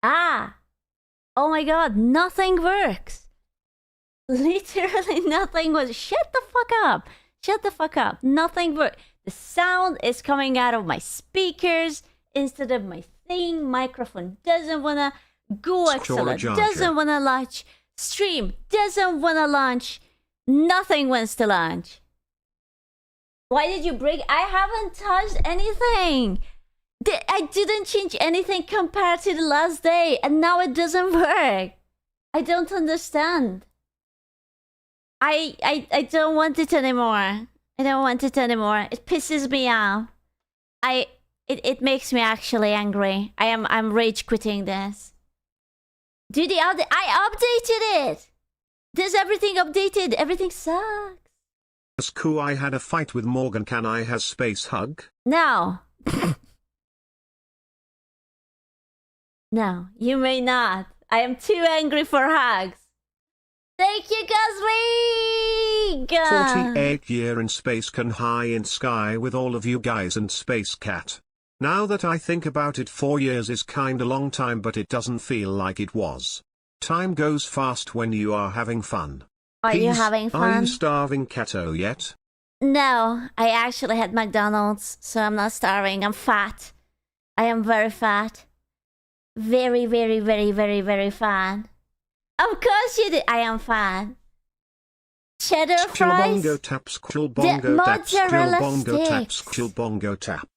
Ah! Oh my god, nothing works! Literally nothing was. Shut the fuck up! Shut the fuck up! Nothing works. The sound is coming out of my speakers instead of my thing. Microphone doesn't wanna go. Excellent. Doesn't wanna launch. Stream doesn't wanna launch. Nothing wants to launch. Why did you break? I haven't touched anything. I didn't change anything compared to the last day, and now it doesn't work. I don't understand. I don't want it anymore. I don't want it anymore. It pisses me off. It makes me actually angry. I'm rage quitting this. Do the update? I updated it. There's everything updated. Everything sucks. Cool. I had a fight with Morgan. Can I have space hug? No. No, you may not. I am too angry for hugs. Thank you, Gosling! 48 year in space can high in sky with all of you guys and Space Cat. Now that I think about it, 4 years is kinda long time, but it doesn't feel like it was. Time goes fast when you are having fun. Are you having fun? Are you starving, Cato, yet? No, I actually had McDonald's, so I'm not starving. I'm fat. I am very fat. Very, very, very, very, very fat. Of course you did. I am fat. Cheddar fries. Bongo taps, bongo taps, bongo taps, bongo tap.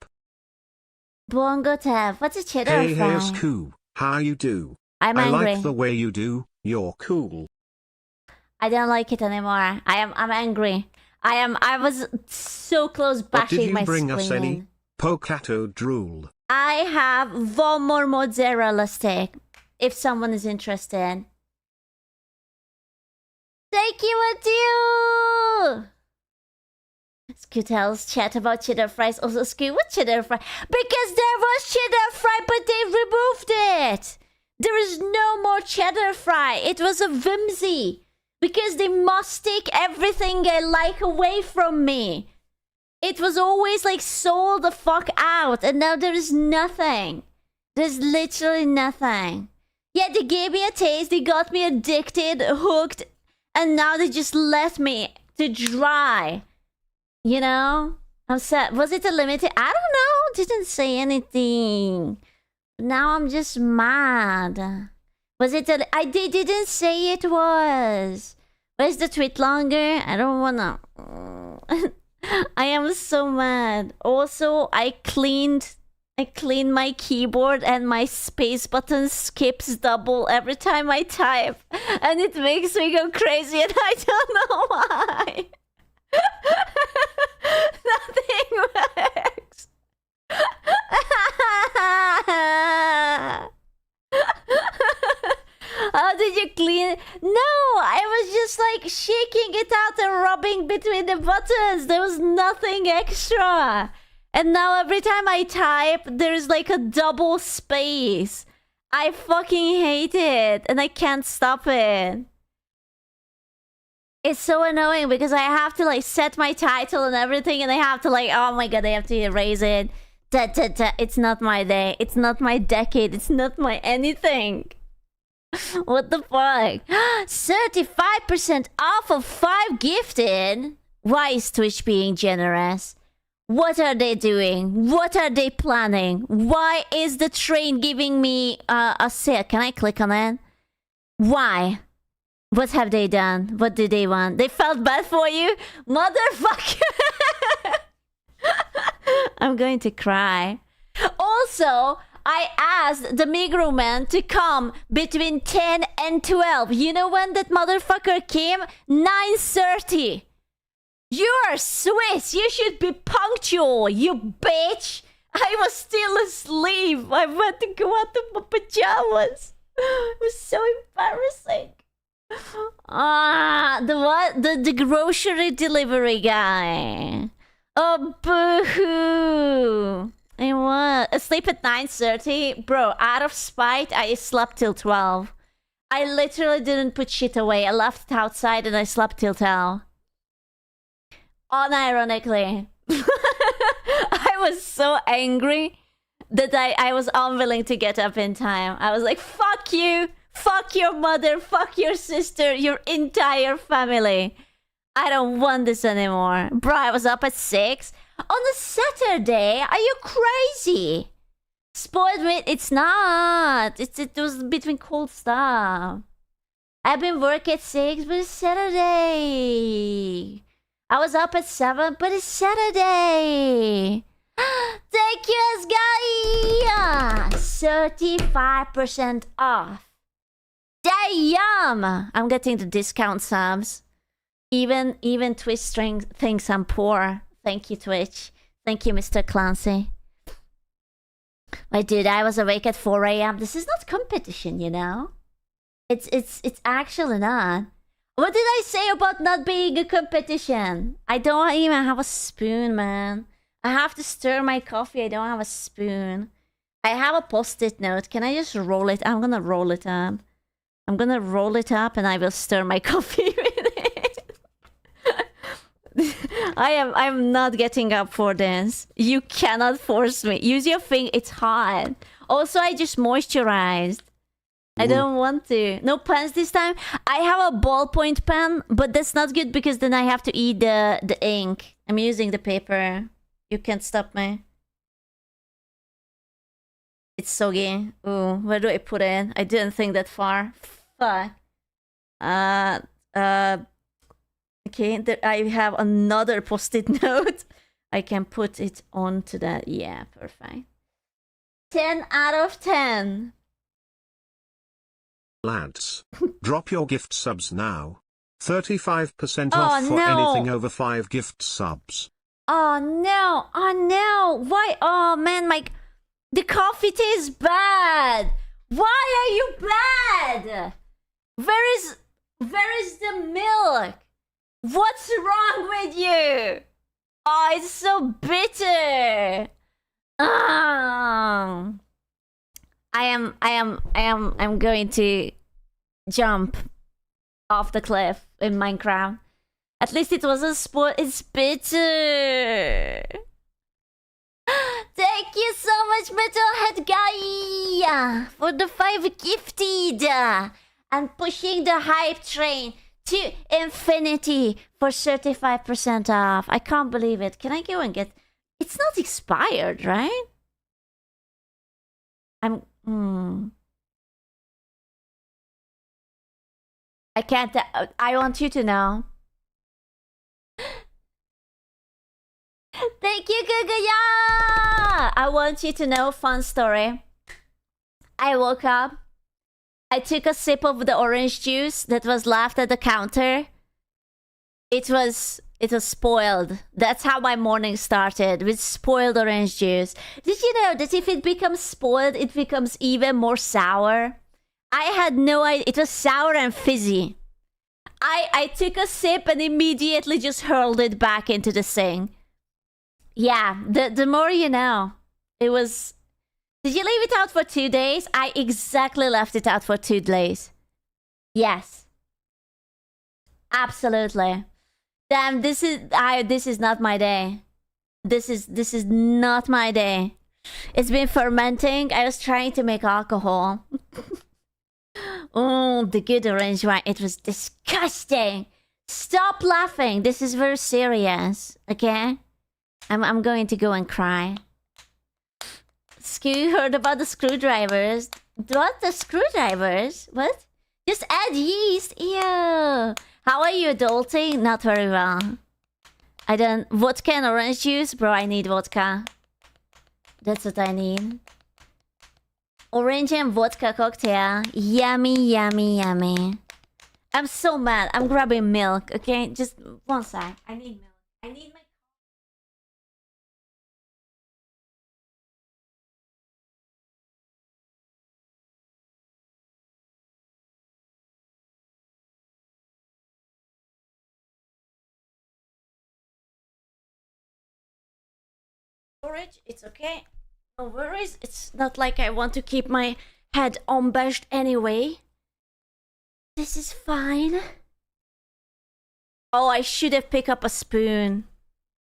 Bongo tap. What's a cheddar fry? Hey, it's cool. How you do? I'm angry. I like the way you do. You're cool. I don't like it anymore. I'm angry. I was so close bashing my screen. Did you bring us any Pocato drool? I have one more mozzarella stick, if someone is interested. Thank you, Adil! Scootel's chat about cheddar fries. Also, Scoot, what cheddar fry? Because there was cheddar fry, but they removed it. There is no more cheddar fry. It was a whimsy. Because they must take everything I like away from me. It was always like sold the fuck out. And now there is nothing. There's literally nothing. Yeah, they gave me a taste. They got me addicted, hooked. And now they just left me to dry. You know? I'm sad. Was it a limited? I don't know. Didn't say anything. Now I'm just mad. Was it a... They didn't say it was. Where's the tweet longer? I don't wanna... I am so mad. Also, I cleaned my keyboard and my space button skips double every time I type. And it makes me go crazy and I don't know why. Nothing works. How did you clean it? No, I was just like shaking it out and rubbing between the buttons. There was nothing extra. And now every time I type, there's like a double space. I fucking hate it. And I can't stop it. It's so annoying because I have to like set my title and everything. And I have to like, oh my god, I have to erase it. It's not my day. It's not my decade. It's not my anything. What the fuck? 35% off of 5 gifted? Why is Twitch being generous? What are they doing? What are they planning? Why is the train giving me a sale? Can I click on it? Why? What have they done? What did they want? They felt bad for you? Motherfucker! I'm going to cry. Also, I asked the Migros man to come between 10 and 12. You know when that motherfucker came? 9:30. You're Swiss. You should be punctual, you bitch. I was still asleep. I went to go out of my pajamas. It was so embarrassing. The what? The grocery delivery guy. Oh, boo-hoo. I was asleep at 9:30. Bro, out of spite, I slept till 12. I literally didn't put shit away. I left it outside and I slept till 12. Unironically. I was so angry that I was unwilling to get up in time. I was like, fuck you. Fuck your mother. Fuck your sister. Your entire family. I don't want this anymore. Bro, I was up at 6. On a Saturday? Are you crazy? Spoiled meat? It's not. It was between cold stuff. I've been work at 6, but it's Saturday. I was up at 7, but it's Saturday. Thank you, guy. 35% off. Damn! I'm getting the discount subs. Even Twitch string thinks I'm poor. Thank you, Twitch. Thank you, Mr. Clancy. Wait, dude, I was awake at 4 a.m. This is not competition, you know? It's actually not. What did I say about not being a competition? I don't even have a spoon, man. I have to stir my coffee. I don't have a spoon. I have a post-it note. Can I just roll it? I'm gonna roll it up. I'm gonna roll it up and I will stir my coffee with it. I'm not getting up for this. You cannot force me. Use your finger. It's hot. Also, I just moisturized. I don't want to. No pens this time. I have a ballpoint pen, but that's not good because then I have to eat the ink. I'm using the paper. You can't stop me. It's soggy. Ooh, where do I put it? I didn't think that far. Fuck. Okay, there I have another post-it note. I can put it onto that. Yeah, perfect. 10 out of 10. Lads, drop your gift subs now. 35% off for anything over 5 gift subs. Oh no! Oh no! Why? Oh man, the coffee tastes bad. Why are you bad? Where is the milk? What's wrong with you? Oh, it's so bitter. Oh. I'm going to jump off the cliff in Minecraft. At least it wasn't spoiled. It's bitter. Thank you so much, Metalhead Guy, for the 5 gifted and pushing the hype train to infinity for 35% off. I can't believe it. Can I go and get... It's not expired, right? I can't... I want you to know. Thank you, Gugaya! I want you to know, fun story. I woke up. I took a sip of the orange juice that was left at the counter. It was spoiled. That's how my morning started, with spoiled orange juice. Did you know that if it becomes spoiled, it becomes even more sour? I had no idea. It was sour and fizzy. I took a sip and immediately just hurled it back into the sink. Yeah, the more you know. It was... Did you leave it out for 2 days? I exactly left it out for 2 days. Yes. Absolutely. Damn, this is not my day. This is not my day. It's been fermenting. I was trying to make alcohol. Oh, the good orange wine. It was disgusting. Stop laughing. This is very serious. Okay? I'm going to go and cry. You heard about the screwdrivers? What? The screwdrivers? What? Just add yeast. Ew. How are you adulting? Not very well. I don't... Vodka and orange juice? Bro, I need vodka. That's what I need. Orange and vodka cocktail. Yummy, yummy, yummy. I'm so mad. I'm grabbing milk, okay? Just one sec. I need milk. I need my... Storage, it's okay. No worries. It's not like I want to keep my head unbashed anyway. This is fine. Oh, I should have picked up a spoon.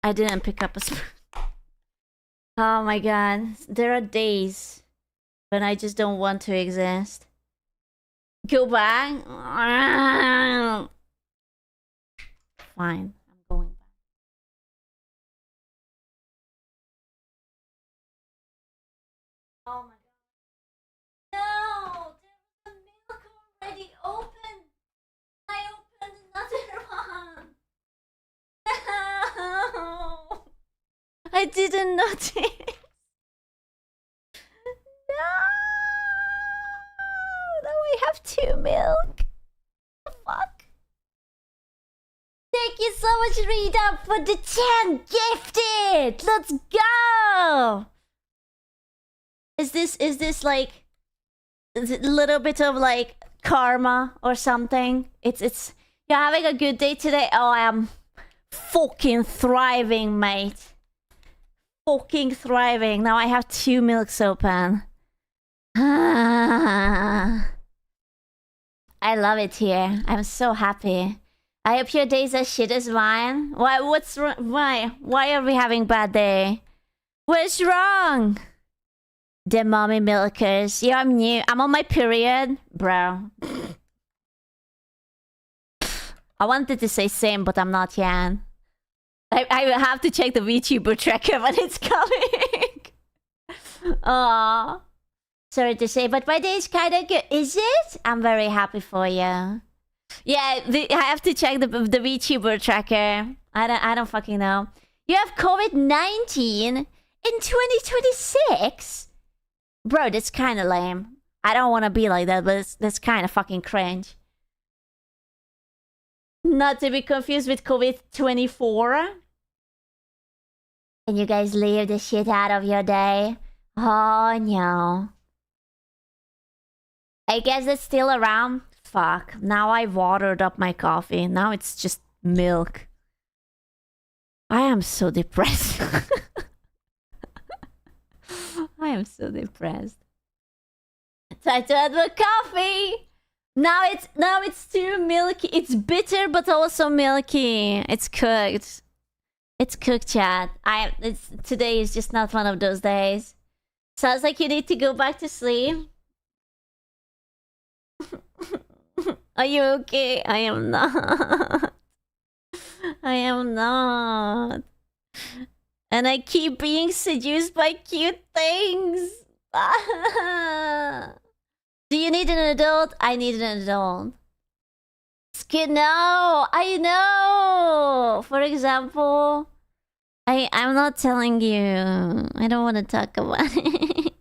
I didn't pick up a spoon. Oh my god. There are days when I just don't want to exist. Go back? Fine. I'm going back. Oh my god. No! There was a milk already open! I opened another one! No! I didn't notice! No! Now I have 2 milk! Fuck! Thank you so much, Rita, for the 10 gifted! Let's go! Is this like a little bit of like karma or something? It's you're having a good day today. Oh, I am fucking thriving, mate. Fucking thriving. Now I have 2 milks open. I love it here. I'm so happy. I hope your day's as shit as mine. Why? What's wrong? Why are we having bad day? What's wrong? The mommy milkers. Yeah, I'm new. I'm on my period, bro. I wanted to say same, but I'm not yet. I will have to check the VTuber tracker when it's coming. Aww. Sorry to say, but my day is kind of good. Is it? I'm very happy for you. Yeah, I have to check the VTuber tracker. I don't fucking know. You have COVID-19 in 2026? Bro, that's kind of lame. I don't want to be like that, but that's kind of fucking cringe. Not to be confused with COVID-24. Can you guys leave the shit out of your day? Oh, no. I guess it's still around. Fuck. Now I watered up my coffee. Now it's just milk. I am so depressed. I am so depressed. Time to add more coffee. Now it's too milky. It's bitter but also milky. It's cooked. It's cooked, chat. Today is just not one of those days. Sounds like you need to go back to sleep. Are you okay? I am not. I am not. And I keep being seduced by cute things. Do you need an adult? I need an adult. No, I know. For example, I'm not telling you. I don't want to talk about it.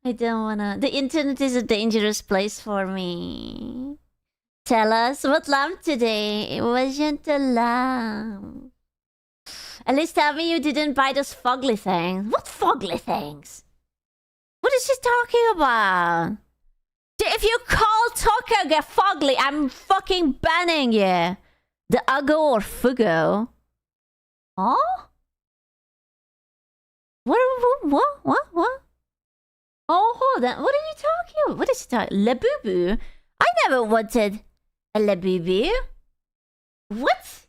I don't wanna. The internet is a dangerous place for me. Tell us what lamp today. It wasn't a lamp. At least tell me you didn't buy those fugly things. What fugly things? What is she talking about? If you call Tokaga fugly, I'm fucking banning you. The Uggo or Fugo. Huh? What? Oh, hold on. What are you talking about? What is he talking? Labubu? I never wanted a Labubu. What?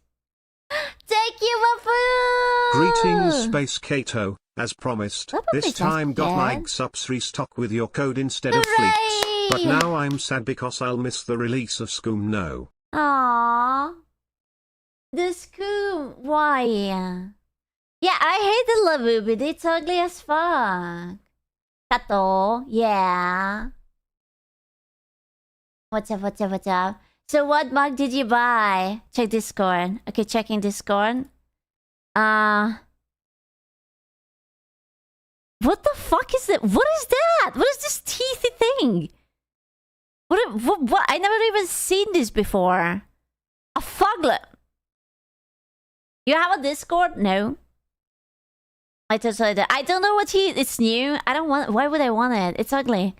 Take you a food! Greetings, Space Kato. As promised, this time got my subs restock with your code instead of Fleeks. But now I'm sad because I'll miss the release of Scoom No. Aww. The Scoom, why? Yeah, I hate the Labubu. It's ugly as fuck. Kato, yeah. What's up? So what mug did you buy? Check Discord. Okay, checking Discord. What the fuck is that? What is that? What is this teethy thing? What? I never even seen this before. A fuglet. You have a Discord? No. I don't know what it's new. I don't want. Why would I want it? It's ugly.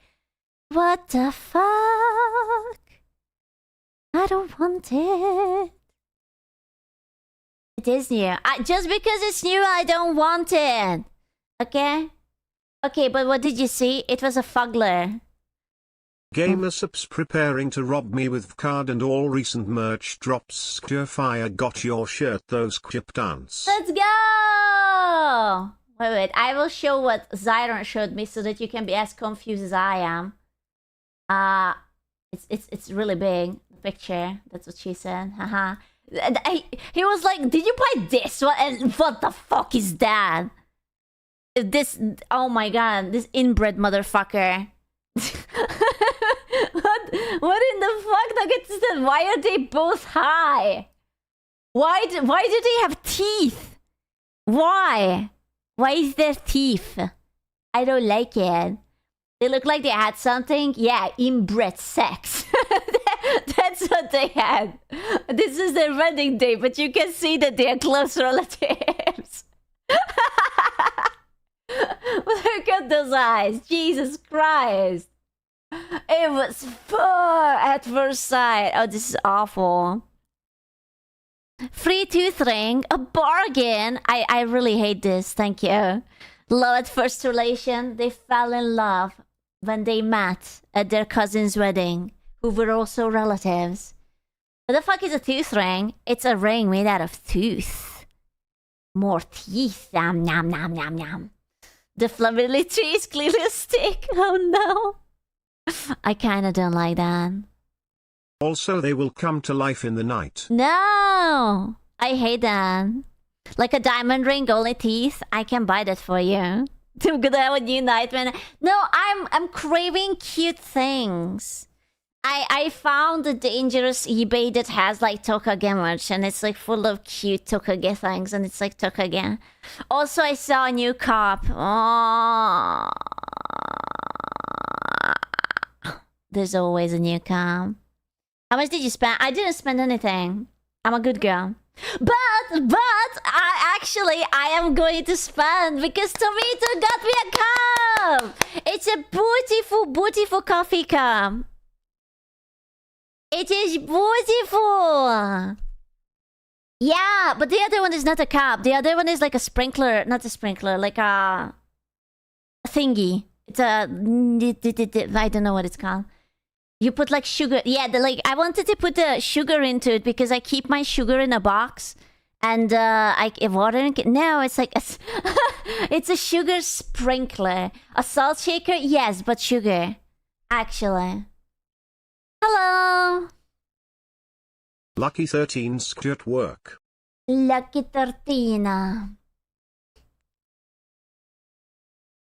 What the fuck? I don't want it. It is new. Just because it's new, I don't want it. Okay? Okay, but what did you see? It was a fugler. Gamer subs preparing to rob me with card and all recent merch drops. Fire got your shirt, those chip dance. Let's go! Wait. I will show what Zyron showed me so that you can be as confused as I am. It's really big. The picture. That's what she said. Haha. He was like, "Did you buy this one? And what the fuck is that? This? Oh my god! This inbred motherfucker." What in the fuck? Nuggets? Why are they both high? Why do they have teeth? Why? Why is there teeth? I don't like it. They look like they had something. Yeah, inbred sex. That's what they had. This is their wedding day, but you can see that they are close relatives. Look at those eyes. Jesus Christ. It was fun at first sight. Oh, this is awful. Free tooth ring, a bargain. I really hate this. Thank you. Love at first relation. They fell in love when they met at their cousin's wedding, who were also relatives. What the fuck is a tooth ring? It's a ring made out of tooth. More teeth. Nom nom nom nom nom. The flammability tree is clearly a stick. Oh no. I kinda don't like that. Also, they will come to life in the night. No! I hate that. Like a diamond ring, only teeth. I can buy that for you. I'm gonna have a new nightmare. No, I'm craving cute things. I found a dangerous eBay that has like Tokage merch, and it's like full of cute Tokage things, and it's like Tokage. Also, I saw a new cop. Oh. There's always a new cop. How much did you spend? I didn't spend anything. I'm a good girl. But I am going to spend because Tomato got me a cup. It's a beautiful coffee cup. It is beautiful. Yeah, but the other one is not a cup. The other one is like a sprinkler, not a sprinkler, like a thingy. It's a I don't know what it's called. You put like sugar. Yeah, like I wanted to put the sugar into it because I keep my sugar in a box, and I water. No, it's like it's a sugar sprinkler. A salt shaker, yes, but sugar. Actually. Hello. Lucky 13 at work. Lucky 13.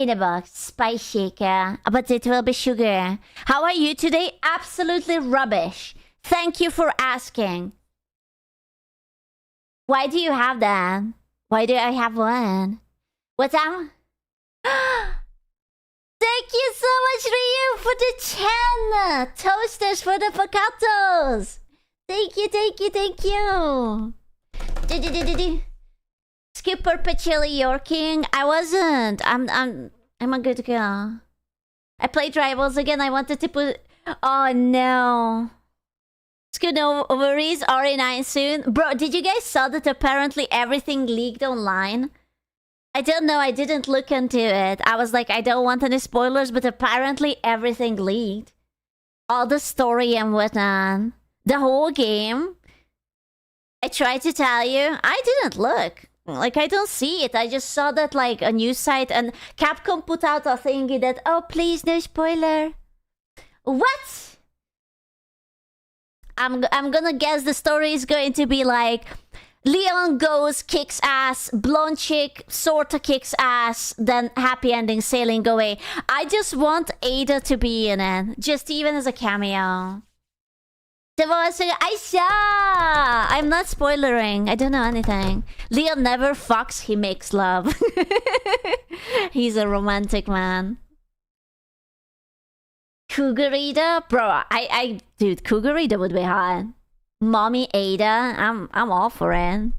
In a box, spice shaker, but it will be sugar. How are you today? Absolutely rubbish. Thank you for asking. Why do you have that? Why do I have one? What's up? Thank you so much, Ryu, for the 10 toasters for the avocados. Thank you, thank you, thank you. Skip perpetually Yorking. I wasn't. I'm a good girl. I played Rivals again. I wanted to put. Oh no. Scoot ovaries RA9 soon. Bro, did you guys saw that apparently everything leaked online? I don't know. I didn't look into it. I was like, I don't want any spoilers, but apparently everything leaked. All the story and whatnot. The whole game. I tried to tell you. I didn't look. Like, I don't see it. I just saw that, like, a news site, and Capcom put out a thingy that, oh, please, no spoiler. What? I'm gonna guess the story is going to be like, Leon goes, kicks ass, blonde chick sorta kicks ass, then happy ending, sailing away. I just want Ada to be in it, just even as a cameo. I saw! I'm not spoilering. I don't know anything. Leon never fucks, he makes love. He's a romantic man. Cougarita? Bro, dude, Cougarita would be hot. Mommy Ada, I'm all for it.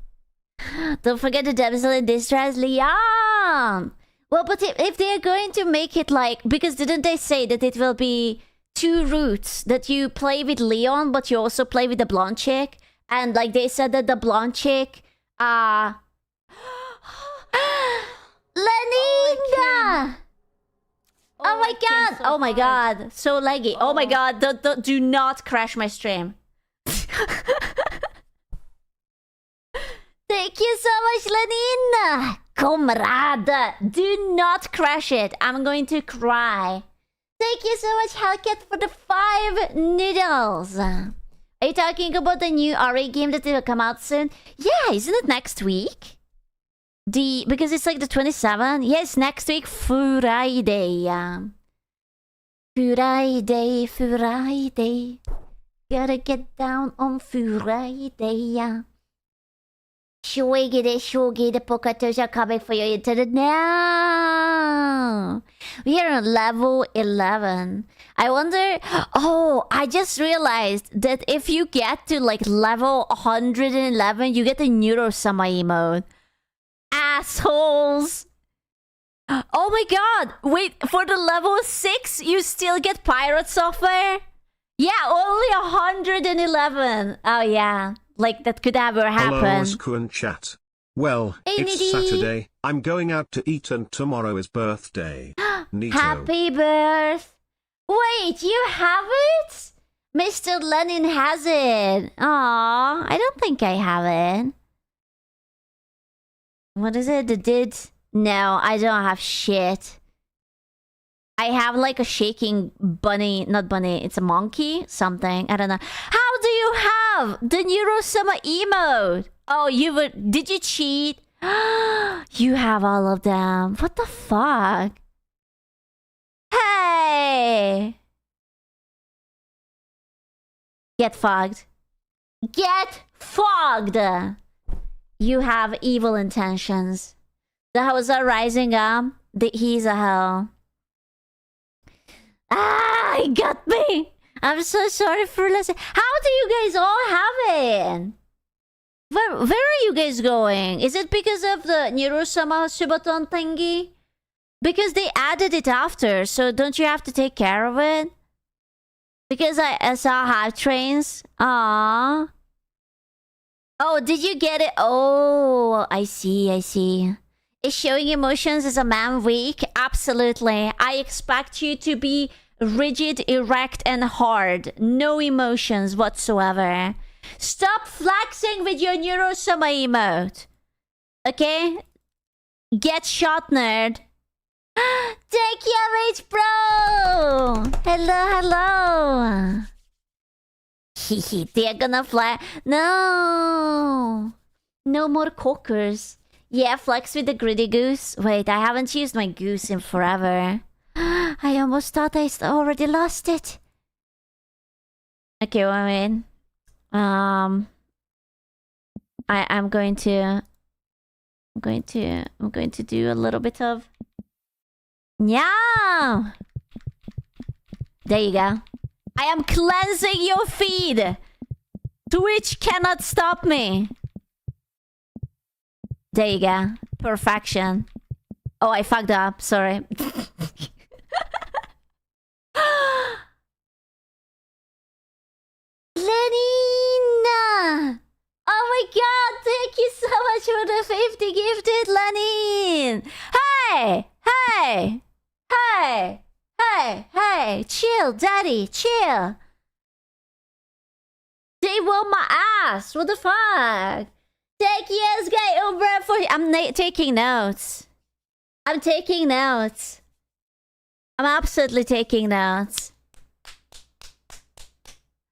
Don't forget the damsel in distress, Leon! Well, but if they're going to make it like... Because didn't they say that it will be... 2 routes that you play with Leon, but you also play with the blonde chick, and like they said that the blonde chick, Lenina. Oh my god! Oh my god! So laggy! Oh my god! Do not crash my stream. Thank you so much, Lenina, comrade. Do not crash it. I'm going to cry. Thank you so much, Hellcat, for the 5 noodles. Are you talking about the new RA game that will come out soon? Yeah, isn't it next week? Because it's like the 27th. Yes, next week, Friday. Friday. Gotta get down on Friday. Shogi, the Pokatos are coming for your internet now. We are on level 11. I wonder... Oh, I just realized that if you get to like level 111, you get the Neurosama emote. Assholes! Oh my god! Wait, for the level 6, you still get pirate software? Yeah, only 111. Oh yeah. Like, that could ever happen. Hello, Osku and chat. Well, hey, it's Nidhi. Saturday. I'm going out to eat and tomorrow is birthday. Neato. Happy birth. Wait, you have it? Mr. Lenin has it. Aw, I don't think I have it. What is it? The did? No, I don't have shit. I have like a shaking bunny, not bunny, it's a monkey, something, I don't know. How do you have the Neurosama emote? Oh, did you cheat? You have all of them. What the fuck? Hey! Get fogged. Get fogged! You have evil intentions. The hoes are rising up. He's a hell. Ah, he got me! I'm so sorry for listening. How do you guys all have it? Where are you guys going? Is it because of the Nirusama Subaton thingy? Because they added it after, so don't you have to take care of it? Because I saw hype trains. Aww. Oh, did you get it? Oh, I see, I see. Is showing emotions as a man weak? Absolutely. I expect you to be rigid, erect, and hard. No emotions whatsoever. Stop flexing with your Neurosoma emote. Okay? Get shot, nerd. Take your age, bro! Hello, hello! Hehe, they're gonna fly. No! No more cockers. Yeah, flex with the gritty goose. Wait, I haven't used my goose in forever. I almost thought I already lost it. Okay, well, I mean, I'm going to do a little bit of. Yeah. There you go. I am cleansing your feed. Twitch cannot stop me. There you go. Perfection. Oh, I fucked up. Sorry. Lenina! Oh my god, thank you so much for the 50 gifted, Lenin! Hey! Hey! Hey! Hey! Hey! Chill, daddy, chill! They want my ass! What the fuck? Take yes, guy over for. I'm taking notes. I'm taking notes. I'm absolutely taking notes.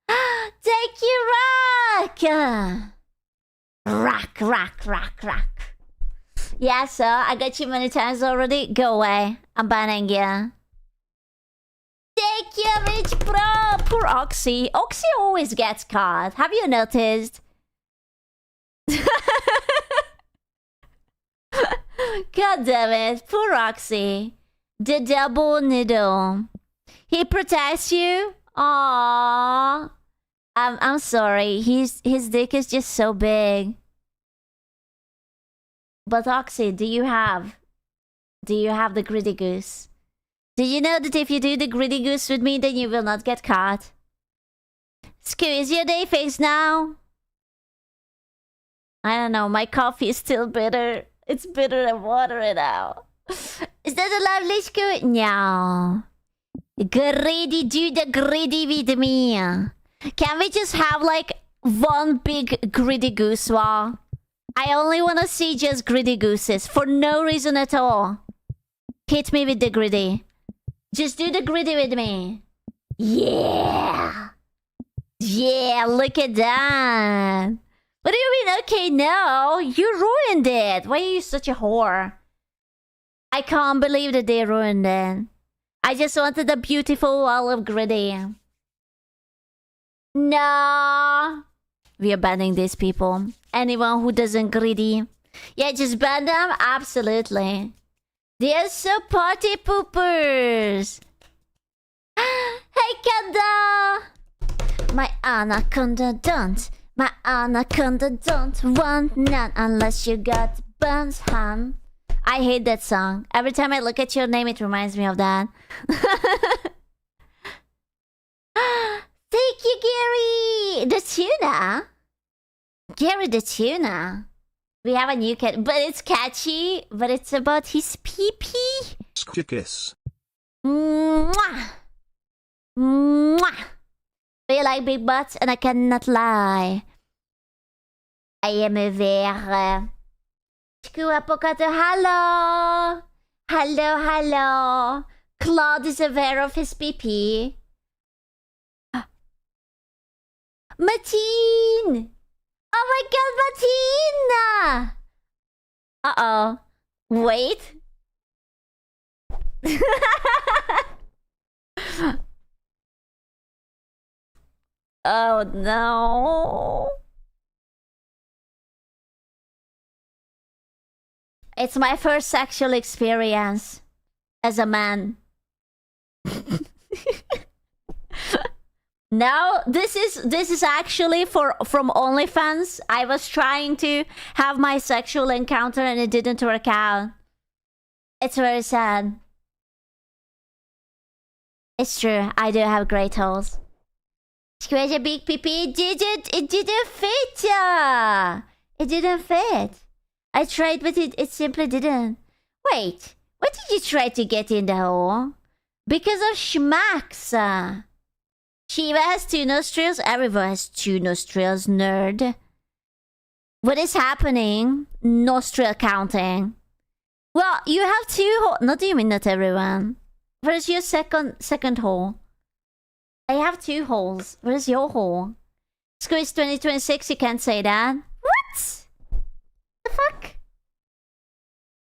Take you rock! Rock. Yeah, sir, I got you many times already. Go away. I'm banning you. Take you, rich bro! Poor Oxy. Oxy always gets caught. Have you noticed? God damn it. Poor Oxy. The double needle. He protects you? Aww. I'm sorry. His dick is just so big. But Oxy, do you have the gritty goose? Did you know that if you do the gritty goose with me, then you will not get caught? Squeeze your day face now. I don't know. My coffee is still bitter. It's bitter and watery now. Is that a lovely scoot? No. Greedy, do the greedy with me. Can we just have like one big gritty goose wall? I only want to see just gritty gooses for no reason at all. Hit me with the gritty. Just do the gritty with me. Yeah. Yeah, look at that. What do you mean? Okay, no. You ruined it. Why are you such a whore? I can't believe that they ruined it. I just wanted a beautiful wall of gritty. No. We are banning these people. Anyone who doesn't gritty. Yeah, just ban them? Absolutely. They're so party poopers. Hey, Kanda. My anaconda don't. My anaconda don't want none unless you got buns, hun. I hate that song. Every time I look at your name, it reminds me of that. Thank you, Gary! The tuna? Gary the tuna. We have a new cat, but it's catchy, but it's about his pee-pee. Kiss. Mwah! Mwah! Do you like big butts? And I cannot lie. I am a bear. Hello! Hello! Claude is aware of his pee-pee. Mateen! Oh my god, Mateen! Uh-oh. Wait. Oh no. It's my first sexual experience as a man. No, this is actually from OnlyFans. I was trying to have my sexual encounter and it didn't work out. It's very sad. It's true. I do have great holes. Squeeze a big pee-pee. It didn't fit. It didn't fit. I tried, but it simply didn't. Wait, why did you try to get in the hole? Because of schmacks. Shiva has 2 nostrils. Everyone has 2 nostrils, nerd. What is happening? Nostril counting. Well, you have 2 holes. Not do you mean not everyone? Where's your second hole? I have 2 holes. Where's your hole? Squeeze 2026, you can't say that. What? The fuck?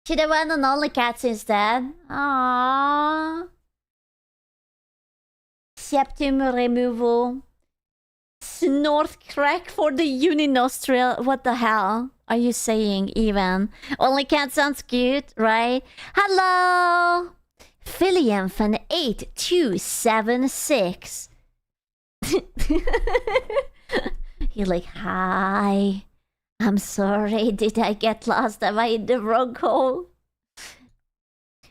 Should have went on Only Cats instead. Aww. Septum removal. Snort crack for the uninostril. What the hell are you saying, even? Only Cat sounds cute, right? Hello! Philliam fan 8276. You're like, hi. I'm sorry, did I get lost? Am I in the wrong hole?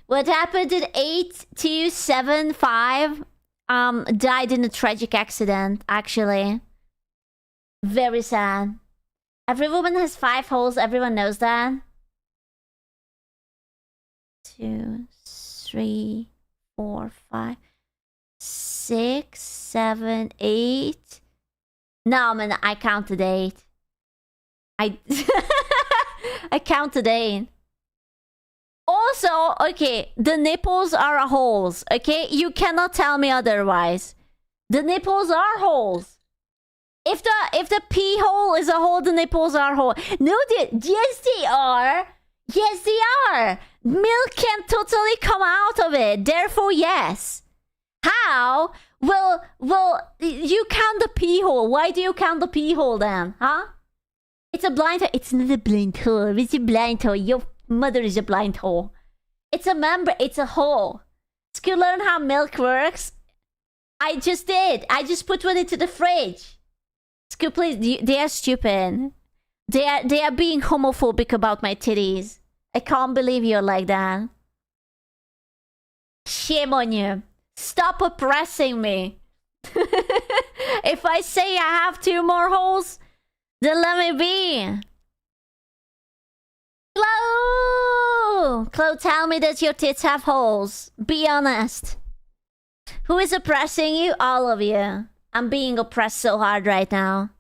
What happened in 8275? Died in a tragic accident, actually. Very sad. Every woman has 5 holes, everyone knows that. 2, 3, 4, 5, 6, 7, 8. No, man, I counted 8. I counted 8. Also, okay, the nipples are holes, okay? You cannot tell me otherwise. The nipples are holes. If the pee hole is a hole, the nipples are hole. No, yes they are. Yes they are. Milk can totally come out of it. Therefore, yes. How? Well, you count the pee hole. Why do you count the pee hole then? Huh? It's a blind hole. It's not a blind hole. It's a blind hole. Your mother is a blind hole. It's a member. It's a hole. School learn how milk works. I just did. I just put one into the fridge. School, please. They are stupid. They are being homophobic about my titties. I can't believe you're like that. Shame on you. Stop oppressing me. If I say I have 2 more holes, then let me be. Chloe, tell me that your tits have holes. Be honest. Who is oppressing you? All of you. I'm being oppressed so hard right now.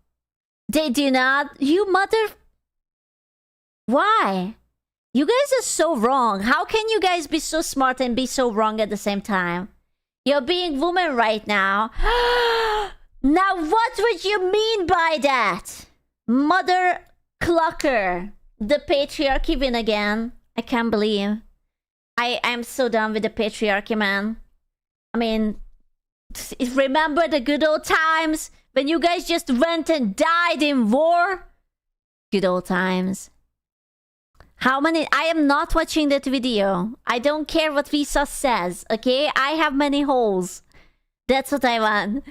They do not. You mother... Why? You guys are so wrong. How can you guys be so smart and be so wrong at the same time? You're being woman right now. Now what would you mean by that? Mother clucker. The patriarchy win again. I can't believe. I'm so done with the patriarchy, man. I mean, remember the good old times when you guys just went and died in war? Good old times. How many? I am not watching that video. I don't care what Visa says, okay? I have many holes. That's what I want.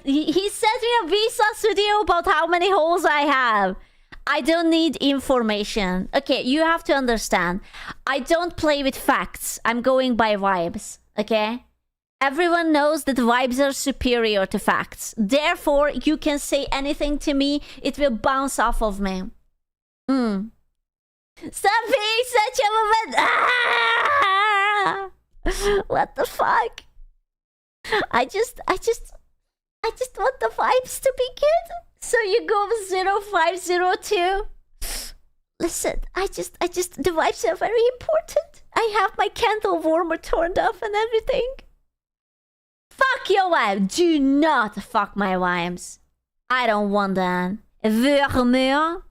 He sent me a Visa's video about how many holes I have. I don't need information. Okay, you have to understand. I don't play with facts. I'm going by vibes, okay? Everyone knows that vibes are superior to facts. Therefore, you can say anything to me, it will bounce off of me. Stop being such a woman! Ah! What the fuck? I just want the vibes to be good. So you go 0502. Listen, the vibes are very important. I have my candle warmer turned off and everything. Fuck your wife. Do not fuck my wives. I don't want that. Vraiment?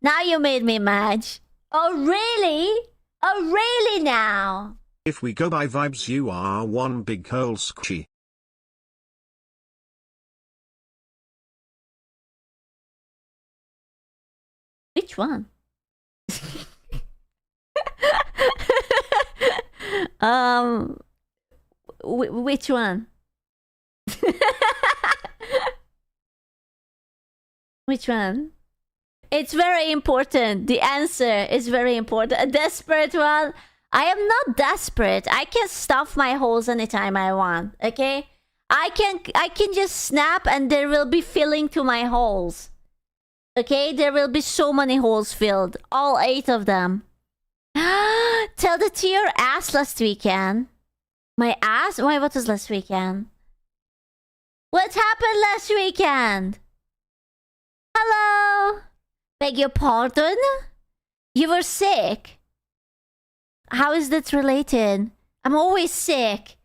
Now you made me mad. Oh really? Oh really now? If we go by vibes, you are one big hole squishy. Which one? Which one? Which one? It's very important. The answer is very important. A desperate one. I am not desperate. I can stuff my holes anytime I want, okay? I can just snap and there will be filling to my holes. Okay, there will be so many holes filled, all 8 of them. Tell that to your ass last weekend. My ass? Why? What was last weekend? What happened last weekend? Hello? Beg your pardon? You were sick. How is that related? I'm always sick.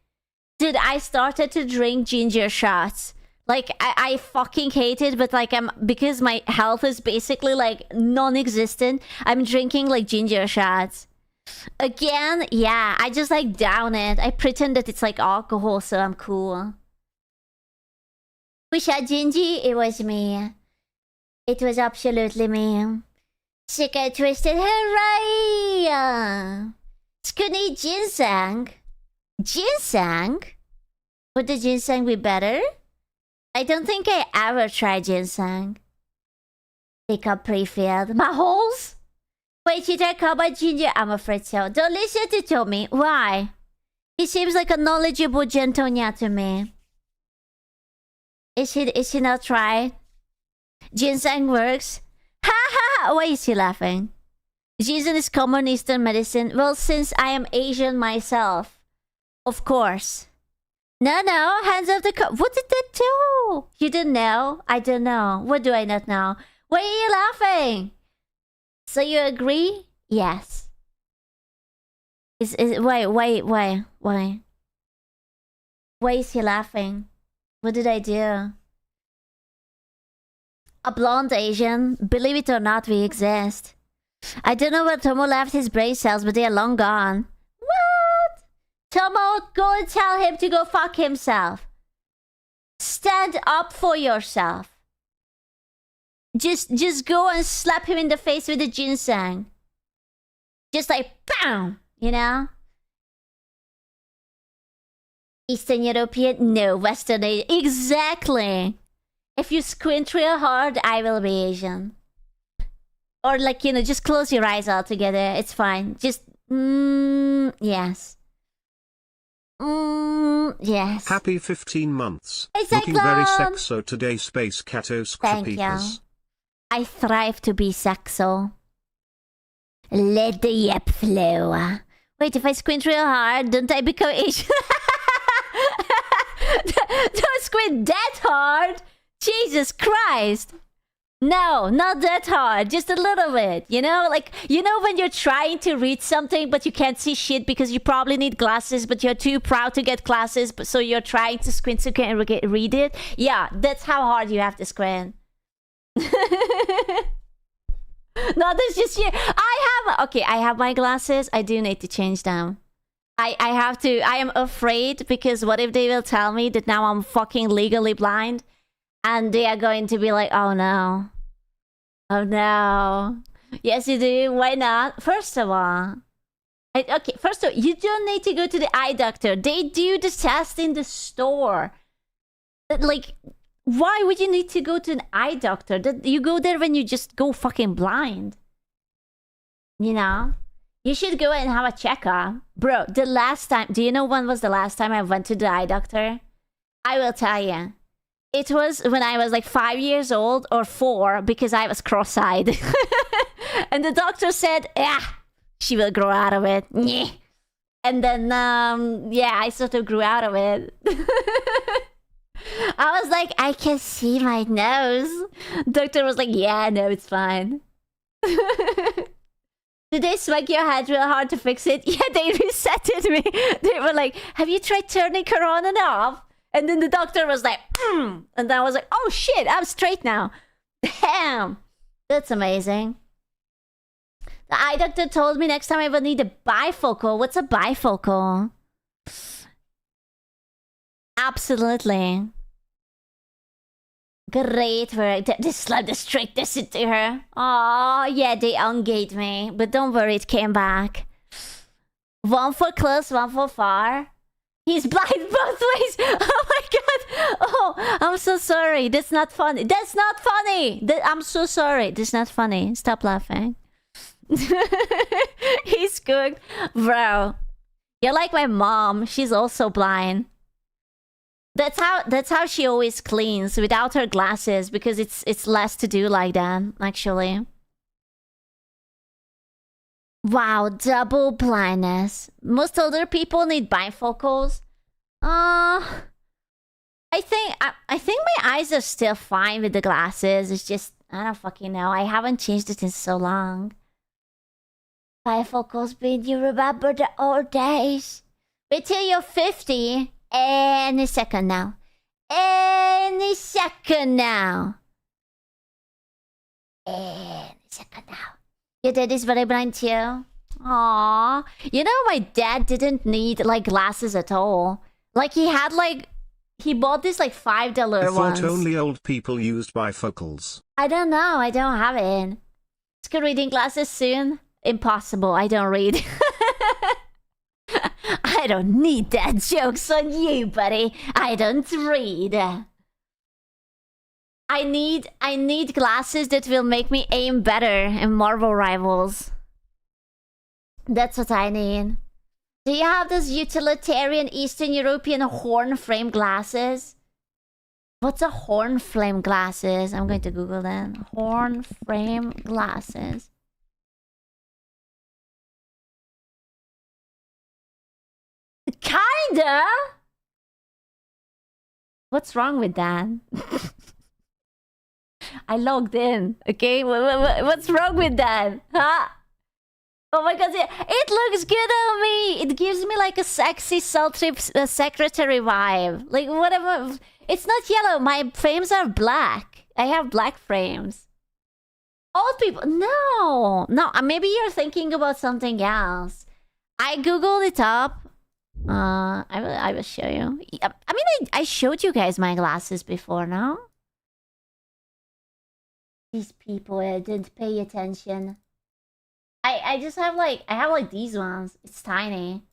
Dude, I started to drink ginger shots. Like, I fucking hate it, but like, because my health is basically like non-existent, I'm drinking like ginger shots. Again, yeah, I just like down it. I pretend that it's like alcohol, so I'm cool. We shot Gingy? It was me. It was absolutely me. Sick and twisted, hooray! Skinny ginseng? Ginseng? Would the ginseng be better? I don't think I ever tried ginseng. Pick up pre-filled. My holes? Wait, should I call about ginger? I'm afraid so. Don't listen to Tommy. Why? He seems like a knowledgeable gentleman to me. Is he not right? Ginseng works? Ha ha ha! Why is he laughing? Ginseng is common Eastern medicine. Well, since I am Asian myself. Of course. No, hands off the cup. What did that do? You didn't know? I don't know. What do I not know? Why are you laughing? So you agree? Yes. Why? Why is he laughing? What did I do? A blonde Asian? Believe it or not, we exist. I don't know where Tomo left his brain cells, but they are long gone. What? Tomo, go and tell him to go fuck himself. Stand up for yourself. Just go and slap him in the face with the ginseng. Just like, BAM! You know? Eastern European? No, Western Asian. Exactly! If you squint real hard, I will be Asian. Or like, you know, just close your eyes altogether. It's fine. Just, yes. Yes. Happy 15 months. Hey, looking very Cyclone! sexo today, Space Cato Thank you. Scrapeepers. I thrive to be sexo. Let the yep flow. Wait, if I squint real hard, don't I become Asian? Don't squint that hard! Jesus Christ! No, not that hard. Just a little bit. You know? Like, you know when you're trying to read something but you can't see shit because you probably need glasses but you're too proud to get glasses, but so you're trying to squint so you can read it? Yeah, that's how hard you have to squint. No, that's just you. I have my glasses. I do need to change them. I have to. I am afraid because what if they will tell me that now I'm fucking legally blind? And they are going to be like, oh no. Oh no. Yes, you do. Why not? First of all, first of all, you don't need to go to the eye doctor. They do the test in the store. Like, why would you need to go to an eye doctor? You go there when you just go fucking blind. You know? You should go and have a checkup. Bro, the last time... Do you know when was the last time I went to the eye doctor? I will tell you. It was when I was like 5 years old or 4 because I was cross-eyed. And the doctor said, she will grow out of it. And then, yeah, I sort of grew out of it. I was like, I can see my nose. Doctor was like, yeah, no, it's fine. Did they smack your head real hard to fix it? Yeah, they resetted me. They were like, have you tried turning her on and off? And then the doctor was like, And I was like, oh shit, I'm straight now. Damn. That's amazing. The eye doctor told me next time I will need a bifocal. What's a bifocal? Absolutely. Great work. Just slap the straight this into her. Oh yeah, they ungate me. But don't worry, it came back. One for close, one for far. He's blind both ways. Oh my god. Oh, I'm so sorry. That's not funny. That's not funny. I'm so sorry. That's not funny. Stop laughing. He's cooked. Bro. You're like my mom. She's also blind. That's how she always cleans without her glasses, because it's less to do like that, actually. Wow, double blindness. Most older people need bifocals. I think my eyes are still fine with the glasses. It's just I don't fucking know. I haven't changed it in so long. Bifocals, babe, you remember the old days? Wait till you're 50. Any second now. Any second now. Any second now. Your dad is very blind too. Aww. You know, my dad didn't need like glasses at all. Like he bought these like $5 I ones. thought only old people used bifocals. I don't know. I don't have it. School reading glasses soon. Impossible. I don't read. I don't need that. Joke's on you, buddy. I don't read. I need glasses that will make me aim better in Marvel Rivals. That's what I need. Do you have those utilitarian Eastern European horn frame glasses? What's a horn frame glasses? I'm going to Google that. Horn frame glasses. Kinda. What's wrong with that? I logged in. Okay, what's wrong with that? Huh? Oh my god, it looks good on me. It gives me like a sexy sultry secretary vibe. Like whatever. It's not yellow. My frames are black. I have black frames. Old people. No. Maybe you're thinking about something else. I googled it up. I will show you. I mean, I showed you guys my glasses before, no? These people didn't pay attention. I just have I have like these ones. It's tiny.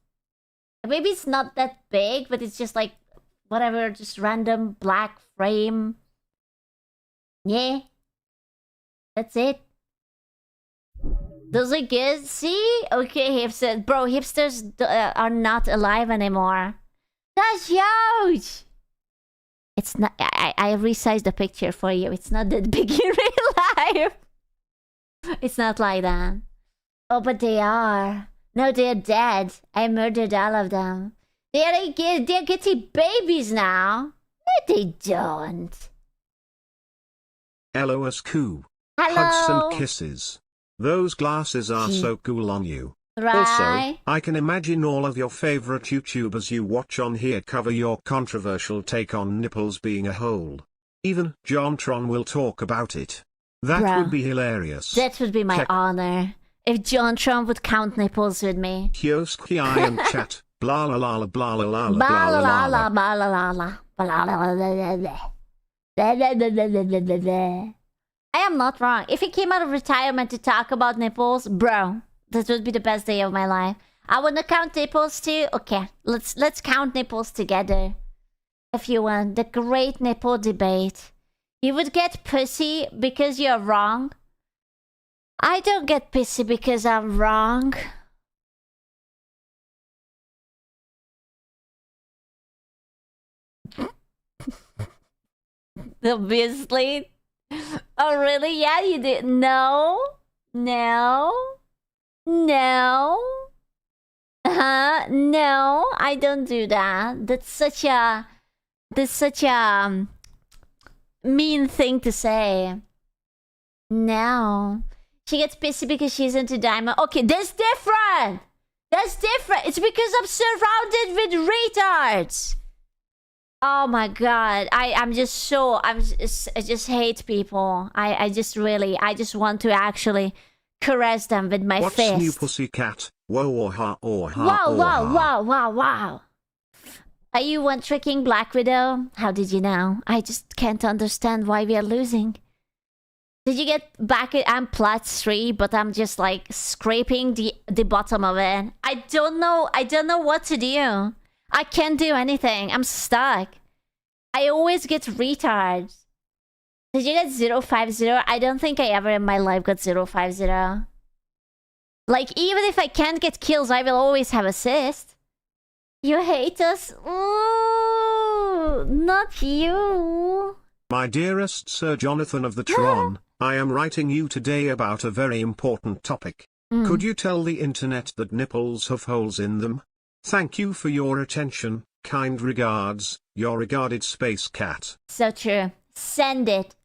Maybe it's not that big, but it's just like whatever, just random black frame. Yeah. That's it. Those are good. See? Okay, hipsters. Bro, hipsters are not alive anymore. That's huge! It's not... I resized the picture for you. It's not that big in real life. It's not like that. Oh, but they are. No, they're dead. I murdered all of them. They're getting babies now. No, they don't. LOSQ. Hello. Hugs and kisses. Those glasses are so cool on you. Right. Also, I can imagine all of your favorite YouTubers you watch on here cover your controversial take on nipples being a hole. Even JonTron will talk about it. That would be hilarious. That would be my honor. If JonTron would count nipples with me. Kioski and chat. Blah la la la blah la la la Blah blah la la la blah la la la blah la la. I am not wrong. If he came out of retirement to talk about nipples, bro, that would be the best day of my life. I wanna count nipples too. Okay, let's count nipples together. If you want the great nipple debate, you would get pussy because you're wrong. I don't get pussy because I'm wrong. Obviously. Oh, really? Yeah, you did. No. No. No. No, I don't do that. That's such a mean thing to say. No. She gets pissy because she's into diamond. Okay, that's different. That's different. It's because I'm surrounded with retards. Oh my god. I just hate people. I just want to actually caress them with my What's fist. new pussycat? Whoa or ha or ha Wow, or wow, ha. wow, wow, wow. Are you one tricking Black Widow? How did you know? I just can't understand why we are losing. Did you get back at I'm plat 3, but I'm just like scraping the bottom of it. I don't know what to do. I can't do anything. I'm stuck. I always get retards. Did you get 050? I don't think I ever in my life got 050. Like, even if I can't get kills, I will always have assist. You hate us? Ooh. you. Not you. My dearest Sir Jonathan of the Tron, I am writing you today about a very important topic. Could you tell the internet that nipples have holes in them? Thank you for your attention. Kind regards, your regarded space cat. So true. Send it.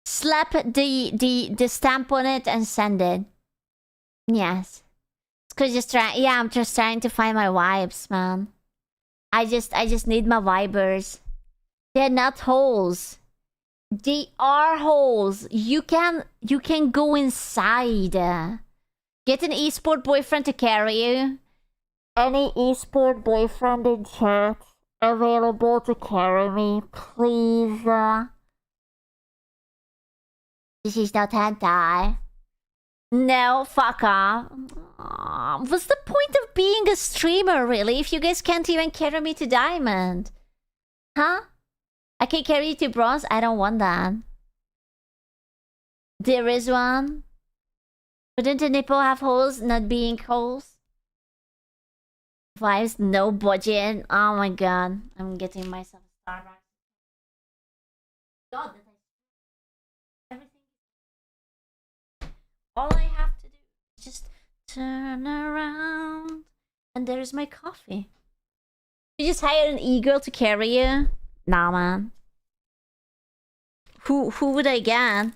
Slap the stamp on it and send it. Yes. Cause I'm just trying to find my vibes, man. I just need my vibers. They're not holes. They are holes. You can go inside. Get an esport boyfriend to carry you. Any esport boyfriend in chat available to carry me, please. This is not hentai. No, fuck off. What's the point of being a streamer, really, if you guys can't even carry me to diamond? Huh? I can carry you to bronze? I don't want that. There is one. Wouldn't a nipple have holes, not being holes? Vibes, no budget. Oh my god. I'm getting myself a Starbucks. God, everything. All I have to do is just turn around. And there's my coffee. You just hire an e-girl to carry you? Nah, man. Who would I get?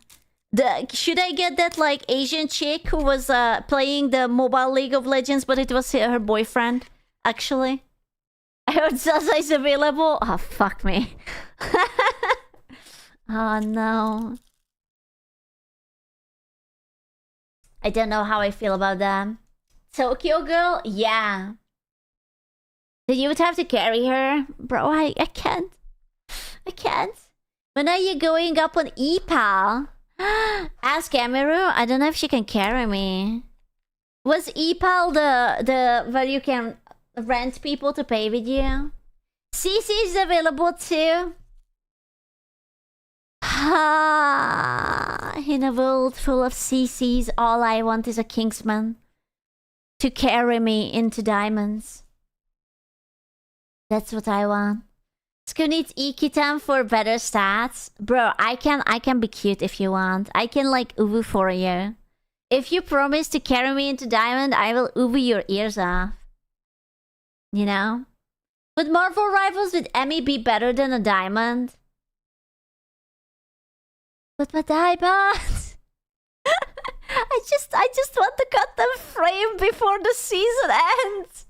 Should I get that like Asian chick who was playing the mobile League of Legends, but it was her boyfriend? Actually, I heard Zaza is available. Oh fuck me. Oh no. I don't know how I feel about that. Tokyo girl, yeah. Then you would have to carry her, bro. I can't. I can't. When are you going up on EPAL? Ask Emiru. I don't know if she can carry me. Was EPAL the where you can rent people to pay with you? CC is available too. In a world full of CCs, all I want is a Kingsman to carry me into diamonds. That's what I want. Sku needs Ikitam for better stats. Bro, I can be cute if you want. I can like uwu for you. If you promise to carry me into diamond, I will uwu your ears off. You know? Would Marvel Rivals with Emmy be better than a diamond? But my diamond! I just want to cut them frame before the season ends.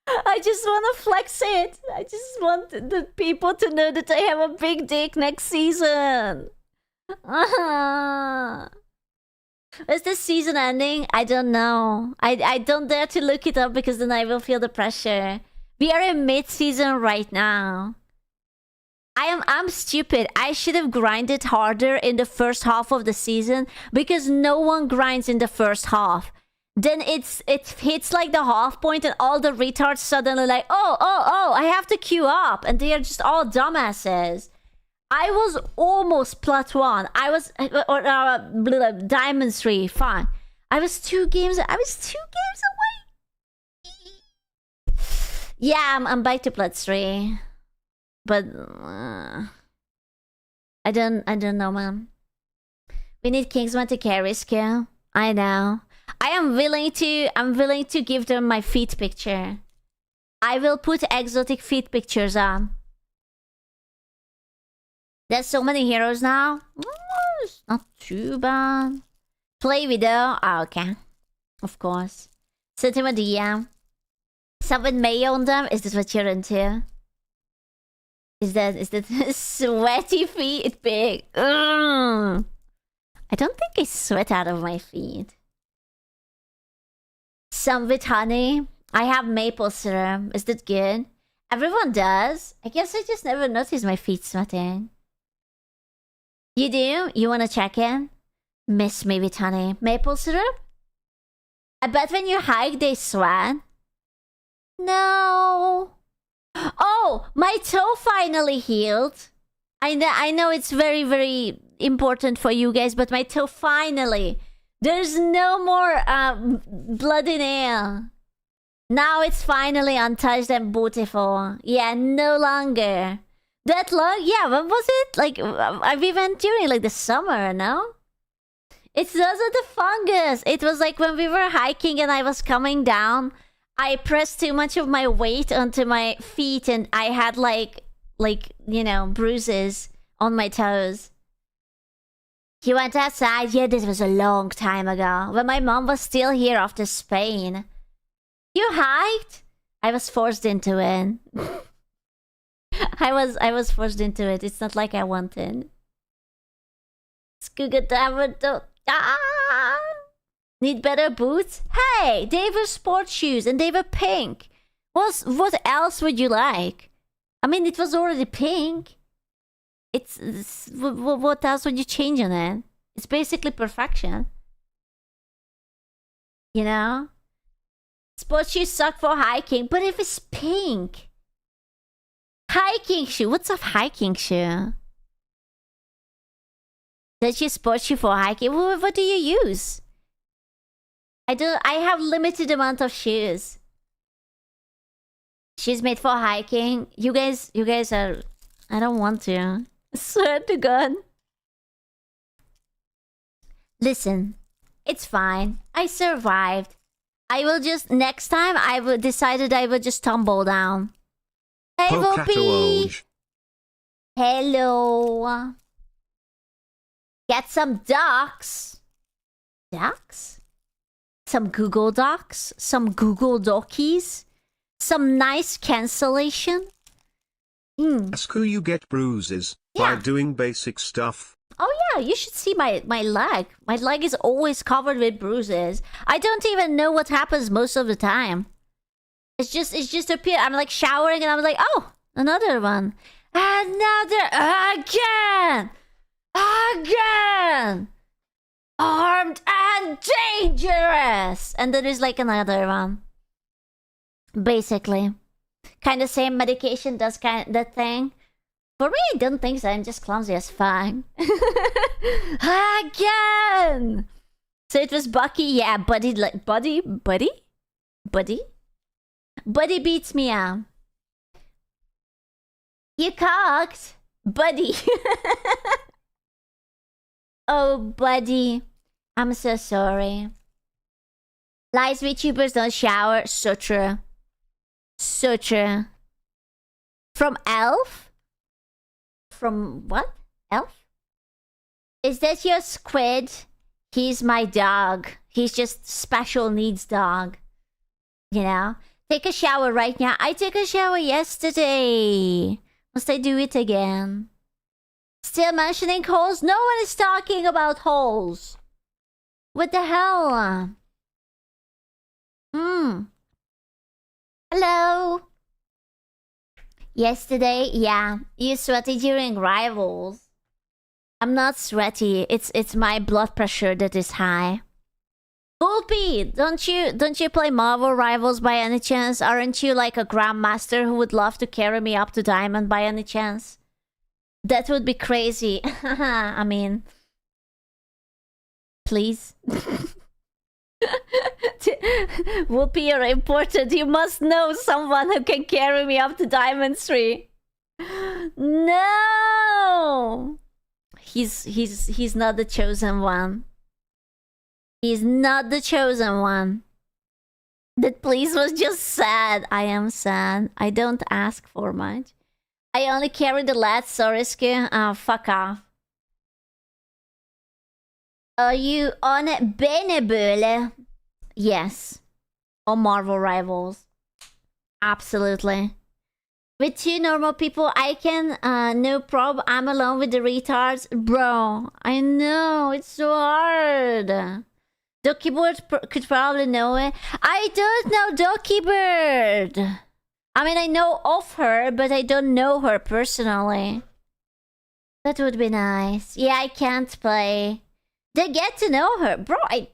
I just want to flex it. I just want the people to know that I have a big dick next season. Is this season ending? I don't know. I don't dare to look it up because then I will feel the pressure. We are in mid-season right now. I'm stupid. I should have grinded harder in the first half of the season because no one grinds in the first half. Then it hits like the half point and all the retards suddenly like, oh, I have to queue up. And they are just all dumbasses. I was almost plat 1. I was, Diamond 3, fine. I was two games away. Yeah, I'm back to plat 3. But, I don't know, man. We need Kingsman to carry skill. I know. I'm willing to give them my feet picture. I will put exotic feet pictures on. There's so many heroes now. It's not too bad. Play video. Oh, okay. Of course. Send him a DM. Some with mayo on them. Is this what you're into? Is that sweaty feet big? I don't think I sweat out of my feet. Some with honey. I have maple syrup. Is that good? Everyone does. I guess I just never noticed my feet sweating. You do? You wanna check in? Miss me with honey. Maple syrup? I bet when you hike they sweat. No. Oh, my toe finally healed. I know it's very, very important for you guys, but my toe finally. There's no more bloody nail. Now it's finally untouched and beautiful. Yeah, no longer. That long? Yeah, what was it? Like, we went during like the summer, no? It's also the fungus. It was like when we were hiking and I was coming down. I pressed too much of my weight onto my feet and I had bruises on my toes. He went outside. Yeah, this was a long time ago. When my mom was still here after Spain. You hiked? I was forced into it. I was forced into it. It's not like I wanted. Need better boots? Hey, they were sports shoes and they were pink. What else would you like? I mean, it was already pink. What else would you change on it? It's basically perfection. You know? Sports shoes suck for hiking, but if it's pink. Hiking shoe. What's a hiking shoe? Does you sports shoe for hiking? What do you use? I have limited amount of shoes. Shoes made for hiking. You guys are. I don't want to. I swear to God. Listen, it's fine. I survived. I will just next time. Decided I will just tumble down. Hey, Whoopi. Hello. Get some docs. Docs? Some Google Docs? Some Google Docies? Some nice cancellation? Ask who you get bruises by doing basic stuff. Oh yeah, you should see my leg. My leg is always covered with bruises. I don't even know what happens most of the time. It's just appear. I'm like showering and I'm like, oh, another one. Another again. Armed and dangerous. And then there's like another one. Basically. Kind of same medication does that thing. For me, I don't think so. I'm just clumsy as fuck. Again. So it was Bucky. Yeah, Buddy beats me out. You cocked. Buddy. Oh, Buddy. I'm so sorry. Lies VTubers don't shower. So true. So true. From Elf? From what? Elf? Is that your squid? He's my dog. He's just special needs dog. You know? Take a shower right now. I took a shower yesterday. Must I do it again? Still mentioning holes? No one is talking about holes. What the hell? Hello. Yesterday, yeah. You sweaty during rivals. I'm not sweaty. It's my blood pressure that is high. Whoopi, don't you play Marvel Rivals by any chance? Aren't you like a grandmaster who would love to carry me up to diamond by any chance? That would be crazy. I mean, please. Whoopi, you're important. You must know someone who can carry me up to Diamond 3. No! He's not the chosen one. He's not the chosen one. That please was just sad. I am sad. I don't ask for much. I only carry the lads, sorry, Ski. Fuck off. Are you on Benebule? Yes. On Marvel Rivals. Absolutely. With two normal people, I can, no problem. I'm alone with the retards. Bro, I know, it's so hard. Ducky Bird could probably know it. I don't know Ducky Bird. I mean, I know of her, but I don't know her personally. That would be nice. Yeah, I can't play. They get to know her. Bro, I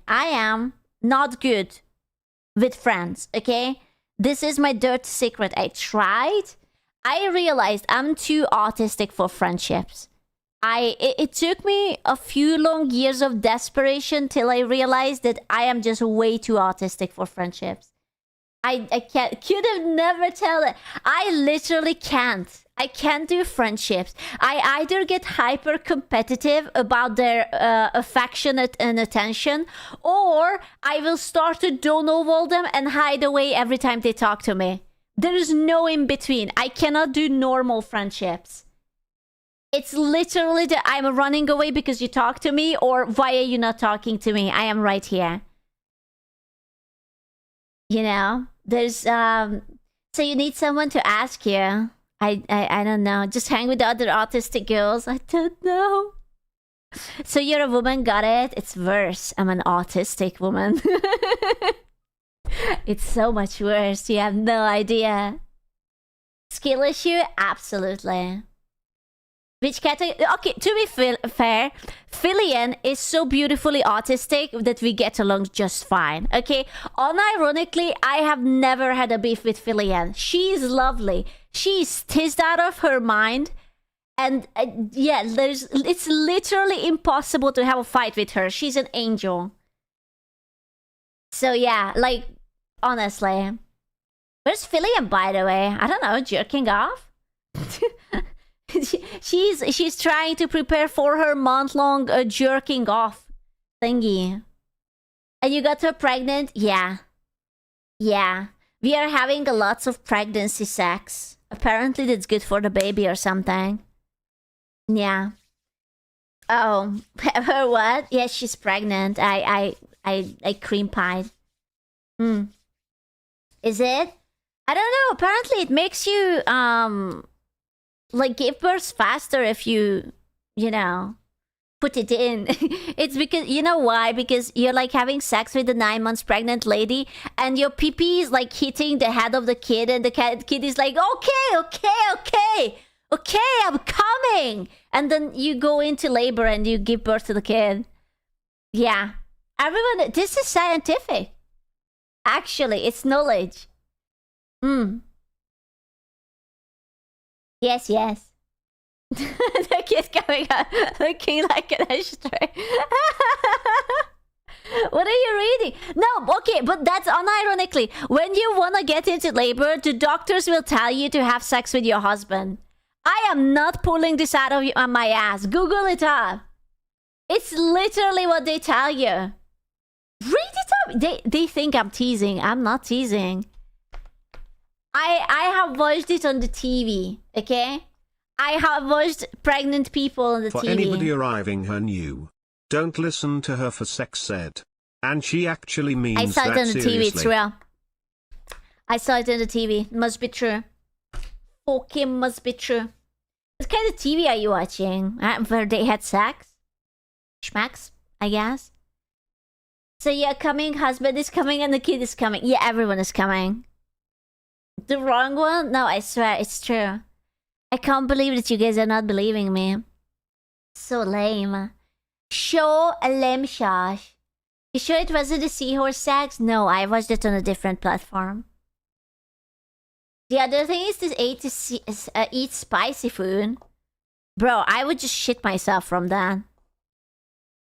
am not good with friends, okay? This is my dirty secret. I tried. I realized I'm too autistic for friendships. It took me a few long years of desperation till I realized that I am just way too autistic for friendships. I could have never tell it. I literally can't. I can't do friendships. I either get hyper competitive about their affectionate and attention, or I will start to Donald them and hide away every time they talk to me. There is no in between. I cannot do normal friendships. It's literally that I'm running away because you talk to me, or why are you not talking to me? I am right here. You know, there's so you need someone to ask you. I don't know. Just hang with the other autistic girls. I don't know. So you're a woman, got it? It's worse. I'm an autistic woman. It's so much worse. You have no idea. Skill issue? Absolutely. Which category? Okay, to be fair, Fillian is so beautifully autistic that we get along just fine. Okay, unironically, I have never had a beef with Fillian. She's lovely. She's tizzed out of her mind, and yeah, it's literally impossible to have a fight with her. She's an angel. So yeah, like honestly, where's Fillian, by the way? I don't know, jerking off. She's trying to prepare for her month-long jerking off thingy. And you got her pregnant? Yeah. Yeah. We are having a lots of pregnancy sex. Apparently that's good for the baby or something. Yeah. Oh, her what? Yeah, she's pregnant. I cream pied. Is it? I don't know. Apparently it makes you like give birth faster if you know, put it in. It's because, you know why? Because you're like having sex with a 9 months pregnant lady, and your pee-pee is like hitting the head of the kid, and the kid is like, okay, I'm coming. And then you go into labor and you give birth to the kid. Yeah. Everyone, this is scientific. Actually, it's knowledge. Yes. The kid coming out looking like an ashtray. What are you reading? No, okay, but that's unironically. When you want to get into labor, the doctors will tell you to have sex with your husband. I am not pulling this out of my ass. Google it up. It's literally what they tell you. Read it up. They think I'm teasing. I'm not teasing. I have watched it on the TV, okay? I have watched pregnant people on the TV. For anybody arriving her new, don't listen to her for sex ed. And she actually means I saw it on the seriously. TV, it's real. I saw it on the TV. Must be true. Fucking must be true. What kind of TV are you watching? Where they had sex? Schmacks, I guess. So yeah, coming, husband is coming, and the kid is coming. Yeah, everyone is coming. The wrong one? No, I swear, it's true. I can't believe that you guys are not believing me. So lame. Show a lame shosh. You sure it wasn't the seahorse sex? No, I watched it on a different platform. The other thing is to eat spicy food. Bro, I would just shit myself from that.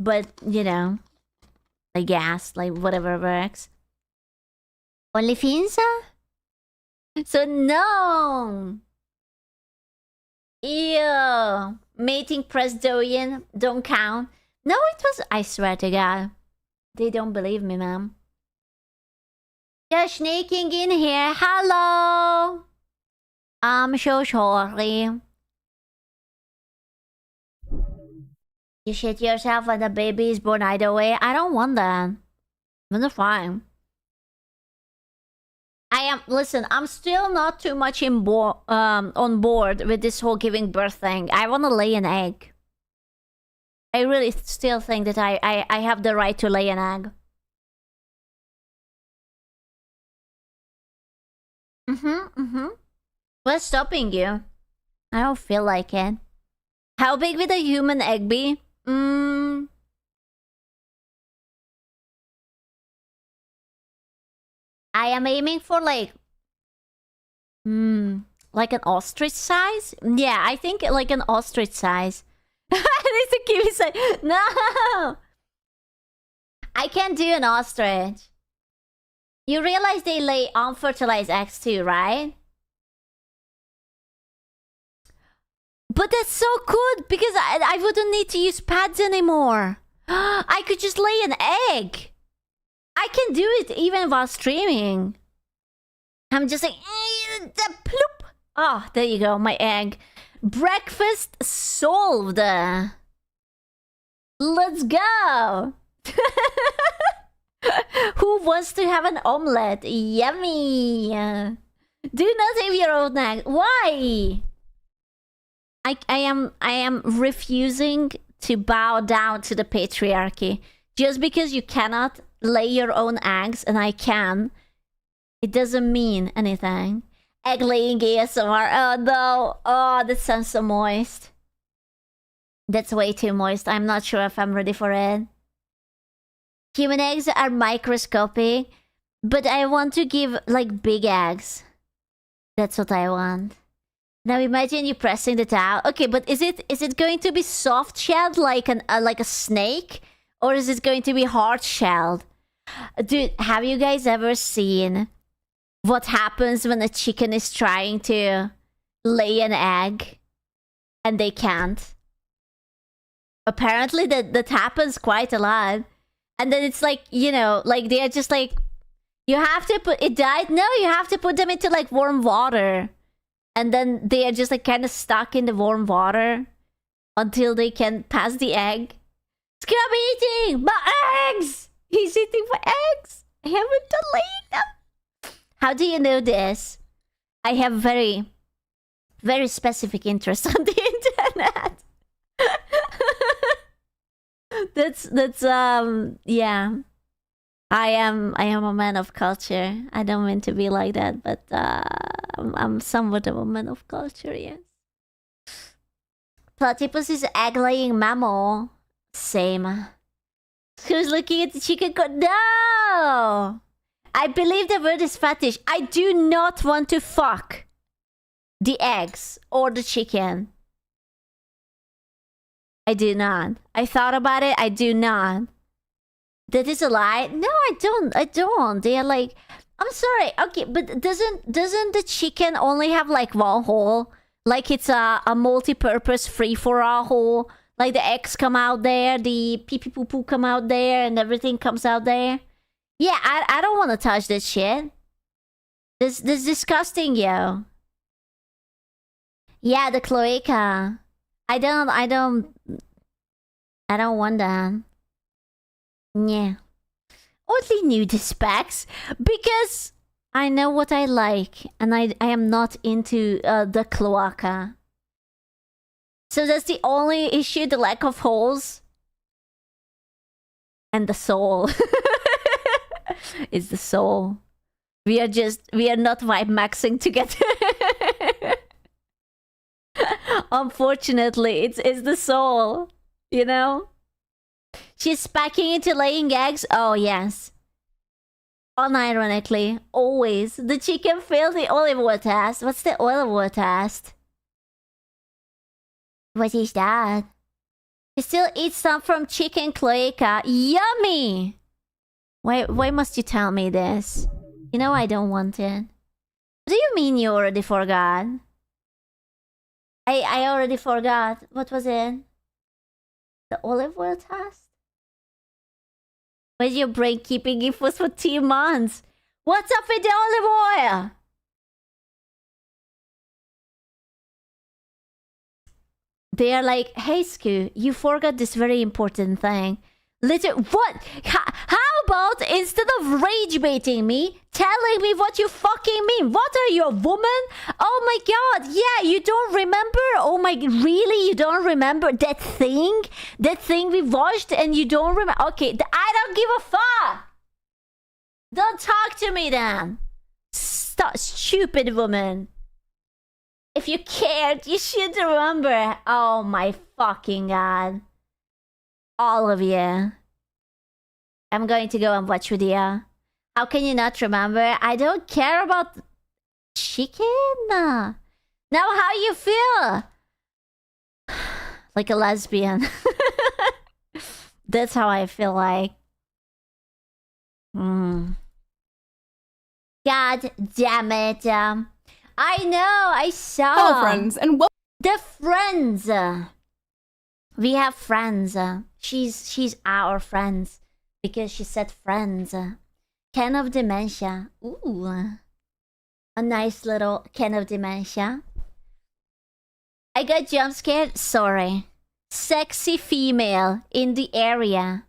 But, you know, I guess, like, whatever works. OnlyFans? So no! Ew! Mating Presdoian don't count. No, it was... I swear to God. They don't believe me, ma'am. You're sneaking in here. Hello! I'm so sorry. You shit yourself when the baby is born either way. I don't want that. That's fine. Listen, I'm still not too much on board with this whole giving birth thing. I want to lay an egg. I really still think that I have the right to lay an egg. What's stopping you? I don't feel like it. How big would a human egg be? I am aiming for like an ostrich size? Yeah, I think like an ostrich size. It's a kiwi size. No! I can't do an ostrich. You realize they lay unfertilized eggs too, right? But that's so good because I wouldn't need to use pads anymore. I could just lay an egg. I can do it even while streaming. I'm just like, ploop. Oh, there you go, my egg. Breakfast solved. Let's go. Who wants to have an omelette? Yummy. Do not have your own egg. Why? I am refusing to bow down to the patriarchy. Just because you cannot lay your own eggs and I can, it doesn't mean anything. Egg laying ASMR. Oh no. Oh, that sounds so moist. That's way too moist. I'm not sure if I'm ready for it. Human eggs are microscopic, but I want to give like big eggs. That's what I want. Now imagine you pressing the towel. Okay, but is it going to be soft shelled like a snake, or is it going to be hard shelled? Dude, have you guys ever seen what happens when a chicken is trying to lay an egg and they can't? Apparently that happens quite a lot. And then it's like, you know, like they're just like, you have to put it died. No, you have to put them into like warm water. And then they are just like kind of stuck in the warm water until they can pass the egg. Scrub eating my eggs. He's eating my eggs. I haven't done laying them. How do you know this? I have very, very specific interest on the internet. that's yeah. I am a man of culture. I don't mean to be like that, but I'm somewhat of a man of culture, yes. Platypus is egg-laying mammal. Same. Who's looking at the chicken? No! I believe the word is fetish. I do not want to fuck the eggs or the chicken. I do not. I thought about it. I do not. That is a lie. No, I don't. They are like, I'm sorry. Okay, but doesn't the chicken only have like one hole? Like it's a multi-purpose free-for-all hole. Like the eggs come out there, the pee-pee poo-poo come out there, and everything comes out there. Yeah, I don't want to touch this shit. This disgusting, yo. Yeah, the cloaca. I don't want that. Yeah. Only nudist specs because I know what I like and I am not into the cloaca. So that's the only issue, the lack of holes. And the soul. It's the soul. We are not vibe maxing together. Unfortunately, it's the soul, you know? She's packing into laying eggs. Oh, yes. Unironically, always. The chicken failed the olive oil test. What's the olive oil test? What is that? You still eat some from chicken cloaca. Yummy! Why must you tell me this? You know I don't want it. What do you mean you already forgot? I already forgot. What was it? The olive oil test? Where's your brain keeping infos for 2 months? What's up with the olive oil? They are like, hey, Scoo, you forgot this very important thing. What? How about instead of rage baiting me, telling me what you fucking mean? What are you, a woman? Oh my god, yeah, you don't remember? Oh my, really? You don't remember that thing? That thing we watched and you don't remember? Okay, I don't give a fuck. Don't talk to me then. Stop, stupid woman. If you cared, you should remember. Oh my fucking god. All of you. I'm going to go and watch with you. How can you not remember? I don't care about chicken. Now how you feel? Like a lesbian. That's how I feel like. God damn it. I know, I saw. Hello, friends, and welcome. The friends. We have friends. She's our friends because she said friends. Can of dementia. Ooh. A nice little can of dementia. I got jump scared. Sorry. Sexy female in the area.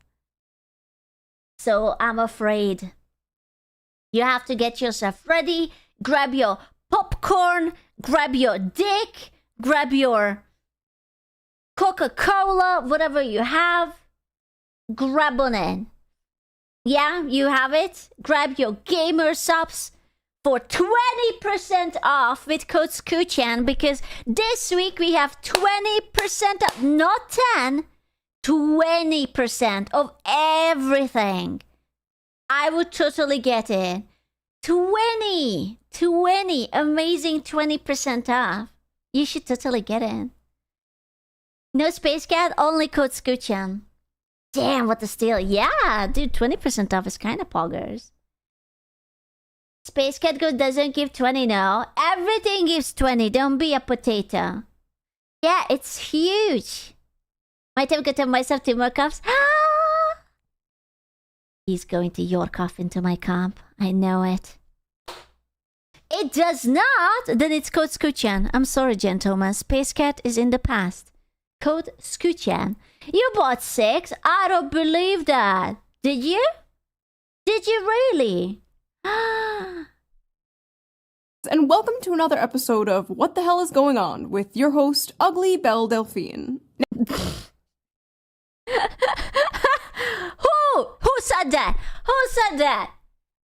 So I'm afraid. You have to get yourself ready. Grab your popcorn. Grab your dick. Grab your Coca-Cola. Whatever you have. Grab on it. Yeah, you have it. Grab your gamer subs for 20% off with code Scoochen because this week we have 20% off. Not 10. 20% of everything. I would totally get it. 20. Amazing 20% off. You should totally get it. No Space Cat, only code Scoochen. Damn, what a steal. Yeah, dude, 20% off is kind of poggers. Space Cat Go doesn't give 20 now. Everything gives 20. Don't be a potato. Yeah, it's huge. Might have gotten myself 2 more cups. He's going to york off into my comp. I know it. It does not. Then it's code Scoochen. I'm sorry, gentlemen. Space Cat is in the past. Code Scoochen. You bought 6? I don't believe that. Did you? Did you really? And welcome to another episode of What the Hell is Going On with your host, Ugly Belle Delphine. Who said that? Who said that?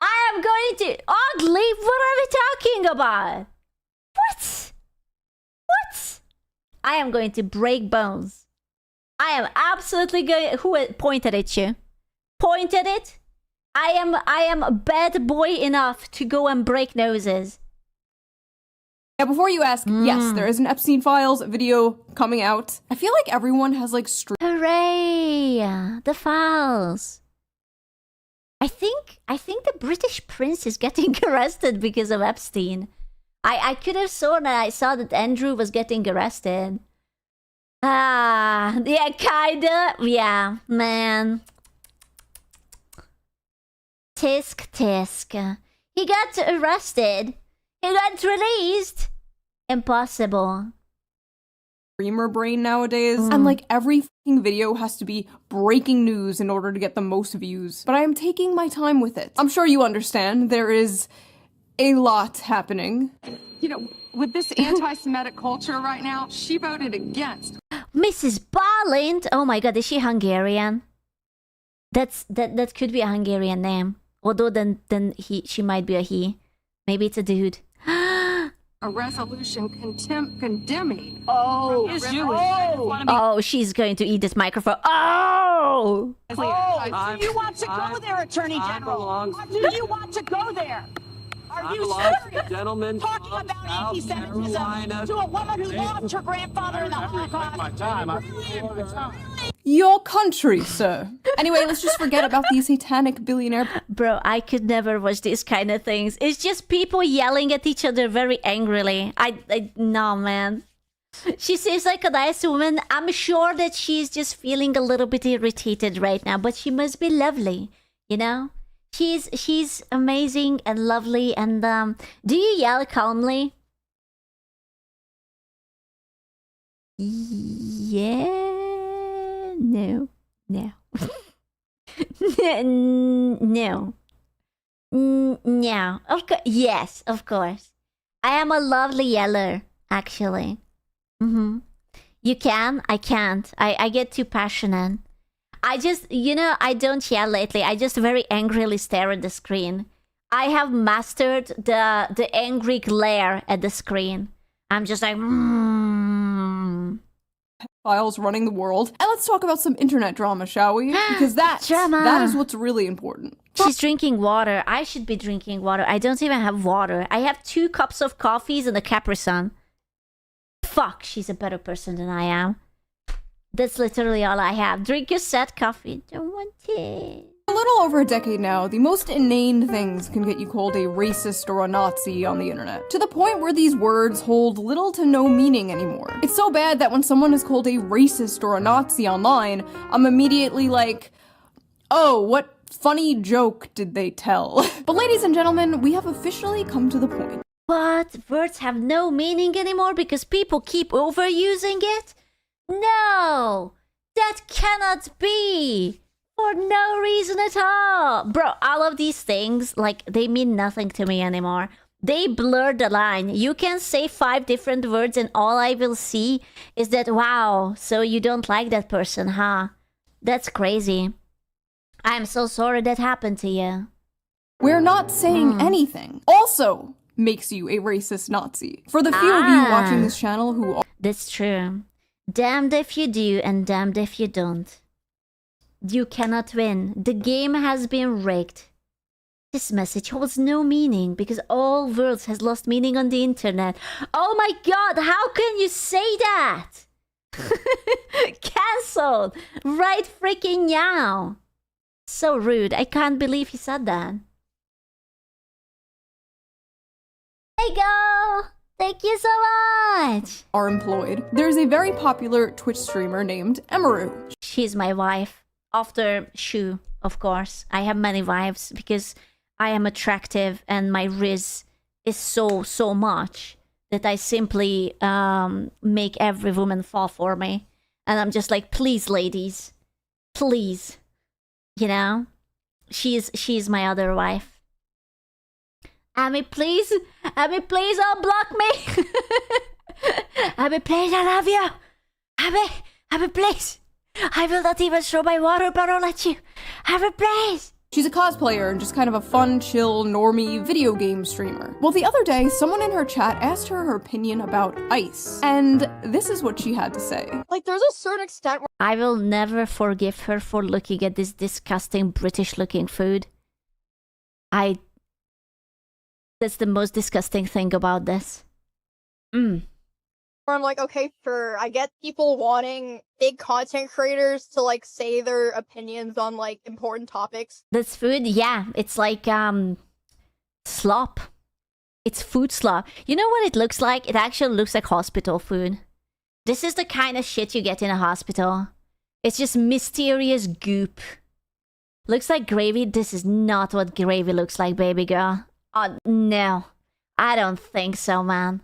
I am going to... Ugly? What are we talking about? What? What? I am going to break bones. I am absolutely going... Who pointed at you? Pointed it? I am a bad boy enough to go and break noses. Yeah, before you ask, yes, there is an Epstein Files video coming out. I feel like everyone has like Hooray! The files. I think the British prince is getting arrested because of Epstein. I could have sworn that I saw that Andrew was getting arrested. Yeah, kinda. Yeah, man. Tisk. He got arrested. He got released. Impossible. streamer brain nowadays, and like every fucking video has to be breaking news in order to get the most views. But I am taking my time with it. I'm sure you understand there is a lot happening. You know, with this anti-Semitic culture right now, she voted against. Mrs. Balint. Oh my god, is she Hungarian? That could be a Hungarian name. Although then she might be a he. Maybe it's a dude. A resolution condemning. Oh, is really? Oh, she's going to eat this microphone. Oh! Oh, do you want to go there, Attorney General? Do you want to go there? Are you serious? Gentlemen, Talking about anti-Semitism to a woman who lost her grandfather in the Holocaust? Your country, sir. Anyway, let's just forget about the satanic billionaire. Bro, I could never watch these kind of things. It's just people yelling at each other very angrily. No, man. She seems like a nice woman. I'm sure that she's just feeling a little bit irritated right now, but she must be lovely, you know? She's amazing and lovely. And do you yell calmly? Yeah. No. No. No. Of course. Yes, of course. I am a lovely yeller, actually. You can? I can't. I get too passionate. I just, I don't yell lately. I just very angrily stare at the screen. I have mastered the angry glare at the screen. I'm just like, Files running the world. And let's talk about some internet drama, shall we? Because that is what's really important. She's drinking water. I should be drinking water. I don't even have water. I have 2 cups of coffees and a Capri Sun. Fuck, she's a better person than I am. That's literally all I have. Drink your sad coffee. Don't want it. A little over a decade now, the most inane things can get you called a racist or a Nazi on the internet, to the point where these words hold little to no meaning anymore. It's so bad that when someone is called a racist or a Nazi online, I'm immediately like, oh, what funny joke did they tell? But ladies and gentlemen, we have officially come to the point. What? Words have no meaning anymore because people keep overusing it? No! That cannot be! For no reason at all! Bro, all of these things, like, they mean nothing to me anymore. They blur the line. You can say 5 different words and all I will see is that, wow, so you don't like that person, huh? That's crazy. I'm so sorry that happened to you. We're not saying anything. Also makes you a racist Nazi. For the few of you watching this channel who are... That's true. Damned if you do and damned if you don't. You cannot win. The game has been rigged. This message holds no meaning because all words has lost meaning on the internet. Oh my god, how can you say that? Cancelled right freaking now. So rude. I can't believe he said that. There you go. Thank you so much. Are employed. There's a very popular Twitch streamer named Emaru. She's my wife. After Shu, of course. I have many wives because I am attractive and my riz is so much that I simply make every woman fall for me. And I'm just like, please, ladies. Please. You know? She's my other wife. Abby, please. Abby, please unblock me. Abby, please, I love you. Abby, please. I will not even throw my water bottle at you. Abby, please. She's a cosplayer and just kind of a fun, chill, normie video game streamer. Well, the other day, someone in her chat asked her opinion about ice. And this is what she had to say. Like, there's a certain extent where I will never forgive her for looking at this disgusting British-looking food. That's the most disgusting thing about this. I'm like, okay, sure, I get people wanting big content creators to, like, say their opinions on, like, important topics. This food, yeah, it's like, slop. It's food slop. You know what it looks like? It actually looks like hospital food. This is the kind of shit you get in a hospital. It's just mysterious goop. Looks like gravy. This is not what gravy looks like, baby girl. Oh, no. I don't think so, man.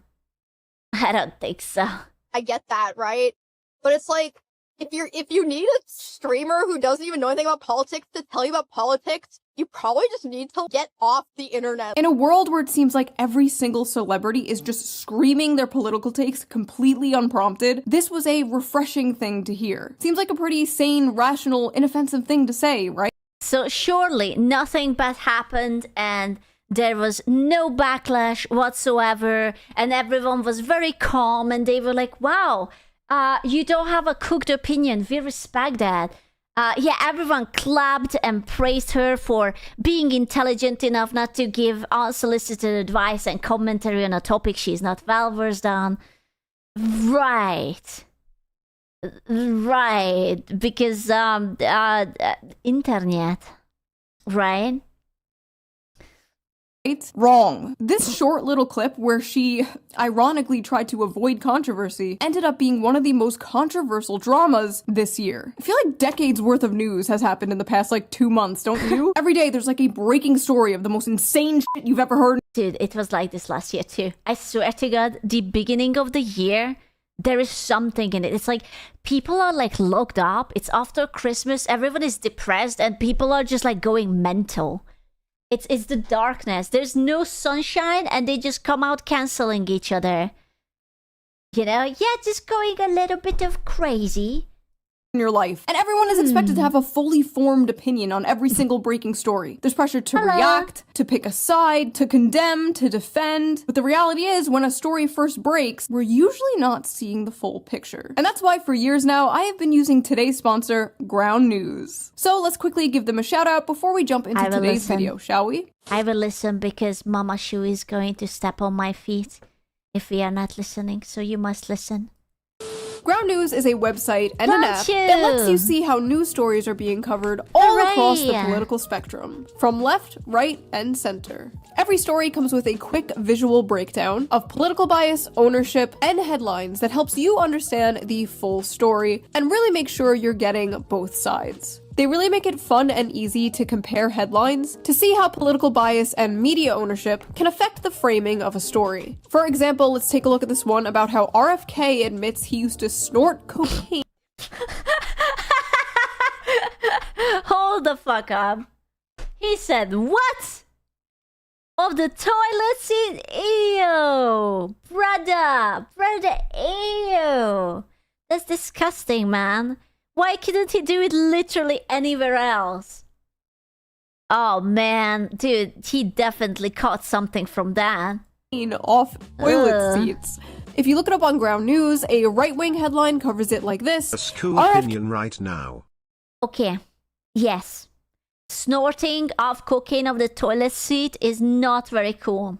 I don't think so. I get that, right? But it's like, if you need a streamer who doesn't even know anything about politics to tell you about politics, you probably just need to get off the internet. In a world where it seems like every single celebrity is just screaming their political takes completely unprompted, this was a refreshing thing to hear. Seems like a pretty sane, rational, inoffensive thing to say, right? So surely nothing bad happened and there was no backlash whatsoever, and everyone was very calm, and they were like, wow, you don't have a cooked opinion, we respect that. Yeah, everyone clapped and praised her for being intelligent enough not to give unsolicited advice and commentary on a topic she's not well versed on. Right. Right, because, internet, right? Wrong. This short little clip where she ironically tried to avoid controversy ended up being one of the most controversial dramas this year. I feel like decades worth of news has happened in the past like 2 months, don't you? Every day there's like a breaking story of the most insane shit you've ever heard. Dude, it was like this last year too. I swear to God, the beginning of the year, there is something in it. It's like people are like locked up. It's after Christmas. Everyone is depressed and people are just like going mental. It's the darkness. There's no sunshine and they just come out canceling each other. You know? Yeah, just going a little bit of crazy. In your life. And everyone is expected to have a fully formed opinion on every single breaking story. There's pressure to react, to pick a side, to condemn, to defend. But the reality is, when a story first breaks, we're usually not seeing the full picture. And that's why for years now, I have been using today's sponsor, Ground News. So let's quickly give them a shout out before we jump into today's video, shall we? I will listen because Mama Shu is going to step on my feet if we are not listening, so you must listen. Ground News is a website and an app Don't you? that lets you see how news stories are being covered all across the Hooray. political spectrum, from left, right, and center. Every story comes with a quick visual breakdown of political bias, ownership, and headlines that helps you understand the full story and really make sure you're getting both sides. They really make it fun and easy to compare headlines to see how political bias and media ownership can affect the framing of a story. For example, let's take a look at this one about how RFK admits he used to snort cocaine. Hold the fuck up. He said what? Of the toilet seat? Ew. Brother, ew. That's disgusting, man. Why couldn't he do it literally anywhere else? Oh man, dude, he definitely caught something from that. Off toilet Ugh. seats. If you look it up on Ground News, a right-wing headline covers it like this. A school RFK opinion right now. Okay, yes. Snorting of cocaine off the toilet seat is not very cool.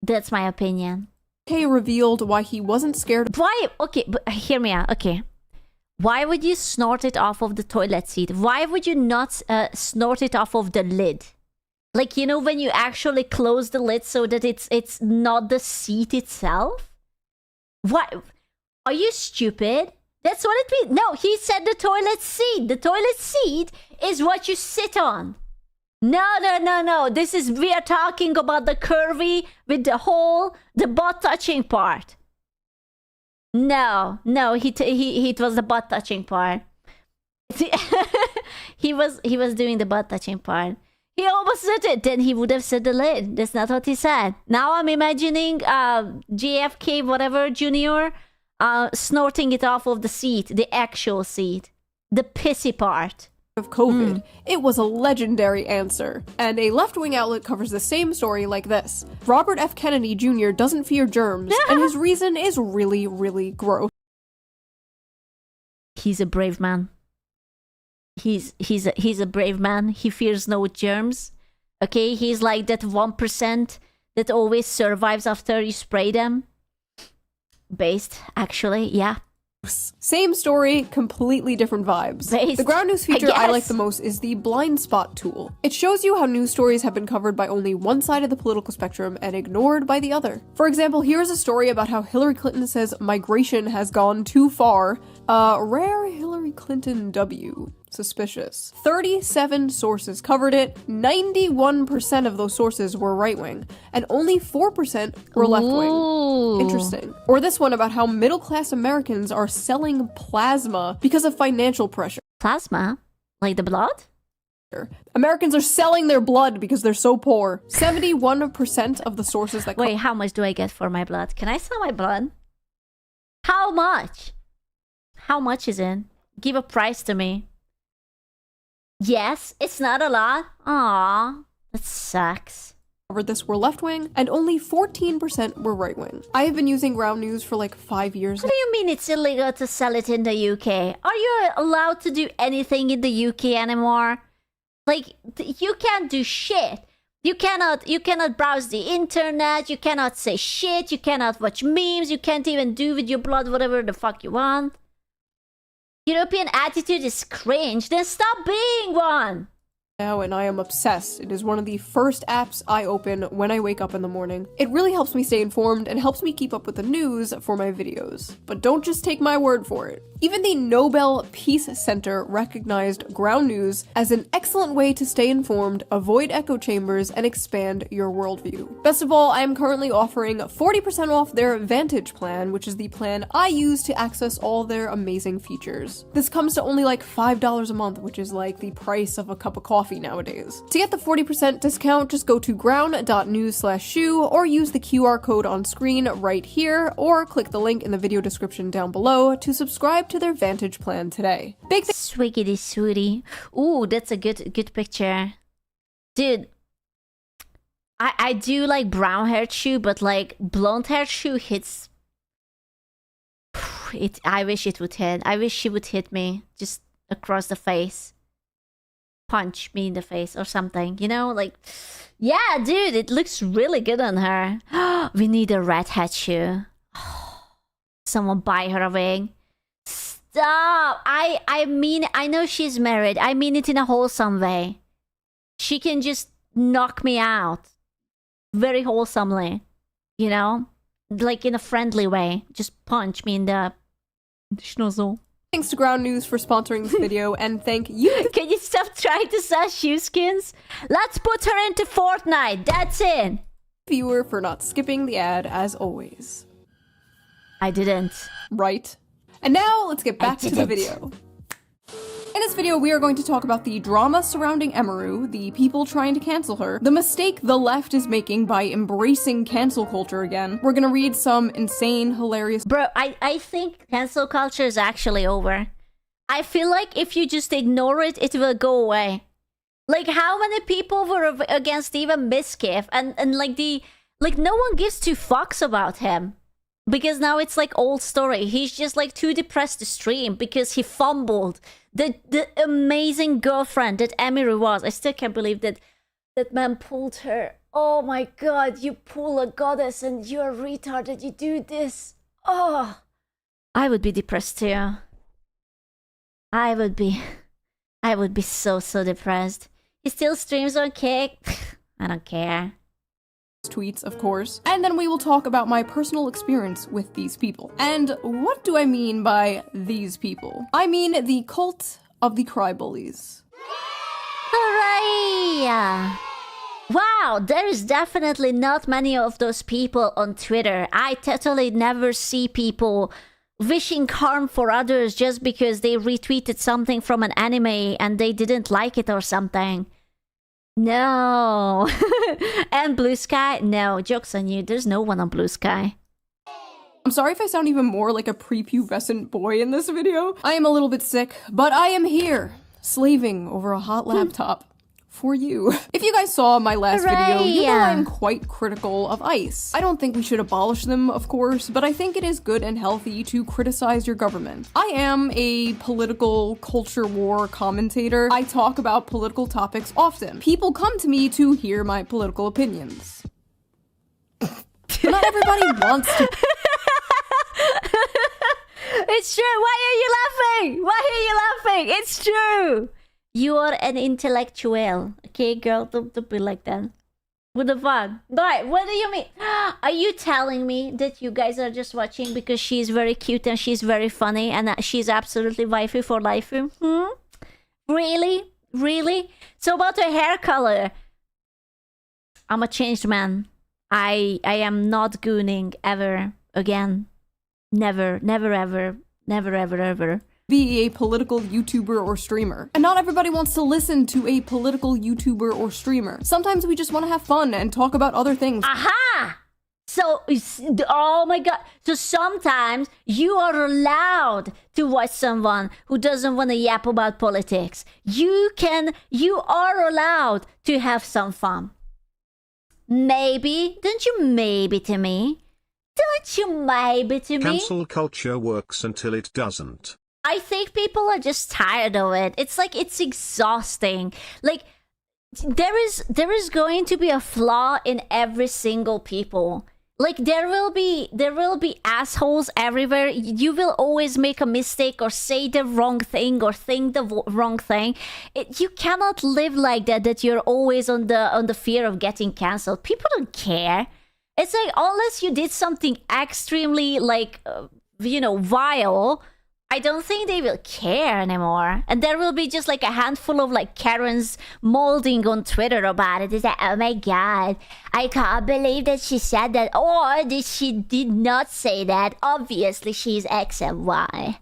That's my opinion. revealed why he wasn't scared. Why? Okay, but hear me out. Okay. Why would you snort it off of the toilet seat? Why would you not snort it off of the lid? Like, you know, when you actually close the lid so that it's not the seat itself? What? Are you stupid? That's what it means. No, he said the toilet seat. The toilet seat is what you sit on. No. We are talking about the curvy with the hole, the butt touching part. No, it was the butt touching part. he was doing the butt touching part. He almost said it. Then he would have said the lid. That's not what he said. Now I'm imagining JFK whatever Junior snorting it off of the seat, the actual seat, the pissy part. Of COVID. It was a legendary answer. And a left-wing outlet covers the same story like this. Robert F. Kennedy Jr. doesn't fear germs, and his reason is really, really gross. He's a brave man. He's a brave man. He fears no germs. Okay, he's like that 1% that always survives after you spray them. Based, actually, yeah. Same story, completely different vibes. Based, the Ground News feature I like guess. the most is the blind spot tool. It shows you how news stories have been covered by only one side of the political spectrum and ignored by the other. For example, here's a story about how Hillary Clinton says migration has gone too far. Rare Hillary Clinton W. Suspicious. 37 sources covered it, 91% of those sources were right-wing, and only 4% were left-wing. Ooh. Interesting. Or this one about how middle-class Americans are selling plasma because of financial pressure. Plasma? Like the blood? Americans are selling their blood because they're so poor. 71% of the sources that Wait, how much do I get for my blood? Can I sell my blood? How much? How much is it? Give a price to me. Yes, it's not a lot. Aw, that sucks. covered this were left-wing, and only 14% were right-wing. I have been using Ground News for like 5 years What do you mean it's illegal to sell it in the UK? Are you allowed to do anything in the UK anymore? Like, you can't do shit. You cannot browse the internet, you cannot say shit, you cannot watch memes, you can't even do with your blood whatever the fuck you want. European attitude is cringe, then stop being one! now, and I am obsessed. It is one of the first apps I open when I wake up in the morning. It really helps me stay informed and helps me keep up with the news for my videos. But don't just take my word for it. Even the Nobel Peace Center recognized Ground News as an excellent way to stay informed, avoid echo chambers, and expand your worldview. Best of all, I am currently offering 40% off their Vantage plan, which is the plan I use to access all their amazing features. This comes to only like $5 a month, which is like the price of a cup of coffee nowadays. To get the 40% discount, just go to ground.news/shoe or use the QR code on screen right here, or click the link in the video description down below to subscribe to their Vantage plan today. Big Swiggity sweetie. Ooh, that's a good picture. Dude, I do like brown haired shoe, but like blonde haired shoe hits. I wish it would hit. I wish she would hit me just across the face. Punch me in the face or something, you know? Like, yeah, dude, it looks really good on her. We need a red hat shoe. Someone buy her a wig. Stop. I mean, I know she's married. I mean it in a wholesome way. She can just knock me out very wholesomely, you know? Like in a friendly way. Just punch me in the schnozzle. Thanks to Ground News for sponsoring this video, and thank you. Can you stop trying to sell shoe skins? Let's put her into Fortnite. That's it. Viewer for not skipping the ad as always. I didn't. Right. And now let's get back to the video. In this video, we are going to talk about the drama surrounding Emiru, the people trying to cancel her, the mistake the left is making by embracing cancel culture again. We're gonna read some insane, hilarious— Bro, I think cancel culture is actually over. I feel like if you just ignore it, it will go away. Like, how many people were against even Miskiff, and like no one gives two fucks about him. Because now it's like old story. He's just like too depressed to stream because he fumbled the amazing girlfriend that Emiru was. I still can't believe that that man pulled her. Oh my god, you pull a goddess and you're a retard that you do this. Oh, I would be depressed too. I would be so depressed. He still streams on Kick. I don't care. Tweets, of course, and then we will talk about my personal experience with these people. And what do I mean by these people? I mean the cult of the cry-bullies. Hooray! Wow, there is definitely not many of those people on Twitter. I totally never see people wishing harm for others just because they retweeted something from an anime and they didn't like it or something. No. And Blue Sky? No, joke's on you. There's no one on Blue Sky. I'm sorry if I sound even more like a prepubescent boy in this video. I am a little bit sick, but I am here, slaving over a hot laptop for you. If you guys saw my last video, you know I'm quite critical of ICE. I don't think we should abolish them, of course, but I think it is good and healthy to criticize your government. I am a political culture war commentator. I talk about political topics often. People come to me to hear my political opinions. Not everybody wants to. It's true. Why are you laughing? Why are you laughing? It's true. You are an intellectual. Okay, girl, don't be like that. What the fuck? But what do you mean? Are you telling me that you guys are just watching because she's very cute and she's very funny and that she's absolutely waifu for life? Really? Really? So about her hair color. I'm a changed man. I am not gooning ever again. Never, never, ever. Never, ever, ever. Be a political YouTuber or streamer. And not everybody wants to listen to a political YouTuber or streamer. Sometimes we just want to have fun and talk about other things. Aha! So, oh my god. So sometimes you are allowed to watch someone who doesn't want to yap about politics. You are allowed to have some fun. Maybe. Don't you maybe to me? Don't you maybe to me? Cancel culture works until it doesn't. I think people are just tired of it. It's like, it's exhausting. Like, there is going to be a flaw in every single people. Like, there will be assholes everywhere. You will always make a mistake or say the wrong thing or think the wrong thing. You cannot live like that you're always on the fear of getting cancelled. People don't care. It's like, unless you did something extremely, like, vile, I don't think they will care anymore. And there will be just like a handful of like Karens molding on Twitter about it. It's like, oh my god, I can't believe that she said that. Or she did not say that. Obviously, she's X and Y.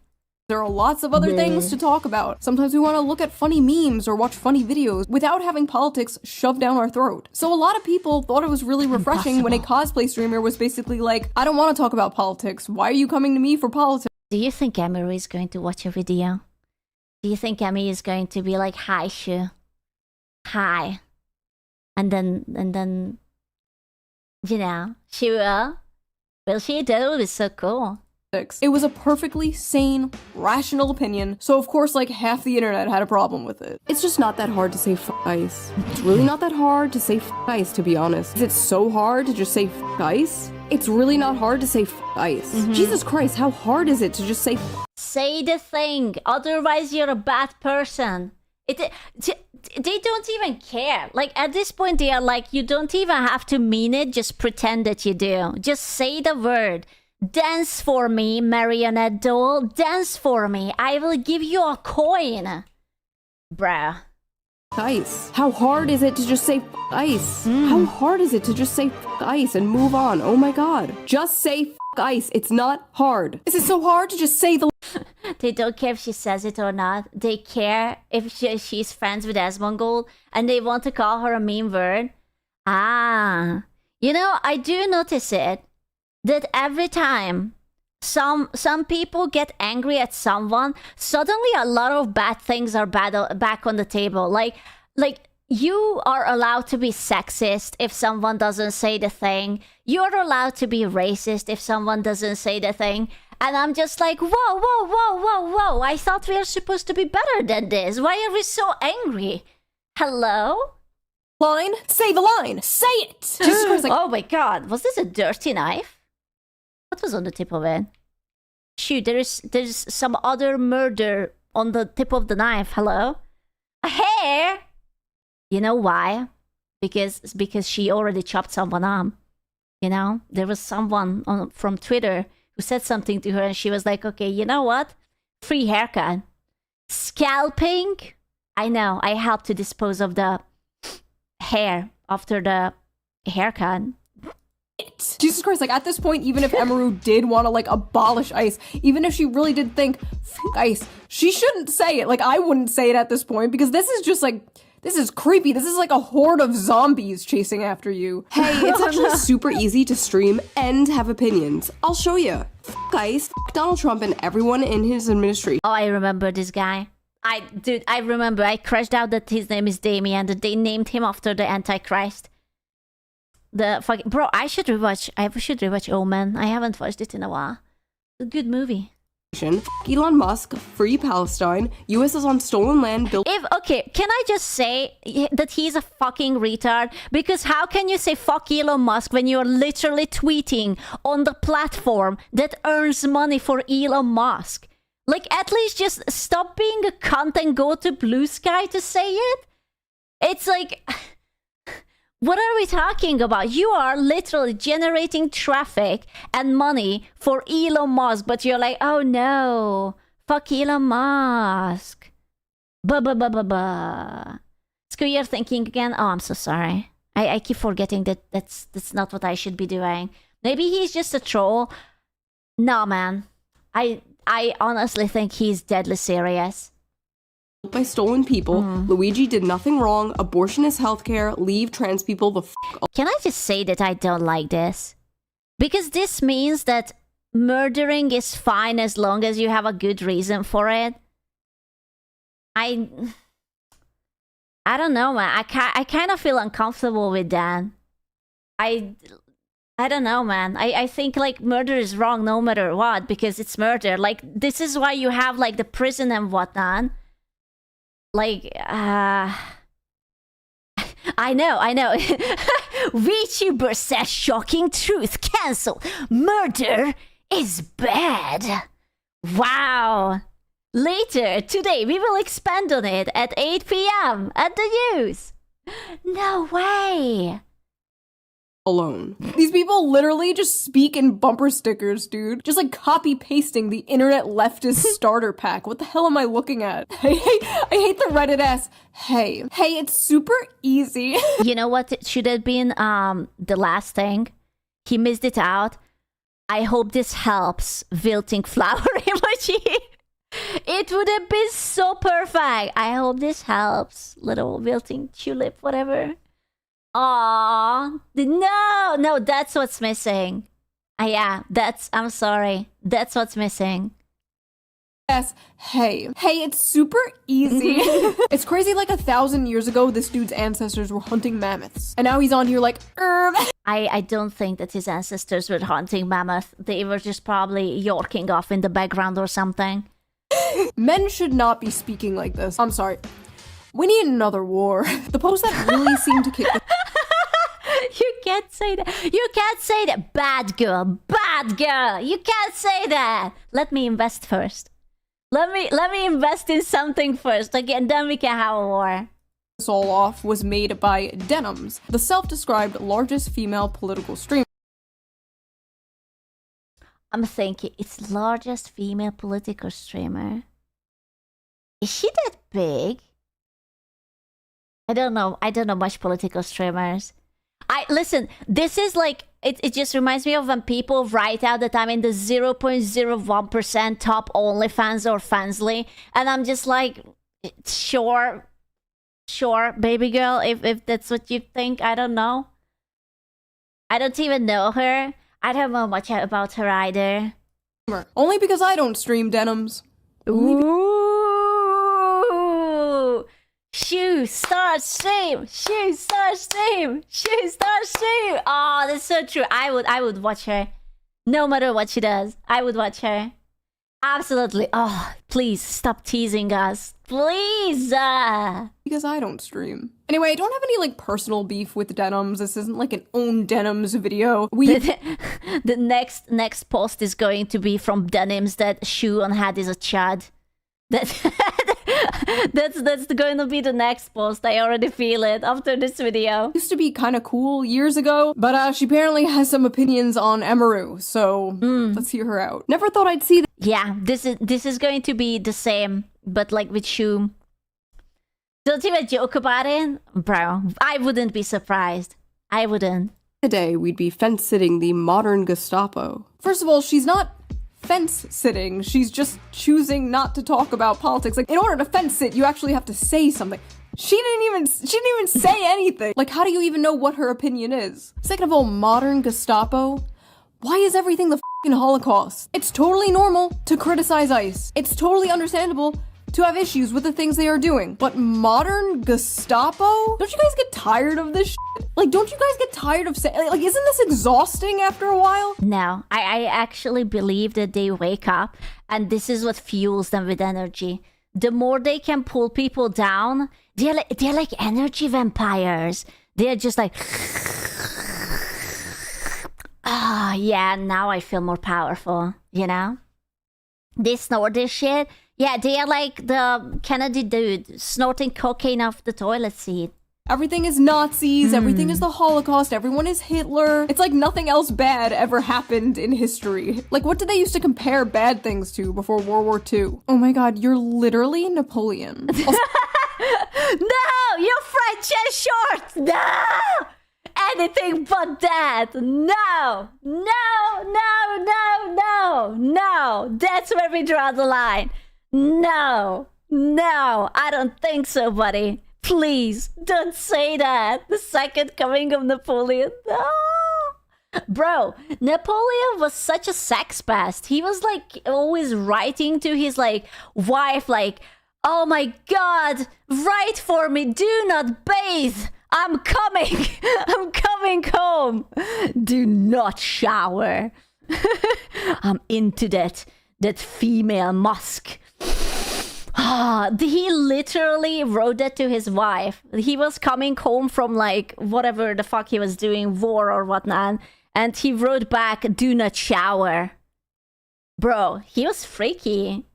There are lots of other things to talk about. Sometimes we want to look at funny memes or watch funny videos without having politics shoved down our throat. So a lot of people thought it was really refreshing when a cosplay streamer was basically like, I don't want to talk about politics. Why are you coming to me for politics? Do you think Emiru is going to watch your video? Do you think Emmy is going to be like, hi, Shu? Hi. And then, she will? Will she? That would be so cool. It was a perfectly sane, rational opinion, so of course like half the internet had a problem with it. It's just not that hard to say f ICE. It's really not that hard to say f ICE, to be honest. Is it so hard to just say f ICE? It's really not hard to say f ICE. Jesus Christ, how hard is it to just say f say the thing, otherwise you're a bad person. They don't even care. Like, at this point, they are like, you don't even have to mean it, just pretend that you do. Just say the word. Dance for me, marionette doll. Dance for me. I will give you a coin. Bruh. Ice. How hard is it to just say ice? How hard is it to just say ice and move on? Oh my god. Just say ice. It's not hard. Is it so hard to just say the They don't care if she says it or not. They care if she's friends with Asmongold and they want to call her a mean word. Ah. You know, I do notice it. That every time some people get angry at someone, suddenly a lot of bad things are back on the table. Like you are allowed to be sexist if someone doesn't say the thing. You're allowed to be racist if someone doesn't say the thing. And I'm just like, whoa. I thought we were supposed to be better than this. Why are we so angry? Hello? line? Say the line. Say it. Jesus Christ, like, oh my god, was this a dirty knife? What was on the tip of it? Shoot, there's some other murder on the tip of the knife. Hello? A hair? You know why? Because she already chopped someone up. You know? There was someone from Twitter who said something to her and she was like, okay, you know what? Free haircut. Scalping? I know, I helped to dispose of the hair after the haircut. Jesus Christ, like at this point, even if Emeru did want to like abolish ICE, even if she really did think ICE, she shouldn't say it. Like I wouldn't say it at this point because this is just like, this is creepy. This is like a horde of zombies chasing after you. Hey, it's actually super easy to stream and have opinions. I'll show you. ICE, Donald Trump and everyone in his administration. Oh, I remember this guy. I remember. I crashed out that his name is Damien, that they named him after the Antichrist. The fucking bro, I should rewatch Omen. I haven't watched it in a while. It's a good movie. Elon Musk, free Palestine, US is on stolen land built. Okay, can I just say that he's a fucking retard? Because how can you say fuck Elon Musk when you're literally tweeting on the platform that earns money for Elon Musk? Like, at least just stop being a cunt and go to Blue Sky to say it? It's like... What are we talking about? You are literally generating traffic and money for Elon Musk, but you're like, oh no, fuck Elon Musk. So you're thinking again, oh, I'm so sorry. I keep forgetting that that's not what I should be doing. Maybe he's just a troll. No, man. I honestly think he's deadly serious. By stolen people. Luigi did nothing wrong. Abortion is healthcare. Leave trans people the f*** alone. Can I just say that I don't like this? Because this means that murdering is fine as long as you have a good reason for it. I don't know, man. I kind of feel uncomfortable with that. I don't know, man. I think like murder is wrong no matter what because it's murder. Like this is why you have like the prison and whatnot. Like, I know. VTuber says shocking truth. Cancel. Murder is bad. Wow. Later today, we will expand on it at 8 p.m. at the news. No way. Alone. These people literally just speak in bumper stickers, dude. Just like copy pasting the internet leftist starter pack. What the hell am I looking at? I hate the Reddit ass. Hey, it's super easy. You know what? It should have been the last thing. He missed it out. I hope this helps. Wilting flower emoji. It would have been so perfect. I hope this helps. Little wilting tulip, whatever. Aww, no, that's what's missing. Yeah, I'm sorry. That's what's missing. Yes, hey, it's super easy. It's crazy like 1,000 years ago, this dude's ancestors were hunting mammoths. And now he's on here like, I don't think that his ancestors were hunting mammoth. They were just probably yorking off in the background or something. Men should not be speaking like this. I'm sorry. We need another war. The post that really seemed to kick the... You can't say that. You can't say that. Bad girl. You can't say that. Let me invest first. Let me invest in something first, okay, and then we can have a war. This all off was made by Denims, the self-described largest female political streamer. I'm thinking, it's largest female political streamer. Is she that big? I don't know much political streamers. Listen, this is like, it just reminds me of when people write out that I'm in the 0.01% top OnlyFans or Fansly, and I'm just like, sure, baby girl, if that's what you think. I don't know. I don't even know her. I don't know much about her either. Only because I don't stream Denims. Ooh! Shoe star stream! Shoe star stream! Shoe star stream! Oh, that's so true. I would watch her. No matter what she does, I would watch her. Absolutely. Oh, please stop teasing us. Please! Because I don't stream. Anyway, I don't have any, like, personal beef with Denims. This isn't, like, an own Denims video. The next post is going to be from Denims that Shu had is a chad. That's going to be the next post. I already feel it after this video. Used to be kind of cool years ago, but she apparently has some opinions on Emaru, so let's hear her out. Never thought I'd see Yeah, this is going to be the same, but like with Shu. Don't even joke about it, bro. I wouldn't be surprised. I wouldn't. Today we'd be fence-sitting the modern Gestapo. First of all, she's not fence-sitting. She's just choosing not to talk about politics. Like, in order to fence-sit, you actually have to say something. She didn't even say anything. Like, how do you even know what her opinion is? Second of all, modern Gestapo? Why is everything the f***ing Holocaust? It's totally normal to criticize ICE. It's totally understandable to have issues with the things they are doing. But modern Gestapo? Don't you guys get tired of this shit? Like, don't you guys get tired of saying, like, isn't this exhausting after a while? No, I actually believe that they wake up and this is what fuels them with energy. The more they can pull people down, they're like energy vampires. They're just like, ah, yeah, now I feel more powerful, you know? They snort this shit. Yeah, they are like the Kennedy dude snorting cocaine off the toilet seat. Everything is Nazis, everything is the Holocaust, everyone is Hitler. It's like nothing else bad ever happened in history. Like, what did they used to compare bad things to before World War II? Oh my god, you're literally Napoleon. No, you're French and short. No, anything but that. No. That's where we draw the line. No, I don't think so, buddy. Please, don't say that. The second coming of Napoleon. No. Bro, Napoleon was such a sex pest. He was like always writing to his like wife like, oh my god, write for me, do not bathe. I'm coming. I'm coming home. Do not shower. I'm into that female musk. He literally wrote that to his wife. He was coming home from like whatever the fuck he was doing, war or whatnot, and he wrote back, do not shower. Bro, he was freaky.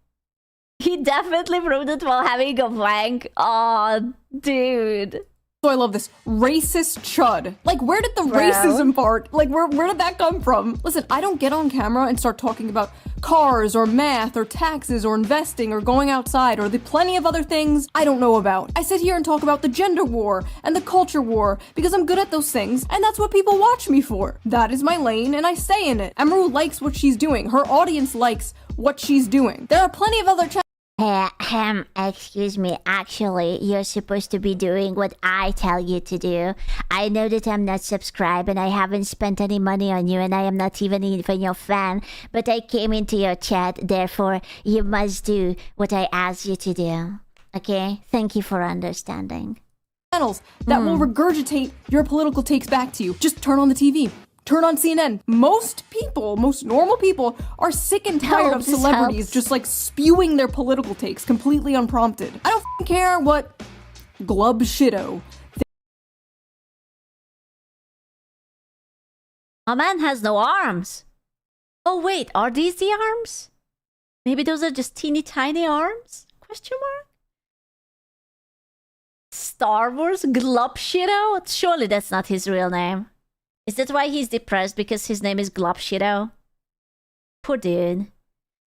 He definitely wrote it while having a wank. Oh, dude. So I love this racist chud. Like, where did the racism part, like, where did that come from? Listen, I don't get on camera and start talking about cars or math or taxes or investing or going outside or the plenty of other things I don't know about. I sit here and talk about the gender war and the culture war because I'm good at those things and that's what people watch me for. That is my lane and I stay in it. Emaru likes what she's doing. Her audience likes what she's doing. There are plenty of other excuse me, actually, you're supposed to be doing what I tell you to do. I know that I'm not subscribed and I haven't spent any money on you and I am not even your fan, but I came into your chat, therefore you must do what I asked you to do. Okay? Thank you for understanding. Channels that will regurgitate your political takes back to you. Just turn on the TV. Turn on CNN. Most normal people are sick and tired of celebrities just like spewing their political takes completely unprompted. I don't care what Glub Shitto. My man has no arms. Oh wait, are these the arms? Maybe those are just teeny tiny arms? Question mark? Star Wars Globshido? Surely that's not his real name. Is that why he's depressed? Because his name is Globshido? Poor dude.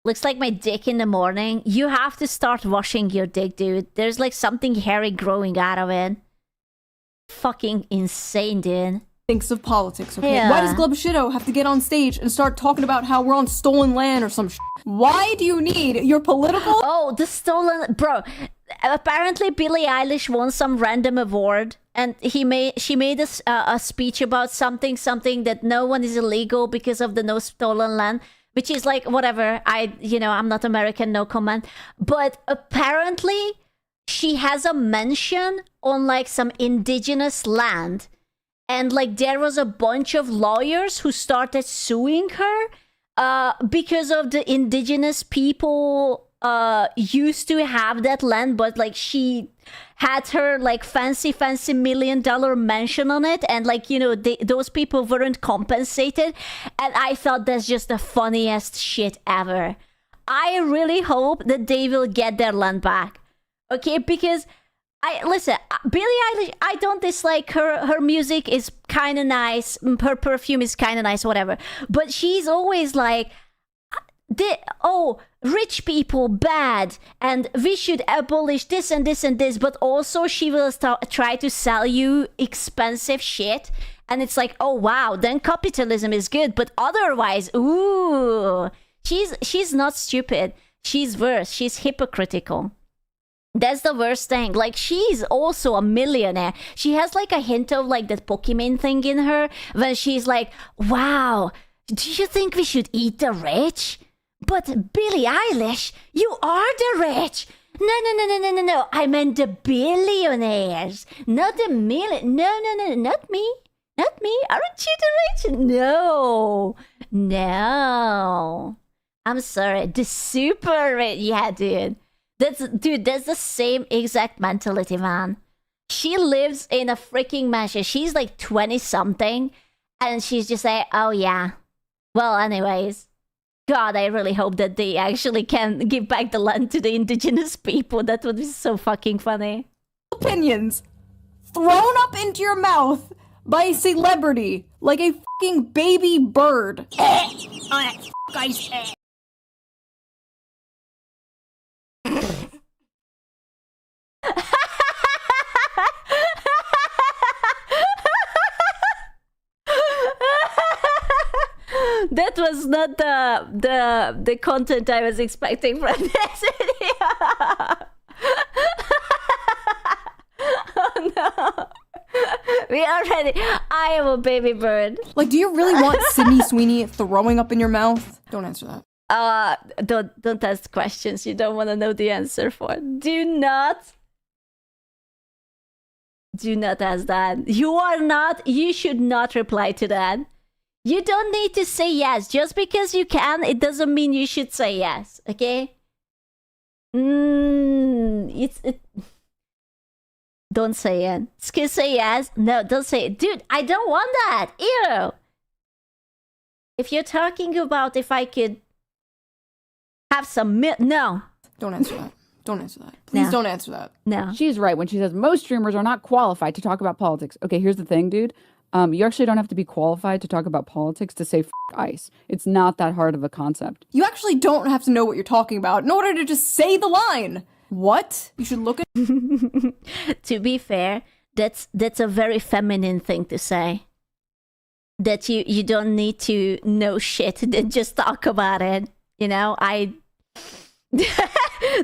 Looks like my dick in the morning. You have to start washing your dick, dude. There's like something hairy growing out of it. Fucking insane, dude. Thinks of politics, okay? Yeah. Why does Globshido have to get on stage and start talking about how we're on stolen land or some shit? Why do you need your political... Oh, the stolen... Bro, apparently Billie Eilish won some random award and she made a speech about something that no one is illegal because of the no stolen land, which is like, whatever. I'm not American, no comment. But apparently she has a mention on like some indigenous land. And like there was a bunch of lawyers who started suing her because of the indigenous people used to have that land, but like she had her like fancy $1 million mansion on it, and like, you know, those people weren't compensated. And I thought that's just the funniest shit ever. I really hope that they will get their land back, okay? Because listen, Billie Eilish, I don't dislike her. Her music is kind of nice. Her perfume is kind of nice, whatever. But she's always like, rich people, bad. And we should abolish this and this and this. But also she will try to sell you expensive shit. And it's like, oh, wow, then capitalism is good. But otherwise, ooh, she's not stupid. She's worse. She's hypocritical. That's the worst thing. Like, she's also a millionaire. She has like a hint of like that Pokemon thing in her when she's like, wow, do you think we should eat the rich? But Billie Eilish, you are the rich. No. I meant the billionaires, not the million. No, not me. Not me. Aren't you the rich? No. I'm sorry. The super rich. Yeah, dude. That's the same exact mentality, man. She lives in a freaking mansion. She's like 20-something, and she's just like, oh yeah. Well, anyways, God, I really hope that they actually can give back the land to the indigenous people. That would be so fucking funny. Opinions thrown up into your mouth by a celebrity like a fucking baby bird. That was not the content I was expecting from this video. Oh no. I am a baby bird. Like, do you really want Sydney Sweeney throwing up in your mouth? Don't answer that. Don't ask questions you don't want to know the answer for. Do not ask that. You should not reply to that. You don't need to say yes. Just because you can, it doesn't mean you should say yes, okay? Don't say it. Excuse, say yes. No, don't say it. Dude, I don't want that. Ew. If you're talking about if I could have some milk, no. Don't answer that. Don't answer that. Please don't answer that. No. She's right when she says most streamers are not qualified to talk about politics. Okay, here's the thing, dude. You actually don't have to be qualified to talk about politics to say F ICE. It's not that hard of a concept. You actually don't have to know what you're talking about in order to just say the line. What? You should look at... To be fair, that's a very feminine thing to say. That you don't need to know shit, then just talk about it. You know,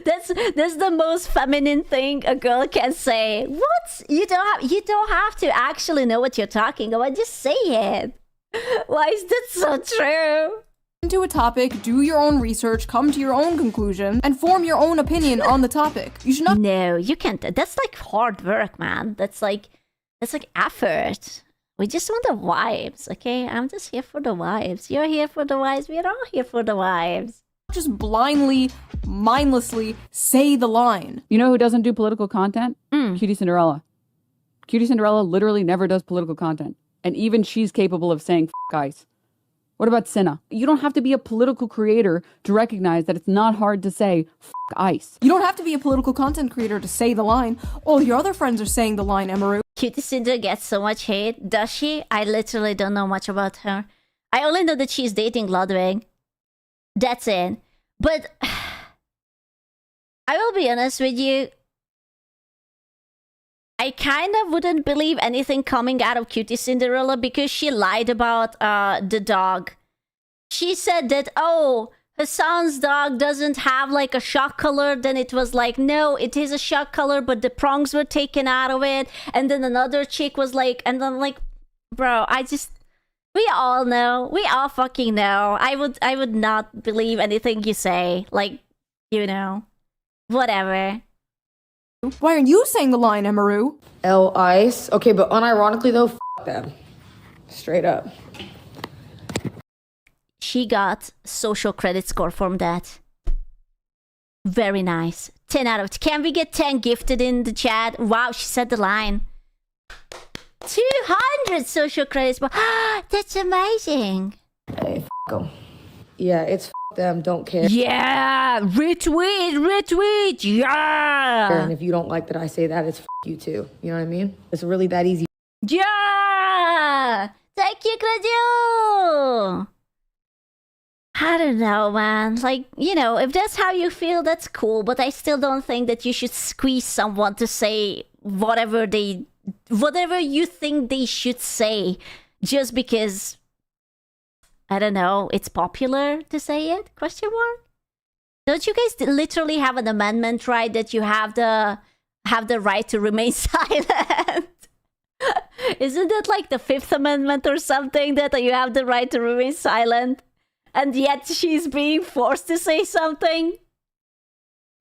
that's the most feminine thing a girl can say. What? You don't have to actually know what you're talking about. Just say it. Why is that so true? Into a topic, do your own research, come to your own conclusion, and form your own opinion on the topic. You should not... No, you can't. That's like hard work, man. That's like effort. We just want the vibes, okay? I'm just here for the vibes. You're here for the vibes. We're all here for the vibes. Just blindly, mindlessly say the line. You know who doesn't do political content? Cutie Cinderella. Cutie Cinderella literally never does political content. And even she's capable of saying F ICE. What about Cinna? You don't have to be a political creator to recognize that it's not hard to say F ICE. You don't have to be a political content creator to say the line. All your other friends are saying the line, Emaru. Cutie Cinder gets so much hate. Does she? I literally don't know much about her. I only know that she's dating Ludwig. That's it. But I will be honest with you. I kind of wouldn't believe anything coming out of Cutie Cinderella because she lied about the dog. She said that, oh, Hassan's dog doesn't have like a shock collar. Then it was like, no, it is a shock collar, but the prongs were taken out of it. And then another chick was like, and then like, bro, we all know. We all fucking know. I would not believe anything you say. Like, you know, whatever. Why aren't you saying the line, Emaru? L ICE. Okay, but unironically though, f them. Straight up. She got social credit score from that. Very nice. 10 out of 10. Can we get 10 gifted in the chat? Wow, she said the line. 200 social credits. That's amazing. Hey, f them. Yeah, it's f them. Don't care. Yeah, retweet. Yeah. And if you don't like that I say that, it's f you too. You know what I mean? It's really that easy. Yeah. Thank you, Claudio. I don't know, man. Like, you know, if that's how you feel, that's cool. But I still don't think that you should squeeze someone to say whatever you think they should say just because, I don't know, it's popular to say it? Question mark? Don't you guys literally have an amendment, right? That you have the right to remain silent? Isn't it like the Fifth Amendment or something that you have the right to remain silent? And yet she's being forced to say something?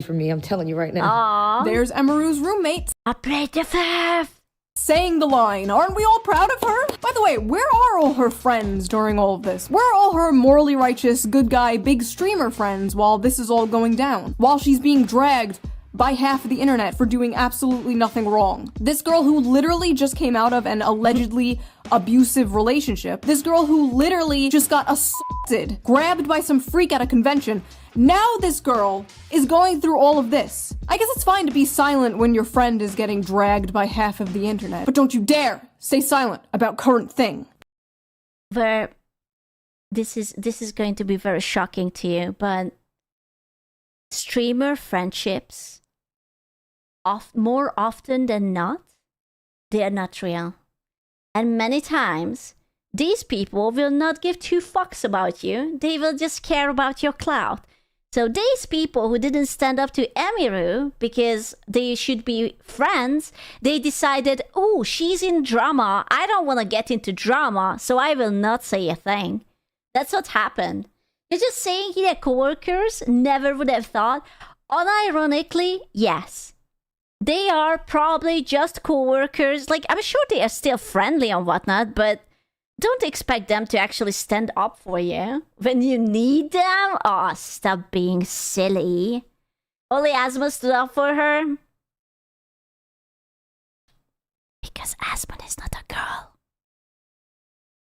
For me, I'm telling you right now. Aww. There's Emaru's roommate I played the fifth. saying the line. Aren't we all proud of her? By the way, where are all her friends during all of this? Where are all her morally righteous, good guy, big streamer friends while this is all going down? While she's being dragged by half of the internet for doing absolutely nothing wrong. This girl who literally just came out of an allegedly abusive relationship. This girl who literally just got assaulted, grabbed by some freak at a convention. Now this girl is going through all of this. I guess it's fine to be silent when your friend is getting dragged by half of the internet, but don't you dare stay silent about current thing. This is going to be very shocking to you, but streamer friendships, more often than not, they are not real. And many times, these people will not give two fucks about you. They will just care about your clout. So these people who didn't stand up to Emiru because they should be friends, they decided, oh, she's in drama. I don't want to get into drama, so I will not say a thing. That's what happened. You're just saying their coworkers never would have thought. Unironically, yes. They are probably just coworkers. Like, I'm sure they are still friendly and whatnot, but don't expect them to actually stand up for you when you need them. Oh, stop being silly. Only Asma stood up for her because Asma is not a girl.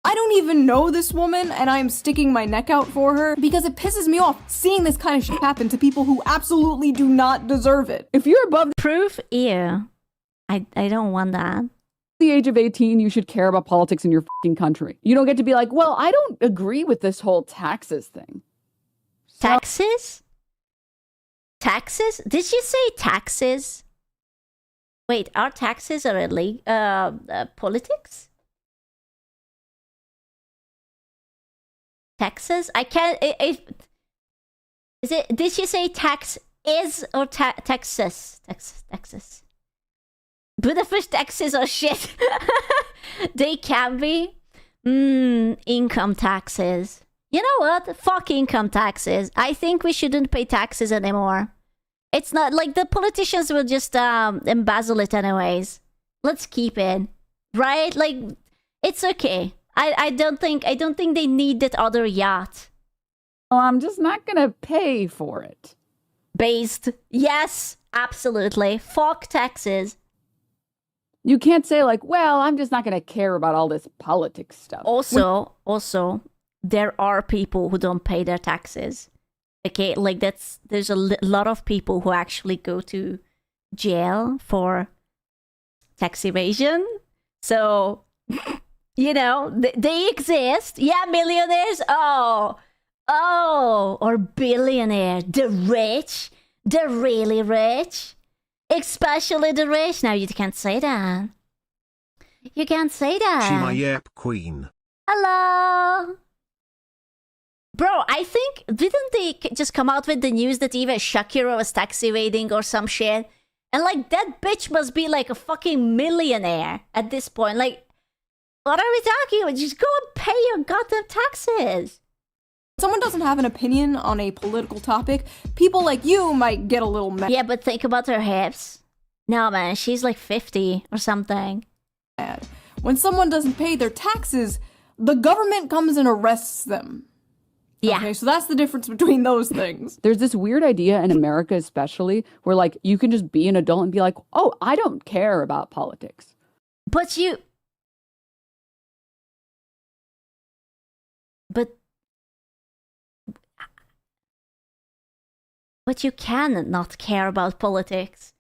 I don't even know this woman, and I'm sticking my neck out for her because it pisses me off seeing this kind of shit happen to people who absolutely do not deserve it. If you're above Proof, ew. I don't want that. the age of 18, you should care about politics in your fucking country. You don't get to be like, well, I don't agree with this whole taxes thing. Taxes? Taxes? Did you say taxes? Wait, are taxes or politics? Taxes? I can't. Is it? Did she say tax is or taxes? Taxes. Budapest taxes are shit. They can be. Income taxes. You know what? Fuck income taxes. I think we shouldn't pay taxes anymore. It's not like the politicians will just embezzle it anyways. Let's keep it. Right? Like, it's okay. I don't think they need that other yacht. Oh, I'm just not gonna pay for it. Based. Yes, absolutely. Fuck taxes. You can't say like, well, I'm just not gonna care about all this politics stuff. Also, there are people who don't pay their taxes. Okay, like there's a lot of people who actually go to jail for tax evasion. So, you know, they exist. Yeah, millionaires. Oh, or billionaire. The rich, the really rich, especially the rich. Now you can't say that. You can't say that. She my yep queen. Hello. Bro, I think, didn't they just come out with the news that even Shakira was tax evading or some shit? And like, that bitch must be like a fucking millionaire at this point. Like, what are we talking about? Just go and pay your goddamn taxes. Someone doesn't have an opinion on a political topic, people like you might get a little mad. Yeah, but think about her hips. No, man, she's like 50 or something. When someone doesn't pay their taxes, the government comes and arrests them. Yeah. Okay, so that's the difference between those things. There's this weird idea in America especially where like you can just be an adult and be like, oh, I don't care about politics. But you can not care about politics.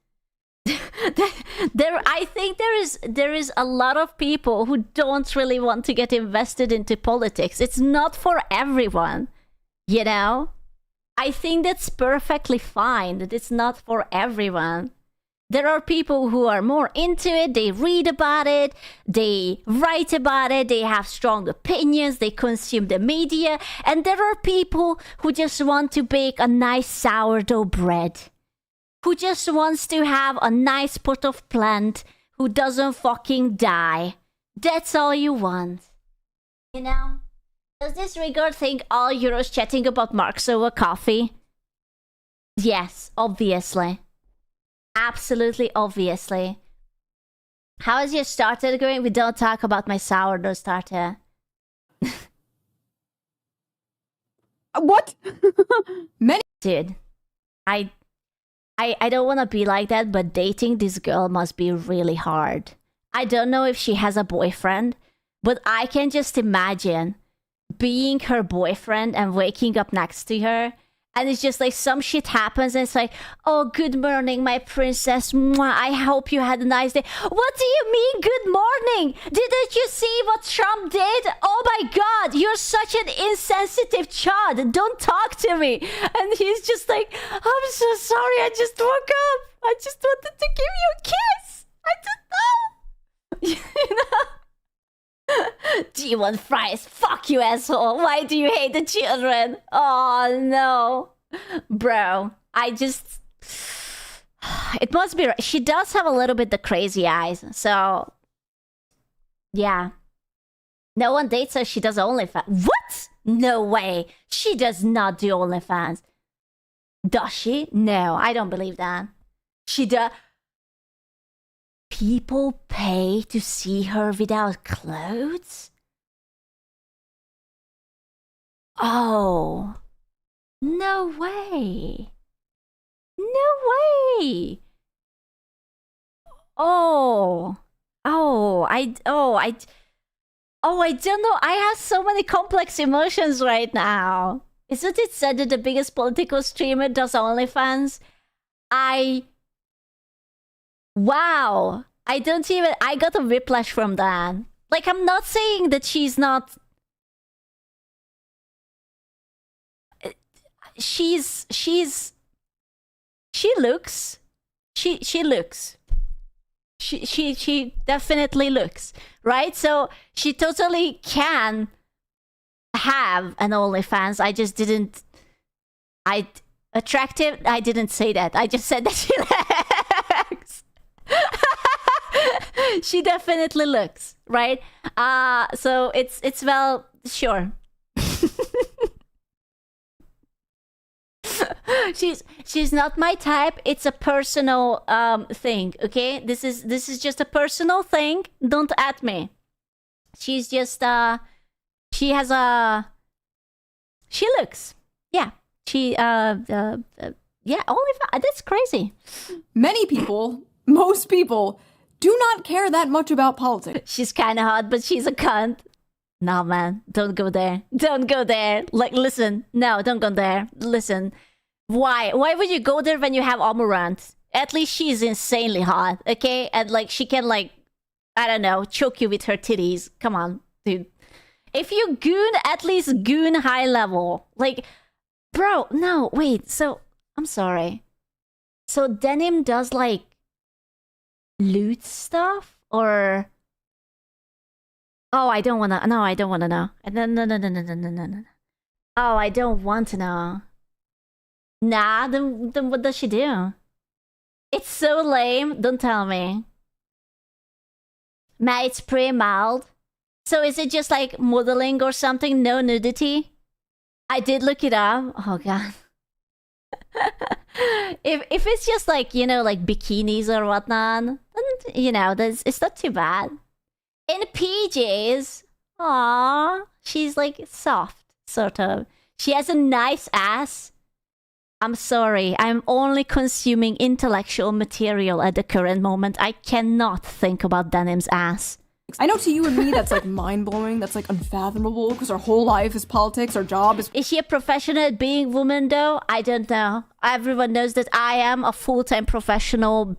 I think there is a lot of people who don't really want to get invested into politics. It's not for everyone, you know? I think that's perfectly fine, that it's not for everyone. There are people who are more into it, they read about it, they write about it, they have strong opinions, they consume the media, and there are people who just want to bake a nice sourdough bread, who just wants to have a nice pot of plant, who doesn't fucking die. That's all you want. You know? Does this regard think all Euros chatting about Marx over coffee? Yes, obviously. Absolutely, obviously. How is your starter going? We don't talk about my sourdough starter. What? Dude, I don't want to be like that, but dating this girl must be really hard. I don't know if she has a boyfriend, but I can just imagine being her boyfriend and waking up next to her. And it's just like some shit happens and it's like, oh, good morning, my princess. Mwah, I hope you had a nice day. What do you mean, good morning? Didn't you see what Trump did? Oh my God, you're such an insensitive child. Don't talk to me. And he's just like, I'm so sorry. I just woke up. I just wanted to give you a kiss. I don't know. You know? Do you want fries? Fuck you, asshole. Why do you hate the children? Oh, no. Bro, it must be... She does have a little bit the crazy eyes, so... Yeah. No one dates her, she does OnlyFans. What? No way. She does not do OnlyFans. Does she? No, I don't believe that. She does... People pay to see her without clothes? Oh. No way. No way. I don't know. I have so many complex emotions right now. Isn't it said that the biggest political streamer does OnlyFans? Wow. I got a whiplash from that. Like, I'm not saying that she's not... She looks. She definitely looks, right? So she totally can have an OnlyFans. I just didn't... Attractive? I didn't say that. I just said that she looks. She definitely looks, right? So it's well, sure. She's not my type. It's a personal thing, okay? This is just a personal thing. Don't at me. She's just she looks. Yeah. Yeah, only that's crazy. Many people, most people, do not care that much about politics. She's kind of hot, but she's a cunt. No, man, don't go there. Don't go there. Like, listen, no, don't go there. Listen, why? Why would you go there when you have Amurant? At least she's insanely hot, okay? And like, she can like, I don't know, choke you with her titties. Come on, dude. If you goon, at least goon high level. Like, bro, no, wait. So, I'm sorry. So Denim does like loot stuff, or? Oh, I don't wanna. No, I don't wanna know. No. Oh, I don't want to know. Nah, then what does she do? It's so lame. Don't tell me. Ma, it's pretty mild. So is it just like modeling or something? No nudity? I did look it up. Oh god. if it's just like, you know, like bikinis or whatnot, then, you know, it's not too bad. In PJs, aww, she's like soft, sort of. She has a nice ass. I'm sorry, I'm only consuming intellectual material at the current moment. I cannot think about Denim's ass. I know to you and me that's like mind-blowing, that's like unfathomable, because our whole life is politics, our job is... Is she a professional at being woman though? I don't know. Everyone knows that I am a full-time professional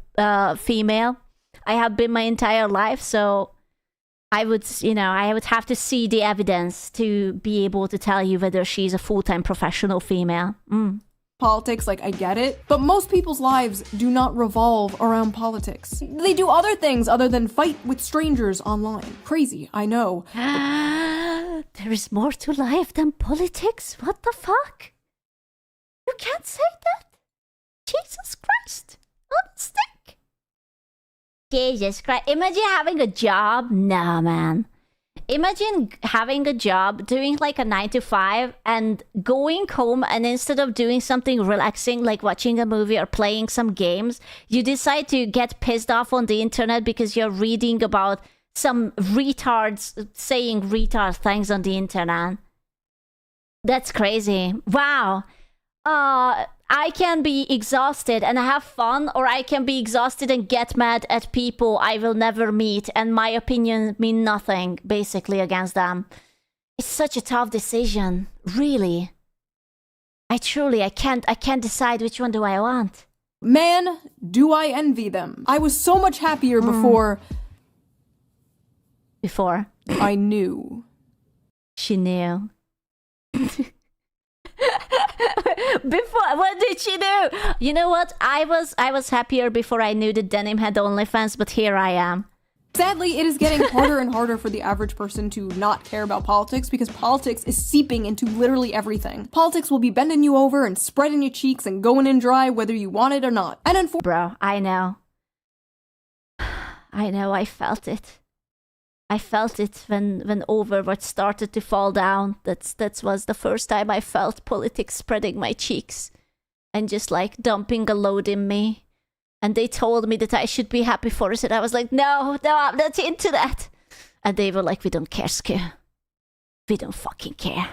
female. I have been my entire life, so I would, you know, I would have to see the evidence to be able to tell you whether she's a full-time professional female. Politics, like, I get it, but most people's lives do not revolve around politics. They do other things other than fight with strangers online. Crazy, I know. There is more to life than politics? What the fuck? You can't say that? Jesus Christ. On a stick. Jesus Christ. Imagine having a job. Nah, man. Imagine having a job, doing like a 9 to 5, and going home, and instead of doing something relaxing like watching a movie or playing some games, you decide to get pissed off on the internet because you're reading about some retards saying retard things on the internet. That's crazy. Wow. I can be exhausted and have fun, or I can be exhausted and get mad at people I will never meet, and my opinion mean nothing, basically, against them. It's such a tough decision, really. I can't decide which one do I want. Man, do I envy them. I was so much happier before... Before? I knew. She knew. Before, what did she do? You know what? I was happier before I knew that Denim had OnlyFans, but here I am. Sadly, it is getting harder and harder for the average person to not care about politics, because politics is seeping into literally everything. Politics will be bending you over and spreading your cheeks and going in dry whether you want it or not. And Bro, I know. I know, I felt it. I felt it when Overwatch started to fall down. That was the first time I felt politics spreading my cheeks and just like dumping a load in me. And they told me that I should be happy for it, and I was like, no, I'm not into that. And they were like, we don't care, Sku. We don't fucking care.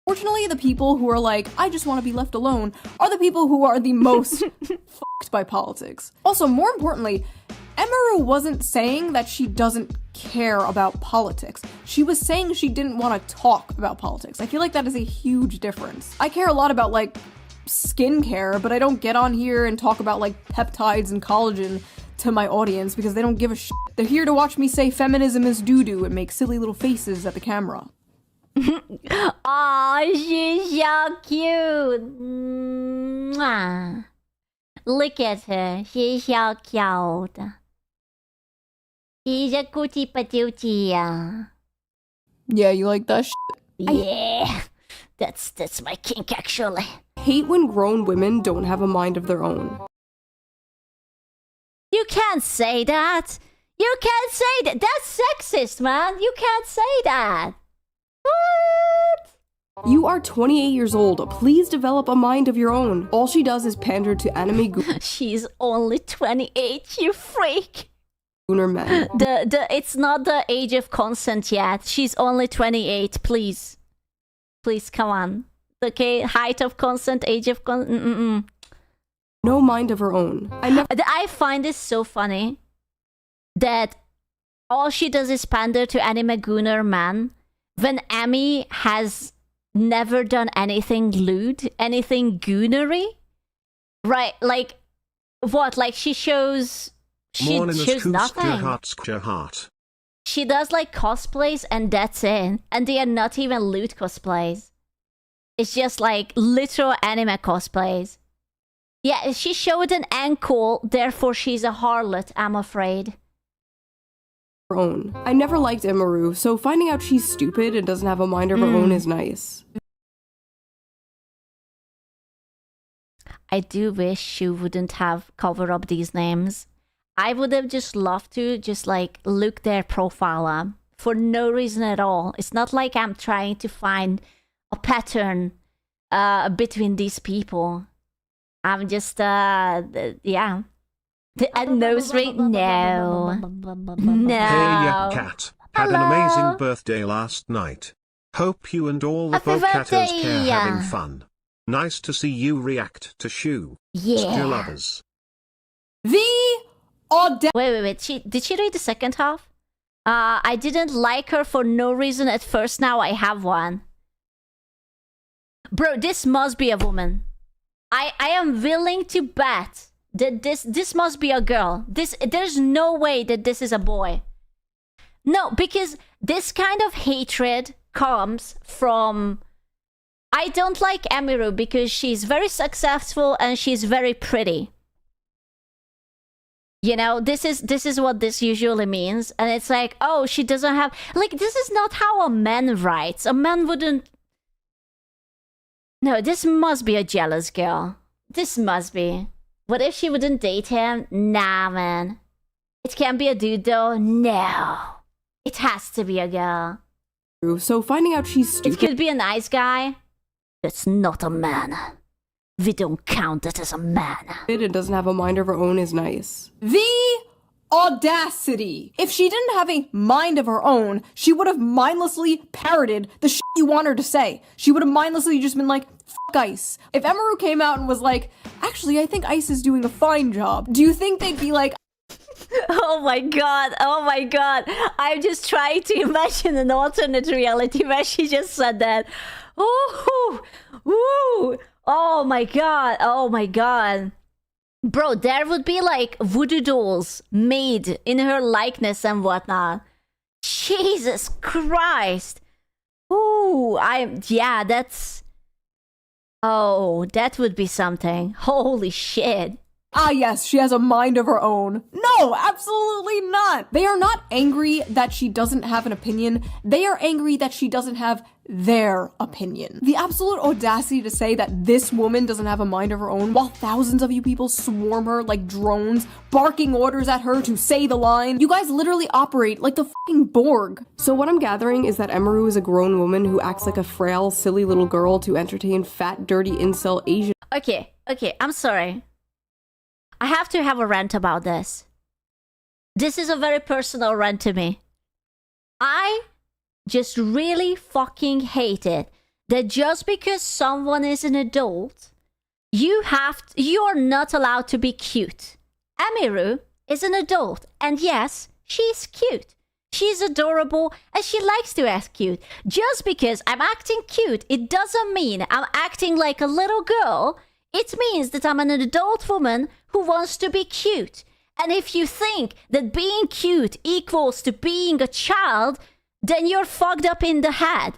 Fortunately, the people who are like, I just want to be left alone, are the people who are the most fucked by politics. Also, more importantly, Emiru wasn't saying that she doesn't care about politics. She was saying she didn't want to talk about politics. I feel like that is a huge difference. I care a lot about, like, skincare, but I don't get on here and talk about, like, peptides and collagen to my audience because they don't give a shit. They're here to watch me say feminism is doo-doo and make silly little faces at the camera. Aw, she's so cute. Mwah. Look at her. She's so cute. She's a cutie patootie. Yeah, you like that shit? Yeah. That's my kink, actually. I hate when grown women don't have a mind of their own. You can't say that. You can't say that. That's sexist, man. You can't say that. What? You are 28 years old. Please develop a mind of your own. All she does is pander to anime She's only 28, you freak. Gooner men. It's not the age of consent yet. She's only 28, please. Please, come on. Okay, height of consent, age of consent. No mind of her own. I find this so funny that all she does is pander to anime gooner man, when Amy has never done anything lewd, anything goonery, right? Like what? Like she shows nothing. She does like cosplays and that's it, and they are not even lewd cosplays. It's just like literal anime cosplays. Yeah, she showed an ankle, therefore she's a harlot, I'm afraid. Own. I never liked Emaru, so finding out she's stupid and doesn't have a mind of her own is nice. I do wish she wouldn't have covered up these names. I would have just loved to just like look their profile up for no reason at all. It's not like I'm trying to find a pattern between these people. I'm just yeah. A nose ring? No. No. Hey, Cat. Had an amazing birthday last night. Hope you and all the Vocatters care having fun. Nice to see you react to Shu. Yeah. Still others. The Wait. Did she read the second half? I didn't like her for no reason at first. Now I have one. Bro, this must be a woman. I am willing to bet that this must be a girl. There's no way that this is a boy. No, because this kind of hatred comes from... I don't like Emiru because she's very successful and she's very pretty. You know, this is what this usually means. And it's like, oh, she doesn't have... Like, this is not how a man writes. A man wouldn't... No, this must be a jealous girl. This must be. What if she wouldn't date him? Nah, man. It can't be a dude, though. No. It has to be a girl. So finding out she's stupid... It could be a nice guy. That's not a man. We don't count it as a man. ...and doesn't have a mind of her own is nice. The audacity! If she didn't have a mind of her own, she would have mindlessly parroted the shit you want her to say. She would have mindlessly just been like, fuck Ice. If Emaru came out and was like, actually, I think Ice is doing a fine job, do you think they'd be like... Oh my god, I'm just trying to imagine an alternate reality where she just said that. Oh, woo, oh my god. Bro, there would be like voodoo dolls made in her likeness and whatnot. Jesus Christ. Ooh, that's... Oh, that would be something. Holy shit. Ah yes, she has a mind of her own. No, absolutely not. They are not angry that she doesn't have an opinion. They are angry that she doesn't have their opinion. The absolute audacity to say that this woman doesn't have a mind of her own while thousands of you people swarm her like drones, barking orders at her to say the line. You guys literally operate like the fucking Borg. So what I'm gathering is that Emaru is a grown woman who acts like a frail, silly little girl to entertain fat, dirty incel Asian. Okay, I'm sorry. I have to have a rant about this. This is a very personal rant to me. I just really fucking hate it that just because someone is an adult, you are not allowed to be cute. Emiru is an adult, and yes, she's cute. She's adorable, and she likes to act cute. Just because I'm acting cute, it doesn't mean I'm acting like a little girl. It means that I'm an adult woman who wants to be cute. And if you think that being cute equals to being a child, then you're fucked up in the head.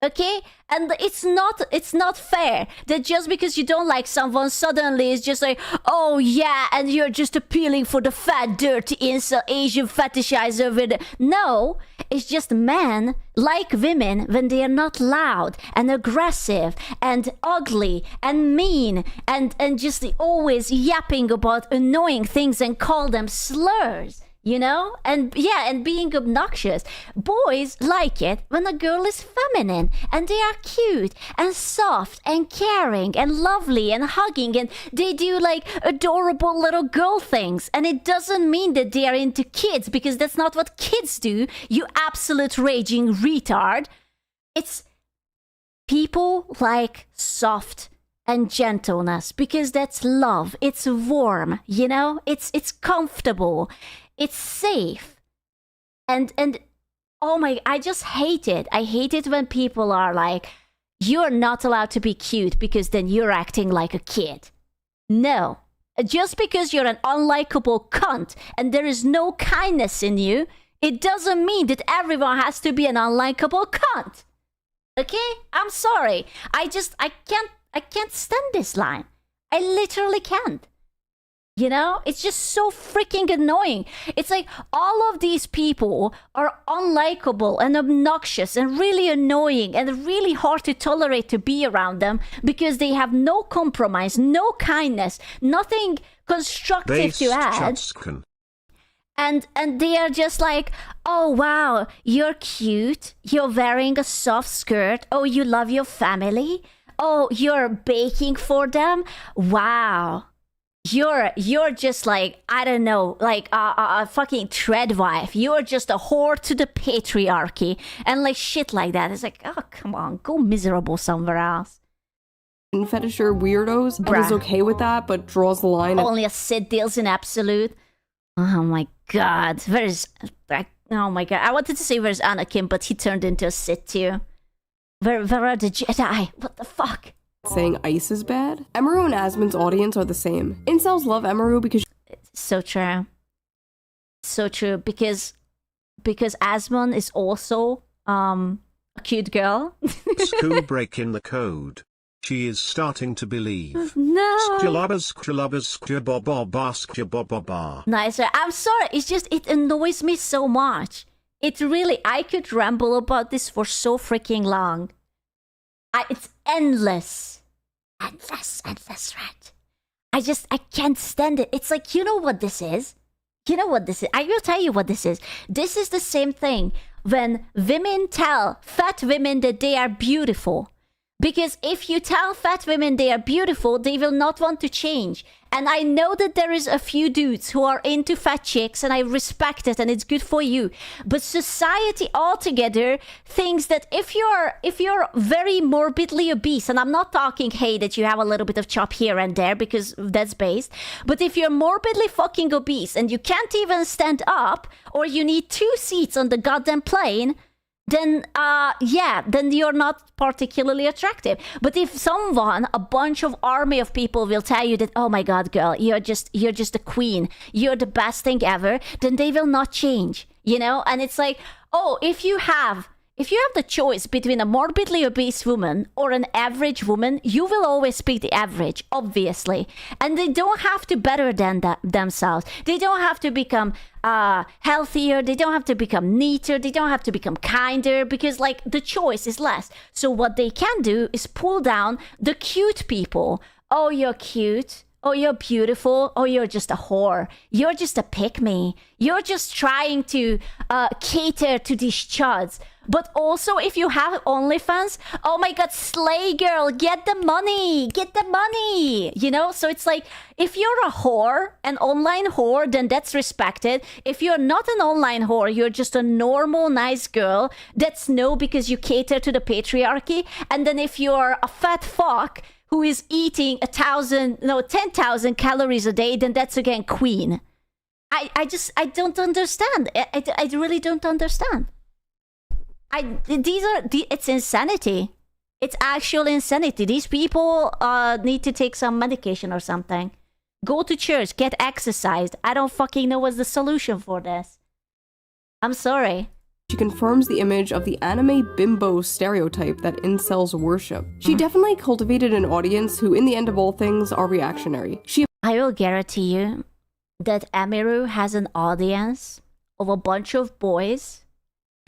Okay? And it's not fair that just because you don't like someone, suddenly it's just like, oh yeah, and you're just appealing for the fat, dirty, incel, Asian fetishizer with it. No, it's just men like women when they are not loud and aggressive and ugly and mean and just always yapping about annoying things and call them slurs. You know? And yeah, and being obnoxious. Boys like it when a girl is feminine and they are cute and soft and caring and lovely and hugging and they do like adorable little girl things. And it doesn't mean that they are into kids because that's not what kids do, you absolute raging retard. It's people like soft and gentleness because that's love. It's warm, you know? It's comfortable. It's safe. And oh my, I just hate it. I hate it when people are like, you're not allowed to be cute because then you're acting like a kid. No. Just because you're an unlikable cunt and there is no kindness in you, it doesn't mean that everyone has to be an unlikable cunt. Okay? I'm sorry. I can't stand this line. I literally can't. You know? It's just so freaking annoying. It's like all of these people are unlikable and obnoxious and really annoying and really hard to tolerate to be around them because they have no compromise, no kindness, nothing constructive to add. And they are just like, oh wow, you're cute. You're wearing a soft skirt. Oh, you love your family. Oh, you're baking for them. Wow. You're just like, I don't know, like a fucking tread wife. You're just a whore to the patriarchy and like shit like that. It's like, oh, come on, go miserable somewhere else. Fetisher weirdos and is okay with that, but draws the line. Only a Sid deals in absolute. Oh my god, where's, oh my god, I wanted to say where's Anakin, but he turned into a Sith too. Where are the Jedi? What the fuck? Saying ice is bad. Emaru and Asmon's audience are the same. Incels love Emaru because so true. So true, because Asmon is also a cute girl. Scoo breaking the code. She is starting to believe. No. Nice. I'm sorry. It's just, it annoys me so much. It really, I could ramble about this for so freaking long. It's endless. Endless, right? I can't stand it. It's like, you know what this is? You know what this is? I will tell you what this is. This is the same thing when women tell fat women that they are beautiful. Because if you tell fat women they are beautiful, they will not want to change. And I know that there is a few dudes who are into fat chicks, and I respect it, and it's good for you. But society altogether thinks that if you're very morbidly obese, and I'm not talking, hey, that you have a little bit of chop here and there, because that's based, but if you're morbidly fucking obese and you can't even stand up, or you need 2 seats on the goddamn plane, then then you're not particularly attractive. But if someone, a bunch of army of people will tell you that, oh my god, girl, you're just a queen, you're the best thing ever, then they will not change, you know? And it's like, oh, if you have the choice between a morbidly obese woman or an average woman, you will always pick the average, obviously. And they don't have to better than themselves. They don't have to become healthier. They don't have to become neater. They don't have to become kinder, because like the choice is less. So what they can do is pull down the cute people. Oh, you're cute. Oh, you're beautiful. Oh, you're just a whore. You're just a pick-me. You're just trying to cater to these chuds. But also, if you have OnlyFans, oh my god, slay girl, get the money. Get the money. You know? So it's like, if you're a whore, an online whore, then that's respected. If you're not an online whore, you're just a normal, nice girl, that's no, because you cater to the patriarchy. And then if you're a fat fuck who is eating 10,000 calories a day, then that's again queen. I don't understand. I really don't understand. It's insanity. It's actual insanity. These people need to take some medication or something. Go to church, get exercised. I don't fucking know what's the solution for this. I'm sorry. She confirms the image of the anime bimbo stereotype that incels worship. She definitely cultivated an audience who, in the end of all things, are reactionary. I will guarantee you that Emiru has an audience of a bunch of boys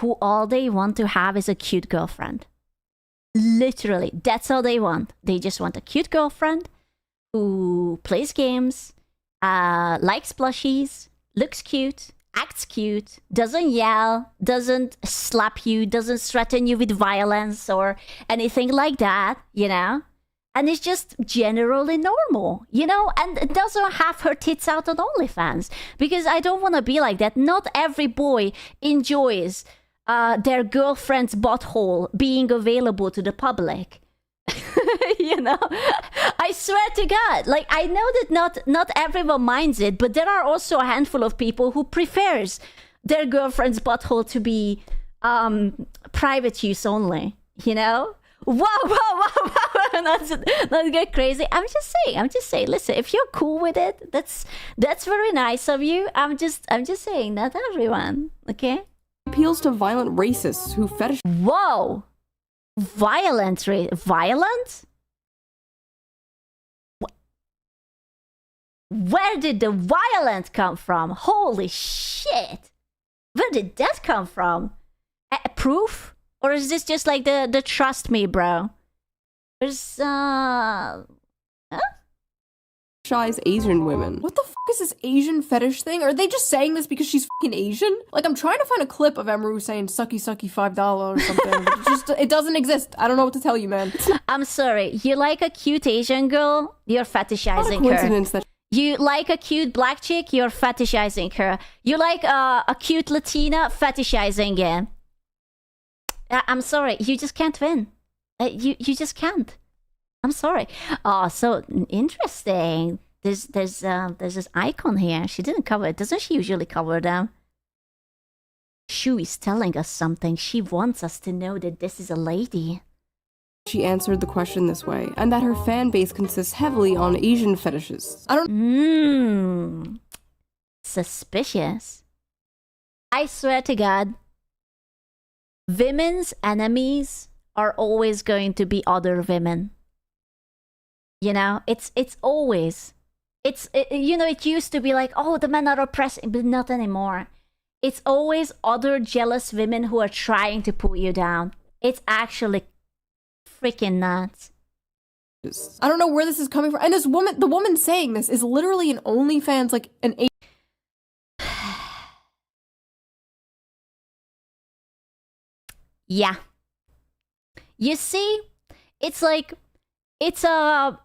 who all they want to have is a cute girlfriend. Literally, that's all they want. They just want a cute girlfriend who plays games, likes plushies, looks cute, acts cute, doesn't yell, doesn't slap you, doesn't threaten you with violence or anything like that, you know? And it's just generally normal, you know? And it doesn't have her tits out on OnlyFans, because I don't want to be like that. Not every boy enjoys their girlfriend's butthole being available to the public. You know, I swear to God, like, I know that not everyone minds it, but there are also a handful of people who prefers their girlfriend's butthole to be private use only, you know? Whoa, not get crazy. I'm just saying, listen, if you're cool with it, that's very nice of you. I'm just saying, not everyone, okay? Appeals to violent racists who fetish. Whoa! Violent? Where did the violence come from? Holy shit! Where did that come from? Proof? Or is this just like the trust me, bro? There's, huh? Shy's Asian women. What the f is this Asian fetish thing? Are they just saying this because she's fucking Asian? Like, I'm trying to find a clip of Emeru saying sucky sucky $5 or something. But it doesn't exist. I don't know what to tell you, man. I'm sorry. You like a cute Asian girl? You're fetishizing Coincidence her. that You like a cute black chick? You're fetishizing her. You like a cute Latina? Fetishizing it. I'm sorry. You just can't win. You just can't. I'm sorry. Oh, so interesting. There's this icon here. She didn't cover it. Doesn't she usually cover them? Shu is telling us something. She wants us to know that this is a lady. she answered the question this way, and that her fan base consists heavily on Asian fetishes. I don't. Suspicious. I swear to God, women's enemies are always going to be other women. You know, it's always, you know, it used to be like, oh, the men are oppressing, but not anymore. It's always other jealous women who are trying to pull you down. It's actually freaking nuts. I don't know where this is coming from. And this woman, the woman saying this is literally an OnlyFans, like an Yeah. You see, it's like, it's a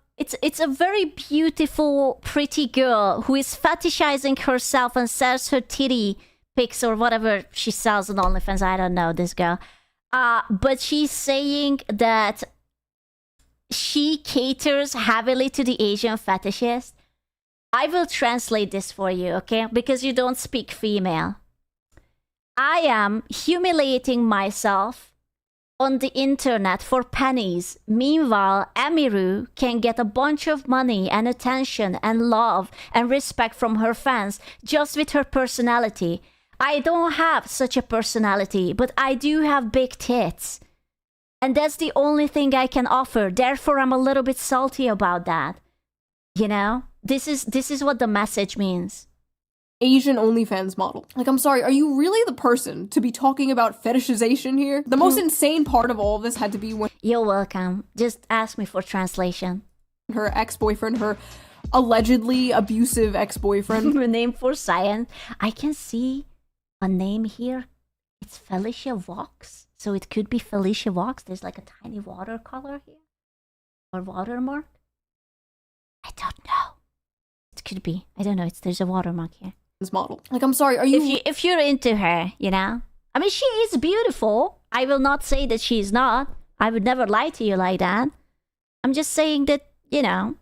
very beautiful, pretty girl who is fetishizing herself and sells her titty pics or whatever she sells on OnlyFans. I don't know this girl. But she's saying that she caters heavily to the Asian fetishist. I will translate this for you, okay? Because you don't speak female. I am humiliating myself on the internet for pennies. Meanwhile, Emiru can get a bunch of money and attention and love and respect from her fans just with her personality. I don't have such a personality, but I do have big tits. And that's the only thing I can offer. Therefore, I'm a little bit salty about that. You know? This is what the message means. Asian OnlyFans model. Like, I'm sorry, are you really the person to be talking about fetishization here? The most insane part of all of this had to be when You're welcome. Just ask me for translation. her ex-boyfriend, her allegedly abusive ex-boyfriend. Name for science. I can see a name here. It's Felicia Vox. So it could be Felicia Vox. There's like a tiny watercolor here. Or watermark. I don't know. It could be. I don't know. There's a watermark here. Model. Like, I'm sorry, are you... If you're into her, you know? I mean, she is beautiful. I will not say that she's not. I would never lie to you like that. I'm just saying that, you know,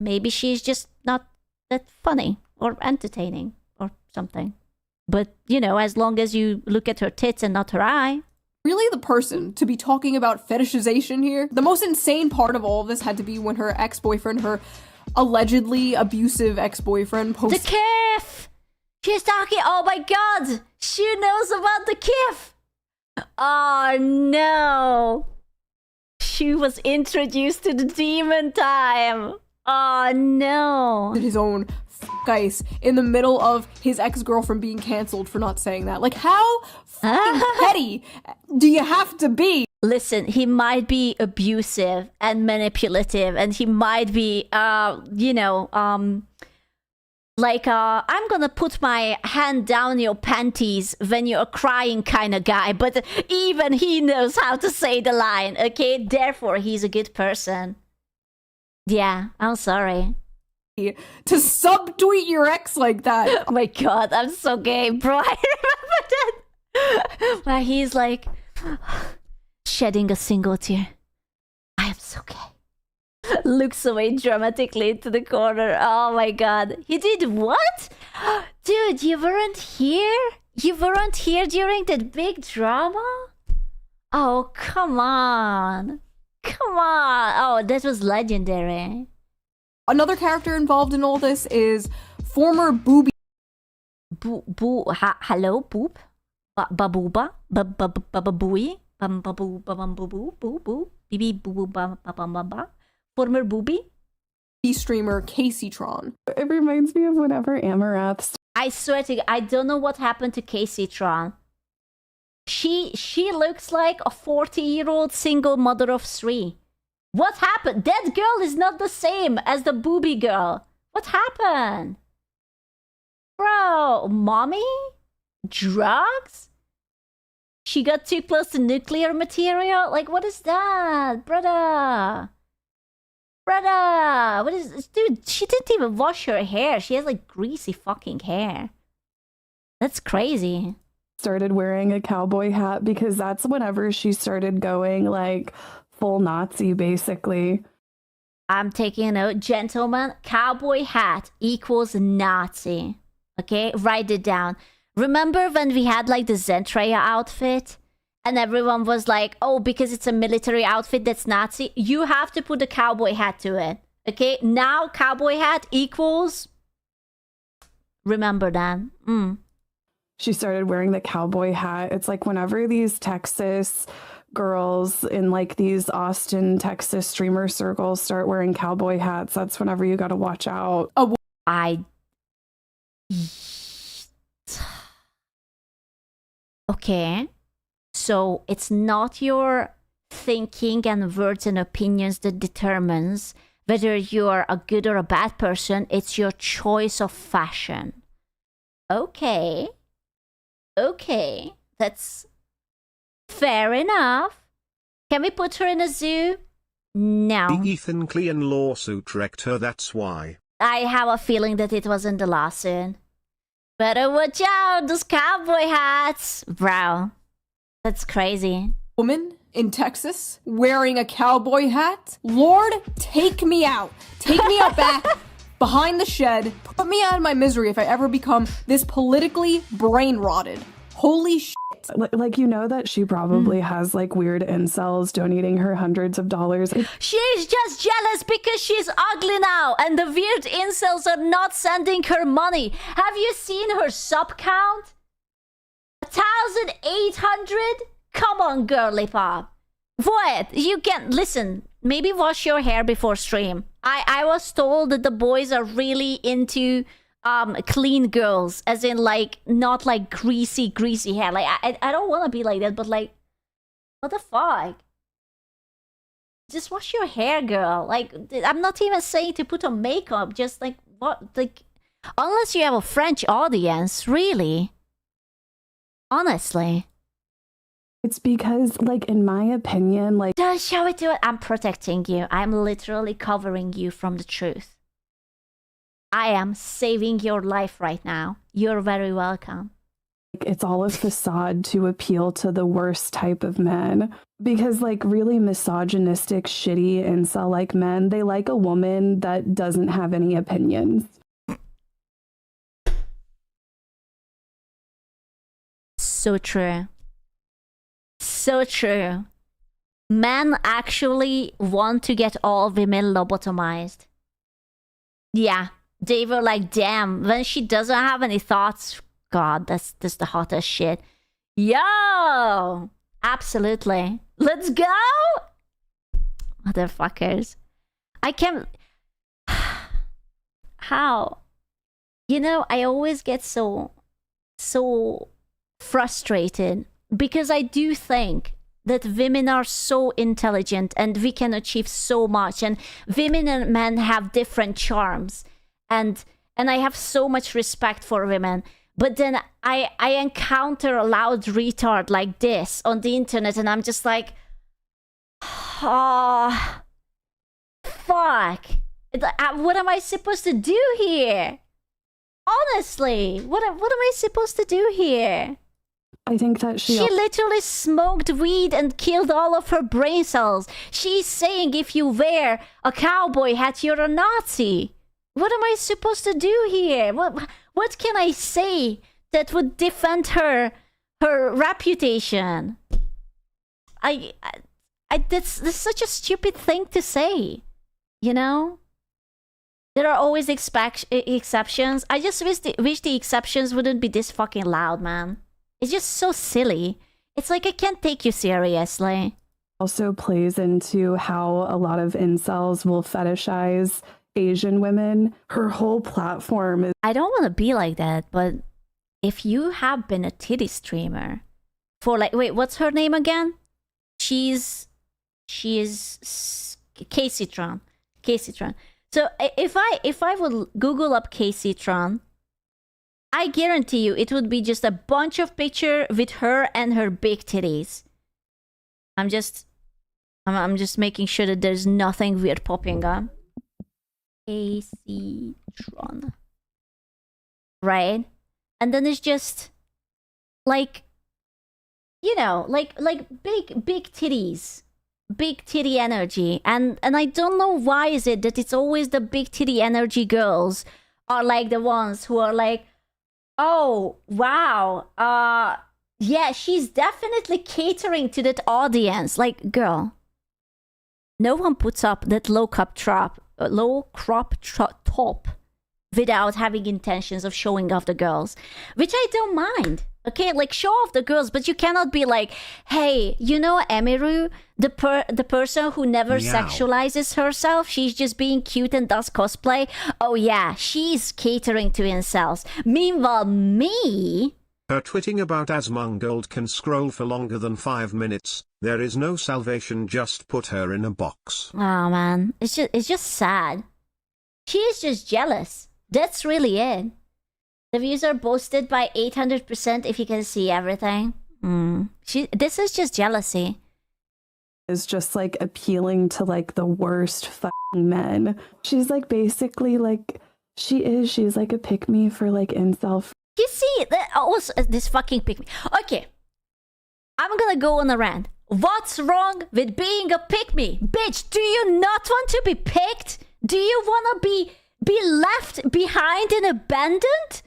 maybe she's just not that funny or entertaining or something. But, you know, as long as you look at her tits and not her eye. Really the person to be talking about fetishization here? The most insane part of all of this had to be when her ex-boyfriend, her allegedly abusive ex-boyfriend posted... The kiff! She's talking... Oh my god! She knows about the kiff! Oh no! She was introduced to the demon time! Oh no! His own ice in the middle of his ex-girlfriend being cancelled for not saying that. Like, how petty do you have to be? Listen, he might be abusive and manipulative, and he might be, you know, like, I'm gonna put my hand down your panties when you're crying kind of guy, but even he knows how to say the line, okay? Therefore, he's a good person. Yeah, I'm sorry. To subtweet your ex like that. Oh my god, I'm so gay, bro. I remember that. Where he's like... shedding a single tear. I am so gay. Looks away dramatically into the corner. Oh my god. He did what? Dude, you weren't here? You weren't here during that big drama? Oh, come on. Come on. Oh, that was legendary. Another character involved in all this is former booby. Hello, boop? Babooba? Bababooey? Bababoo, babamboo, boo, boo, bibi, boo, boo, babamba. Former booby? Streamer Casey Tron. It reminds me of whenever Amaranth. I swear to God, I don't know what happened to Casey Tron. She looks like a 40-year-old single mother of 3. What happened? That girl is not the same as the booby girl. What happened? Bro, mommy? Drugs? She got too close to nuclear material? Like, what is that? Brother, what is this? Dude, she didn't even wash her hair. She has like greasy fucking hair. That's crazy. Started wearing a cowboy hat because that's whenever she started going like full Nazi, basically. I'm taking a note. Gentlemen, cowboy hat equals Nazi. Okay, write it down. Remember when we had like the Zentreya outfit? And everyone was like, oh, because it's a military outfit, that's Nazi. You have to put a cowboy hat to it. Okay, now cowboy hat equals... Remember that. She started wearing the cowboy hat. It's like whenever these Texas girls in like these Austin, Texas streamer circles start wearing cowboy hats, that's whenever you gotta watch out. Oh, Okay. So it's not your thinking and words and opinions that determines whether you're a good or a bad person. It's your choice of fashion. Okay. Okay. That's fair enough. Can we put her in a zoo? No. The Ethan Klein lawsuit wrecked her, that's why. I have a feeling that it wasn't the lawsuit. Better watch out, those cowboy hats. Bro. That's crazy. Woman in Texas wearing a cowboy hat. Lord, take me out. Take me out back behind the shed. Put me out of my misery if I ever become this politically brain rotted. Holy shit. Like, you know that she probably has like weird incels donating her hundreds of dollars. She's just jealous because she's ugly now and the weird incels are not sending her money. Have you seen her sub count? 1,800? Come on, girly pop. What? You can listen. Maybe wash your hair before stream. I was told that the boys are really into clean girls, as in like not like greasy hair. Like I don't want to be like that, but like, what the fuck? Just wash your hair, girl. Like I'm not even saying to put on makeup. Just like what? Like unless you have a French audience, really. Honestly. It's because, like, in my opinion, like... Just show it to it. I'm protecting you. I'm literally covering you from the truth. I am saving your life right now. You're very welcome. It's all a facade to appeal to the worst type of men. Because, like, really misogynistic, shitty incel-like men, they like a woman that doesn't have any opinions. So true. So true. Men actually want to get all women lobotomized. Yeah, they were like, damn, when she doesn't have any thoughts, God, that's the hottest shit. Yo! Absolutely. Let's go! Motherfuckers. I can't... How? You know, I always get so frustrated because I do think that women are so intelligent and we can achieve so much, and women and men have different charms, and I have so much respect for women. But then I encounter a loud retard like this on the internet and I'm just like, oh, fuck. What am I supposed to do here? Honestly, what am I supposed to do here? I think that she literally smoked weed and killed all of her brain cells. She's saying if you wear a cowboy hat, you're a Nazi. What am I supposed to do here? What can I say that would defend her reputation. That's such a stupid thing to say, you know? There are always exceptions. I just wish the exceptions wouldn't be this fucking loud, man. It's just so silly. It's like I can't take you seriously. Also plays into how a lot of incels will fetishize Asian women. Her whole platform is... I don't want to be like that, but if you have been a titty streamer for like, wait, what's her name again? She is Casey Tron. So if I would Google up Casey Tron, I guarantee you it would be just a bunch of pictures with her and her big titties. I'm just making sure that there's nothing weird popping up. Casey Tron. Right? And then it's just like, you know, like big titties. Big titty energy. And I don't know why is it that it's always the big titty energy girls are like the ones who are like, oh wow, yeah, she's definitely catering to that audience. Like, girl, no one puts up that low crop top without having intentions of showing off the girls, which I don't mind. Okay, like show off the girls, but you cannot be like, hey, you know Emiru, the person who never sexualizes herself, she's just being cute and does cosplay. Oh yeah, she's catering to incels. Meanwhile, me... Her tweeting about Asmongold can scroll for longer than 5 minutes. There is no salvation, just put her in a box. Oh man, it's just sad. She is just jealous. That's really it. The views are boosted by 800% if you can see everything. This is just jealousy. Is just like appealing to like the worst fucking men. She's like basically like, she's like a pick-me for like incel. You see, also this fucking pick-me. Okay, I'm gonna go on a rant. What's wrong with being a pick-me? Bitch, do you not want to be picked? Do you wanna be left behind and abandoned?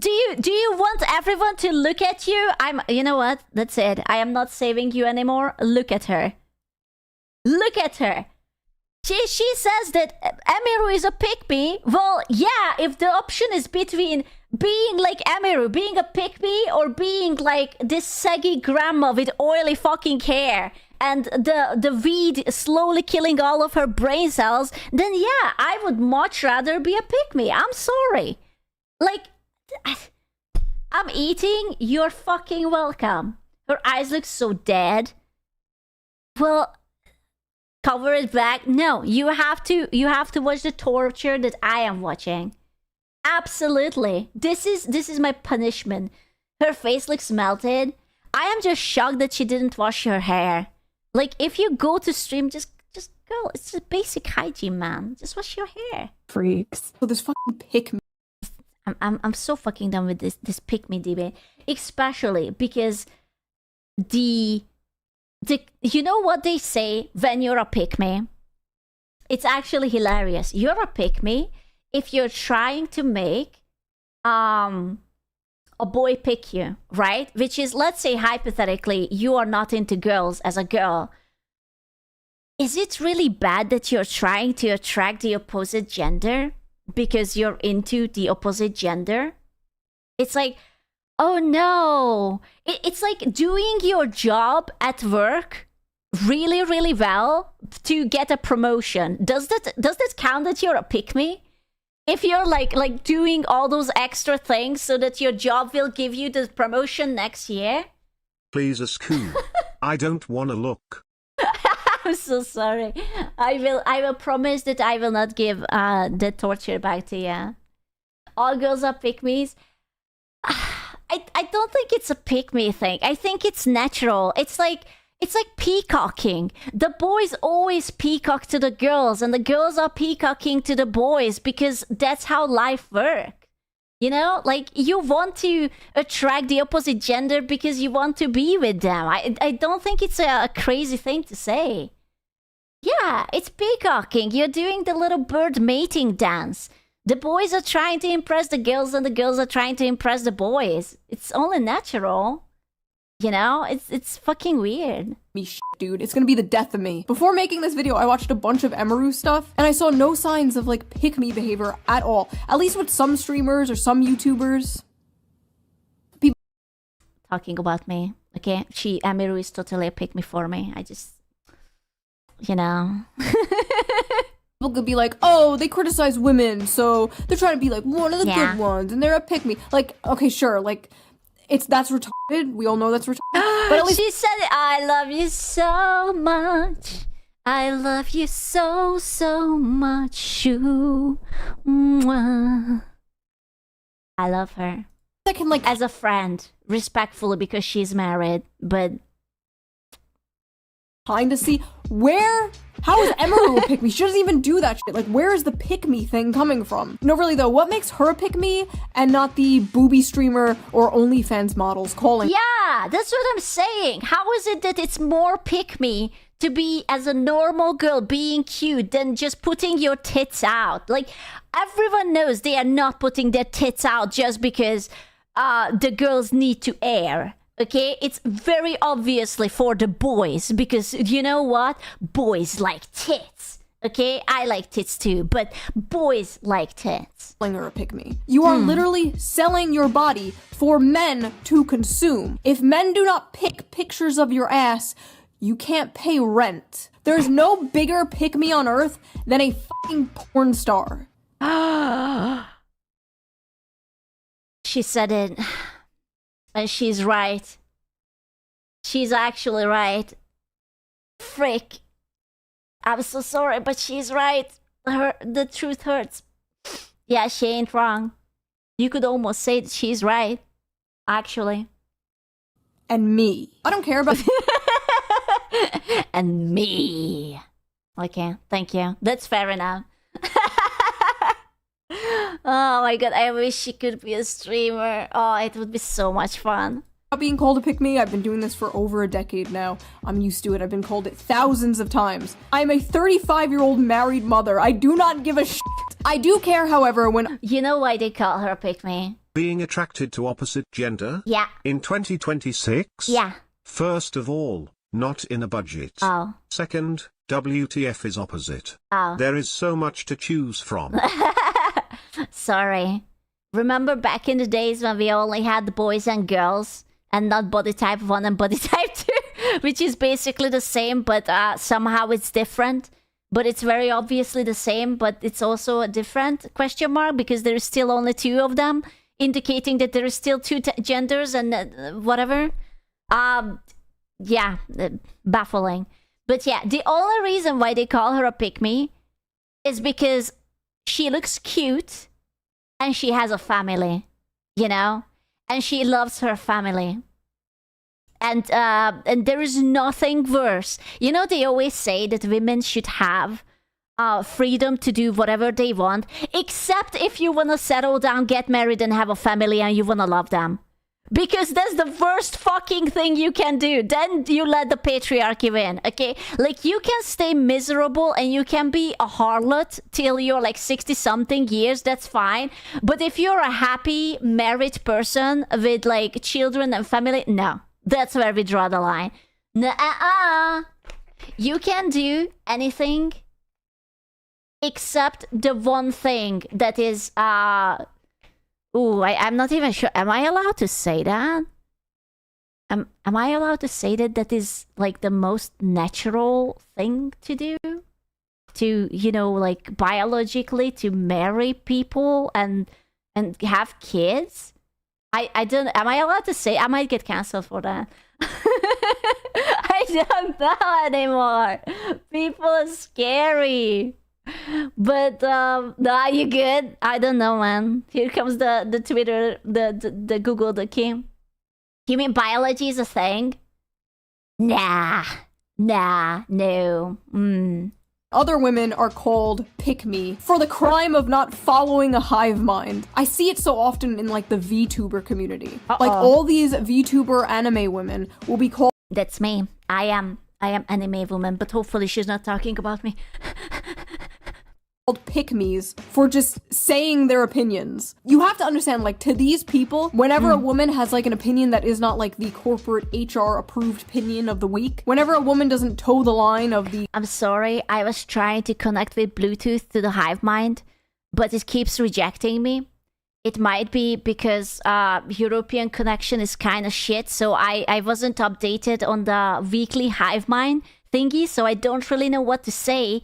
Do you want everyone to look at you? You know what? That's it. I am not saving you anymore. Look at her. Look at her. She says that Emiru is a pick-me. Well, yeah, if the option is between being like Emiru, being a pick-me, or being like this saggy grandma with oily fucking hair and the weed slowly killing all of her brain cells, then yeah, I would much rather be a pick-me. I'm sorry. Like, I'm eating. You're fucking welcome. Her eyes look so dead. Well, cover it back. No, you have to watch the torture that I am watching. Absolutely. This is my punishment. Her face looks melted. I am just shocked that she didn't wash her hair. Like, if you go to stream, just go. It's just basic hygiene, man. Just wash your hair. Freaks. So this fucking pick me. I'm so fucking done with this pick me debate, especially because the you know what they say when you're a pick me? It's actually hilarious. You're a pick me if you're trying to make a boy pick you, right? Which is, let's say hypothetically, you are not into girls as a girl. Is it really bad that you're trying to attract the opposite gender because you're into the opposite gender? It's like, oh no. It's like doing your job at work really, really well to get a promotion. Does that count that you're a pick-me? If you're like doing all those extra things so that your job will give you the promotion next year? Please, Asku. I don't wanna look. I'm so sorry. I will promise that I will not give the torture back to you. All girls are pick-me's. I don't think it's a pick-me thing. I think it's natural. It's like peacocking. The boys always peacock to the girls, and the girls are peacocking to the boys because that's how life works. You know, like, you want to attract the opposite gender because you want to be with them. I don't think it's a crazy thing to say. Yeah, it's peacocking. You're doing the little bird mating dance. The boys are trying to impress the girls and the girls are trying to impress the boys. It's only natural. You know? It's fucking weird. Me shit, dude. It's gonna be the death of me. Before making this video, I watched a bunch of Emaru stuff, and I saw no signs of, like, pick-me behavior at all. At least with some streamers or some YouTubers. Talking about me, okay? Emiru is totally a pick-me for me. I just, you know. People could be like, oh, they criticize women, so they're trying to be, like, one of the good ones, and they're a pick-me. Like, okay, sure, like, that's retarded. We all know that's retarded. But at least she said, I love you so much. I love you so, so much. Shoo. Mwah. I love her. I can, like, as a friend, respectfully, because she's married, but trying to see how is Emaru a pick me? She doesn't even do that shit. Like, where is the pick me thing coming from? No, really though, what makes her a pick me and not the booby streamer or OnlyFans models calling? Yeah, that's what I'm saying. How is it that it's more pick me to be as a normal girl being cute than just putting your tits out? Like, everyone knows they are not putting their tits out just because the girls need to air. Okay, it's very obviously for the boys because you know what? Boys like tits. Okay, I like tits too, but boys like tits. Or a pick me. You are literally selling your body for men to consume. If men do not pick pictures of your ass, you can't pay rent. There's no bigger pick me on earth than a fucking porn star. She said it. And she's right. She's actually right. Frick. I'm so sorry, but she's right. The truth hurts. Yeah, she ain't wrong. You could almost say that she's right. Actually. And me. I don't care about... And me. Okay, thank you. That's fair enough. Oh my god, I wish she could be a streamer. Oh, it would be so much fun. Not being called a pick me, I've been doing this for over a decade now. I'm used to it. I've been called it thousands of times. I'm a 35-year-old married mother. I do not give a shit. I do care, however, when... You know why they call her a pick me? Being attracted to opposite gender? Yeah. In 2026? Yeah. First of all, not in a budget. Oh. Second, WTF is opposite. Oh. There is so much to choose from. Sorry. Remember back in the days when we only had the boys and girls and not body type 1 and body type 2, which is basically the same, but somehow it's different. But it's very obviously the same, but it's also a different question mark because there is still only 2 of them, indicating that there is still 2 genders and whatever. Yeah, baffling. But yeah, the only reason why they call her a pick-me is because she looks cute and she has a family, you know? And she loves her family. And there is nothing worse. You know, they always say that women should have freedom to do whatever they want, except if you want to settle down, get married, and have a family, and you want to love them. Because that's the worst fucking thing you can do. Then you let the patriarchy win, okay? Like, you can stay miserable and you can be a harlot till you're like 60-something years, that's fine. But if you're a happy married person with like children and family, no. That's where we draw the line. Nuh-uh. You can do anything except the one thing that is, ooh, I'm not even sure. Am I allowed to say that? Am I allowed to say that is like the most natural thing to do? To, you know, like biologically to marry people and have kids? I don't, am I allowed to say? I might get cancelled for that. I don't know anymore. People are scary. But nah, you good? I don't know, man. Here comes the Twitter, the Google, the Kim. You mean biology is a thing? Nah, no. Other women are called pick-me for the crime of not following a hive mind. I see it so often in like the VTuber community. Like all these VTuber anime women will be called... That's me. I am anime woman, but hopefully she's not talking about me. called pick-me's for just saying their opinions. You have to understand, like, to these people, whenever a woman has, like, an opinion that is not, like, the corporate HR-approved opinion of the week, whenever a woman doesn't toe the line of the— I'm sorry, I was trying to connect with Bluetooth to the hive mind, but it keeps rejecting me. It might be because European connection is kind of shit, so I wasn't updated on the weekly hive mind thingy, so I don't really know what to say.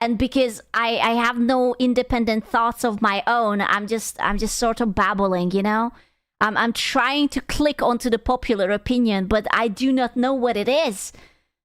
And because I have no independent thoughts of my own, I'm just sort of babbling, you know? I'm trying to click onto the popular opinion, but I do not know what it is.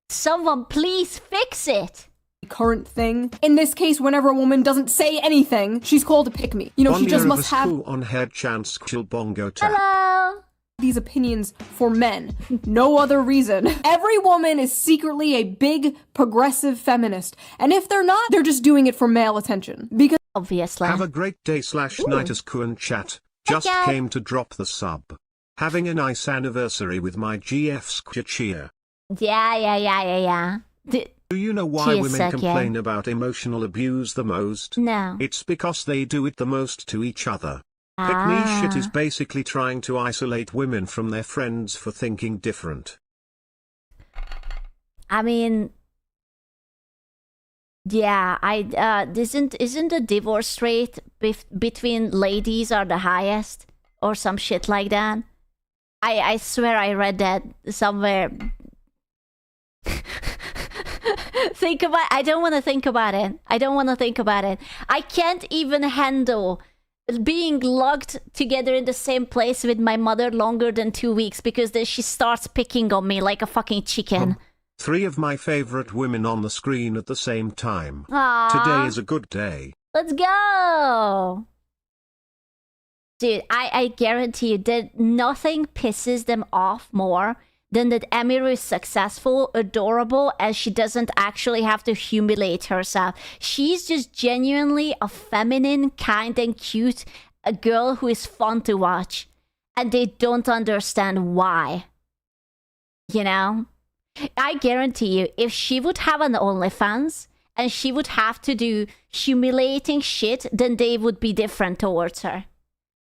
Someone please fix it. Current thing. In this case, whenever a woman doesn't say anything, she's called a pick-me. You know, she just must have on head chance bongo tap. Hello. These opinions for men. No other reason. Every woman is secretly a big progressive feminist. And if they're not, they're just doing it for male attention. Because obviously. Have a great day /nightasku chat. Just came to drop the sub. Having a nice anniversary with my GF cheer. Yeah. Do you know why women complain about emotional abuse the most? No. It's because they do it the most to each other. Pick-me shit is basically trying to isolate women from their friends for thinking different. I mean, yeah, isn't the divorce rate between ladies are the highest or some shit like that? I swear I read that somewhere. I don't want to think about it. I can't even handle being locked together in the same place with my mother longer than 2 weeks because then she starts picking on me like a fucking chicken. 3 of my favorite women on the screen at the same time. Aww. Today is a good day. Let's go! Dude, I guarantee you that nothing pisses them off more than that Emiru is successful, adorable, and she doesn't actually have to humiliate herself. She's just genuinely a feminine, kind and cute, a girl who is fun to watch. And they don't understand why. You know? I guarantee you, if she would have an OnlyFans, and she would have to do humiliating shit, then they would be different towards her.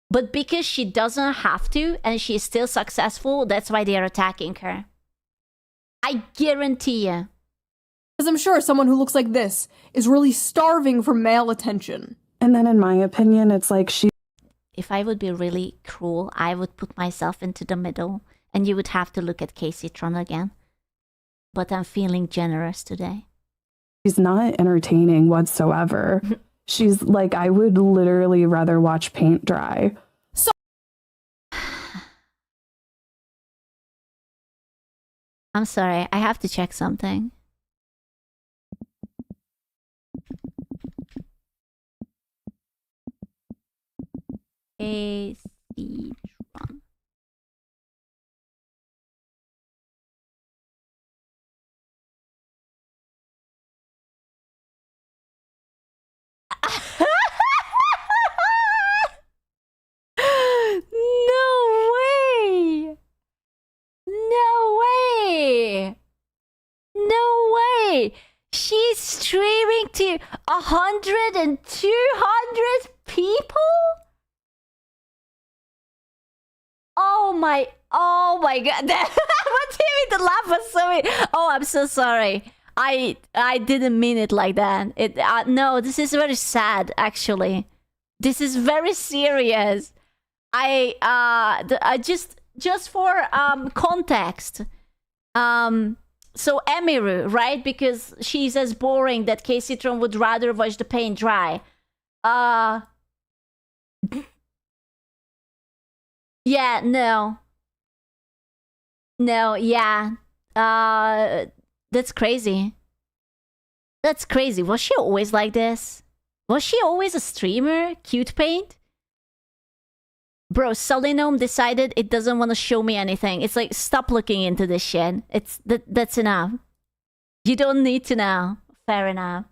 But because she doesn't have to, and she's still successful, that's why they're attacking her. I guarantee you. Because I'm sure someone who looks like this is really starving for male attention. And then in my opinion, it's like If I would be really cruel, I would put myself into the middle, and you would have to look at Casey Tron again. But I'm feeling generous today. She's not entertaining whatsoever. She's like, I would literally rather watch paint dry. I'm sorry, I have to check something. AC Tron. No way! No way! No way! She's streaming to 100 and 200 people? Oh my god. What do you mean the laugh was so weird? Oh, I'm so sorry. I didn't mean it like that. No, this is very sad, actually. This is very serious. I just for context. So Emiru, right? Because she's as boring that Casey Tron would rather watch the paint dry. Yeah, no. No, yeah. That's crazy. That's crazy. Was she always like this? Was she always a streamer? Cute paint? Bro, Solinome decided it doesn't want to show me anything. It's like, stop looking into this shit. That's enough. You don't need to know. Fair enough.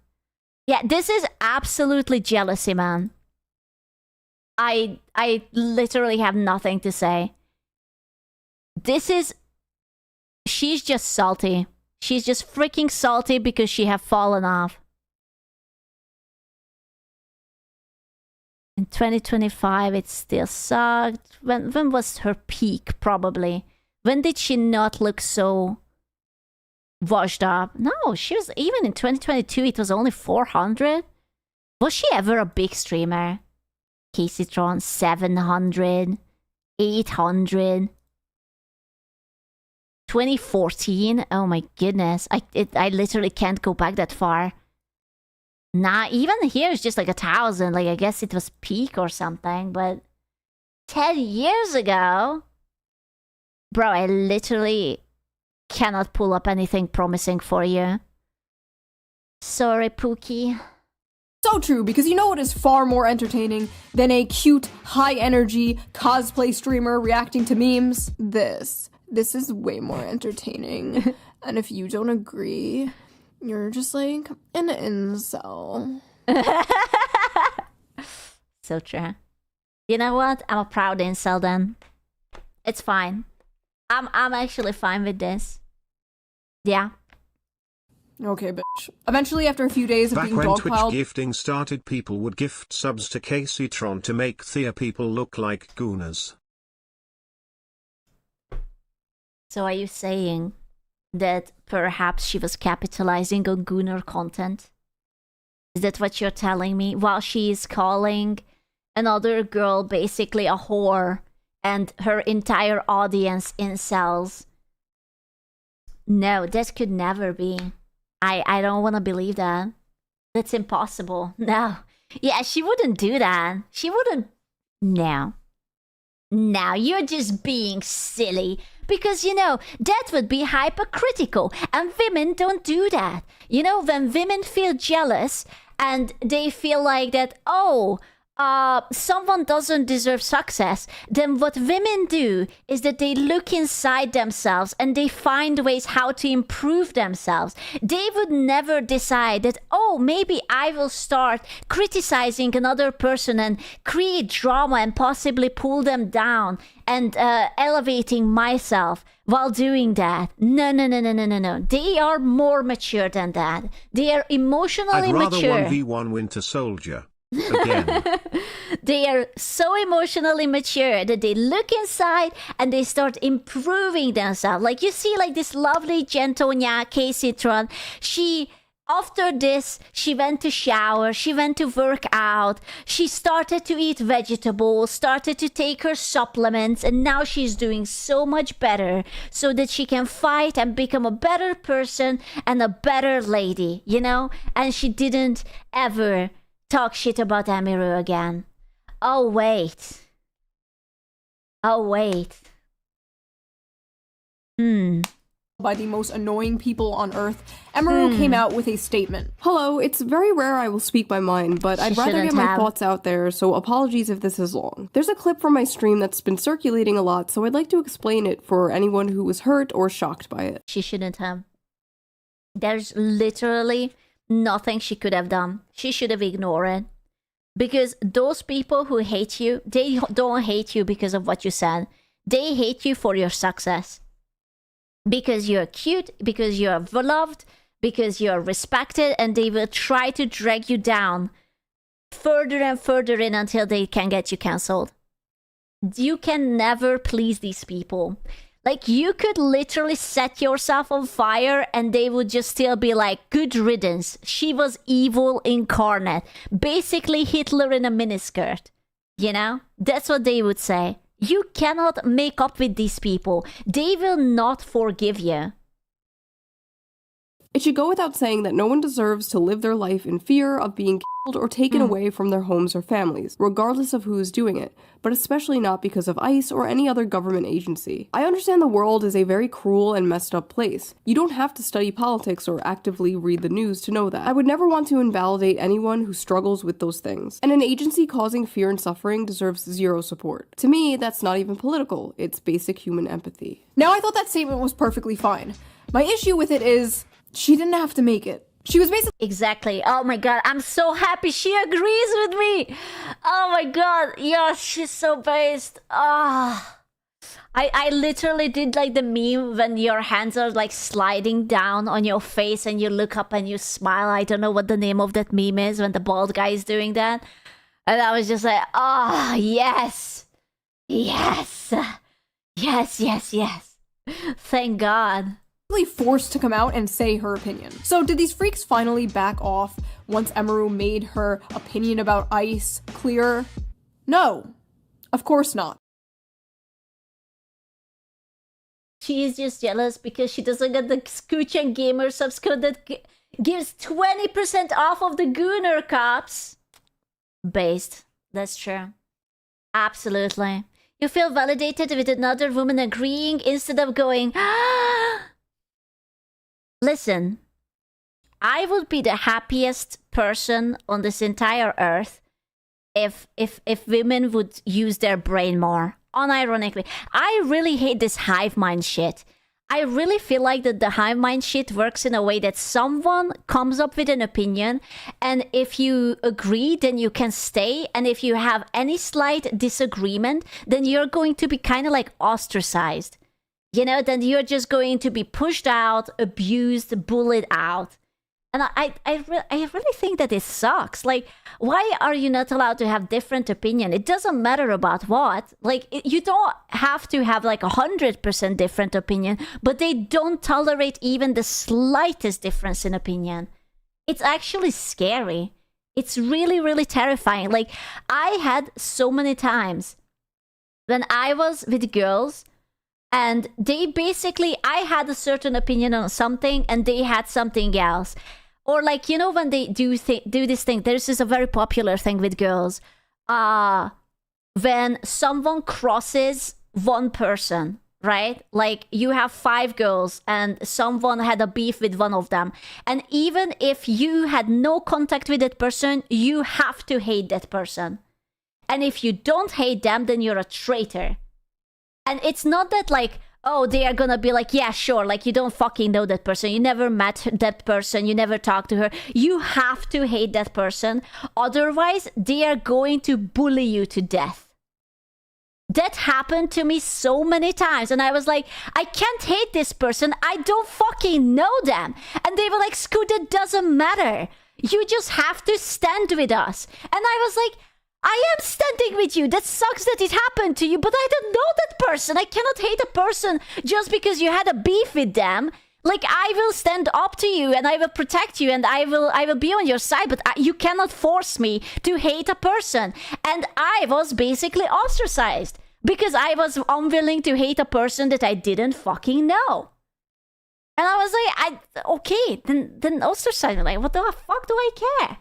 Yeah, this is absolutely jealousy, man. I literally have nothing to say. She's just salty. She's just freaking salty because she have fallen off. In 2025, it still sucked. When was her peak, probably? When did she not look so washed up? No, she was, even in 2022, it was only 400. Was she ever a big streamer? Caseytron, 700, 800. 2014? Oh my goodness. I literally can't go back that far. Nah, even here it's just like 1,000. Like, I guess it was peak or something, but 10 years ago? Bro, I literally cannot pull up anything promising for you. Sorry, Pookie. So true, because you know what is far more entertaining than a cute, high-energy cosplay streamer reacting to memes? This is way more entertaining. And if you don't agree, you're just like an incel. So true. You know what? I'm a proud incel then. It's fine. I'm actually fine with this. Yeah. Okay, bitch. Eventually, after a few days of Back being when Twitch dogpiled... gifting started, people would gift subs to Caseytron to make Thea people look like gooners. So are you saying that perhaps she was capitalizing on gooner content? Is that what you're telling me? While she is calling another girl basically a whore and her entire audience incels? No, that could never be. I don't want to believe that. That's impossible. No. Yeah, she wouldn't do that. She wouldn't. No. No, you're just being silly. Because, you know, that would be hypocritical. And women don't do that. You know, when women feel jealous and they feel like that, oh, someone doesn't deserve success, then what women do is that they look inside themselves and they find ways how to improve themselves. They would never decide that, oh, maybe I will start criticizing another person and create drama and possibly pull them down and elevating myself while doing that. No. They are more mature than that. They are emotionally mature. I'd rather 1v1 Winter Soldier. Again. They are so emotionally mature that they look inside and they start improving themselves. Like, you see, like this lovely Gentonia Caseytron, after this, she went to shower, she went to work out, she started to eat vegetables, started to take her supplements, and now she's doing so much better so that she can fight and become a better person and a better lady, you know? And she didn't ever talk shit about Emiru again. Oh, wait. By the most annoying people on Earth, Emiru came out with a statement. Hello, it's very rare I will speak my mind, but I'd rather get my thoughts out there, so apologies if this is long. There's a clip from my stream that's been circulating a lot, so I'd like to explain it for anyone who was hurt or shocked by it. She shouldn't have. There's literally nothing she could have done. She should have ignored it. Because those people who hate you, they don't hate you because of what you said. They hate you for your success. Because you're cute, because you're beloved, because you're respected, and they will try to drag you down further and further in until they can get you cancelled. You can never please these people. Like, you could literally set yourself on fire and they would just still be like, good riddance. She was evil incarnate. Basically Hitler in a miniskirt. You know? That's what they would say. You cannot make up with these people. They will not forgive you. It should go without saying that no one deserves to live their life in fear of being killed or taken away from their homes or families, regardless of who is doing it, but especially not because of ICE or any other government agency. I understand the world is a very cruel and messed up place. You don't have to study politics or actively read the news to know that. I would never want to invalidate anyone who struggles with those things, and an agency causing fear and suffering deserves zero support. To me, that's not even political, it's basic human empathy. Now, I thought that statement was perfectly fine. My issue with it is, she didn't have to make it. She was basically... Exactly. Oh my god, I'm so happy she agrees with me. Oh my god, yeah, she's so based. I literally did like the meme when your hands are like sliding down on your face and you look up and you smile. I don't know what the name of that meme is when the bald guy is doing that. And I was just like, oh, yes. Yes. Yes, yes, yes. Thank God. Forced to come out and say her opinion. So did these freaks finally back off once Emaru made her opinion about ICE clearer? No. Of course not. She is just jealous because she doesn't get the Scooch Gamer subscribe that gives 20% off of the Gooner Cops. Based. That's true. Absolutely. You feel validated with another woman agreeing instead of going, Listen, I would be the happiest person on this entire earth if women would use their brain more. Unironically, I really hate this hive mind shit. I really feel like that the hive mind shit works in a way that someone comes up with an opinion, and if you agree, then you can stay, and if you have any slight disagreement, then you're going to be kind of like ostracized. You know, then you're just going to be pushed out, abused, bullied out. And I really think that it sucks. Like, why are you not allowed to have different opinion? It doesn't matter about what. Like, you don't have to have like 100% different opinion, but they don't tolerate even the slightest difference in opinion. It's actually scary. It's really, really terrifying. Like, I had so many times when I was with girls, and they basically, I had a certain opinion on something and they had something else. Or like, you know, when they do this thing, this is a very popular thing with girls. When someone crosses one person, right? Like you have 5 girls and someone had a beef with one of them. And even if you had no contact with that person, you have to hate that person. And if you don't hate them, then you're a traitor. And it's not that like, oh, they are gonna be like, yeah, sure, like you don't fucking know that person. You never met that person. You never talked to her. You have to hate that person. Otherwise, they are going to bully you to death. That happened to me so many times. And I was like, I can't hate this person. I don't fucking know them. And they were like, Scoot, that doesn't matter. You just have to stand with us. And I was like, I am standing with you. That sucks that it happened to you, but I don't know that person. I cannot hate a person just because you had a beef with them. Like, I will stand up to you and I will protect you and I will be on your side, but you cannot force me to hate a person. And I was basically ostracized because I was unwilling to hate a person that I didn't fucking know. And I was like, okay, then ostracize me. Like, what the fuck do I care?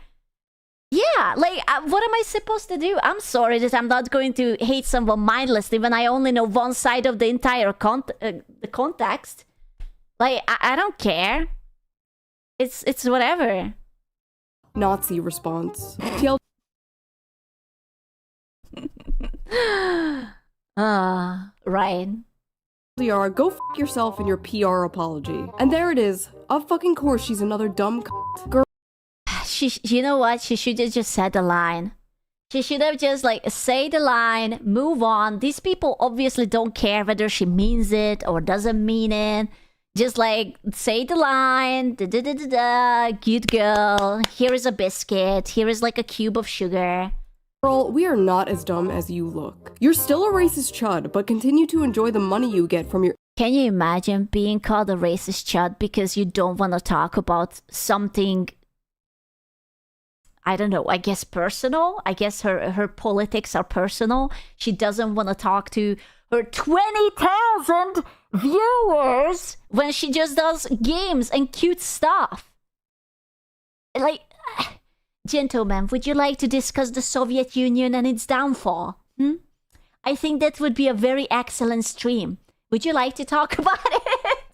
Yeah, like, what am I supposed to do? I'm sorry that I'm not going to hate someone mindlessly when I only know one side of the entire the context. Like, I don't care. It's whatever. Nazi response. Right. TLDR, go f*** yourself in your PR apology. And there it is. Of fucking course she's another dumb girl. You know what? She should have just said the line. She should have just like say the line, move on. These people obviously don't care whether she means it or doesn't mean it. Just like say the line, good girl. Here is a biscuit. Here is like a cube of sugar. Girl, we are not as dumb as you look. You're still a racist chud, but continue to enjoy the money you get from your— Can you imagine being called a racist chud because you don't want to talk about something, I don't know, I guess personal? I guess her politics are personal. She doesn't want to talk to her 20,000 viewers when she just does games and cute stuff. Like, gentlemen, would you like to discuss the Soviet Union and its downfall? I think that would be a very excellent stream. Would you like to talk about it?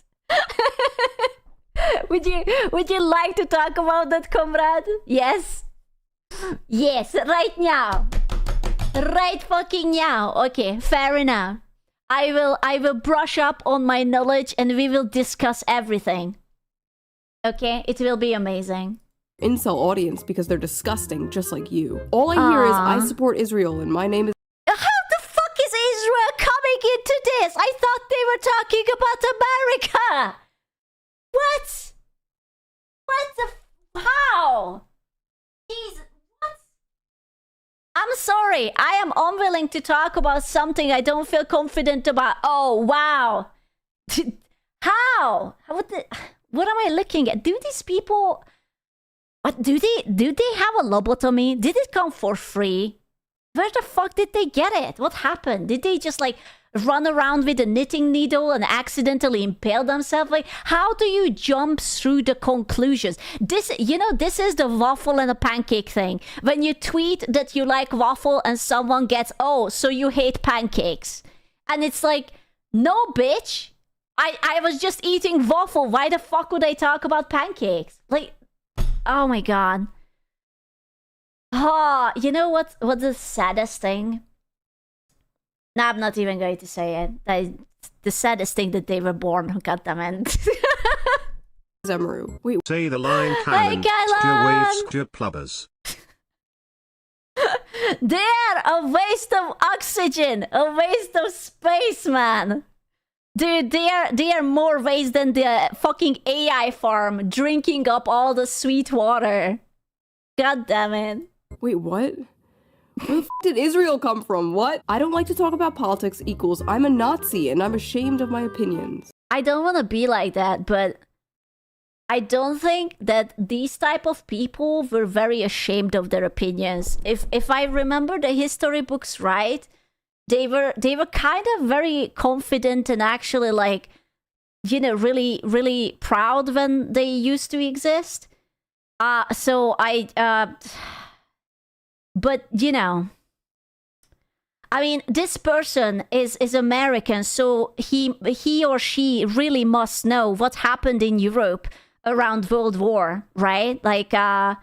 Would you like to talk about that, comrade? Yes? Yes, right now. Right fucking now. Okay, fair enough. I will brush up on my knowledge and we will discuss everything. Okay? It will be amazing. Incel audience because they're disgusting, just like you. All I hear is, I support Israel and my name is— How the fuck is Israel coming into this? I thought they were talking about America. What? What the— How? Jeez, what? I'm sorry. I am unwilling to talk about something I don't feel confident about. Oh, wow. How? What am I looking at? Do these people... What, do they have a lobotomy? Did it come for free? Where the fuck did they get it? What happened? Did they just like run around with a knitting needle and accidentally impale themselves? Like, how do you jump through the conclusions? This is the waffle and a pancake thing. When you tweet that you like waffle and someone gets, oh, so you hate pancakes. And it's like, no, bitch. I was just eating waffle. Why the fuck would I talk about pancakes? Like, oh my god. Oh, you know what's the saddest thing? No, I'm not even going to say it. The saddest thing that they were born. Goddammit. Zemaru. Wait. Say the line, Kylan. Kylan! Waves, dear plubbers. They're a waste of oxygen, a waste of space, man. Dude, they are more waste than the fucking AI farm drinking up all the sweet water. God damn it. Wait, what? Where the f did Israel come from? What? I don't like to talk about politics equals I'm a Nazi and I'm ashamed of my opinions. I don't want to be like that, but I don't think that these type of people were very ashamed of their opinions. If I remember the history books right, they were kind of very confident and actually like, you know, really, really proud when they used to exist. But you know, I mean, this person is American, so he or she really must know what happened in Europe around World War, right? Like, I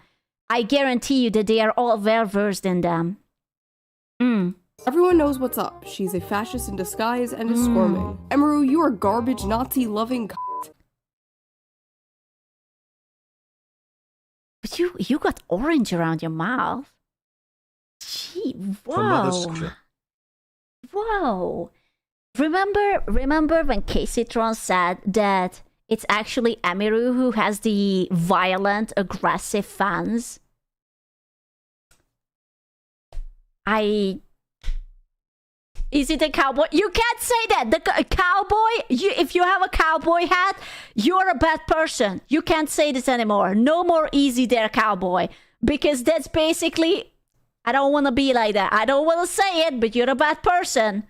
guarantee you that they are all well versed in them. Everyone knows what's up. She's a fascist in disguise and is squirming. Emaru, you are garbage, Nazi-loving c***. But you got orange around your mouth. Gee, whoa. Whoa. Remember when Casey Tron said that it's actually Emiru who has the violent, aggressive fans? Is it a cowboy? You can't say that. The cowboy, if you have a cowboy hat, you're a bad person. You can't say this anymore. No more easy there, cowboy. Because that's basically, I don't want to be like that. I don't want to say it, but you're a bad person.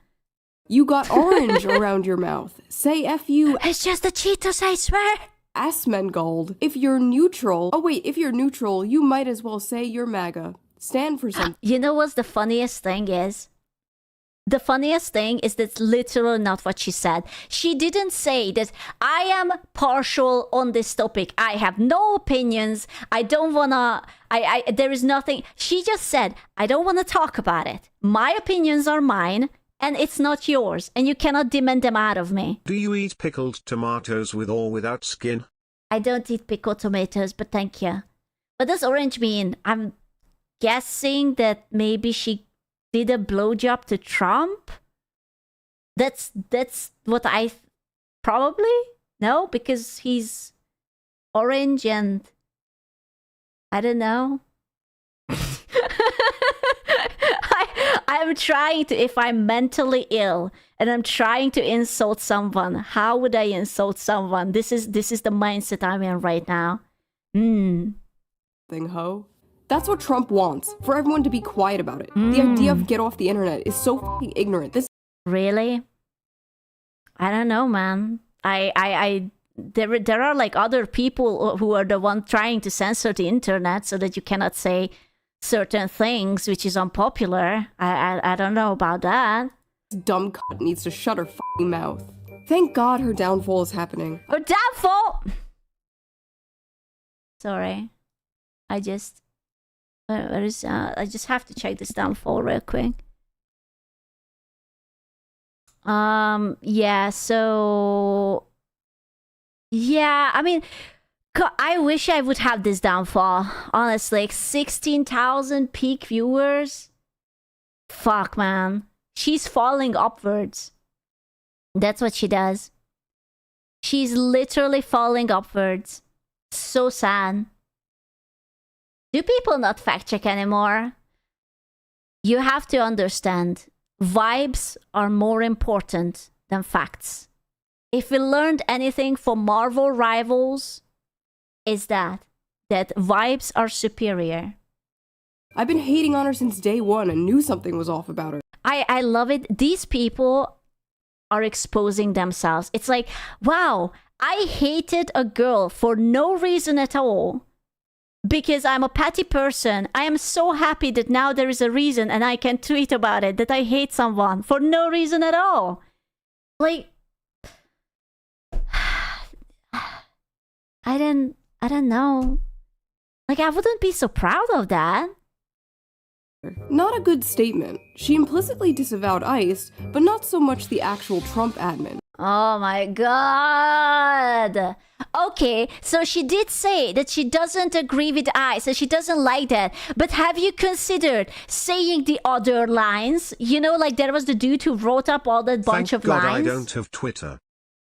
You got orange around your mouth. Say F you. It's just the Cheetos, I swear. Asmongold. If you're neutral, if you're neutral, you might as well say you're MAGA. Stand for something. You know what's the funniest thing is? The funniest thing is that's literally not what she said. She didn't say that I am partial on this topic. I have no opinions. I don't wanna, there is nothing. She just said, I don't wanna talk about it. My opinions are mine and it's not yours. And you cannot demand them out of me. Do you eat pickled tomatoes with or without skin? I don't eat pickled tomatoes, but thank you. What does orange mean? I'm guessing that maybe she did a blowjob to Trump? That's what I probably no, because he's orange and I don't know. I'm trying to, if I'm mentally ill and I'm trying to insult someone, how would I insult someone? This is the mindset I'm in right now. Thing ho. That's what Trump wants, for everyone to be quiet about it. The idea of get off the internet is so fucking ignorant. This really? I don't know, man. There are like other people who are the one trying to censor the internet so that you cannot say certain things, which is unpopular. I don't know about that. Dumb cunt needs to shut her fucking mouth. Thank God her downfall is happening. Her downfall? Sorry. I just have to check this downfall real quick. Yeah, so yeah, I mean, I wish I would have this downfall. Honestly, like 16,000 peak viewers. Fuck, man. She's falling upwards. That's what she does. She's literally falling upwards. So sad. Do people not fact check anymore? You have to understand, vibes are more important than facts. If we learned anything from Marvel Rivals, is that vibes are superior. I've been hating on her since day one and knew something was off about her. I love it. These people are exposing themselves. It's like, wow, I hated a girl for no reason at all because I'm a petty person. I am so happy that now there is a reason and I can tweet about it, that I hate someone for no reason at all. Like, I don't know. Like, I wouldn't be so proud of that. Not a good statement. She implicitly disavowed ICE, but not so much the actual Trump admin. Oh my god. Okay, so she did say that she doesn't agree with ICE, so she doesn't like that. But have you considered saying the other lines? You know, like there was the dude who wrote up all that bunch of Thank God lines. I don't have Twitter.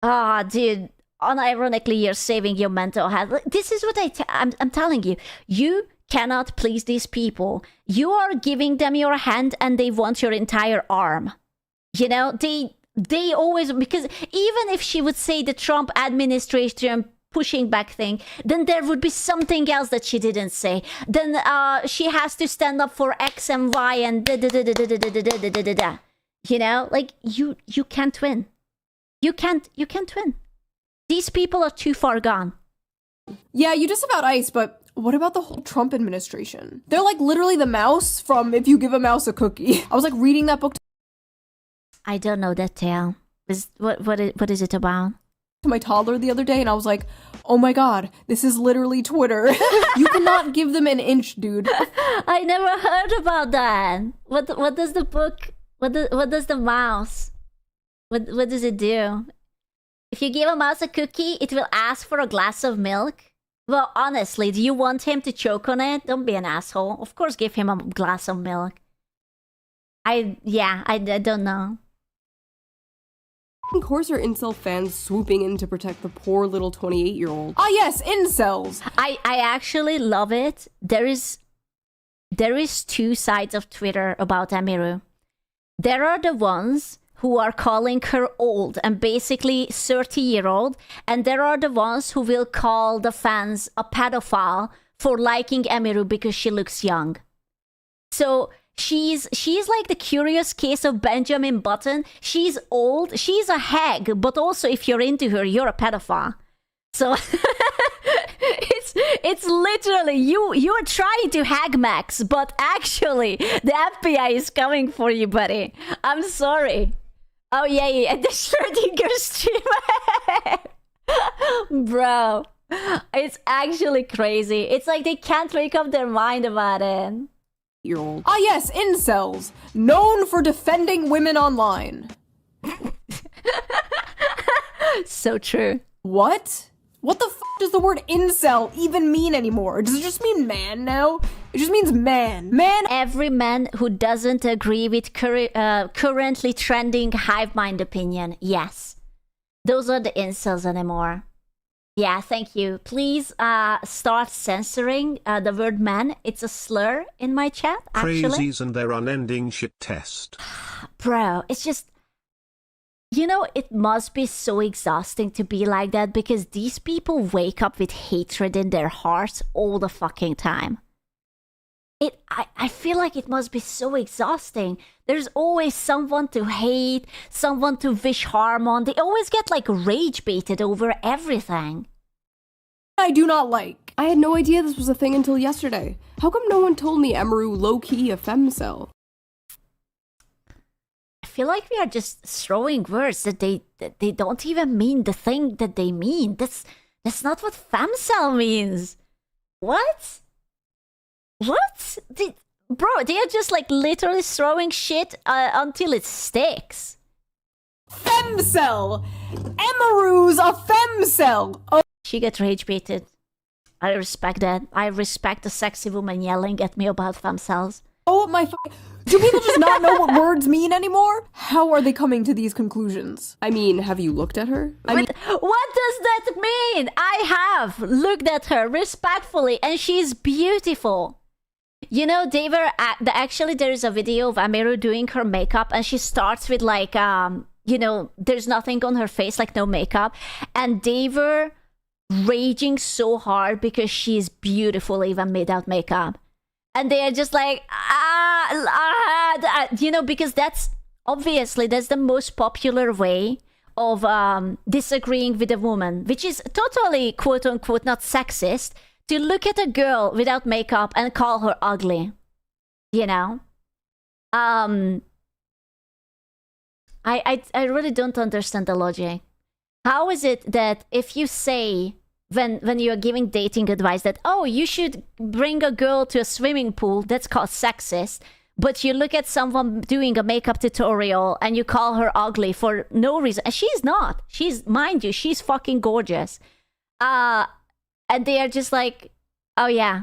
Ah, dude. Unironically, you're saving your mental health. This is what I'm telling you. You cannot please these people. You are giving them your hand and they want your entire arm. You know, they always, because even if she would say the Trump administration pushing back thing, then there would be something else that she didn't say. Then she has to stand up for X and Y and da da da da da da da da da da da. You know, like you can't win. You can't win. These people are too far gone. Yeah, you disavowed ICE, but what about the whole Trump administration? They're like literally the mouse from If You Give a Mouse a Cookie. I was like reading that book I don't know that tale. What is it about? to my toddler the other day, and I was like, oh my god, this is literally Twitter. You cannot give them an inch, dude. I never heard about that. What does the book? What does the mouse? What does it do? If you give a mouse a cookie, it will ask for a glass of milk. Well, honestly, do you want him to choke on it? Don't be an asshole. Of course, give him a glass of milk. I don't know. Of course are incel fans swooping in to protect the poor little 28-year-old. Ah yes, incels. I actually love it. There is two sides of Twitter about Emiru. There are the ones who are calling her old and basically 30-year-old, and there are the ones who will call the fans a pedophile for liking Emiru because she looks young. So she's like the curious case of Benjamin Button. She's old, she's a hag, but also if you're into her, you're a pedophile. So it's literally you're trying to hag Max, but actually the FBI is coming for you, buddy. I'm sorry. Oh yeah, the Schrödinger streamer. Bro, it's actually crazy. It's like they can't make up their mind about it. Year-old. Ah yes, incels. Known for defending women online. So true. What? What the f does the word incel even mean anymore? Does it just mean man now? It just means man. Man. Every man who doesn't agree with currently trending hive mind opinion. Yes. Those are the incels anymore. Yeah, thank you. Please start censoring the word man. It's a slur in my chat, actually. Crazies and their unending shit test. Bro, it's just... You know, it must be so exhausting to be like that because these people wake up with hatred in their hearts all the fucking time. I feel like it must be so exhausting. There's always someone to hate, someone to wish harm on. They always get like rage baited over everything. I do not like. I had no idea this was a thing until yesterday. How come no one told me Emiru low-key a femcel? I feel like we are just throwing words that they don't even mean the thing that they mean. That's not what femcel means. What? What? Bro, they are just like literally throwing shit until it sticks. Femcel! Emiru's a femcel! Oh. She gets rage baited. I respect that. I respect a sexy woman yelling at me about femcels. Oh my do people just not know what words mean anymore? How are they coming to these conclusions? I mean, have you looked at her? What does that mean? I have looked at her respectfully and she's beautiful. You know, actually there is a video of Amiru doing her makeup, and she starts with like, you know, there's nothing on her face, like no makeup, and Daver raging so hard because she's beautiful even without makeup. And they are just like, you know, because that's the most popular way of disagreeing with a woman, which is totally quote unquote not sexist, to look at a girl without makeup and call her ugly. You know? I really don't understand the logic. How is it that if you say when you're giving dating advice that, oh, you should bring a girl to a swimming pool, that's called sexist, but you look at someone doing a makeup tutorial and you call her ugly for no reason, and she's not. Mind you, she's fucking gorgeous. And they are just like, oh yeah.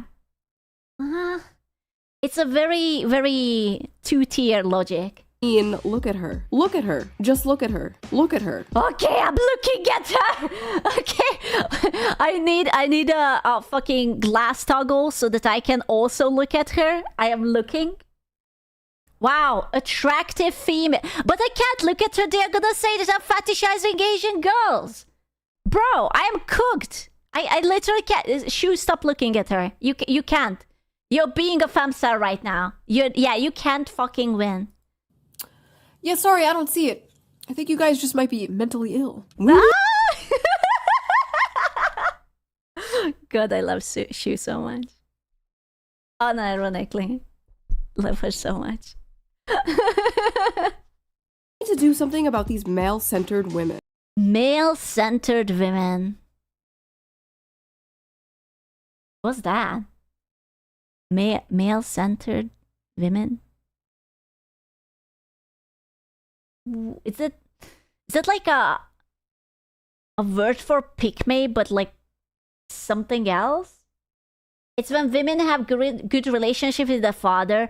It's a very, very two-tier logic. Ian, look at her. Look at her. Just look at her. Look at her. Okay, I'm looking at her. Okay. I need a fucking glass toggle so that I can also look at her. I am looking. Wow, attractive female. But I can't look at her. They're gonna say that I'm fetishizing Asian girls. Bro, I am cooked. I literally can't. Shoo, stop looking at her. You can't. You're being a femcel right now. You can't fucking win. Yeah, sorry, I don't see it. I think you guys just might be mentally ill. God, I love Shoo so much. Unironically. Love her so much. I need to do something about these male-centered women. Male-centered women. What's that? Male-centered women? Is it like a word for pick me, but like something else? It's when women have good relationship with their father.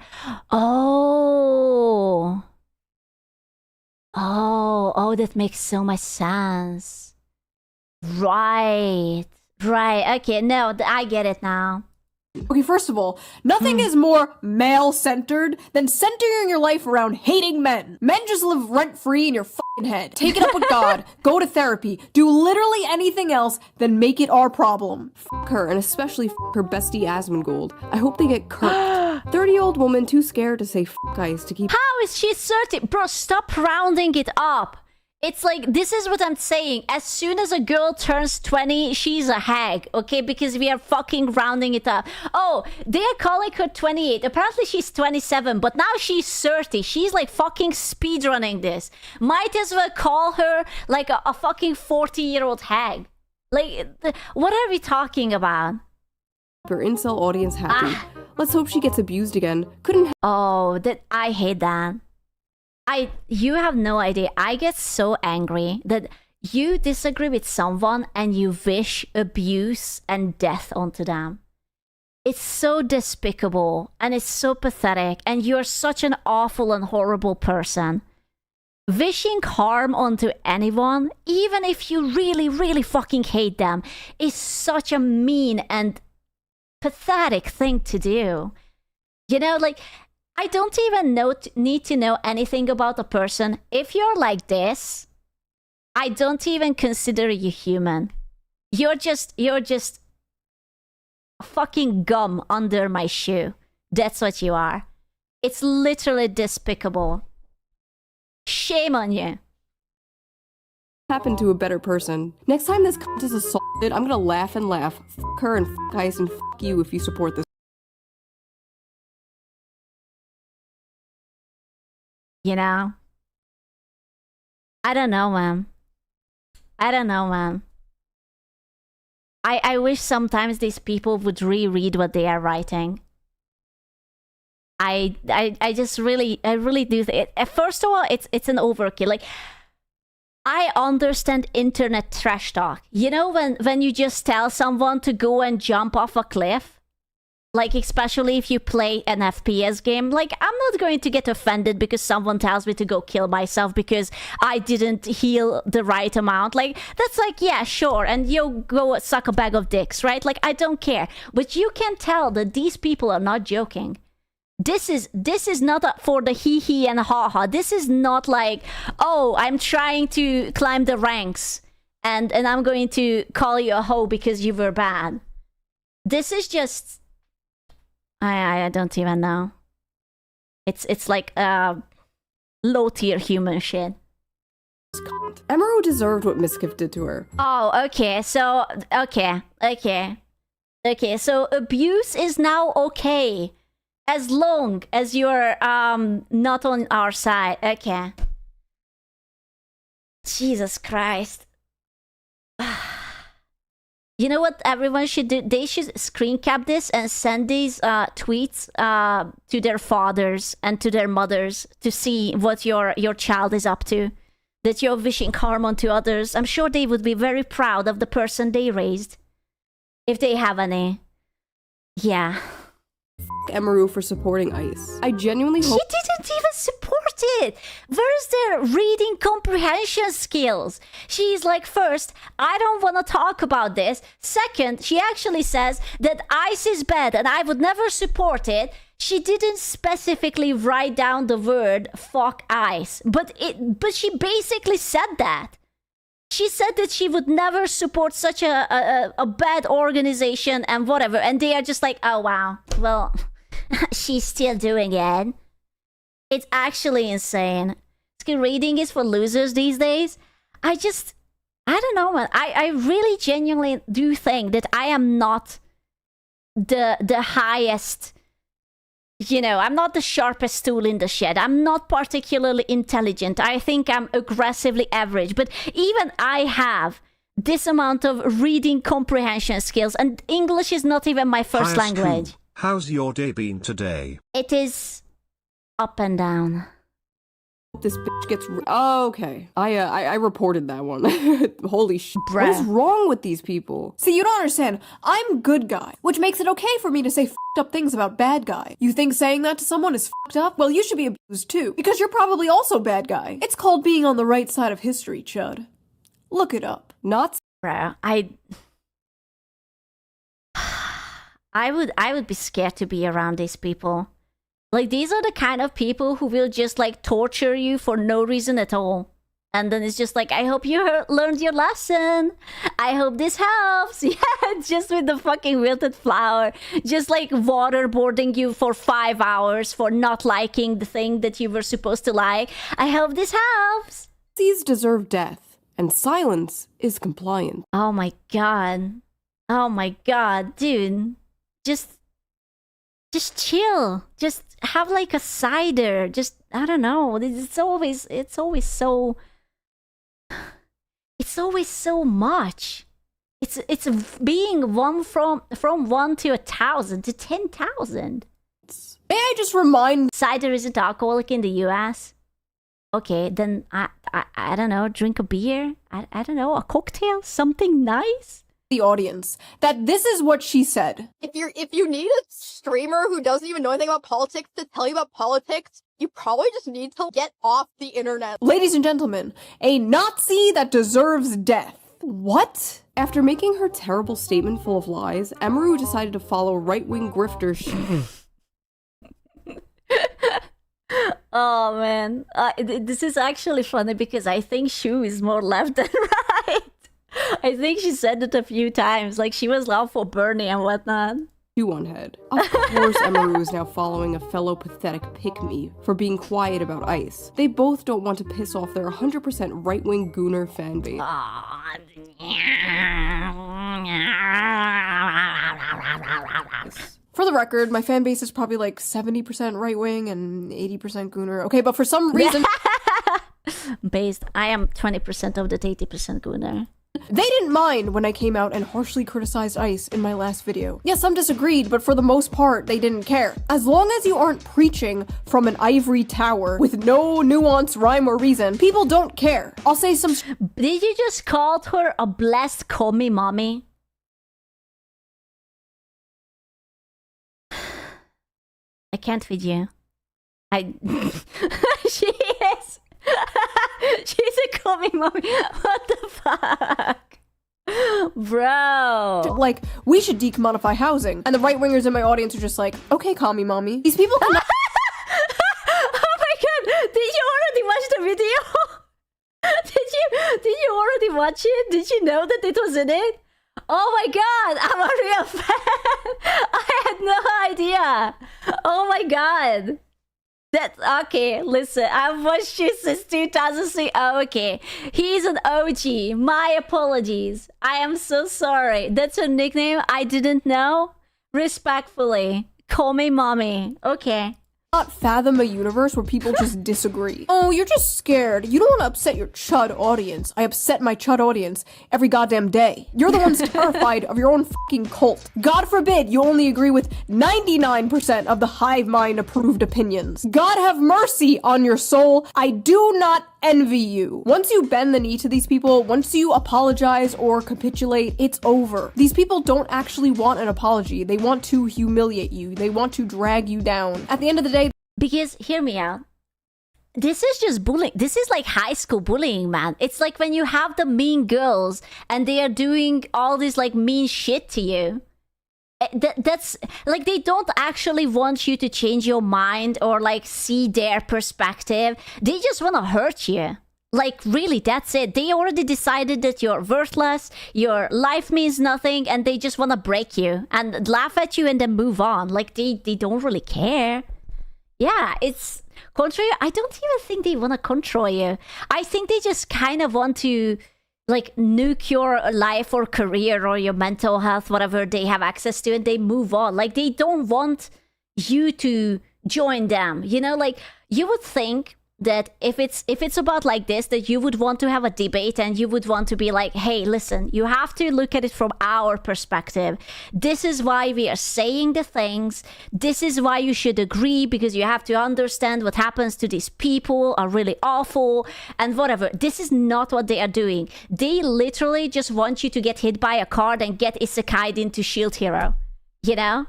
Oh, that makes so much sense. Right. Okay, no, I get it now. Okay, first of all, nothing is more male-centered than centering your life around hating men. Men just live rent-free in your fucking head. Take it up with God, go to therapy, do literally anything else than make it our problem. Fuck her, and especially fuck her bestie Asmongold. I hope they get kirked. 30-year-old woman too scared to say fuck ice to keep— How is she 30? Bro, stop rounding it up. It's like, this is what I'm saying. As soon as a girl turns 20, she's a hag, okay? Because we are fucking rounding it up. Oh, they're calling her 28. Apparently she's 27, but now she's 30. She's like fucking speedrunning this. Might as well call her like a fucking 40-year-old hag. Like, what are we talking about? Her incel audience happy. Let's hope she gets abused again. I hate that. You have no idea. I get so angry that you disagree with someone and you wish abuse and death onto them. It's so despicable and it's so pathetic, and you're such an awful and horrible person. Wishing harm onto anyone, even if you really, really fucking hate them, is such a mean and pathetic thing to do. You know, like, I don't even need to know anything about a person. If you're like this, I don't even consider you human. You're just fucking gum under my shoe. That's what you are. It's literally despicable. Shame on you. Happened to a better person. Next time this cunt is assaulted, I'm gonna laugh and laugh. Fuck her and fuck ice and fuck you if you support this. You know? I don't know, man. I wish sometimes these people would reread what they are writing. I really do. First of all, it's an overkill. Like, I understand internet trash talk. You know, when you just tell someone to go and jump off a cliff? Like, especially if you play an FPS game. Like, I'm not going to get offended because someone tells me to go kill myself because I didn't heal the right amount. Like, that's like, yeah, sure. And you go suck a bag of dicks, right? Like, I don't care. But you can tell that these people are not joking. This is not for the hee and ha. This is not like, oh, I'm trying to climb the ranks and I'm going to call you a hoe because you were bad. This is just... I don't even know. It's like low tier human shit. Emerald deserved what Miskiff did to her. Oh, okay. So okay. So abuse is now okay, as long as you're not on our side. Okay. Jesus Christ. You know what everyone should do? They should screen cap this and send these tweets to their fathers and to their mothers to see what your child is up to. That you're wishing harm onto others. I'm sure they would be very proud of the person they raised. If they have any. Yeah. Emaru for supporting ICE. I genuinely hope she didn't even support it. Where's their reading comprehension skills? She's like, first, I don't want to talk about this. Second, she actually says that ICE is bad and I would never support it. She didn't specifically write down the word fuck ICE, but she basically said that. She said that she would never support such a bad organization and whatever, and they are just like, oh wow, well, she's still doing it. It's actually insane. Reading is for losers these days. I don't know, man. I really genuinely do think that I am not the highest. You know, I'm not the sharpest tool in the shed. I'm not particularly intelligent. I think I'm aggressively average. But even I have this amount of reading comprehension skills. And English is not even my first language. How's your day been today? It is up and down. this bitch gets... Oh, okay. I reported that one. Holy shit. Bruh. What is wrong with these people? See, you don't understand. I'm good guy, which makes it okay for me to say f***ed up things about bad guy. You think saying that to someone is f***ed up? Well, you should be abused too, because you're probably also bad guy. It's called being on the right side of history, Chud. Look it up. Not... Bruh, I would be scared to be around these people. Like, these are the kind of people who will just, like, torture you for no reason at all. And then it's just like, I hope you learned your lesson. I hope this helps. Yeah, just with the fucking wilted flower. Just, like, waterboarding you for 5 hours for not liking the thing that you were supposed to like. I hope this helps. These deserve death, and silence is compliance. Oh my god. Oh my god, dude. Just chill. Just have like a cider. Just, I don't know. It's always so much. It's being one from 1 to 1,000 to 10,000. May I just remind... Cider isn't alcoholic in the US. Okay, then I don't know, drink a beer. I don't know, a cocktail, something nice. The audience that this is what she said. If you need a streamer who doesn't even know anything about politics to tell you about politics, you probably just need to get off the internet. Ladies and gentlemen, a Nazi that deserves death. What? After making her terrible statement full of lies, Emaru decided to follow right-wing grifters. Oh man, this is actually funny because I think Shu is more left than right. I think she said it a few times, like she was loud for Bernie and whatnot. Chew on head. Of course, Emaru is now following a fellow pathetic pick-me for being quiet about ICE. They both don't want to piss off their 100% right-wing gooner fanbase. For the record, my fan base is probably like 70% right-wing and 80% gooner. Okay, but for some reason... I am 20% of that 80% gooner. They didn't mind when I came out and harshly criticized ICE in my last video. Yes, some disagreed, but for the most part, they didn't care. As long as you aren't preaching from an ivory tower with no nuance, rhyme, or reason, people don't care. I'll say some... Did you just call her a blessed commie mommy? can't with you. She is. She's a commie mommy. What the fuck? Bro. Like, we should decommodify housing. And the right-wingers in my audience are just like, okay, commie mommy. These people cannot- Oh my god! Did you already watch the video? Did you already watch it? Did you know that it was in it? Oh my god! I'm a real fan! I had no idea! Oh my god! That's okay, listen, I've watched you since 2003. Oh, okay. He's an OG. My apologies. I am so sorry. That's her nickname? I didn't know? Respectfully. Call me mommy. Okay. not fathom a universe where people just disagree. Oh, you're just scared. You don't want to upset your chud audience. I upset my chud audience every goddamn day. You're the ones terrified of your own fucking cult. God forbid you only agree with 99% of the hive mind approved opinions. God have mercy on your soul. I do not envy you. Once you bend the knee to these people, once you apologize or capitulate, it's over. These people don't actually want an apology. They want to humiliate you. They want to drag you down. At the end of the day, because hear me out. This is just bullying. This is like high school bullying, man. It's like when you have the mean girls and they are doing all this like mean shit to you. That's like they don't actually want you to change your mind or like see their perspective. They just want to hurt you. Like really, that's it. They already decided that you're worthless, your life means nothing, and they just want to break you and laugh at you and then move on. Like they don't really care. Yeah, it's contrary. I don't even think they want to control you. I think they just kind of want to like nuke your life or career or your mental health, whatever they have access to, and they move on. Like they don't want you to join them. You know, like you would think that if it's about like this, that you would want to have a debate and you would want to be like, hey, listen, you have to look at it from our perspective. This is why we are saying the things. This is why you should agree, because you have to understand what happens to these people are really awful and whatever. This is not what they are doing. They literally just want you to get hit by a car and get isekai'd into Shield Hero, you know?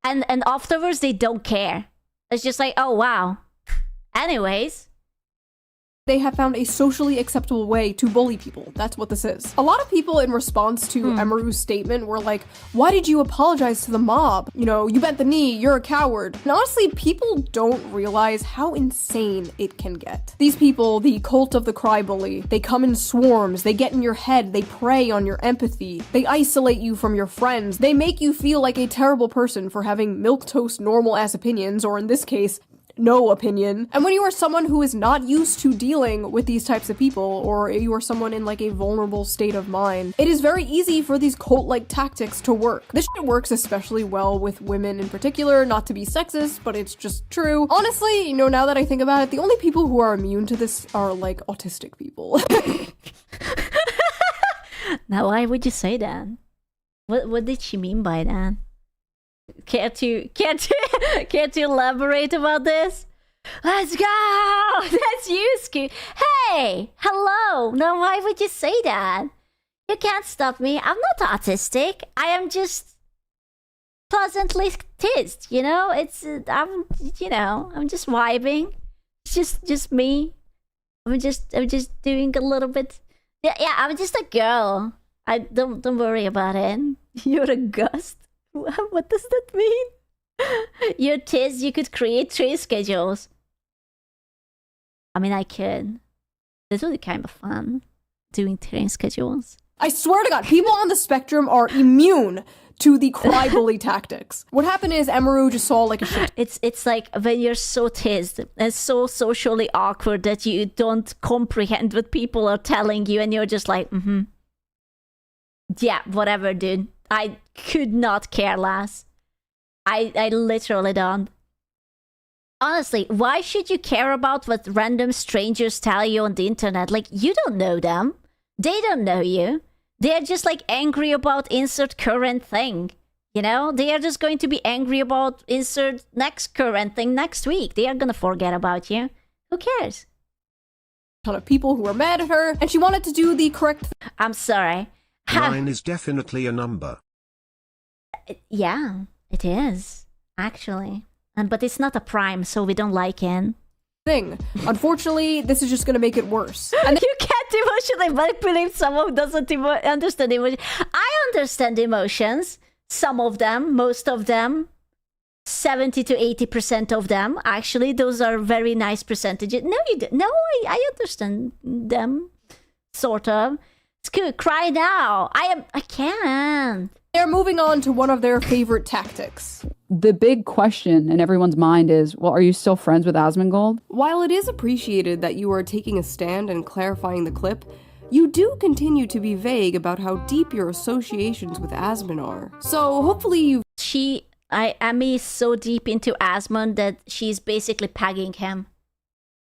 And afterwards they don't care. It's just like, oh wow. Anyways, they have found a socially acceptable way to bully people. That's what this is. A lot of people in response to Emeru's statement were like, why did you apologize to the mob? You know, you bent the knee, you're a coward. And honestly, people don't realize how insane it can get. These people, the cult of the cry bully, they come in swarms, they get in your head, they prey on your empathy, they isolate you from your friends, they make you feel like a terrible person for having milquetoast normal ass opinions, or in this case, no opinion. And when you are someone who is not used to dealing with these types of people, or you are someone in like a vulnerable state of mind, it is very easy for these cult-like tactics to work. This shit works especially well with women in particular, not to be sexist, but it's just true. Honestly, you know, now that I think about it, the only people who are immune to this are like autistic people. now why would you say that? What did she mean by that? Can't you elaborate about this? Let's go! That's you, Scoot. Hey! Hello! Now why would you say that? You can't stop me. I'm not autistic. I am just pleasantly teased, you know? I'm just vibing. It's just me. I'm just doing a little bit. Yeah, I'm just a girl. Don't worry about it. You're a ghost. What does that mean? Your Tiz, you could create train schedules. I mean, I could. This would be kind of fun, doing train schedules. I swear to God, people on the spectrum are immune to the cry bully tactics. What happened is Emeru just saw like a shit. It's like when you're so tizzed and so socially awkward that you don't comprehend what people are telling you, and you're just like, yeah, whatever, dude. I could not care less. I literally don't. Honestly, why should you care about what random strangers tell you on the internet? Like, you don't know them. They don't know you. They're just like angry about insert current thing. You know? They are just going to be angry about insert next current thing next week. They are gonna forget about you. Who cares? Ton of people who were mad at her, and she wanted to do the correct thing. I'm sorry. 9 is definitely a number. Yeah, it is, actually. But it's not a prime, so we don't like him. thing. Unfortunately, this is just gonna make it worse. And You can't emotionally manipulate someone who doesn't understand emotions. I understand emotions. Some of them, most of them. 70 to 80% of them. Actually, those are very nice percentages. No, you don't. No, I understand them. Sort of. It's good. Cry now. I can't. they're moving on to one of their favorite tactics. The big question in everyone's mind is, well, are you still friends with Asmongold? While it is appreciated that you are taking a stand and clarifying the clip, you do continue to be vague about how deep your associations with Asmon are. So hopefully you've Amy is so deep into Asmon that she's basically pegging him.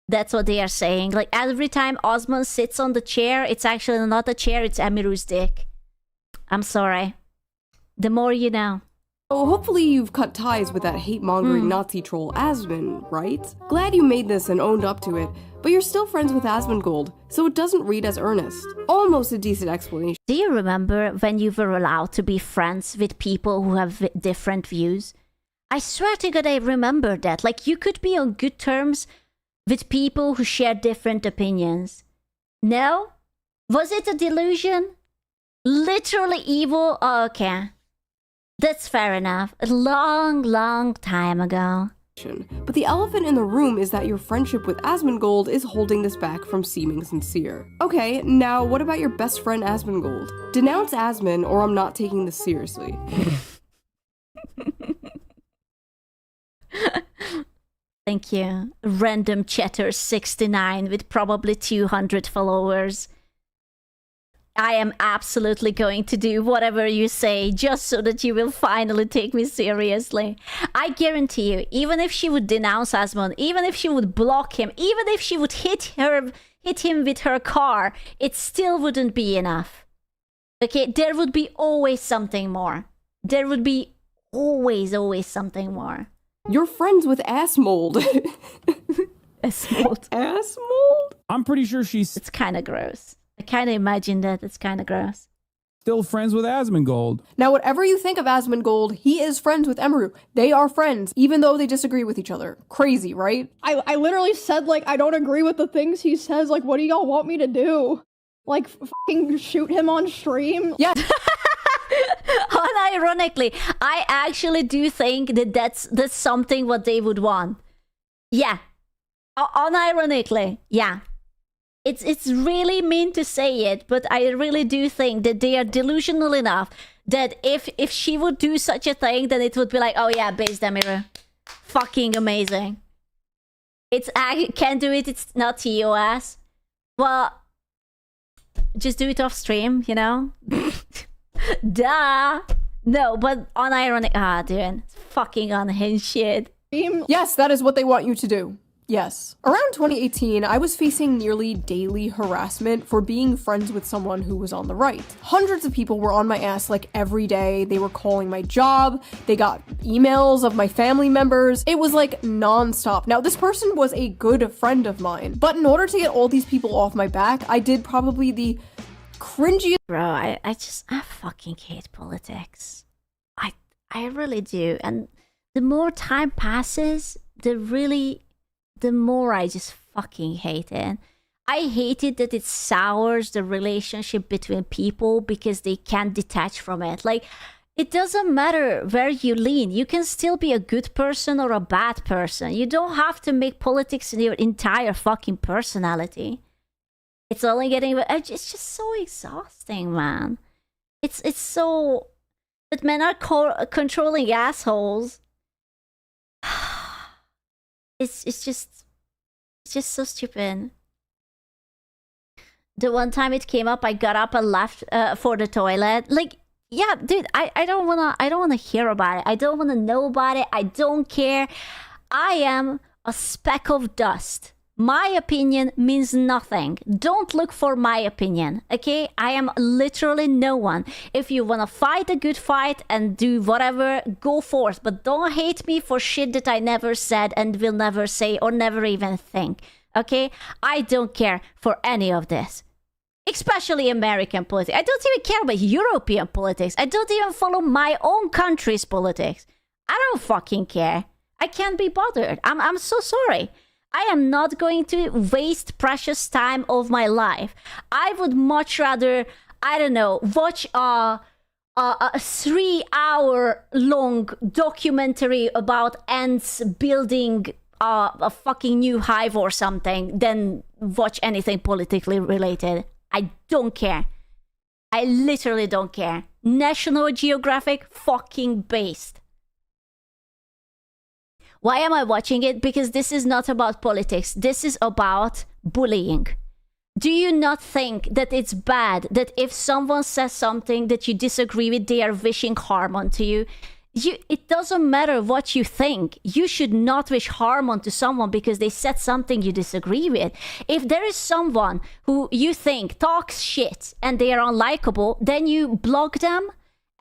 That's what they are saying. Like, every time Osmond sits on the chair, it's actually not a chair, it's Emiru's dick. I'm sorry. The more you know. Oh, hopefully you've cut ties with that hate-mongering Nazi troll Asmon, right? Glad you made this and owned up to it, but you're still friends with Asmongold, so it doesn't read as earnest. Almost a decent explanation. Do you remember when you were allowed to be friends with people who have different views? I swear to God, I remember that. Like, you could be on good terms with people who share different opinions. No? Was it a delusion? Literally evil? Oh, okay. That's fair enough. A long, long time ago. But the elephant in the room is that your friendship with Asmongold is holding this back from seeming sincere. Okay, now what about your best friend Asmongold? Denounce Asmon or I'm not taking this seriously. Thank you. Random chatter 69 with probably 200 followers. I am absolutely going to do whatever you say just so that you will finally take me seriously. I guarantee you, even if she would denounce Asmon, even if she would block him, even if she would hit him with her car, it still wouldn't be enough. Okay, there would be always something more. There would be always something more. You're friends with Assmold. Assmold. Assmold? I'm pretty sure she's It's kind of gross. I kind of imagine that. It's kind of gross. still friends with Asmongold. Now, whatever you think of Asmongold, he is friends with Emiru. They are friends, even though they disagree with each other. Crazy, right? I literally said, like, I don't agree with the things he says. Like, what do y'all want me to do? Like, fucking shoot him on stream? Yeah. Unironically, I actually do think that that's something what they would want. Yeah. Unironically, yeah. It's really mean to say it, but I really do think that they are delusional enough that if she would do such a thing, then it would be like, oh yeah, base Demiru. Fucking amazing. I can't do it, it's not TOS. Well, just do it off stream, you know? Duh. No, but unironic. Dude. Fucking unhinged shit. Yes, that is what they want you to do. Yes. Around 2018, I was facing nearly daily harassment for being friends with someone who was on the right. Hundreds of people were on my ass like every day. They were calling my job. They got emails of my family members. It was like non-stop. Now, this person was a good friend of mine, but in order to get all these people off my back, I did probably the cringiest. Bro, I fucking hate politics. I really do. And the more time passes, the more I just fucking hate it. I hate it that it sours the relationship between people because they can't detach from it. Like, it doesn't matter where you lean. You can still be a good person or a bad person. You don't have to make politics in your entire fucking personality. It's only getting... It's just so exhausting, man. It's so... But men are controlling assholes. It's just so stupid. The one time it came up, I got up and left for the toilet. Like, yeah, dude, I don't wanna hear about it. I don't wanna know about it. I don't care. I am a speck of dust. My opinion means nothing. Don't look for my opinion, okay? I am literally no one. If you want to fight a good fight and do whatever, go forth. But don't hate me for shit that I never said and will never say or never even think, okay? I don't care for any of this. Especially American politics. I don't even care about European politics. I don't even follow my own country's politics. I don't fucking care. I can't be bothered. I'm so sorry. I am not going to waste precious time of my life. I would much rather, I don't know, watch a 3-hour long documentary about ants building a fucking new hive or something than watch anything politically related. I don't care. I literally don't care. National Geographic fucking based. Why am I watching it? Because this is not about politics. This is about bullying. Do you not think that it's bad that if someone says something that you disagree with, they are wishing harm onto you? It doesn't matter what you think. You should not wish harm onto someone because they said something you disagree with. If there is someone who you think talks shit and they are unlikable, then you block them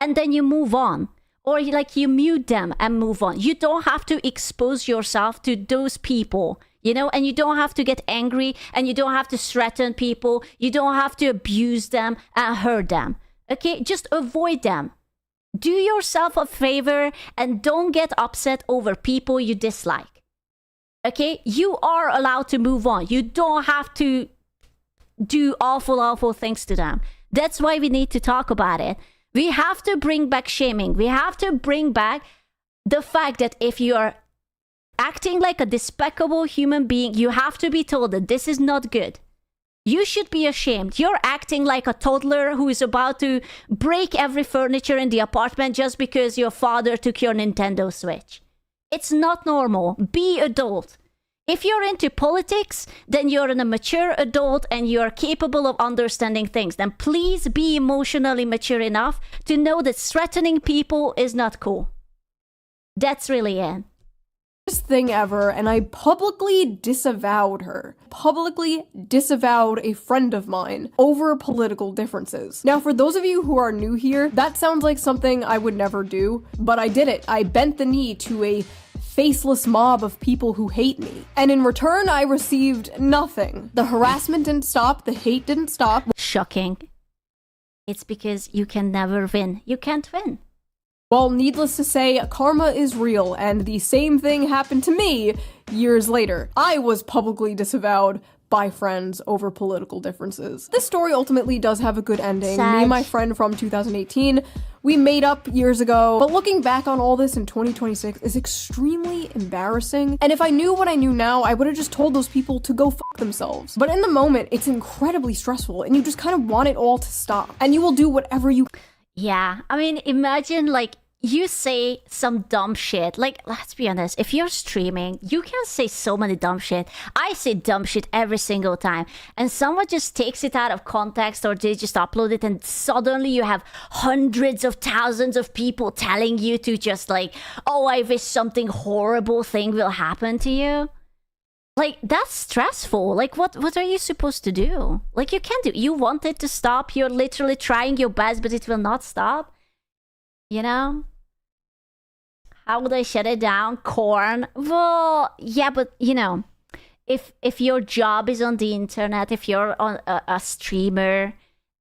and then you move on. Or you mute them and move on. You don't have to expose yourself to those people, you know, and you don't have to get angry and you don't have to threaten people. You don't have to abuse them and hurt them. Okay, just avoid them. Do yourself a favor and don't get upset over people you dislike. Okay, you are allowed to move on. You don't have to do awful things to them. That's why we need to talk about it. We have to bring back shaming. We have to bring back the fact that if you are acting like a despicable human being, you have to be told that this is not good. You should be ashamed. You're acting like a toddler who is about to break every furniture in the apartment just because your father took your Nintendo Switch. It's not normal. Be adult. If you're into politics, then you're a mature adult and you're capable of understanding things. Then please be emotionally mature enough to know that threatening people is not cool. That's really it. Thing ever, and I publicly disavowed her. Publicly disavowed a friend of mine over political differences. Now, for those of you who are new here, that sounds like something I would never do, but I did it. I bent the knee to a faceless mob of people who hate me. And in return, I received nothing. The harassment didn't stop, the hate didn't stop. Shocking. It's because you can never win. You can't win. Well, needless to say, karma is real, and the same thing happened to me years later. I was publicly disavowed by friends over political differences. This story ultimately does have a good ending. Me and my friend from 2018, we made up years ago, but looking back on all this in 2026 is extremely embarrassing. And if I knew what I knew now, I would have just told those people to go fuck themselves. But in the moment, it's incredibly stressful, and you just kind of want it all to stop. And you will do whatever you... Yeah, I mean, imagine you say some dumb shit. Let's be honest, if you're streaming, you can say so many dumb shit. I say dumb shit every single time. And someone just takes it out of context or they just upload it and suddenly you have hundreds of thousands of people telling you to just oh, I wish something horrible thing will happen to you. That's stressful. What are you supposed to do? You can't do. You want it to stop. You're literally trying your best, but it will not stop. You know? How would I shut it down? Corn? Well, yeah, but you know, if your job is on the internet, if you're on a streamer,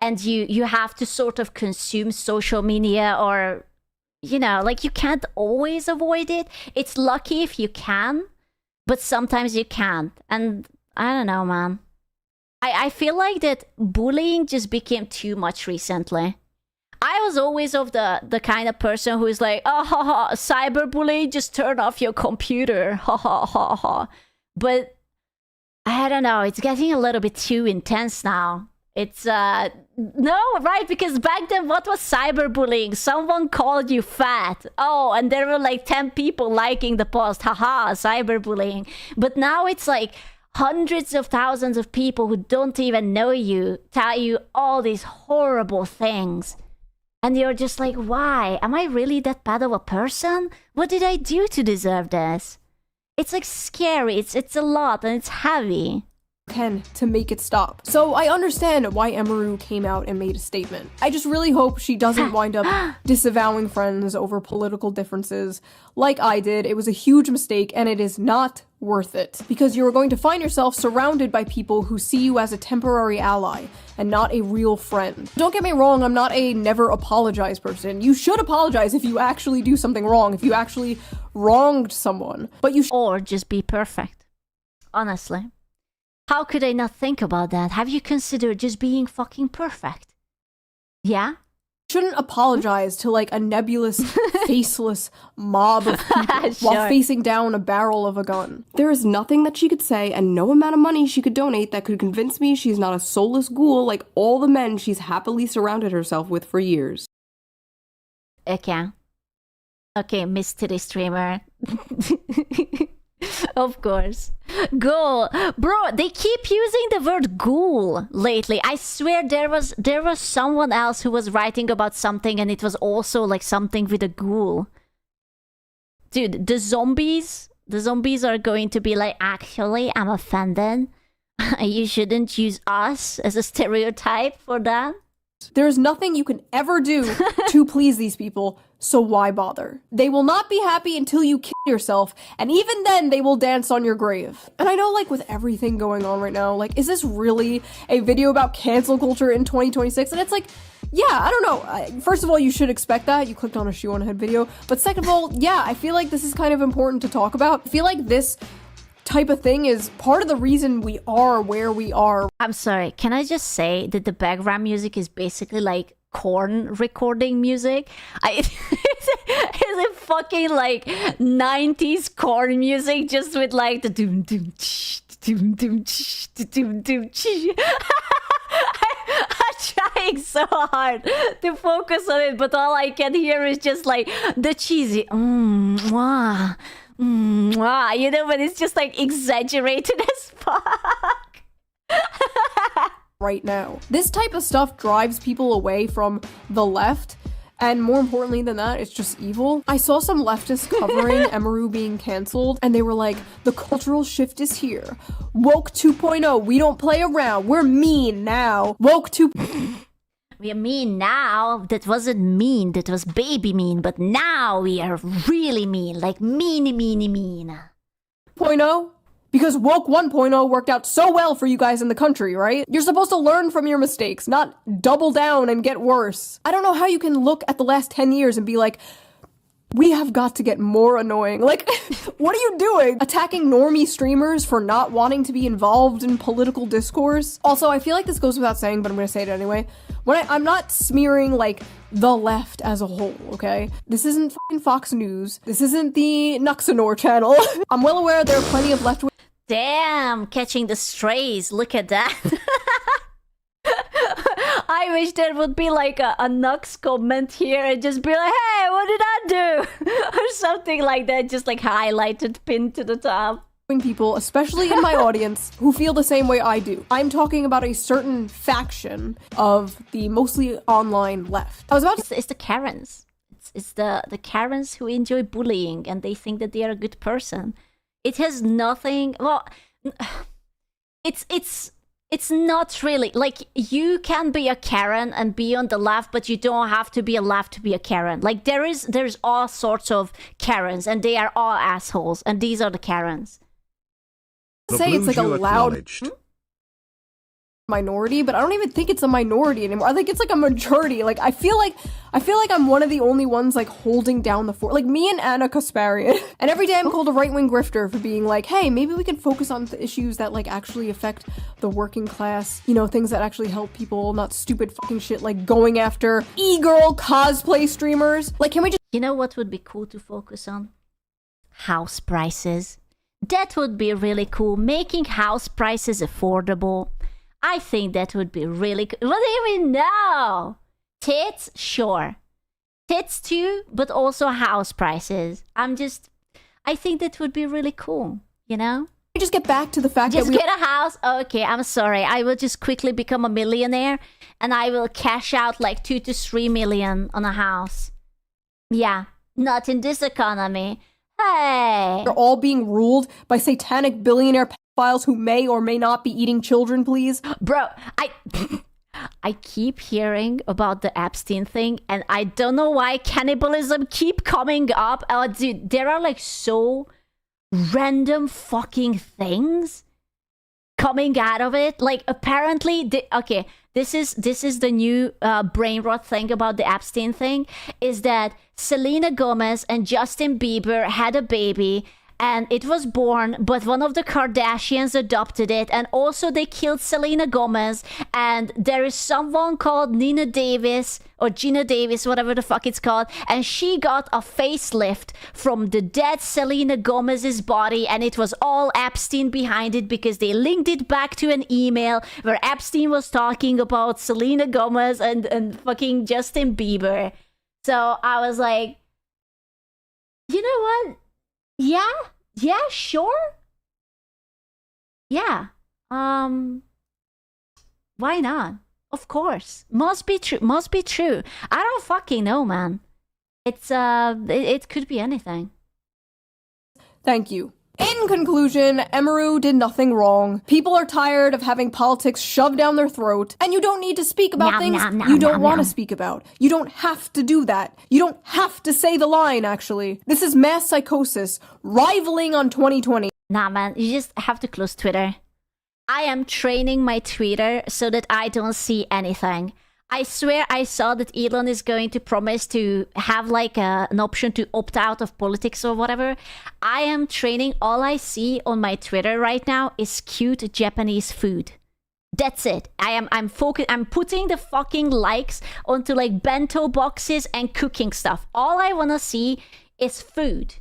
and you have to sort of consume social media, or you know, you can't always avoid it. It's lucky if you can. But sometimes you can't. And I don't know, man. I feel like that bullying just became too much recently. I was always of the kind of person who is like, oh, ha, ha, cyberbullying, just turn off your computer. Ha, ha, ha, ha. But I don't know. It's getting a little bit too intense now. It's, no, right? Because back then, what was cyberbullying? Someone called you fat. Oh, and there were 10 people liking the post. Haha, cyberbullying. But now it's hundreds of thousands of people who don't even know you tell you all these horrible things. And you're just why? Am I really that bad of a person? What did I do to deserve this? It's scary. It's a lot and it's heavy. To make it stop. So I understand why Emaru came out and made a statement. I just really hope she doesn't wind up disavowing friends over political differences like I did. It was a huge mistake and it is not worth it, because you are going to find yourself surrounded by people who see you as a temporary ally and not a real friend. Don't get me wrong, I'm not a never apologize person. You should apologize if you actually do something wrong, if you actually wronged someone, but you or just be perfect. Honestly. How could I not think about that? Have you considered just being fucking perfect? Yeah? shouldn't apologize to like a nebulous, faceless mob of people while facing down a barrel of a gun. There is nothing that she could say and no amount of money she could donate that could convince me she's not a soulless ghoul like all the men she's happily surrounded herself with for years. Okay, mystery streamer. Of course. Ghoul. Bro, they keep using the word ghoul lately. I swear there was someone else who was writing about something and it was also like something with a ghoul. Dude, the zombies are going to be like, actually, I'm offended. You shouldn't use us as a stereotype for that. There's nothing you can ever do to please these people, so why bother? They will not be happy until you kill yourself, and even then they will dance on your grave. And I know, like, with everything going on right now, like, is this really a video about cancel culture in 2026? And it's like, yeah, I don't know. First of all, you should expect that. You clicked on a shoe on a head video. But second of all, yeah, I feel like this is kind of important to talk about. I feel like this type of thing is part of the reason we are where we are. I'm sorry, can I just say that the background music is basically like corn recording music? It's a fucking like 90s corn music just with like the doom doom doom doom doom doom. I'm trying so hard to focus on it, but all I can hear is just like the cheesy mwah. You know, but it's just like exaggerated as fuck. Right now. This type of stuff drives people away from the left, and more importantly than that, it's just evil. I saw some leftists covering Emaru being cancelled, and they were like, the cultural shift is here. Woke 2.0, we don't play around, we're mean now. Woke 2... We are mean now. That wasn't mean, that was baby mean, but now we are really mean, like meany. 0.0? Because woke 1.0 worked out so well for you guys in the country, right? You're supposed to learn from your mistakes, not double down and get worse. I don't know how you can look at the last 10 years and be like, we have got to get more annoying. Like, what are you doing? Attacking normie streamers for not wanting to be involved in political discourse? Also, I feel like this goes without saying, but I'm gonna say it anyway. I'm not smearing, like, the left as a whole, okay? This isn't fucking Fox News. This isn't the Nuxanor channel. I'm well aware there are plenty of left-wing— Damn, catching the strays. Look at that. I wish there would be like a Nux comment here and just be like, hey, what did I do? Or something like that, just like highlighted, pinned to the top. People, especially in my audience, who feel the same way I do. I'm talking about a certain faction of the mostly online left. I was about to— It's the Karens. It's the Karens who enjoy bullying and they think that they are a good person. It has nothing... Well, it's not really... Like, you can be a Karen and be on the left, but you don't have to be a left to be a Karen. Like, there's all sorts of Karens, and they are all assholes, and these are the Karens. Say it's like a loud minority, but I don't even think it's a minority anymore. I think it's like a majority. Like, I feel like I'm one of the only ones like holding down the fort. Like me and Anna Kasparian. And every day I'm called a right-wing grifter for being like, hey, maybe we can focus on the issues that like actually affect the working class. You know, things that actually help people, not stupid fucking shit like going after e-girl cosplay streamers. Like, can we just— You know what would be cool to focus on? House prices. That would be really cool. Making house prices affordable. I think that would be really cool. What do you mean no? Tits? Sure. Tits too, but also house prices. I think that would be really cool, you know? Just get back to the fact that get a house. Okay, I'm sorry. I will just quickly become a millionaire and I will cash out like 2 to 3 million on a house. Yeah, not in this economy. Hey! They're all being ruled by satanic billionaire pedophiles who may or may not be eating children, please. Bro, I keep hearing about the Epstein thing, and I don't know why cannibalism keep coming up. Oh, dude, there are like so random fucking things coming out of it. Like apparently, okay, this is the new brain rot thing about the Epstein thing, is that Selena Gomez and Justin Bieber had a baby. And it was born, but one of the Kardashians adopted it. And also they killed Selena Gomez. And there is someone called Nina Davis or Gina Davis, whatever the fuck it's called. And she got a facelift from the dead Selena Gomez's body. And it was all Epstein behind it because they linked it back to an email where Epstein was talking about Selena Gomez and fucking Justin Bieber. So I was like, you know what? Yeah, sure. Yeah. Why not? Of course. Must be true. I don't fucking know, man. It's it could be anything. Thank you. In conclusion, Emaru did nothing wrong. People are tired of having politics shoved down their throat, and you don't need to speak about things you don't want to speak about. You don't have to do that. You don't have to say the line, actually. This is mass psychosis, rivaling on 2020. Nah, man, you just have to close Twitter. I am training my Twitter so that I don't see anything. I swear I saw that Elon is going to promise to have like an option to opt out of politics or whatever. I am training. All I see on my Twitter right now is cute Japanese food. That's it. I'm putting the fucking likes onto like bento boxes and cooking stuff. All I want to see is food.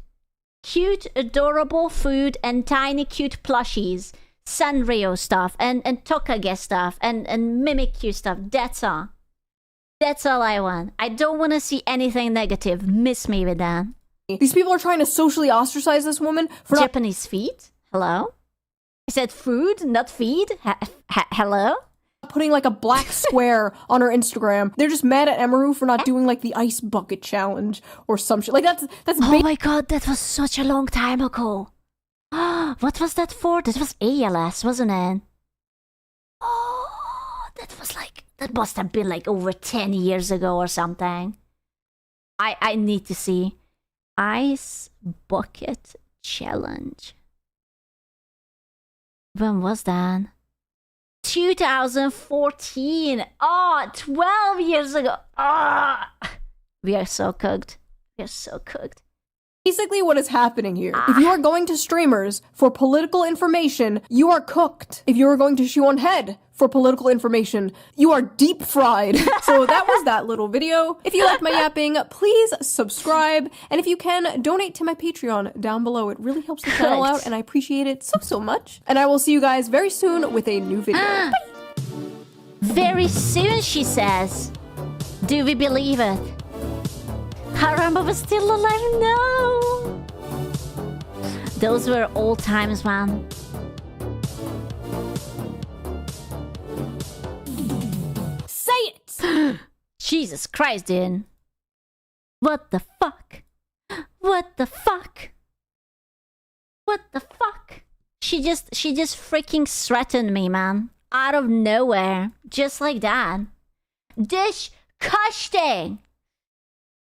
Cute, adorable food and tiny cute plushies. Sanrio stuff and Tokage stuff and Mimikyu stuff. That's all. That's all I want. I don't want to see anything negative. Miss me with that. These people are trying to socially ostracize this woman for Japanese feet? Hello? I said food, not feed? Hello? Putting like a black square on her Instagram. They're just mad at Emaru for not doing like the ice bucket challenge or some shit. Like that's oh my god, that was such a long time ago. What was that for? That was ALS, wasn't it? Oh, that must have been like over 10 years ago or something. I need to see. Ice bucket challenge. When was that? 2014. Oh, 12 years ago. We are so cooked. We are so cooked. Basically what is happening here. If you are going to streamers for political information, you are cooked. If you are going to Shoe on Head for political information, you are deep fried. So that was that little video. If you liked my yapping, please subscribe. And if you can, donate to my Patreon down below. It really helps the channel out and I appreciate it so much. And I will see you guys very soon with a new video. Bye. Very soon, she says. Do we believe it? Haramba was still alive? No! Those were old times, man. Say it! Jesus Christ, dude. What the fuck? What the fuck? What the fuck? She just freaking threatened me, man. Out of nowhere. Just like that. Disgusting!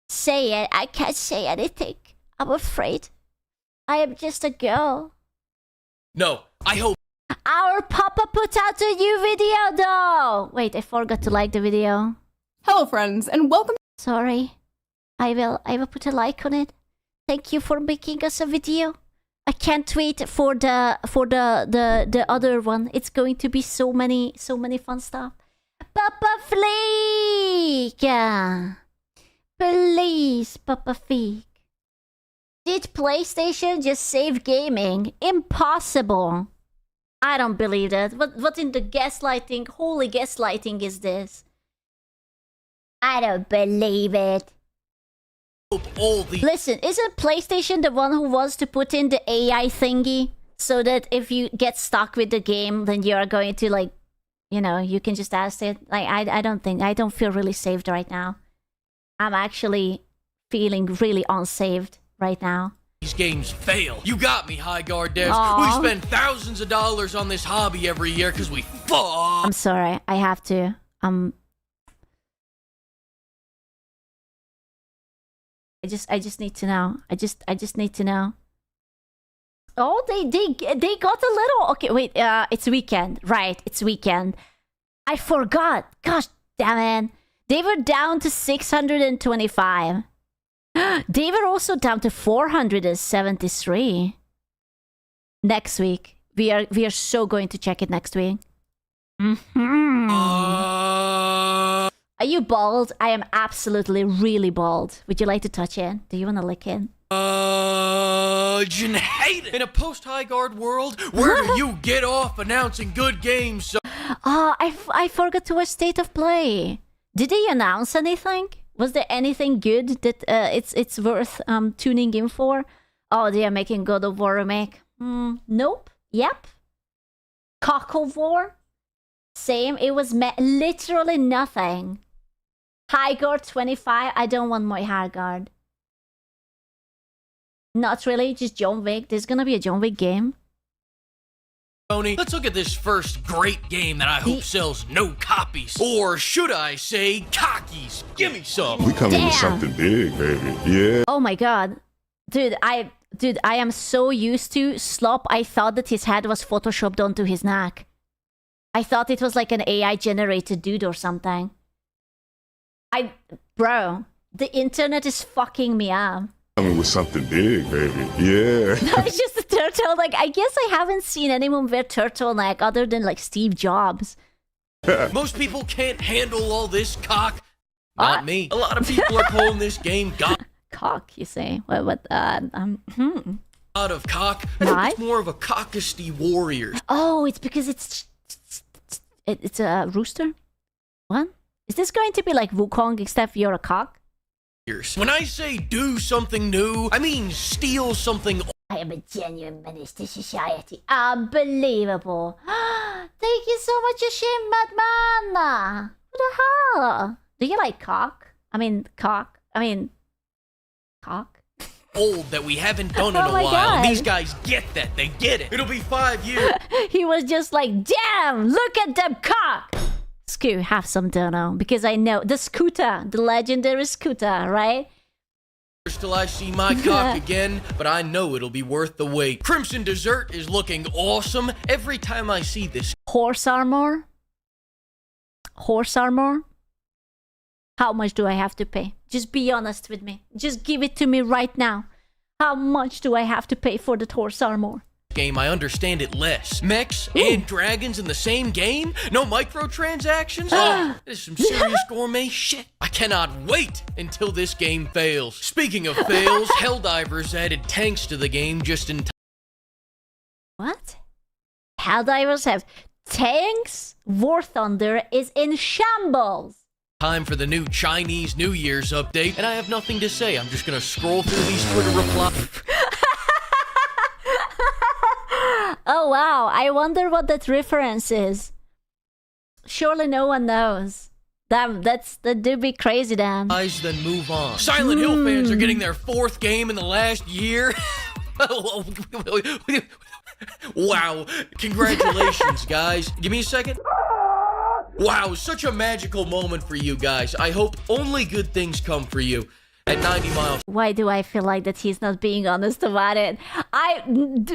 Say it. I can't say anything. I'm afraid. I am just a girl. No, I hope. Our papa put out a new video though. Wait, I forgot to like the video. Hello friends and welcome. Sorry. I will put a like on it. Thank you for making us a video. I can't wait for the other one. It's going to be so many fun stuff. Papa Fleek! Please, Papa Fleek. Did PlayStation just save gaming? Impossible. I don't believe that. What in the gaslighting, holy gaslighting is this? I don't believe it. Listen, isn't PlayStation the one who wants to put in the AI thingy? So that if you get stuck with the game, then you are going to like, you know, you can just ask it. Like, I don't feel really saved right now. I'm actually feeling really unsaved right now. These games fail. You got me, High Guard devs. Aww. We spend thousands of dollars on this hobby every year because we fuck. I'm sorry, I have to. I just need to know. I just need to know. Oh, they got a little. Okay, wait. It's weekend, right? It's weekend. I forgot. Gosh, damn it. They were down to 625. They were also down to 473. Next week, we are so going to check it next week. Are you bald? I am absolutely really bald. Would you like to touch it? Do you want to lick it? Hate it. In a post-high guard world, where do you get off announcing good games? So I forgot to watch State of Play. Did they announce anything? Was there anything good that it's worth tuning in for? Oh, they are making God of War remake. Nope. Yep. Cock of War. Same. It was literally nothing. High guard 25. I don't want my high guard. Not really, just John Wick. There's gonna be a John Wick game. Tony, let's look at this first great game that I hope sells no copies. Or should I say, cockies? Give me some. We coming with something big, baby. Yeah. Oh my god. Dude, I am so used to Slop. I thought that his head was photoshopped onto his neck. I thought it was like an AI generated dude or something. Bro, the internet is fucking me up. Coming with something big, baby. Yeah. It's just a turtle. Like, I guess I haven't seen anyone wear turtleneck other than like Steve Jobs. Most people can't handle all this cock. Not me. A lot of people are calling this game cock, you say? What? Out of cock. I think it's more of a cockisty warrior. Oh, it's because it's a rooster? What? Is this going to be like Wukong except you're a cock? When I say do something new, I mean steal something. I am a genuine menace to society. Unbelievable. Thank you so much, Yashim Madman. What the hell? Do you like cock? I mean, cock. Old that we haven't done in a while. God. These guys get that. They get it. It'll be 5 years. He was just like, damn, look at them cock. Scoo, have some dono. Because I know the scooter, the legendary scooter, right? Till I see my cock again, but I know it'll be worth the wait. Crimson Dessert is looking awesome every time I see this. Horse armor? Horse armor? How much do I have to pay? Just be honest with me. Just give it to me right now. How much do I have to pay for the horse armor? Game, I understand it less. Mechs and dragons in the same game? No microtransactions? Oh, this is some serious gourmet shit. I cannot wait until this game fails. Speaking of fails, Helldivers added tanks to the game just in time. What? Helldivers have tanks? War Thunder is in shambles. Time for the new Chinese New Year's update, and I have nothing to say. I'm just gonna scroll through these Twitter replies. Oh wow, I wonder what that reference is. Surely no one knows. That do be crazy, Dan. Then move on. Silent Hill fans are getting their 4th game in the last year. Wow, congratulations, guys. Give me a second. Wow, such a magical moment for you guys. I hope only good things come for you. At 90 miles. Why do I feel like that he's not being honest about it? I'm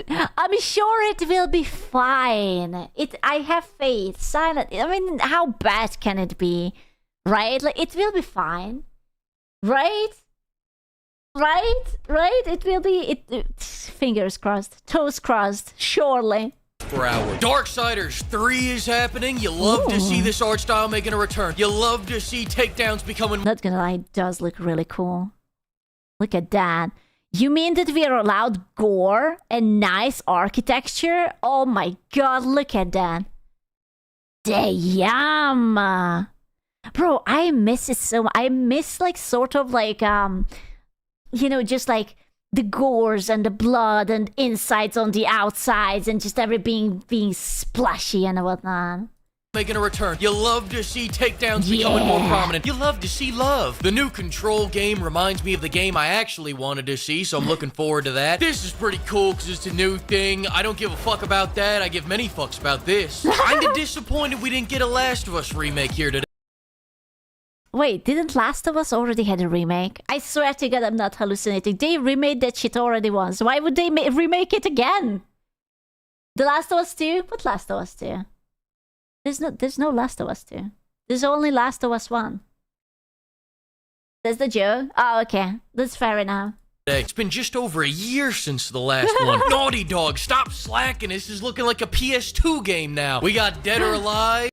sure it will be fine. I have faith. Silent. I mean, how bad can it be? Right? Like, it will be fine. Right? It will be. Fingers crossed. Toes crossed. Surely. Per hour. Darksiders 3 is happening. You love to see this art style making a return. You love to see takedowns becoming. Not gonna lie, it does look really cool. Look at that. You mean that we are allowed gore and nice architecture? Oh my god, look at that. Damn. Bro, I miss it so much. I miss like sort of like just like the gores and the blood and insides on the outsides and just everything being splashy and whatnot. Making a return. You love to see takedowns becoming more prominent. You love to see love. The new Control game reminds me of the game I actually wanted to see, so I'm looking forward to that. This is pretty cool because it's a new thing. I don't give a fuck about that. I give many fucks about this. Kinda disappointed we didn't get a Last of Us remake here today. Wait, didn't Last of Us already had a remake? I swear to God, I'm not hallucinating. They remade that shit already once. Why would they remake it again? The Last of Us 2? What Last of Us 2? There's no Last of Us 2. There's only Last of Us 1. That's the joke? Oh, okay. That's fair enough. It's been just over a year since the last one. Naughty Dog, stop slacking. This is looking like a PS2 game now. We got Dead or Alive.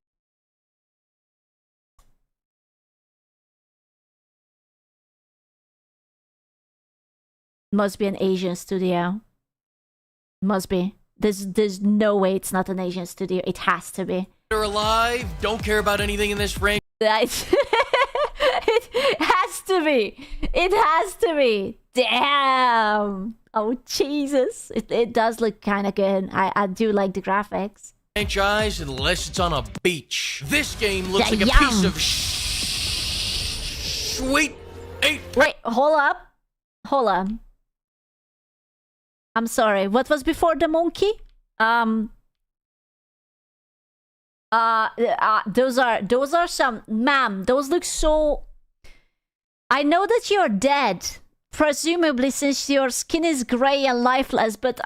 Must be an Asian studio. Must be. There's no way it's not an Asian studio. It has to be. Dead or Alive. Don't care about anything in this range. It has to be. It has to be. Damn. Oh, Jesus. It does look kind of good. I do like the graphics. Franchise unless it's on a beach. This game looks like a piece of sweet 8. Wait, hold up. Hold up. I'm sorry. What was before the monkey? Those are some, ma'am, those look so... I know that you're dead, presumably since your skin is gray and lifeless, but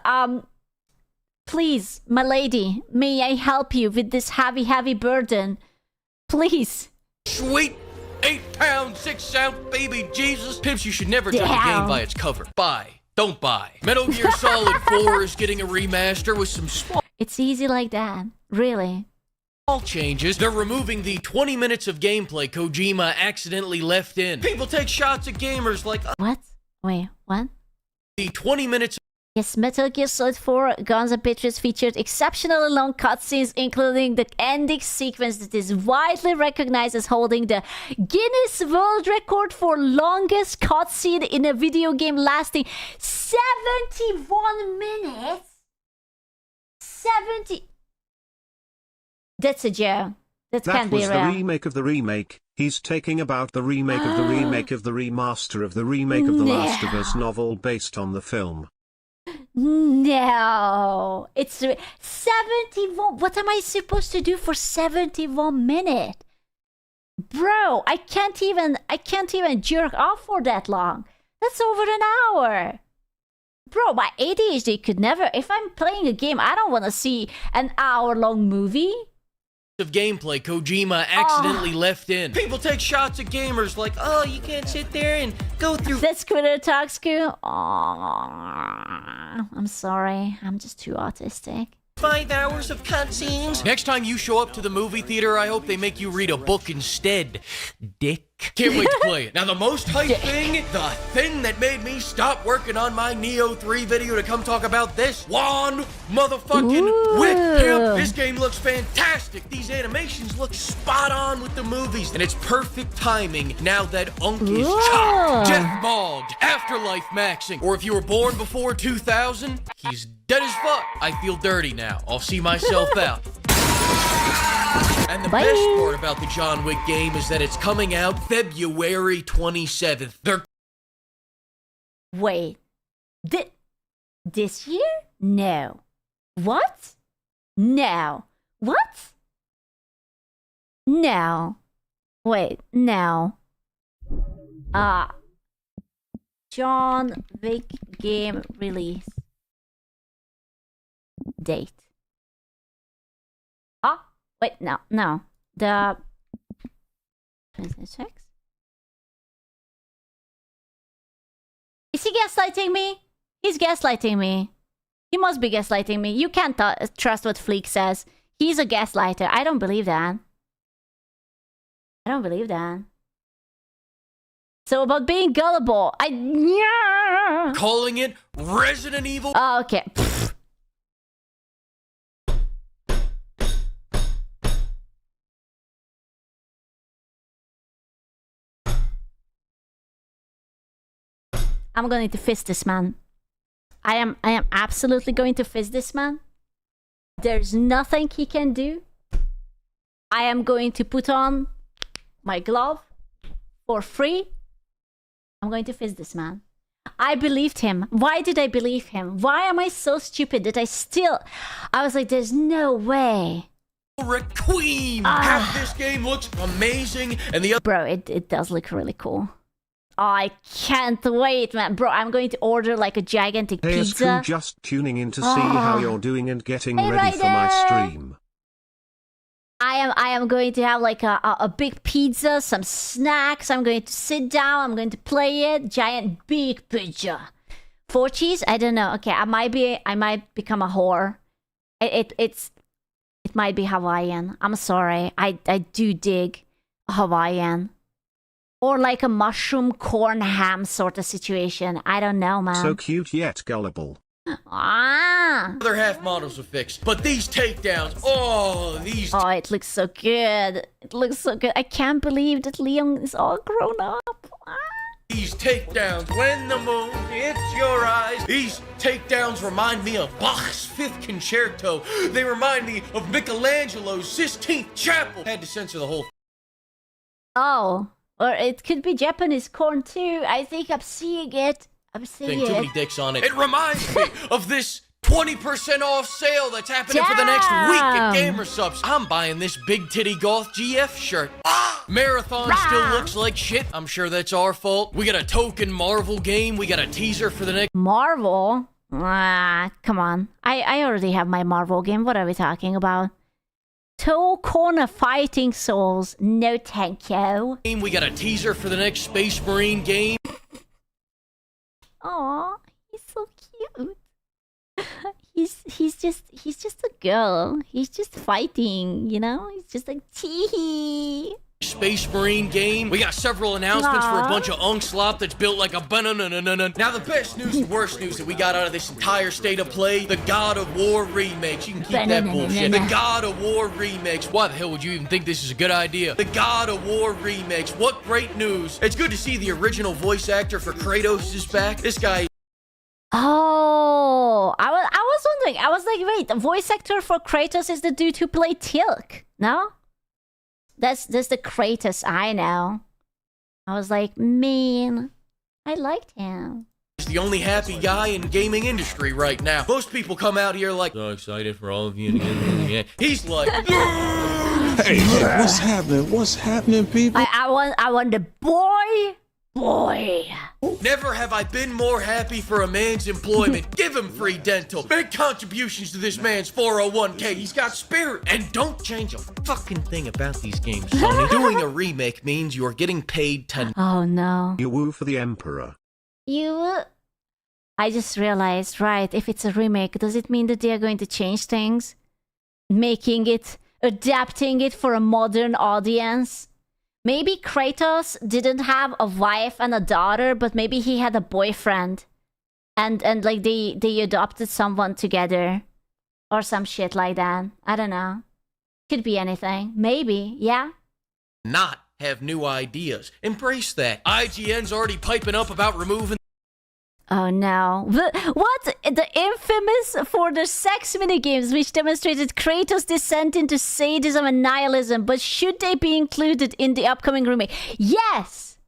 please, my lady, may I help you with this heavy burden? Please. Sweet 8 pound 6 ounce baby Jesus. Pimps, you should never judge a game by its cover. Buy. Don't buy. Metal Gear Solid 4 is getting a remaster with some small... It's easy like that. Really. Changes. They're removing the 20 minutes of gameplay Kojima accidentally left in. People take shots at gamers like... What? Wait, what? The 20 minutes... Yes, Metal Gear Solid 4 Guns and Patriots featured exceptionally long cutscenes, including the ending sequence that is widely recognized as holding the Guinness World Record for longest cutscene in a video game, lasting 71 minutes. 70... That's a joke. That can't be real. That was the remake of the remake. He's taking about the remake of the remake of the remaster of the remake of the Last of Us novel based on the film. No. It's 71. What am I supposed to do for 71 minutes? Bro, I can't even jerk off for that long. That's over an hour. Bro, my ADHD could never... If I'm playing a game, I don't want to see an hour-long movie. Of gameplay Kojima accidentally left in. People take shots at gamers like, oh, you can't sit there and go through... That's Twitter talk school. I'm sorry. I'm just too autistic. 5 hours of cutscenes. Next time you show up to the movie theater, I hope they make you read a book instead. Dick. Can't wait to play it. Now, the most hype thing, the thing that made me stop working on my Neo 3 video to come talk about this one motherfucking whip pimp. This game looks fantastic. These animations look spot on with the movies. And it's perfect timing now that Unk is chopped, Jeff Mogged, Afterlife maxing. Or if you were born before 2000, he's dead as fuck. I feel dirty now. I'll see myself out. And the best part about the John Wick game is that it's coming out February 27th. Wait. This year? No. What? No. What? No. Wait, no. John Wick game release date. Wait, no. The 26? Is he gaslighting me? He's gaslighting me. He must be gaslighting me. You can't trust what Fleek says. He's a gaslighter. I don't believe that. I don't believe that. So about being gullible, calling it Resident Evil. Oh, okay. I'm going to fist this man. I am absolutely going to fist this man. There's nothing he can do. I am going to put on my glove for free. I'm going to fist this man. I believed him. Why did I believe him? Why am I so stupid that I was like, there's no way. Requiem. Half this game looks amazing, and the other. Bro, it does look really cool. I can't wait, man. Bro, I'm going to order like a gigantic Hey, pizza. Esku, just tuning in to see how you're doing and getting Hey, ready for my Ryder. stream. I am going to have like a big pizza, some snacks. I'm going to sit down. I'm going to play it. Giant big pizza. 4 cheese? I don't know. Okay, I might become a whore. It might be Hawaiian. I'm sorry. I do dig Hawaiian. Or like a mushroom corn ham sort of situation. I don't know, man. So cute yet gullible. Ah. Other half models are fixed, but these takedowns, these. Oh, it looks so good. It looks so good. I can't believe that Leon is all grown up. These takedowns, when the moon hits your eyes. These takedowns remind me of Bach's 5th Concerto. They remind me of Michelangelo's Sistine Chapel. Had to censor the whole. Oh, or it could be Japanese corn too. I think I'm seeing it. I'm seeing Thing, too many it. dicks on it. It reminds me of this 20% off sale that's happening for the next week at Gamer Subs. I'm buying this big titty goth GF shirt. Marathon still looks like shit. I'm sure that's our fault. We got a token Marvel game. We got a teaser for the next. Marvel? Come on. I already have my Marvel game. What are we talking about? Toe corner fighting souls. No thank you. We got a teaser for the next Space Marine game. Aw, he's so cute. He's just a girl. He's just fighting, you know? He's just like tee. Space Marine game. We got several announcements for a bunch of unk-slop that's built like a banana. Now the best news and worst news that we got out of this entire state of play, the God of War remakes. You can keep that bullshit. The God of War remakes. Why the hell would you even think this is a good idea? The God of War remakes. What great news. It's good to see the original voice actor for Kratos is back. This guy. Oh, I was wondering. I was like, wait, the voice actor for Kratos is the dude who played Tilk, no? That's the Kratos I know. I was like, man, I liked him. He's the only happy guy in gaming industry right now. Most people come out here like, so excited for all of you. He's like, Hey, what's happening? What's happening, people? I want the boy. Never have I been more happy for a man's employment. Give him free dental. Big contributions to this man's 401k. He's got spirit. And don't change a fucking thing about these games, Sony. Doing a remake means you're getting paid to. Oh no. You woo for the Emperor. I just realized, right, if it's a remake, does it mean that they are going to change things? Adapting it for a modern audience? Maybe Kratos didn't have a wife and a daughter, but maybe he had a boyfriend. And like they adopted someone together. Or some shit like that. I don't know. Could be anything. Maybe, yeah? Not have new ideas. Embrace that. IGN's already piping up about removing. Oh no. What? The infamous for the sex minigames which demonstrated Kratos' descent into sadism and nihilism, but should they be included in the upcoming remake? Yes!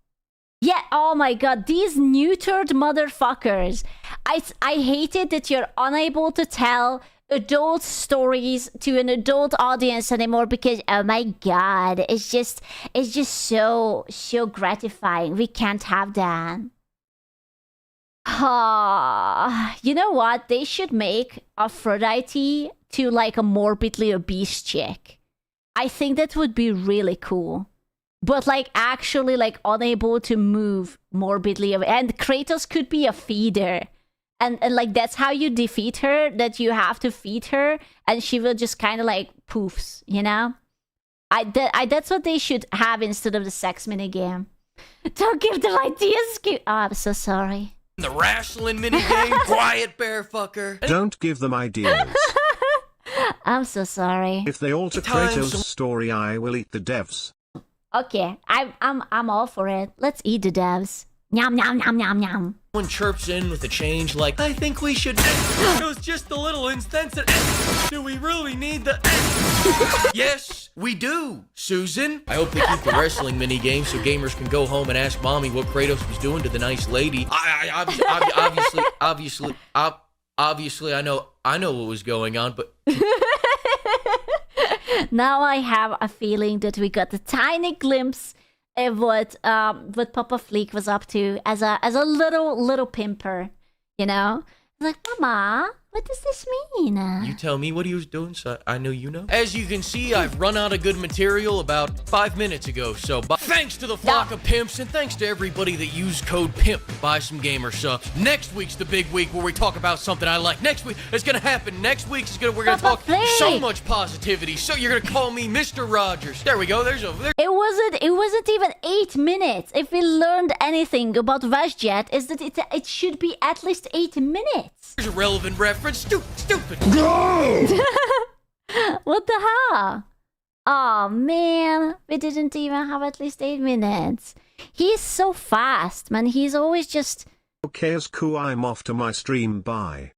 Yeah, oh my god, these neutered motherfuckers. I hate it that you're unable to tell adult stories to an adult audience anymore because, oh my god, it's just so gratifying. We can't have that. You know what? They should make Aphrodite to like a morbidly obese chick. I think that would be really cool. But like actually like unable to move morbidly. And Kratos could be a feeder. And like that's how you defeat her, that you have to feed her and she will just kind of like poofs, you know? That's what they should have instead of the sex minigame. Don't give them ideas. Oh, I'm so sorry. The wrestling minigame, quiet bear fucker. Don't give them ideas. I'm so sorry. If they alter Kratos' story, I will eat the devs. Okay, I'm all for it. Let's eat the devs. Nyam nyam nyam nyam nyam. Someone chirps in with a change like, I think we should. It was just a little insensitive. Do we really need the? Yes, we do, Susan. I hope they keep the wrestling mini game so gamers can go home and ask mommy what Kratos was doing to the nice lady. Obviously, I know what was going on, but Now I have a feeling that we got a tiny glimpse of what Papa Fleek was up to as a little pimper, you know? Like, Mama, what does this mean? You tell me what he was doing, so I know you know. As you can see, I've run out of good material about 5 minutes ago, so thanks to the flock of pimps, and thanks to everybody that used code PIMP to buy some gamer subs. Next week's the big week where we talk about something I like. Next week, it's gonna happen. Next week, we're gonna talk so much positivity, so you're gonna call me Mr. Rogers. There we go, It wasn't even 8 minutes. If we learned anything about WestJet, is that it should be at least 8 minutes. There's a relevant reference. Stupid. No! What the hell? Oh man, we didn't even have at least 8 minutes. He's so fast, man. He's always just... Okay, as cool, I'm off to my stream, bye.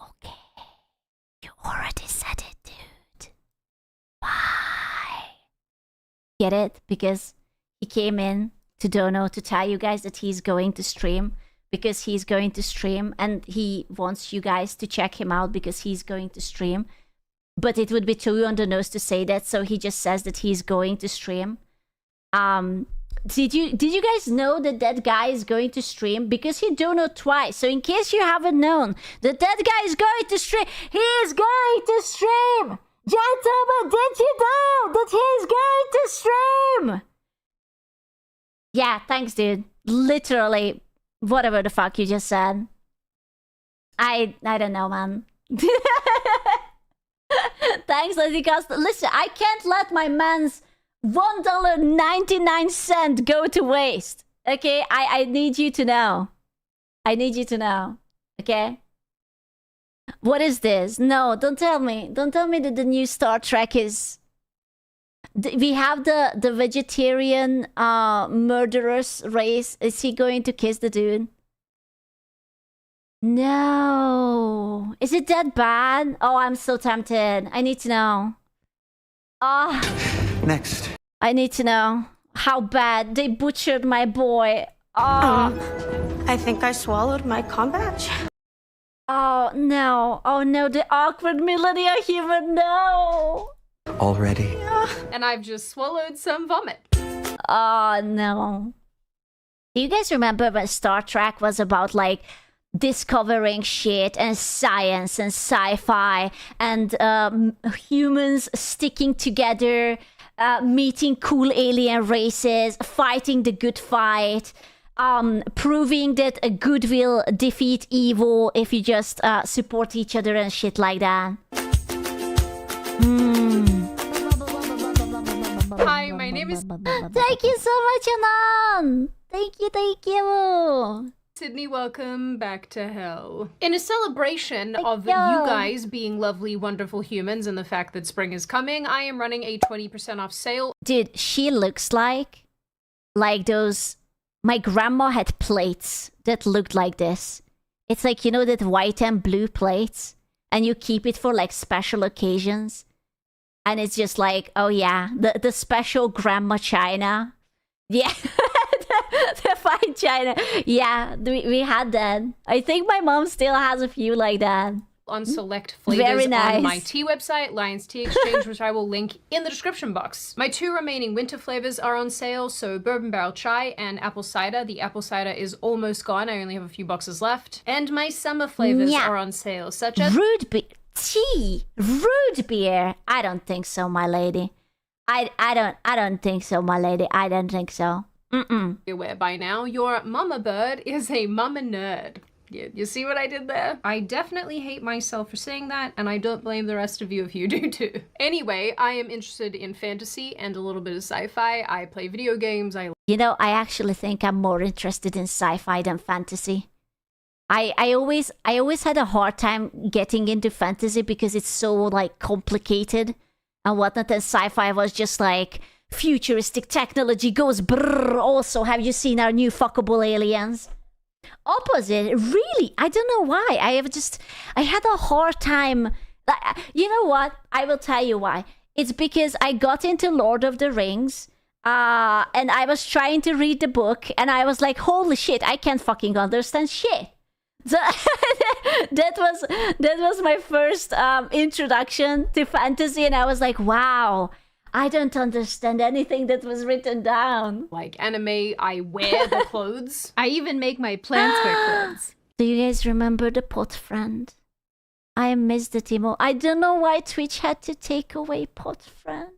Okay, you already said it, dude. Bye. Get it? Because he came in to Dono to tell you guys that he's going to stream, because he's going to stream, and he wants you guys to check him out because he's going to stream. But it would be too on the nose to say that, so he just says that he's going to stream. Did you guys know that guy is going to stream? Because he Dono twice. So in case you haven't known that guy is going to stream, he is going to stream. Gentlemen, did you know that he's going to stream? Yeah, thanks, dude. Literally, whatever the fuck you just said. I don't know, man. Thanks, Lady Costa. Listen, I can't let my man's $1.99 go to waste. Okay, I need you to know. I need you to know. Okay. What is this? No, don't tell me. Don't tell me that the new Star Trek is... We have the vegetarian murderous race. Is he going to kiss the dude? No. Is it that bad? Oh, I'm so tempted. I need to know. Next. I need to know how bad they butchered my boy. I think I swallowed my com badge. Oh no. Oh no, the awkward millennial human, no. Already. And I've just swallowed some vomit. Oh no. Do you guys remember when Star Trek was about like discovering shit and science and sci-fi and humans sticking together, meeting cool alien races, fighting the good fight, proving that a good will defeat evil if you just support each other and shit like that? Hi, my name is... Thank you so much, Anan! Thank you! Sydney, welcome back to hell. In a celebration of you guys being lovely, wonderful humans and the fact that spring is coming, I am running a 20% off sale. Dude, she looks like those... My grandma had plates that looked like this. It's like, you know, that white and blue plates? And you keep it for like special occasions. And it's just like, oh yeah, the special grandma china. Yeah, the fine china. Yeah, we had that. I think my mom still has a few like that. On select flavors Very nice. On my tea website, Lions Tea Exchange, which I will link in the description box. My 2 remaining winter flavors are on sale, so bourbon barrel chai and apple cider. The apple cider is almost gone. I only have a few boxes left. And my summer flavors are on sale, such as root beer. Tea, root beer. I don't think so, my lady. I don't think so, my lady. I don't think so. Where by now your mama bird is a mama nerd. You see what I did there? I definitely hate myself for saying that, and I don't blame the rest of you if you do too. Anyway, I am interested in fantasy and a little bit of sci-fi. I play video games. You know, I actually think I'm more interested in sci-fi than fantasy. I always had a hard time getting into fantasy because it's so like complicated and whatnot. And sci-fi was just like futuristic technology goes brrr. Also, have you seen our new fuckable aliens? Opposite, really. I don't know why. I had a hard time. You know what? I will tell you why. It's because I got into Lord of the Rings. And I was trying to read the book, and I was like, holy shit, I can't fucking understand shit. So that was my first introduction to fantasy, and I was like, wow, I don't understand anything that was written down. Like anime, I wear the clothes. I even make my plants wear clothes. Do you guys remember the pot friend? I missed it, Timo. I don't know why Twitch had to take away pot friend.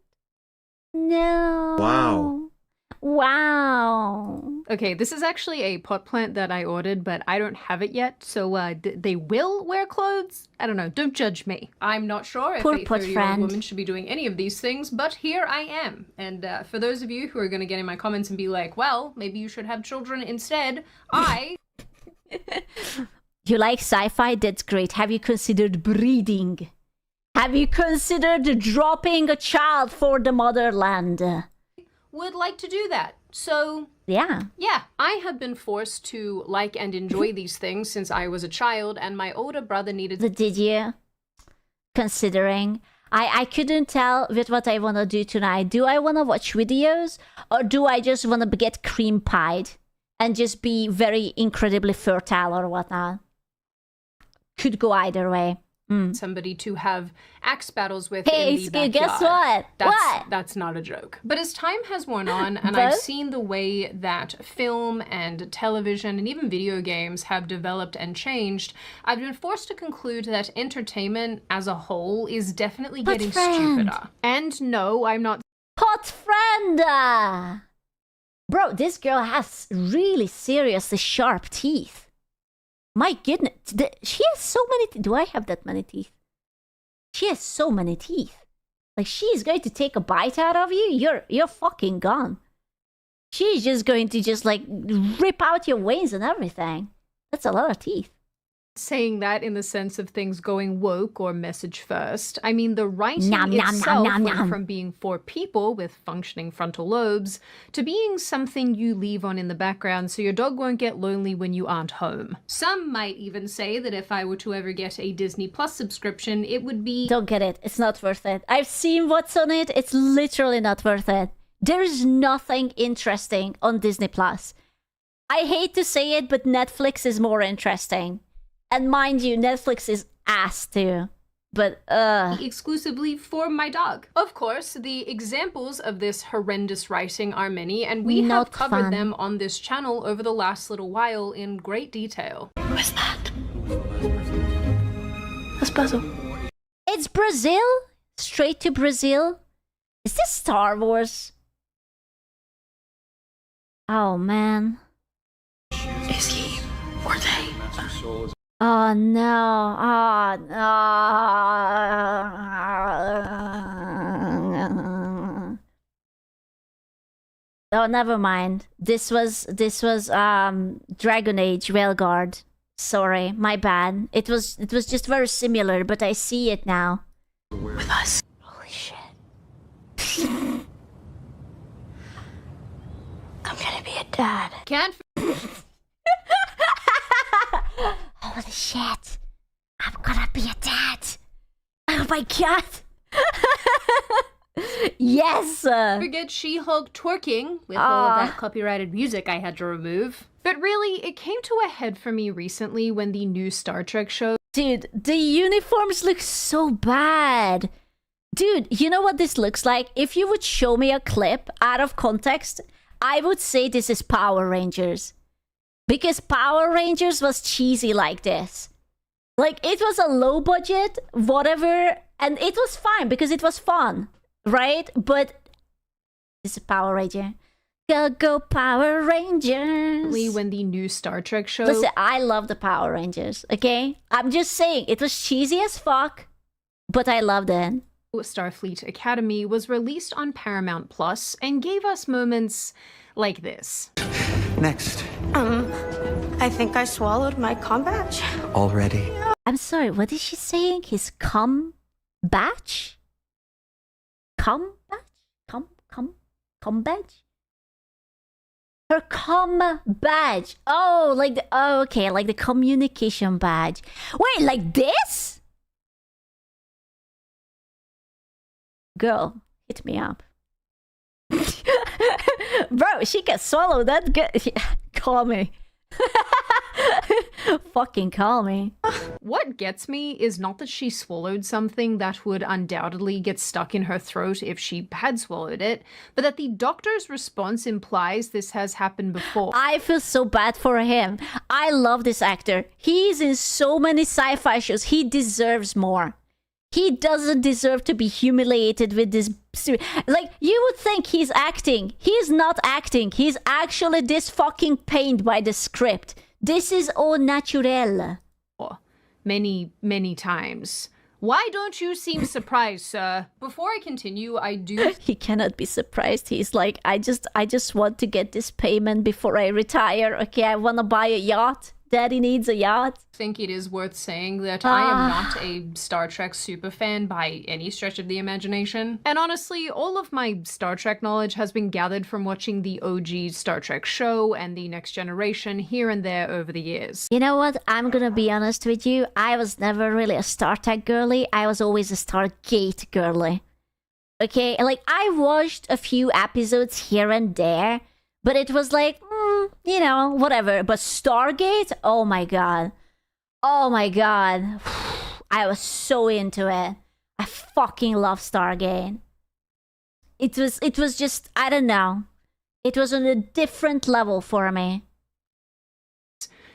No. Wow. Okay, this is actually a pot plant that I ordered, but I don't have it yet, so they will wear clothes? I don't know, don't judge me. I'm not sure if Poor a pot 30-year-old friend. woman should be doing any of these things, but here I am. And for those of you who are going to get in my comments and be like, well, maybe you should have children instead, You like sci-fi? That's great. Have you considered breeding? Have you considered dropping a child for the motherland? would like to do that. So yeah, I have been forced to like and enjoy these things since I was a child, and my older brother needed. Did you? Considering I couldn't tell with what I want to do tonight. Do I want to watch videos, or do I just want to get cream pied and just be very incredibly fertile or whatnot? Could go either way. Somebody to have axe battles with. Hey, in the backyard. guess what? That's not a joke. But as time has worn on, and I've seen the way that film and television and even video games have developed and changed, I've been forced to conclude that entertainment as a whole is definitely getting stupider. And no, I'm not. Hot friend! Bro, this girl has really seriously sharp teeth. My goodness, she has so many teeth. Do I have that many teeth? She has so many teeth. Like, she's going to take a bite out of you, you're fucking gone. She's just going to just like rip out your veins and everything. That's a lot of teeth. Saying that in the sense of things going woke or message first. I mean, the writing itself went from being for people with functioning frontal lobes to being something you leave on in the background so your dog won't get lonely when you aren't home. Some might even say that if I were to ever get a Disney Plus subscription, it would be... Don't get it. It's not worth it. I've seen what's on it. It's literally not worth it. There's nothing interesting on Disney Plus. I hate to say it, but Netflix is more interesting. And mind you, Netflix is ass too. But, exclusively for my dog. Of course, the examples of this horrendous writing are many, and we have covered them on this channel over the last little while in great detail. What's that? What's puzzle? It's Brazil? Straight to Brazil? Is this Star Wars? Oh, man. Is he or they? Oh no, oh no. Oh, never mind. This was Dragon Age Railguard. Sorry, my bad. It was just very similar, but I see it now. With us. Holy shit. I'm gonna be a dad. Can't Holy shit. I'm gonna be a dad. Oh my god. Yes. forget She-Hulk twerking with all of that copyrighted music I had to remove. But really, it came to a head for me recently when the new Star Trek show... Dude, the uniforms look so bad. Dude, you know what this looks like? If you would show me a clip out of context, I would say this is Power Rangers. Because Power Rangers was cheesy like this. Like, it was a low budget, whatever, and it was fine because it was fun, right? But this is Power Ranger. Go Power Rangers. When the new Star Trek show... Listen, I love the Power Rangers, okay? I'm just saying, it was cheesy as fuck, but I loved it. Starfleet Academy was released on Paramount Plus and gave us moments like this. Next. I think I swallowed my com badge. Already. I'm sorry, what is she saying? His cum batch? Cum batch? Cum badge? Her cum badge. Oh, like the, oh, okay, like the communication badge. Wait, like this? Girl, hit me up. Bro, she can swallow that good. Call me. Fucking call me. What gets me is not that she swallowed something that would undoubtedly get stuck in her throat if she had swallowed it, but that the doctor's response implies this has happened before. I feel so bad for him. I love this actor. He's in so many sci-fi shows. He deserves more. He doesn't deserve to be humiliated with this. Like, you would think he's acting. He's not acting. He's actually this fucking pained by the script. This is au naturel. Many, many times. Why don't you seem surprised, sir? Before I continue, I do... He cannot be surprised. He's like, I just want to get this payment before I retire. Okay, I want to buy a yacht. Daddy needs a yacht. I think it is worth saying that I am not a Star Trek superfan by any stretch of the imagination. And honestly, all of my Star Trek knowledge has been gathered from watching the OG Star Trek show and the Next Generation here and there over the years. You know what? I'm gonna be honest with you. I was never really a Star Trek girly. I was always a Stargate girly. Okay? Like, I watched a few episodes here and there, but it was like, you know, whatever. But Stargate? Oh my god. Oh my god. I was so into it. I fucking love Stargate. It was just, I don't know. It was on a different level for me.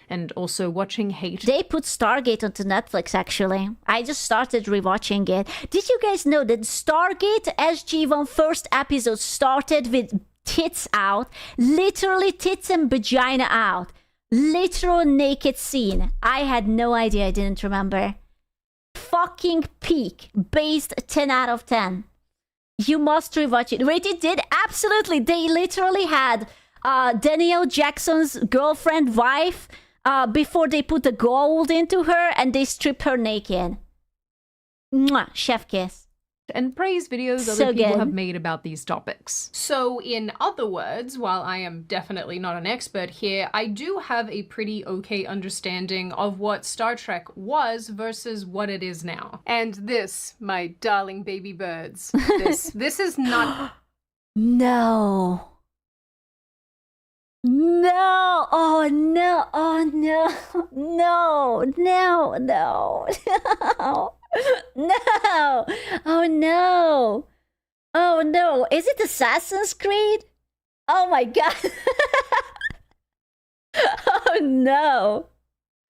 And also watching Hate. They put Stargate onto Netflix, actually. I just started rewatching it. Did you guys know that Stargate SG-1 first episode started with tits out, literally tits and vagina out, literal naked scene? I had no idea. I didn't remember. Fucking peak, based 10 out of 10. You must rewatch it. Wait, it did? Absolutely. They literally had Danielle Jackson's girlfriend, wife, before they put the gold into her and they strip her naked. Mwah, chef kiss. And praise videos So other people good. have made about these topics. So in other words, while I am definitely not an expert here, I do have a pretty okay understanding of what Star Trek was versus what it is now. And this, my darling baby birds, this is not... No. No. Oh, no. Oh, no. No. No. No. No. No! Oh no! Oh no! Is it Assassin's Creed? Oh my god! Oh no!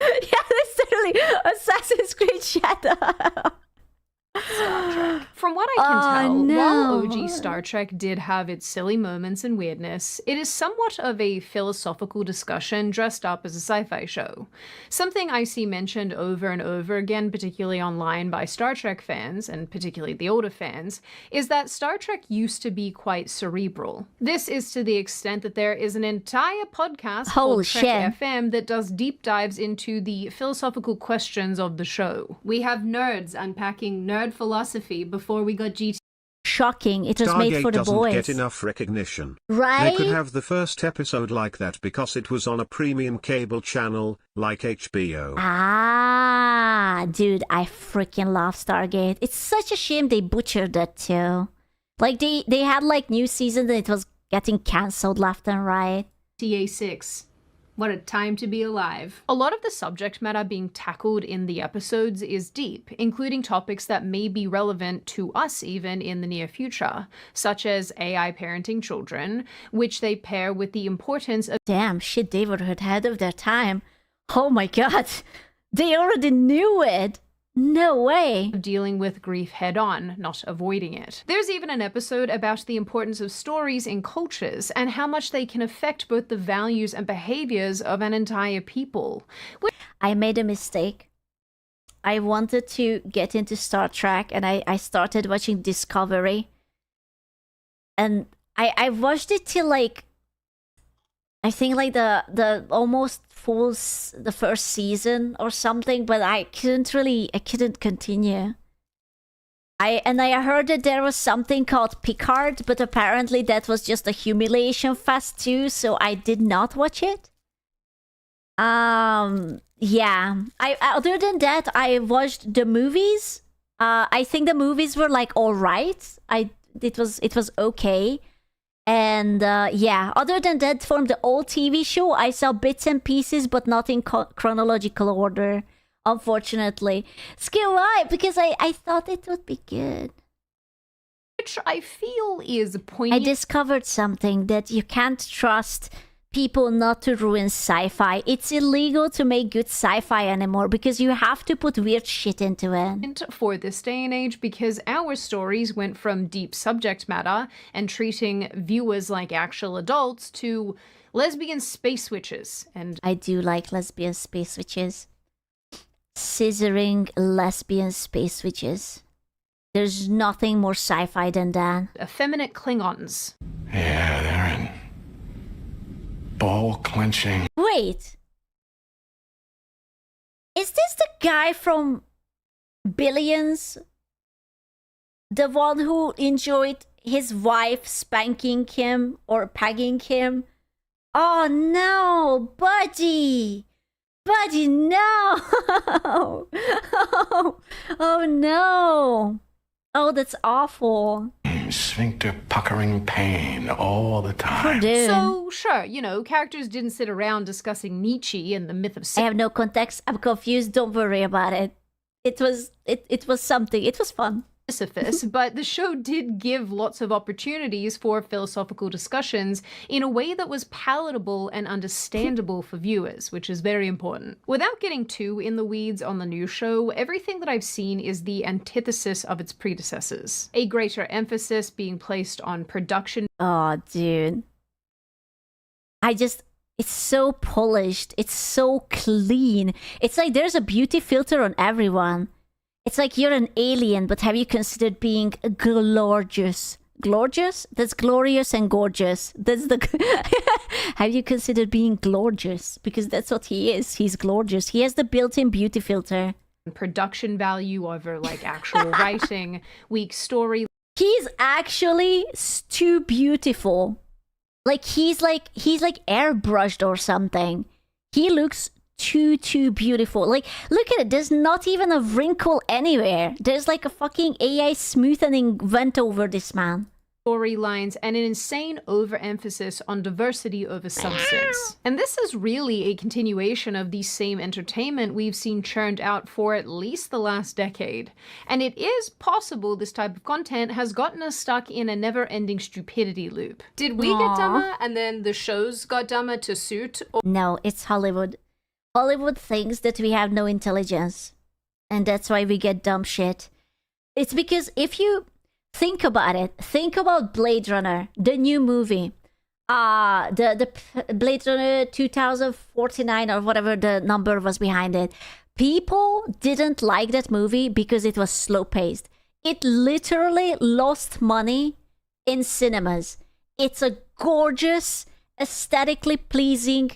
Yeah, that's totally Assassin's Creed Shadow. Star Trek. From what I can tell, no. while OG Star Trek did have its silly moments and weirdness, it is somewhat of a philosophical discussion dressed up as a sci-fi show. Something I see mentioned over and over again, particularly online by Star Trek fans, and particularly the older fans, is that Star Trek used to be quite cerebral. This is to the extent that there is an entire podcast Holy called Trek shit. FM that does deep dives into the philosophical questions of the show. We have nerds unpacking nerd philosophy before we got GT. Shocking. It was made Stargate for the doesn't boys. get enough recognition. Right? They could have the first episode like that because it was on a premium cable channel, like HBO. Ah, dude, I freaking love Stargate. It's such a shame they butchered it too. Like, they had like new season and it was getting cancelled left and right. TA6. What a time to be alive. A lot of the subject matter being tackled in the episodes is deep, including topics that may be relevant to us even in the near future, such as AI parenting children, which they pair with the importance of— Damn, shit, they were ahead of their time. Oh my god, they already knew it. No way. Dealing with grief head on, not avoiding it. There's even an episode about the importance of stories in cultures and how much they can affect both the values and behaviors of an entire people. I made a mistake. I wanted to get into Star Trek and I started watching Discovery. And I watched it till like, I think like the almost the first season or something, but I couldn't continue. I heard that there was something called Picard, but apparently that was just a humiliation fest too, so I did not watch it. Yeah. Other than that, I watched the movies. I think the movies were like all right. It was okay. And yeah, other than that, from the old TV show, I saw bits and pieces, but not in chronological order, unfortunately. Skill why? Because I thought it would be good. Which I feel is I poignant. discovered something that you can't trust people not to ruin sci-fi. It's illegal to make good sci-fi anymore because you have to put weird shit into it. For this day and age, because our stories went from deep subject matter and treating viewers like actual adults to lesbian space witches. And I do like lesbian space witches. Scissoring lesbian space witches. There's nothing more sci-fi than that. effeminate Klingons. Yeah, they're in ball clenching. Wait. Is this the guy from Billions? The one who enjoyed his wife spanking him or pegging him? Oh no, buddy! Buddy, no! Oh no! Oh, that's awful. Sphincter puckering pain all the time. So, sure, you know, characters didn't sit around discussing Nietzsche and the myth of I have no context. I'm confused. Don't worry about it. It was something. It was fun. Sisyphus, but the show did give lots of opportunities for philosophical discussions in a way that was palatable and understandable for viewers, which is very important. Without getting too in the weeds on the new show, everything that I've seen is the antithesis of its predecessors. A greater emphasis being placed on production. Oh, dude. It's so polished. It's so clean. It's like there's a beauty filter on everyone. It's like you're an alien, but have you considered being gorgeous? Gorgeous? That's glorious and gorgeous. That's the... Have you considered being gorgeous? Because that's what he is. He's gorgeous. He has the built-in beauty filter. Production value over like actual writing, weak story. He's actually too beautiful. Like he's like airbrushed or something. He looks too beautiful. Like, look at it. There's not even a wrinkle anywhere. There's like a fucking AI smoothing vent over this man. Storylines and an insane overemphasis on diversity over substance. And this is really a continuation of the same entertainment we've seen churned out for at least the last decade. And it is possible this type of content has gotten us stuck in a never-ending stupidity loop. Did we get dumber and then the shows got dumber to suit? Or no, it's Hollywood. Hollywood thinks that we have no intelligence. And that's why we get dumb shit. It's because if you think about it, think about Blade Runner, the new movie. The Blade Runner 2049 or whatever the number was behind it. People didn't like that movie because it was slow-paced. It literally lost money in cinemas. It's a gorgeous, aesthetically pleasing,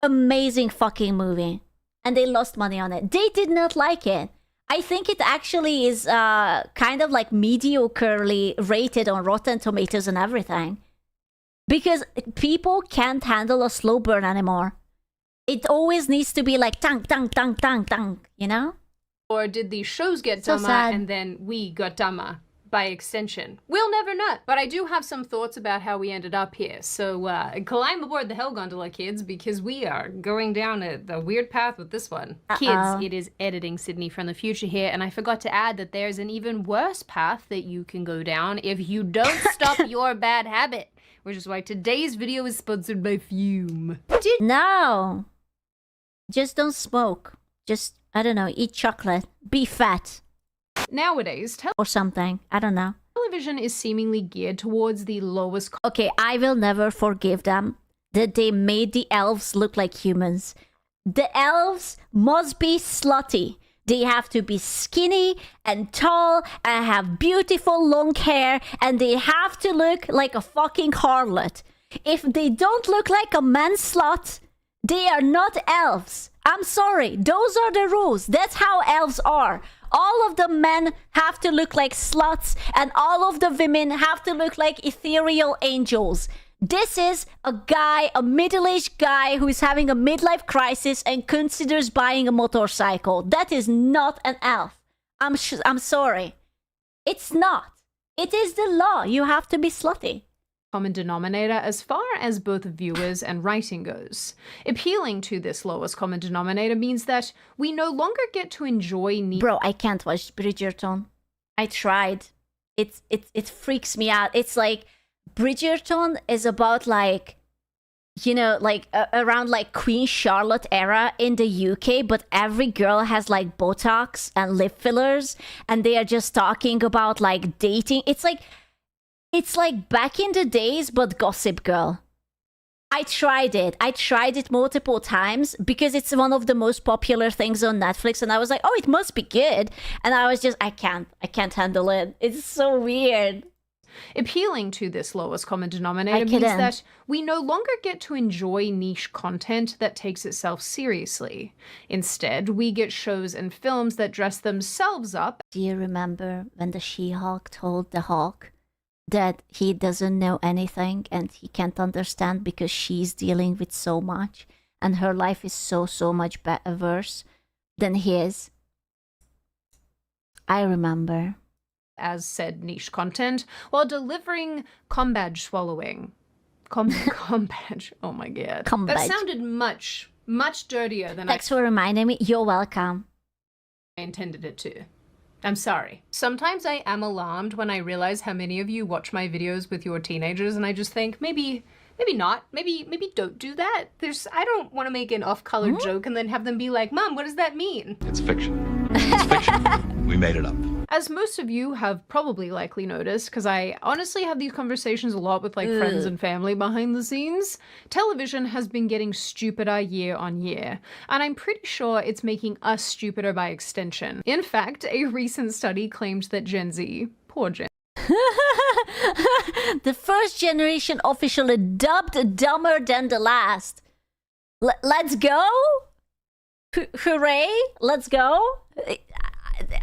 amazing fucking movie. And they lost money on it. They did not like it. I think it actually is kind of like mediocrely rated on Rotten Tomatoes and everything. Because people can't handle a slow burn anymore. It always needs to be like tang, tang, tang, tang, tang, you know? Or did these shows get So dumber sad. and then we got dumber by extension? We'll never know. But I do have some thoughts about how we ended up here. So climb aboard the Hell Gondola, kids, because we are going down a weird path with this one. Kids, it is editing Sydney from the future here, and I forgot to add that there's an even worse path that you can go down if you don't stop your bad habit. Which is why today's video is sponsored by Fume. No. Just don't smoke. Just, I don't know, eat chocolate. Be fat. Nowadays, or something. I don't know. Television is seemingly geared towards the lowest... Okay, I will never forgive them that they made the elves look like humans. The elves must be slutty. They have to be skinny and tall and have beautiful long hair, and they have to look like a fucking harlot. If they don't look like a man slut, they are not elves. I'm sorry, those are the rules. That's how elves are. All of the men have to look like sluts, and all of the women have to look like ethereal angels. This is a guy, a middle-aged guy who is having a midlife crisis and considers buying a motorcycle. That is not an elf. I'm sorry. It's not. It is the law. You have to be slutty. common denominator as far as both viewers and writing goes. Appealing to this lowest common denominator means that we no longer get to enjoy Bro, I can't watch Bridgerton. I tried. It freaks me out. It's like Bridgerton is about like, you know, like around like Queen Charlotte era in the UK, but every girl has like Botox and lip fillers, and they are just talking about like dating. It's like back in the days, but Gossip Girl. I tried it multiple times because it's one of the most popular things on Netflix, and I was like, oh, it must be good. And I was just, I can't handle it. It's so weird. Appealing to this lowest common denominator means that we no longer get to enjoy niche content that takes itself seriously. Instead, we get shows and films that dress themselves up. Do you remember when the She-Hulk told the Hulk that he doesn't know anything and he can't understand because she's dealing with so much and her life is so much worse than his? I remember. As said niche content, while delivering combadge swallowing. Combadge, oh my god. Combadge. That sounded much dirtier than Thanks for reminding me. You're welcome. I intended it to. I'm sorry. Sometimes I am alarmed when I realize how many of you watch my videos with your teenagers, and I just think, maybe not. Maybe don't do that. I don't want to make an off-color joke and then have them be like, Mom, what does that mean? It's fiction. It's fiction. We made it up. As most of you have probably likely noticed, because I honestly have these conversations a lot with like friends and family behind the scenes, television has been getting stupider year on year, and I'm pretty sure it's making us stupider by extension. In fact, a recent study claimed that Gen Z, poor Gen the first generation officially dubbed dumber than the last. Let's go? Hooray? Let's go?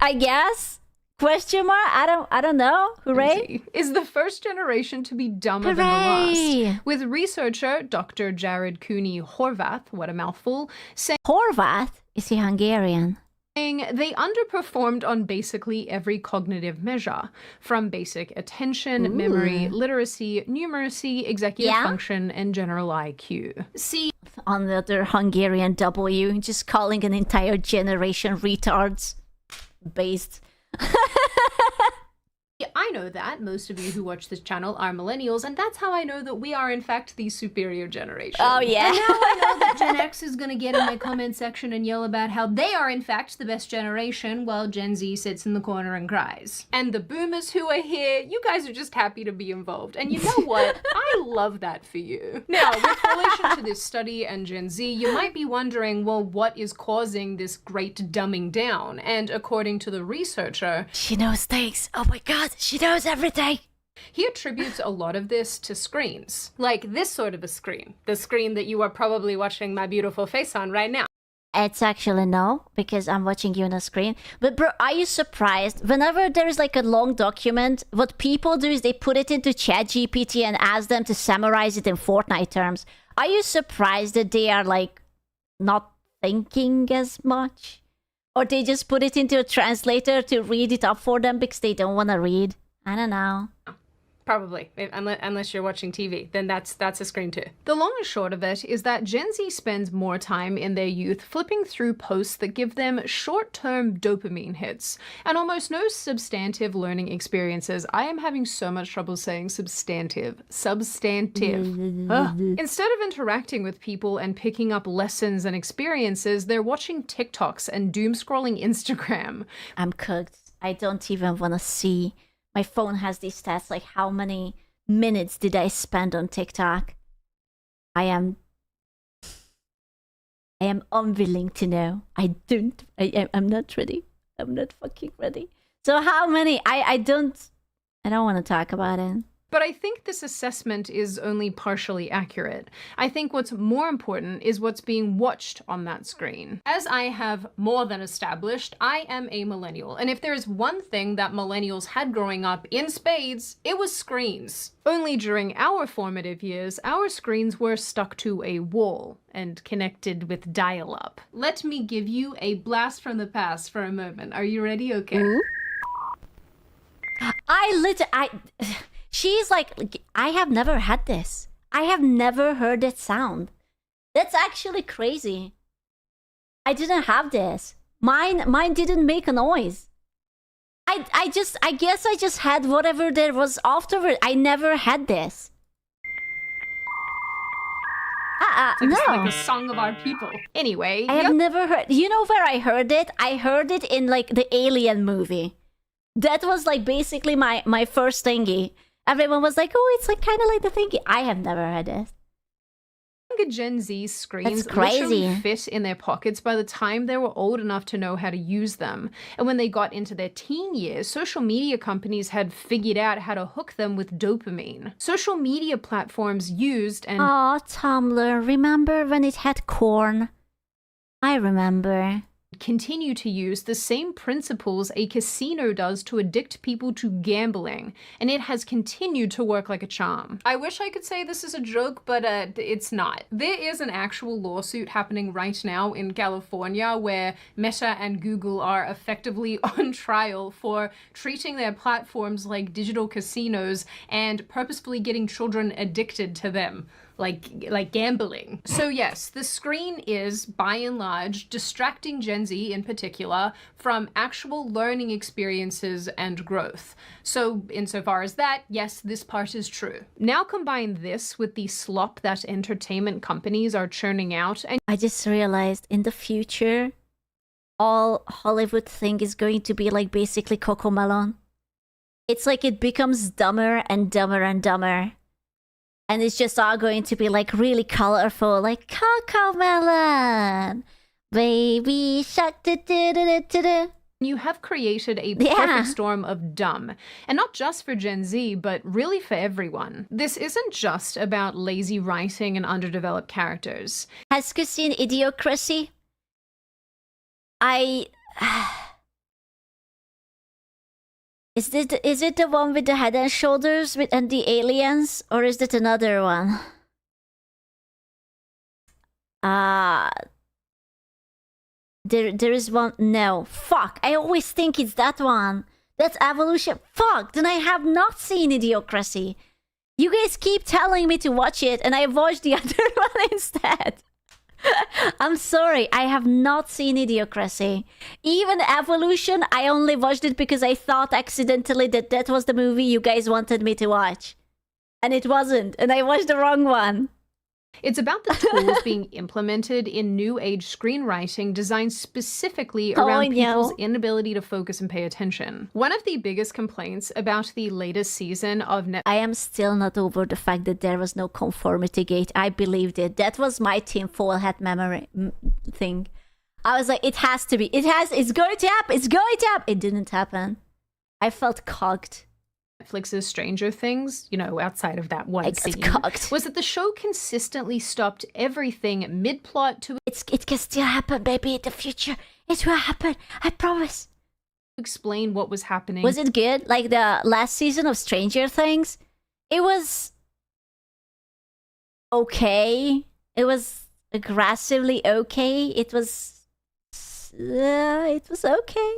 I guess? Question mark? I don't know. Hooray? Is the first generation to be dumber than the last. With researcher Dr. Jared Cooney Horvath, what a mouthful, saying Horvath? Is he Hungarian? They underperformed on basically every cognitive measure, from basic attention, memory, literacy, numeracy, executive function, and general IQ. See, another Hungarian W, just calling an entire generation retards. Based. I know that most of you who watch this channel are millennials, and that's how I know that we are in fact the superior generation. Oh yeah. And now I know that Gen X is gonna get in my comment section and yell about how they are in fact the best generation, while Gen Z sits in the corner and cries. And the boomers who are here, you guys are just happy to be involved. And you know what? I love that for you. Now, with relation to this study and Gen Z, you might be wondering, well, what is causing this great dumbing down? And according to the researcher, she knows things. Oh my god. She knows everything. He attributes a lot of this to screens. Like this sort of a screen. The screen that you are probably watching my beautiful face on right now. It's actually no, because I'm watching you on a screen. But bro, are you surprised? Whenever there is like a long document, what people do is they put it into ChatGPT and ask them to summarize it in Fortnite terms. Are you surprised that they are like not thinking as much? Or they just put it into a translator to read it up for them because they don't want to read. I don't know. Probably, unless you're watching TV, then that's a screen too. The long and short of it is that Gen Z spends more time in their youth flipping through posts that give them short-term dopamine hits and almost no substantive learning experiences. I am having so much trouble saying substantive. Instead of interacting with people and picking up lessons and experiences, they're watching TikToks and doom-scrolling Instagram. I'm cooked. I don't even want to see. My phone has these stats, like how many minutes did I spend on TikTok? I am unwilling to know. I'm not ready. I'm not fucking ready. So how many? I don't want to talk about it. But I think this assessment is only partially accurate. I think what's more important is what's being watched on that screen. As I have more than established, I am a millennial. And if there is one thing that millennials had growing up in spades, it was screens. Only during our formative years, our screens were stuck to a wall and connected with dial-up. Let me give you a blast from the past for a moment. Are you ready? Okay. She's like, I have never had this. I have never heard that sound. That's actually crazy. I didn't have this. Mine didn't make a noise. I guess I just had whatever there was afterward. I never had this. It's no. like a song of our people. Anyway, I have never heard. You know where I heard it? I heard it in like the Alien movie. That was like basically my first thingy. Everyone was like, "Oh, it's like kind of like the thingy." I have never heard it. Gen Z screens That's crazy. literally fit in their pockets by the time they were old enough to know how to use them. And when they got into their teen years, social media companies had figured out how to hook them with dopamine. Social media platforms used and... Oh, Tumblr, remember when it had corn? I remember. Continue to use the same principles a casino does to addict people to gambling, and it has continued to work like a charm. I wish I could say this is a joke, but it's not. There is an actual lawsuit happening right now in California where Meta and Google are effectively on trial for treating their platforms like digital casinos and purposefully getting children addicted to them. Like gambling. So yes, the screen is, by and large, distracting Gen Z in particular from actual learning experiences and growth. So insofar as that, yes, this part is true. Now combine this with the slop that entertainment companies are churning out, and I just realized in the future, all Hollywood thing is going to be like basically Cocomelon. It's like it becomes dumber and dumber and dumber. And it's just all going to be like really colorful, like Cocomelon, baby shark. You have created a perfect storm of dumb. And not just for Gen Z, but really for everyone. This isn't just about lazy writing and underdeveloped characters. Has you seen Idiocracy? Is it the one with the head and shoulders and the aliens, or is it another one? There is one. No, fuck. I always think it's that one. That's Evolution. Fuck. Then I have not seen Idiocracy. You guys keep telling me to watch it, and I watched the other one instead. I'm sorry, I have not seen Idiocracy. Even Evolution, I only watched it because I thought accidentally that was the movie you guys wanted me to watch. And it wasn't, and I watched the wrong one. It's about the tools being implemented in new age screenwriting designed specifically around people's inability to focus and pay attention. One of the biggest complaints about the latest season of I am still not over the fact that there was no conformity gate. I believed it. That was my tinfoil hat memory thing. I was like, it has to be. It's going to happen. It's going to happen. It didn't happen. I felt cocked. Netflix's Stranger Things, you know, outside of that one scene, was that the show consistently stopped everything mid-plot to... It can still happen, baby, in the future. It will happen, I promise. Explain what was happening. Was it good? Like the last season of Stranger Things? It was... okay. It was aggressively okay. It was okay.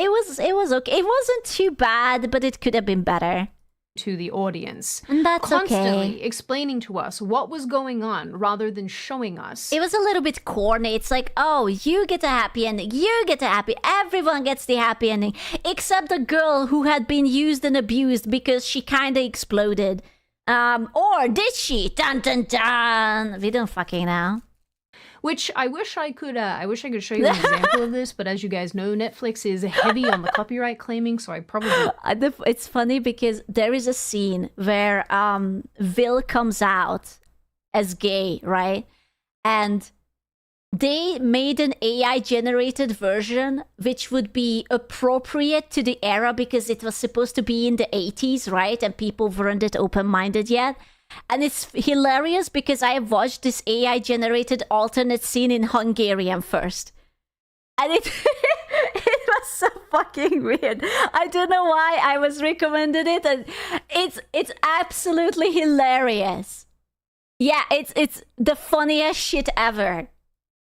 It was okay. It wasn't too bad, but it could have been better. To the audience. And that's constantly explaining to us what was going on rather than showing us. It was a little bit corny. It's like, oh, you get a happy ending. You get a happy... Everyone gets the happy ending. Except the girl who had been used and abused because she kind of exploded. Or did she? Dun dun dun. We don't fucking know. Which I wish I could show you an example of this, but as you guys know, Netflix is heavy on the copyright claiming, so I probably... It's funny because there is a scene where Will comes out as gay, right? And they made an AI-generated version which would be appropriate to the era because it was supposed to be in the 80s, right? And people weren't that open-minded yet. And it's hilarious because I watched this AI-generated alternate scene in Hungarian first. And it was so fucking weird. I don't know why I was recommended it. And it's absolutely hilarious. Yeah, it's the funniest shit ever.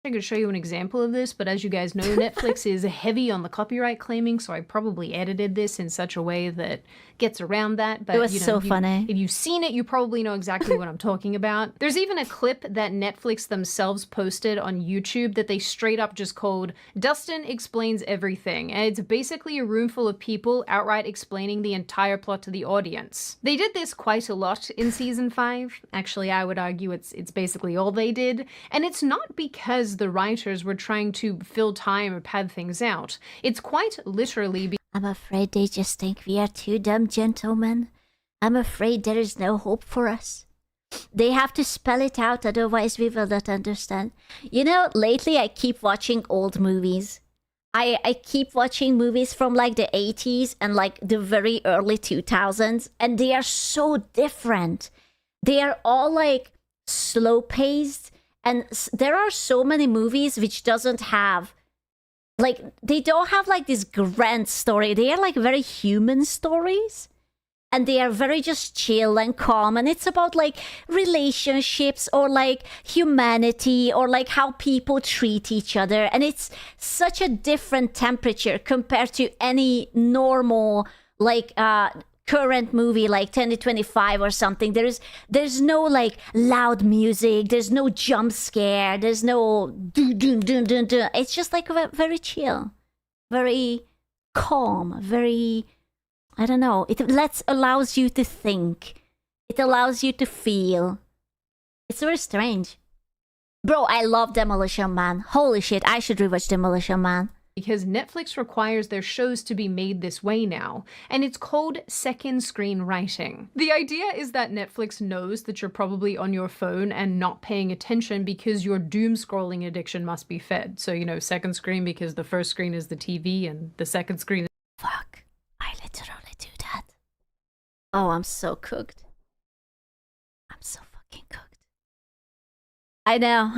I could show you an example of this, but as you guys know, Netflix is heavy on the copyright claiming, so I probably edited this in such a way that gets around that. But It was so funny. If you've seen it, you probably know exactly what I'm talking about. There's even a clip that Netflix themselves posted on YouTube that they straight up just called Dustin Explains Everything, and it's basically a room full of people outright explaining the entire plot to the audience. They did this quite a lot in season 5. Actually, I would argue it's basically all they did, and it's not because the writers were trying to fill time or pad things out. It's quite literally I'm afraid they just think we are two dumb gentlemen. I'm afraid there is no hope for us. They have to spell it out, otherwise we will not understand. You know, lately I keep watching old movies. I keep watching movies from like the 80s and like the very early 2000s, and they are so different. They are all like slow paced, and there are so many movies which doesn't have, like, they don't have like this grand story. They are like very human stories, and they are very just chill and calm, and it's about like relationships or like humanity or like how people treat each other, and it's such a different temperature compared to any normal like current movie like 2025 or something. There's no like loud music, there's no jump scare, there's no dun, dun, dun, dun, dun. It's just like very chill, very calm, very, I don't know, it allows you to think, it allows you to feel. It's very strange. Bro, I love Demolition Man. Holy shit, I should rewatch Demolition Man. Because Netflix requires their shows to be made this way now, and it's called second screen writing. The idea is that Netflix knows that you're probably on your phone and not paying attention because your doom scrolling addiction must be fed. So, you know, second screen because the first screen is the TV and the second screen is... Fuck, I literally do that. Oh, I'm so cooked. I'm so fucking cooked. I know.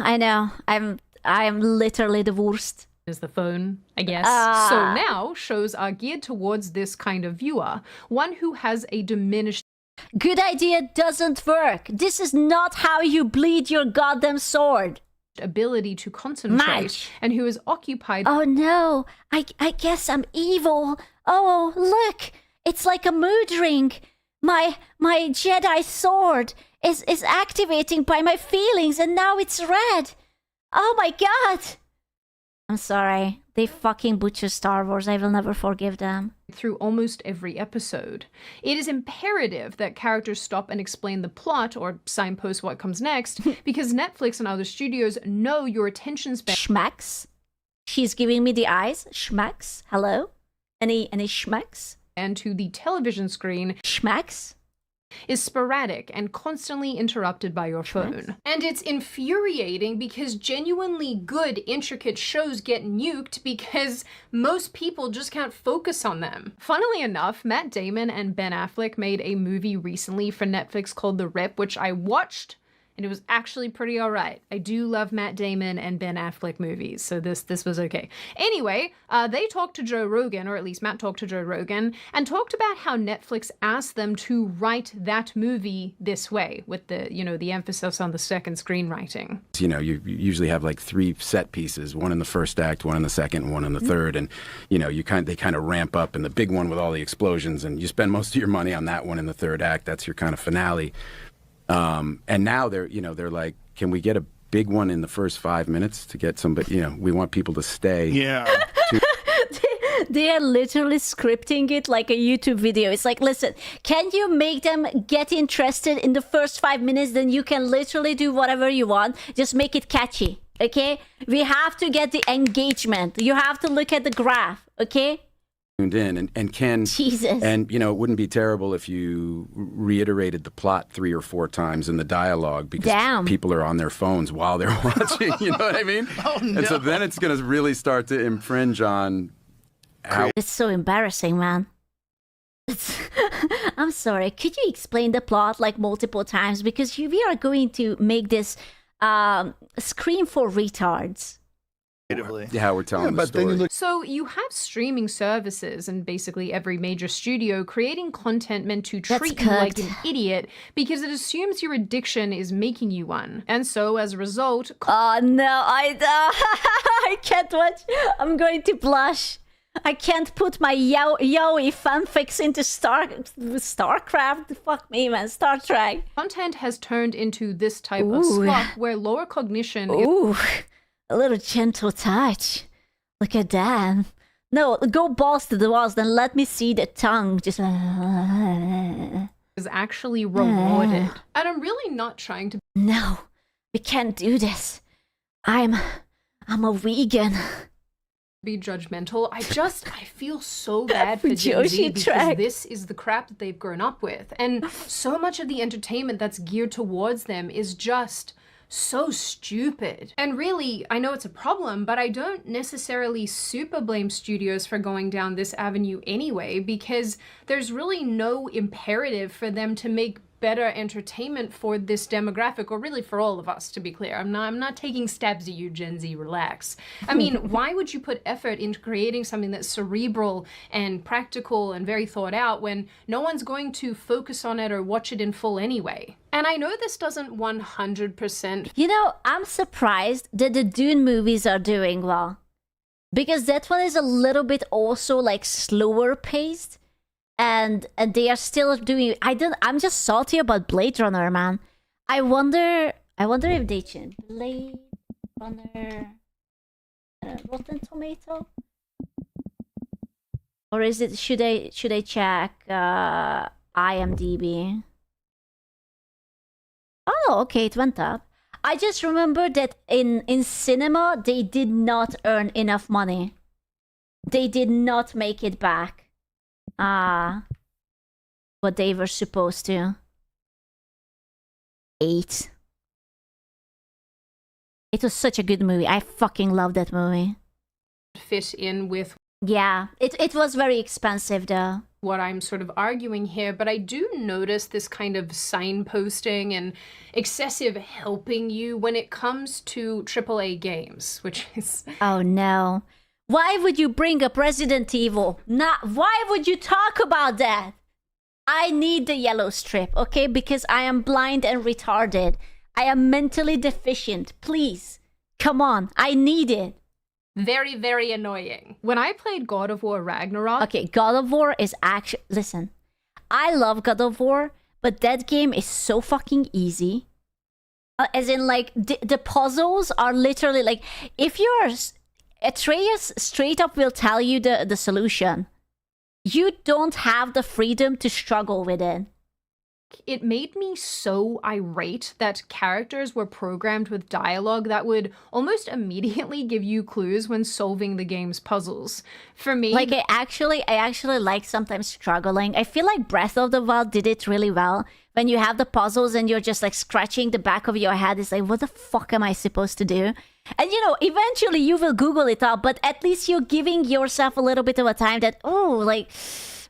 I am literally the worst. Is the phone, I guess. So now shows are geared towards this kind of viewer, one who has a diminished... Good idea doesn't work. This is not how you bleed your goddamn sword. Ability to concentrate, and who is occupied... Oh no, I guess I'm evil. Oh, look, it's like a mood ring. My Jedi sword is activating by my feelings, and now it's red. Oh my god. I'm sorry. They fucking butcher Star Wars. I will never forgive them. Through almost every episode. It is imperative that characters stop and explain the plot or signpost what comes next because Netflix and other studios know your attention span. Schmacks? She's giving me the eyes. Schmacks? Hello? Any schmacks? And to the television screen. Schmacks? Is sporadic and constantly interrupted by your phone. And it's infuriating because genuinely good, intricate shows get nuked because most people just can't focus on them. Funnily enough, Matt Damon and Ben Affleck made a movie recently for Netflix called The Rip, which I watched, and it was actually pretty alright. I do love Matt Damon and Ben Affleck movies, so this was okay. Anyway, they talked to Joe Rogan, or at least Matt talked to Joe Rogan, and talked about how Netflix asked them to write that movie this way, with the, you know, the emphasis on the second screenwriting. You know, you usually have like 3 set pieces, one in the first act, one in the second, one in the third, and you know, they kind of ramp up, and the big one with all the explosions, and you spend most of your money on that one in the third act. That's your kind of finale. And now they're like, can we get a big one in the first 5 minutes to get somebody, you know, we want people to stay. Yeah. They are literally scripting it like a YouTube video. It's like, listen, can you make them get interested in the first 5 minutes? Then you can literally do whatever you want. Just make it catchy, okay? We have to get the engagement. You have to look at the graph, okay? Tuned in and can Jesus. And you know, it wouldn't be terrible if you reiterated the plot 3 or 4 times in the dialogue because people are on their phones while they're watching, you know what I mean? Oh, no. And so then it's going to really start to infringe on how... It's so embarrassing, man. I'm sorry, could you explain the plot like multiple times, because we are going to make this scream for retards. how we're telling the story. So you have streaming services and basically every major studio creating content meant to treat you like an idiot because it assumes your addiction is making you one. And so as a result... Oh no, I can't watch. I'm going to blush. I can't put my yaoi fanfics into StarCraft. Fuck me, man. Star Trek. Content has turned into this type of swap where lower cognition... Ooh, a little gentle touch. Look at that. No, go balls to the walls, then let me see the tongue. Just... is actually rewarded. And I'm really not trying to... No, we can't do this. I'm a vegan. Be judgmental. I feel so bad for Gen Z because this is the crap that they've grown up with. And so much of the entertainment that's geared towards them is just so stupid. And really, I know it's a problem, but I don't necessarily super blame studios for going down this avenue anyway, because there's really no imperative for them to make better entertainment for this demographic, or really for all of us, to be clear. I'm not taking stabs at you, Gen Z, relax. I mean, why would you put effort into creating something that's cerebral and practical and very thought out when no one's going to focus on it or watch it in full anyway? And I know this doesn't 100%... You know, I'm surprised that the Dune movies are doing well. Because that one is a little bit also like slower paced. And they are still doing... I'm just salty about Blade Runner, man. I wonder if they change Blade Runner Rotten Tomato, or is it should I check IMDb? Oh, okay, it went up. I just remember that in cinema they did not earn enough money. They did not make it back. What they were supposed to. 8. It was such a good movie. I fucking love that movie. Fit in with... Yeah, it was very expensive though. What I'm sort of arguing here, but I do notice this kind of signposting and excessive helping you when it comes to AAA games, which is... Oh no. Why would you bring up Resident Evil? Why would you talk about that? I need the yellow strip, okay? Because I am blind and retarded. I am mentally deficient. Please, come on. I need it. Very, very annoying. When I played God of War Ragnarok... Okay, God of War is actually... Listen, I love God of War, but that game is so fucking easy. As in, like, the puzzles are literally, like, if you're... Atreus straight up will tell you the solution. You don't have the freedom to struggle with it. It made me so irate that characters were programmed with dialogue that would almost immediately give you clues when solving the game's puzzles. For me... Like, I actually like sometimes struggling. I feel like Breath of the Wild did it really well. When you have the puzzles and you're just like scratching the back of your head, it's like, what the fuck am I supposed to do? And you know, eventually you will Google it up, but at least you're giving yourself a little bit of a time that, oh, like...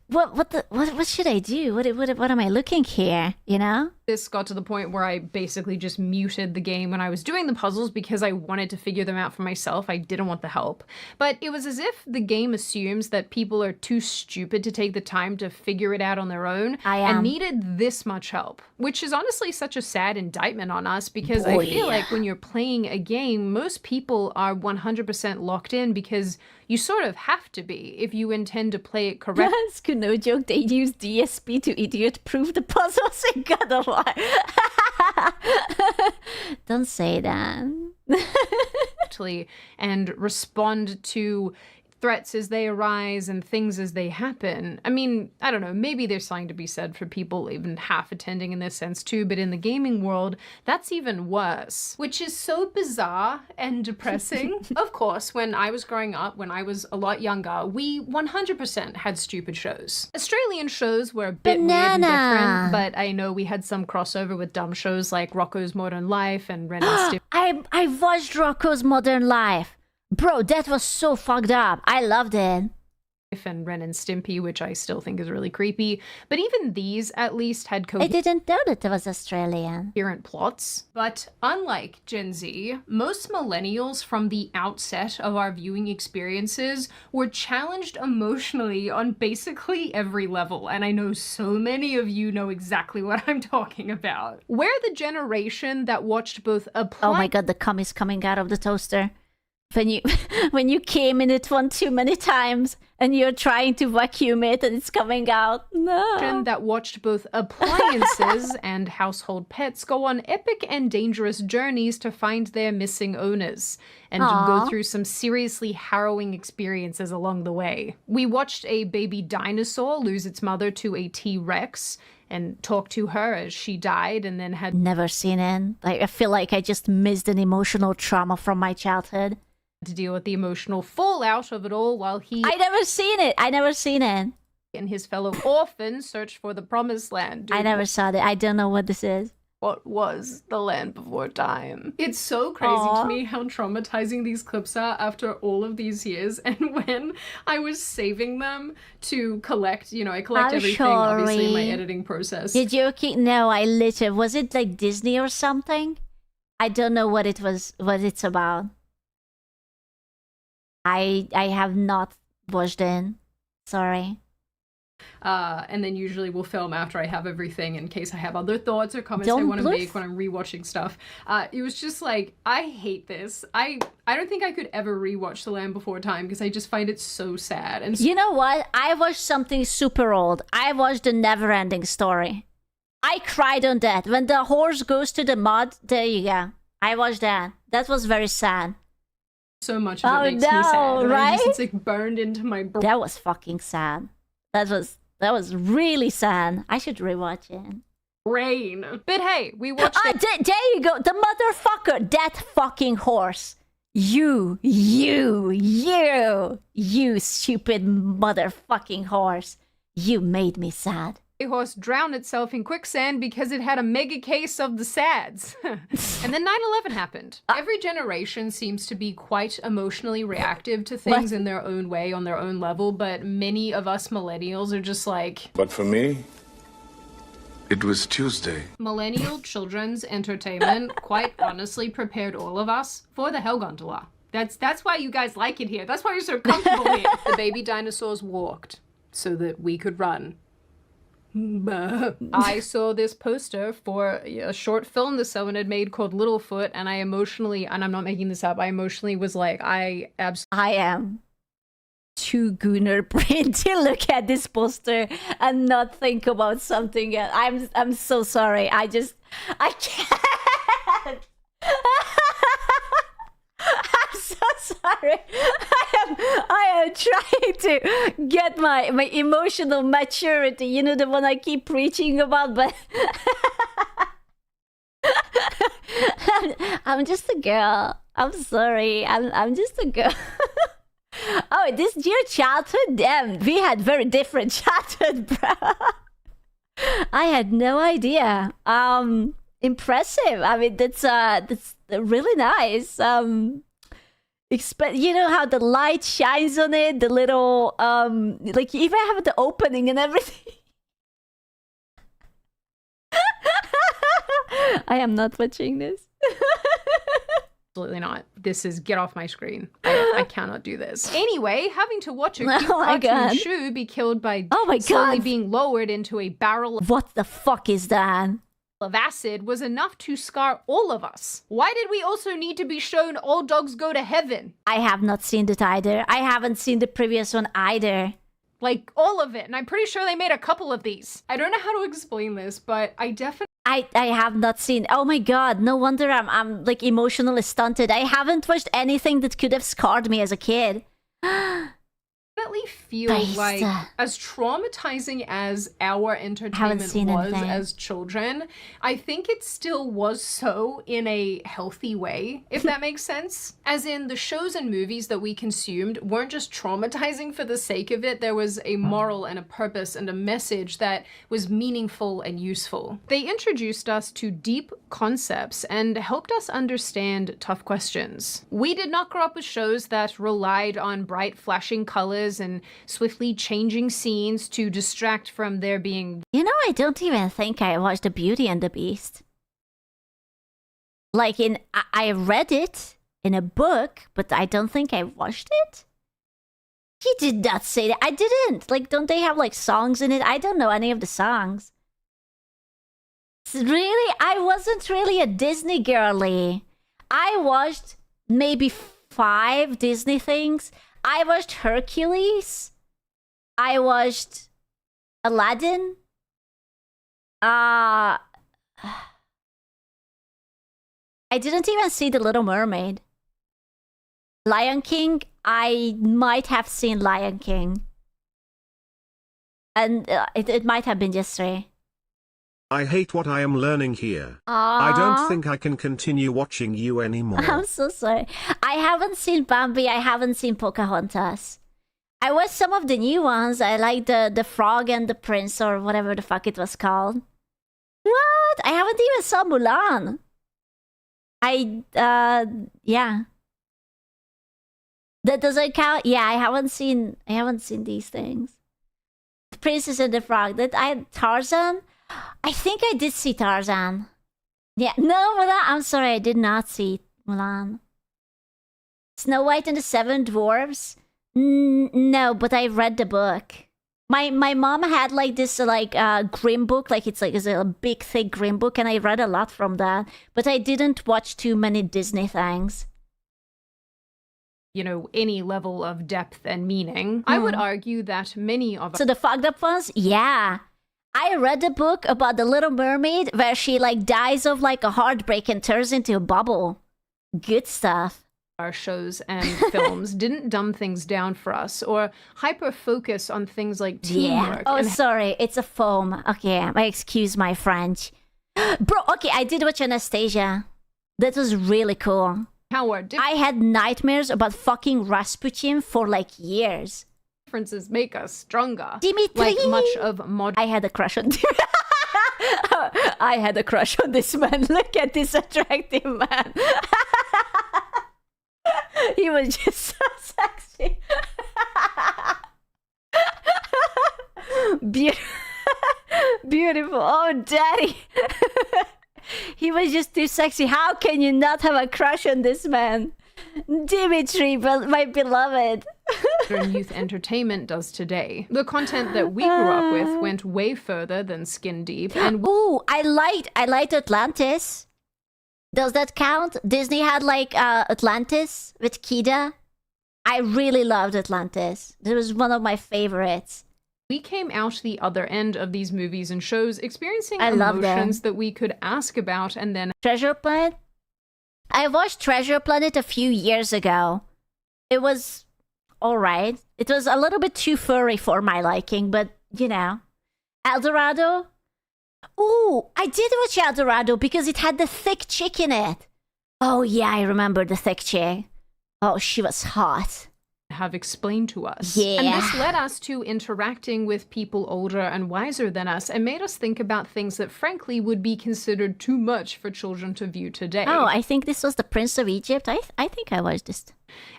What should I do? What am I looking here? You know? This got to the point where I basically just muted the game when I was doing the puzzles because I wanted to figure them out for myself. I didn't want the help. But it was as if the game assumes that people are too stupid to take the time to figure it out on their own and needed this much help, which is honestly such a sad indictment on us because I feel like when you're playing a game, most people are 100% locked in because you sort of have to be if you intend to play it correctly. Yes, no joke, they use DSP to idiot-proof the puzzles in God of War. Don't say that. And respond to threats as they arise and things as they happen. I mean, I don't know, maybe there's something to be said for people even half attending in this sense too, but in the gaming world, that's even worse, which is so bizarre and depressing. Of course, when I was growing up, when I was a lot younger, we 100% had stupid shows. Australian shows were a bit weird and different, but I know we had some crossover with dumb shows like Rocko's Modern Life and Ren and Stimpy. I watched Rocko's Modern Life. Bro, that was so fucked up. I loved it. and Ren and Stimpy, which I still think is really creepy. But even these, at least, had I didn't know that it was Australian. coherent plots. But unlike Gen Z, most millennials from the outset of our viewing experiences were challenged emotionally on basically every level. And I know so many of you know exactly what I'm talking about. We're the generation that watched both Oh my god, the cum is coming out of the toaster. When you came in it one too many times and you're trying to vacuum it and it's coming out. No. That watched both appliances and household pets go on epic and dangerous journeys to find their missing owners and to go Aw. through some seriously harrowing experiences along the way. We watched a baby dinosaur lose its mother to a T-Rex and talk to her as she died and then had Never seen it. Like, I feel like I just missed an emotional trauma from my childhood. to deal with the emotional fallout of it all while he I never seen it. and his fellow orphans searched for the promised land. I never saw it. I don't know what this is. What was the land before time? It's so crazy Aw. to me how traumatizing these clips are after all of these years. And when I was saving them to collect, I collect I'm everything, obviously, in my sorry. editing process. You're joking? No, I literally... Was it like Disney or something? I don't know what it's about. I have not watched it. Sorry. And then usually we'll film after I have everything in case I have other thoughts or comments I Don't want to bluff. make when I'm rewatching stuff. It was just like, I hate this. I don't think I could ever rewatch The Land Before Time because I just find it so sad. And You know what? I watched something super old. I watched The Never-Ending Story. I cried on that. When the horse goes to the mud, there you go. I watched that. That was very sad. so much of it Oh, makes me sad. no, And right? it's like burned into my brain. That was fucking sad. That was really sad. I should rewatch it. But hey, we watched it. There you go. The motherfucker. That fucking horse. You stupid motherfucking horse. You made me sad. A horse drowned itself in quicksand because it had a mega case of the SADS. And then 9/11 happened. Every generation seems to be quite emotionally reactive to things in their own way, on their own level, but many of us millennials are just like... But for me, it was Tuesday. Millennial children's entertainment quite honestly prepared all of us for the Hell Gondola. That's why you guys like it here. That's why you're so comfortable here. The baby dinosaurs walked so that we could run. I saw this poster for a short film that someone had made called Littlefoot, and I emotionally, and I'm not making this up, I emotionally was like, I am too gooner brain to look at this poster and not think about something else. I'm so sorry. I can't. I'm so sorry. I am trying to get my emotional maturity, the one I keep preaching about, but I'm just a girl. I'm sorry. I'm just a girl. Oh, this your childhood? Damn, we had very different childhood, bro. I had no idea. Impressive. I mean, that's really nice. You know how the light shines on it, the little like you even have the opening and everything. I am not watching this. Absolutely not. This is get off my screen. I cannot do this. Anyway, having to watch a cute cartoon shoe be killed by slowly being lowered into a barrel of what the fuck is that? Of acid was enough to scar all of us. Why did we also need to be shown all dogs go to heaven? I have not seen it either. I haven't seen the previous one either. Like all of it, and I'm pretty sure they made a couple of these. I don't know how to explain this, but I definitely I have not seen. Oh my god, no wonder I'm like emotionally stunted. I haven't watched anything that could have scarred me as a kid. definitely feel like as traumatizing as our entertainment was as children, I think it still was so in a healthy way, if that makes sense. As in, the shows and movies that we consumed weren't just traumatizing for the sake of it. There was a moral and a purpose and a message that was meaningful and useful. They introduced us to deep concepts and helped us understand tough questions. We did not grow up with shows that relied on bright flashing colors cameras and swiftly changing scenes to distract from there being... You know, I don't even think I watched The Beauty and the Beast. Like, I read it in a book, but I don't think I watched it. He did not say that. I didn't. Like, don't they have, like, songs in it? I don't know any of the songs. Really? I wasn't really a Disney girly. I watched maybe 5 Disney things. I watched Hercules. I watched Aladdin. I didn't even see The Little Mermaid. Lion King, I might have seen Lion King. And it might have been just 3. I hate what I am learning here. I don't think I can continue watching you anymore. I'm so sorry. I haven't seen Bambi. I haven't seen Pocahontas. I watched some of the new ones. I like the Frog and the Prince or whatever the fuck it was called. What? I haven't even saw Mulan. Yeah. That doesn't count. Yeah, I haven't seen these things. The Princess and the Frog. Tarzan? I think I did see Tarzan. Yeah, no, Mulan. I'm sorry, I did not see Mulan. Snow White and the Seven Dwarfs? No, but I read the book. My mom had like this grim book, like it's a big thick grim book, and I read a lot from that. But I didn't watch too many Disney things. You know, any level of depth and meaning. I would argue that many of... So the fucked up ones? Yeah. I read a book about the Little Mermaid where she like dies of like a heartbreak and turns into a bubble. Good stuff. Our shows and films didn't dumb things down for us or hyper focus on things like teamwork. Oh, sorry, it's a foam. Okay, excuse my French. Bro, okay, I did watch Anastasia. That was really cool. I had nightmares about fucking Rasputin for like years. Differences make us stronger. Dimitri! Like much of modern... I had a crush on I had a crush on this man. Look at this attractive man. He was just so sexy. Beautiful. Oh, daddy. He was just too sexy. How can you not have a crush on this man? Dimitri, my beloved. Youth entertainment does today. The content that we grew up with went way further than skin deep. And ooh, I liked Atlantis. Does that count? Disney had like Atlantis with Kida. I really loved Atlantis. It was one of my favorites. We came out the other end of these movies and shows experiencing emotions that we could ask about and then... Treasure Planet? I watched Treasure Planet a few years ago. It was alright. It was a little bit too furry for my liking, but you know. El Dorado? Ooh, I did watch El Dorado because it had the thick chick in it. Oh yeah, I remember the thick chick. Oh, she was hot. Have explained to us. Yeah. And this led us to interacting with people older and wiser than us and made us think about things that frankly would be considered too much for children to view today. Oh, I think this was the Prince of Egypt. I think I watched this.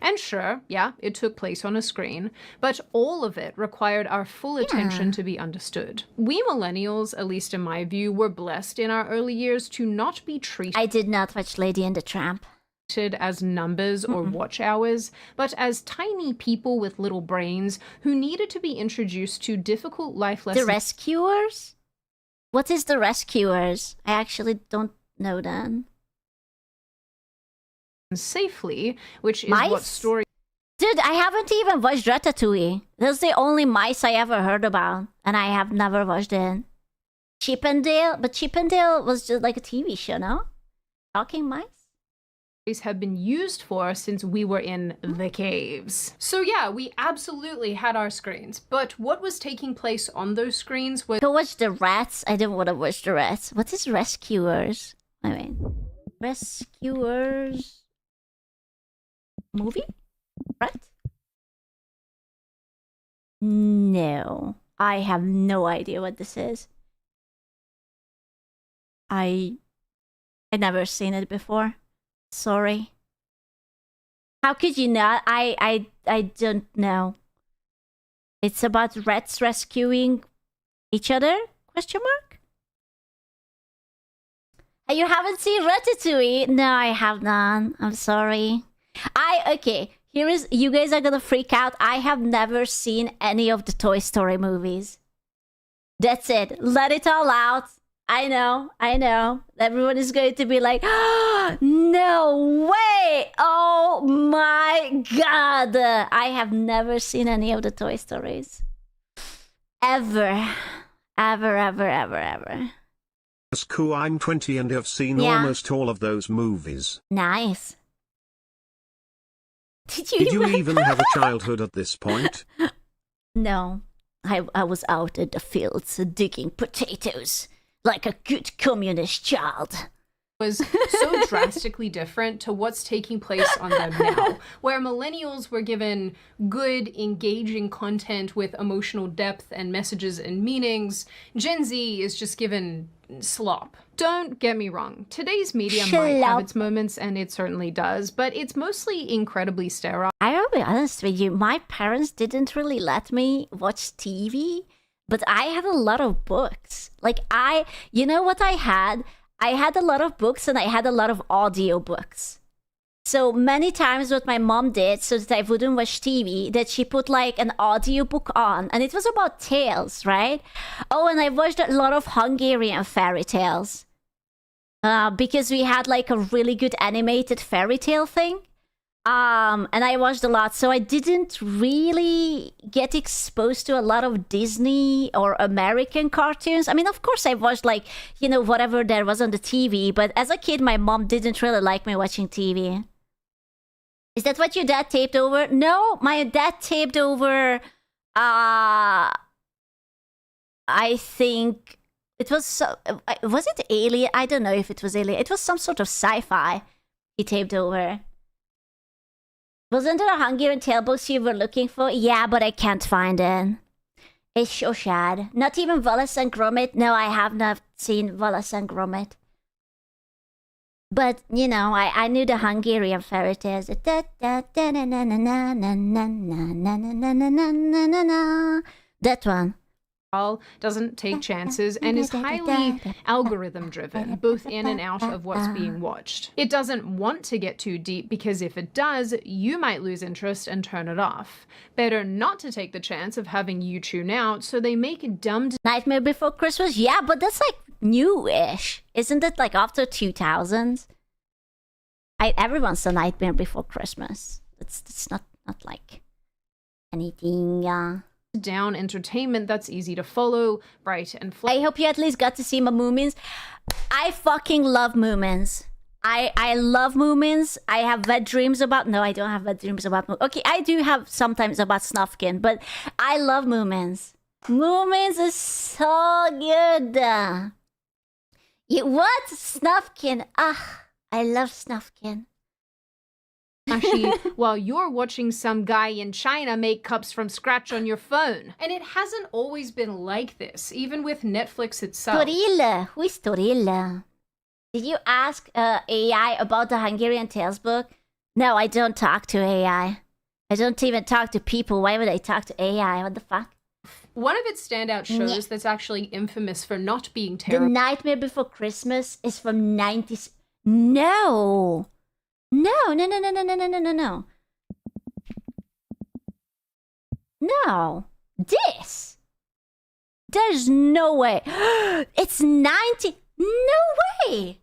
And sure, yeah, it took place on a screen, but all of it required our full attention to be understood. We millennials, at least in my view, were blessed in our early years to not be treated... I did not watch Lady and the Tramp. ...as numbers or watch hours, but as tiny people with little brains who needed to be introduced to difficult life lessons. The Rescuers? What is The Rescuers? I actually don't know that. Safely, which is mice? What story... Dude, I haven't even watched Ratatouille. That's the only mice I ever heard about, and I have never watched it. Chippendale? But Chippendale was just like a TV show, no? Talking mice? Have been used for since we were in the caves. So yeah, we absolutely had our screens, but what was taking place on those screens was... To watch the rats? I didn't want to watch the rats. What is Rescuers? I mean, Rescuers... movie? Right? No. I have no idea what this is. I never seen it before. Sorry. How could you not? I don't know. It's about rats rescuing each other? Question mark? You haven't seen Ratatouille? No, I have not. I'm sorry. Okay. Here is, you guys are gonna freak out. I have never seen any of the Toy Story movies. That's it. Let it all out. I know. Everyone is going to be like, oh, no way. Oh my god. I have never seen any of the Toy Stories. Ever. Ever. That's cool. I'm 20 and have seen almost all of those movies. Nice. Did you even have a childhood at this point? No. I was out in the fields digging potatoes like a good communist child. Was so drastically different to what's taking place on them now, where millennials were given good, engaging content with emotional depth and messages and meanings. Gen Z is just given slop. Don't get me wrong, today's media might have its moments, and it certainly does, but it's mostly incredibly sterile. I'll be honest with you, my parents didn't really let me watch TV, but I had a lot of books. Like you know what I had? I had a lot of books and I had a lot of audio books. So many times what my mom did so that I wouldn't watch TV, that she put like an audiobook on, and it was about tales, right? Oh, and I watched a lot of Hungarian fairy tales. Because we had like a really good animated fairy tale thing. And I watched a lot, so I didn't really get exposed to a lot of Disney or American cartoons. I mean, of course I watched like, you know, whatever there was on the TV, but as a kid, my mom didn't really like me watching TV. Is that what your dad taped over? No, my dad taped over, I think it was, was it Alien? I don't know if it was Alien. It was some sort of sci-fi he taped over. Wasn't it a Hungarian tale books you were looking for? Yeah, but I can't find it. It's so sad. Not even Wallace and Gromit? No, I have not seen Wallace and Gromit. But, you know, I knew the Hungarian fairy tales. That one. Doesn't take chances and is highly algorithm driven, both in and out of what's being watched. It doesn't want to get too deep because if it does, you might lose interest and turn it off. Better not to take the chance of having you tune out, so they make dumb Nightmare Before Christmas? Yeah, but that's like new-ish. Isn't it like after 2000s? Everyone's a Nightmare Before Christmas. It's not like anything, down entertainment that's easy to follow, bright and I hope you at least got to see my Moomins. I fucking love Moomins. I love Moomins. I have wet dreams about... No, I don't have wet dreams about... Okay, I do have sometimes about Snufkin, but I love Moomins. Moomins is so good. What? Snufkin. I love Snufkin. While you're watching some guy in China make cups from scratch on your phone. And it hasn't always been like this, even with Netflix itself. Torilla. Who is Torilla? Did you ask AI about the Hungarian Tales book? No, I don't talk to AI. I don't even talk to people. Why would I talk to AI? What the fuck? One of its standout shows that's actually infamous for not being terrible. The Nightmare Before Christmas is from 90s. No. No. No. This. There's no way. It's 90. No way.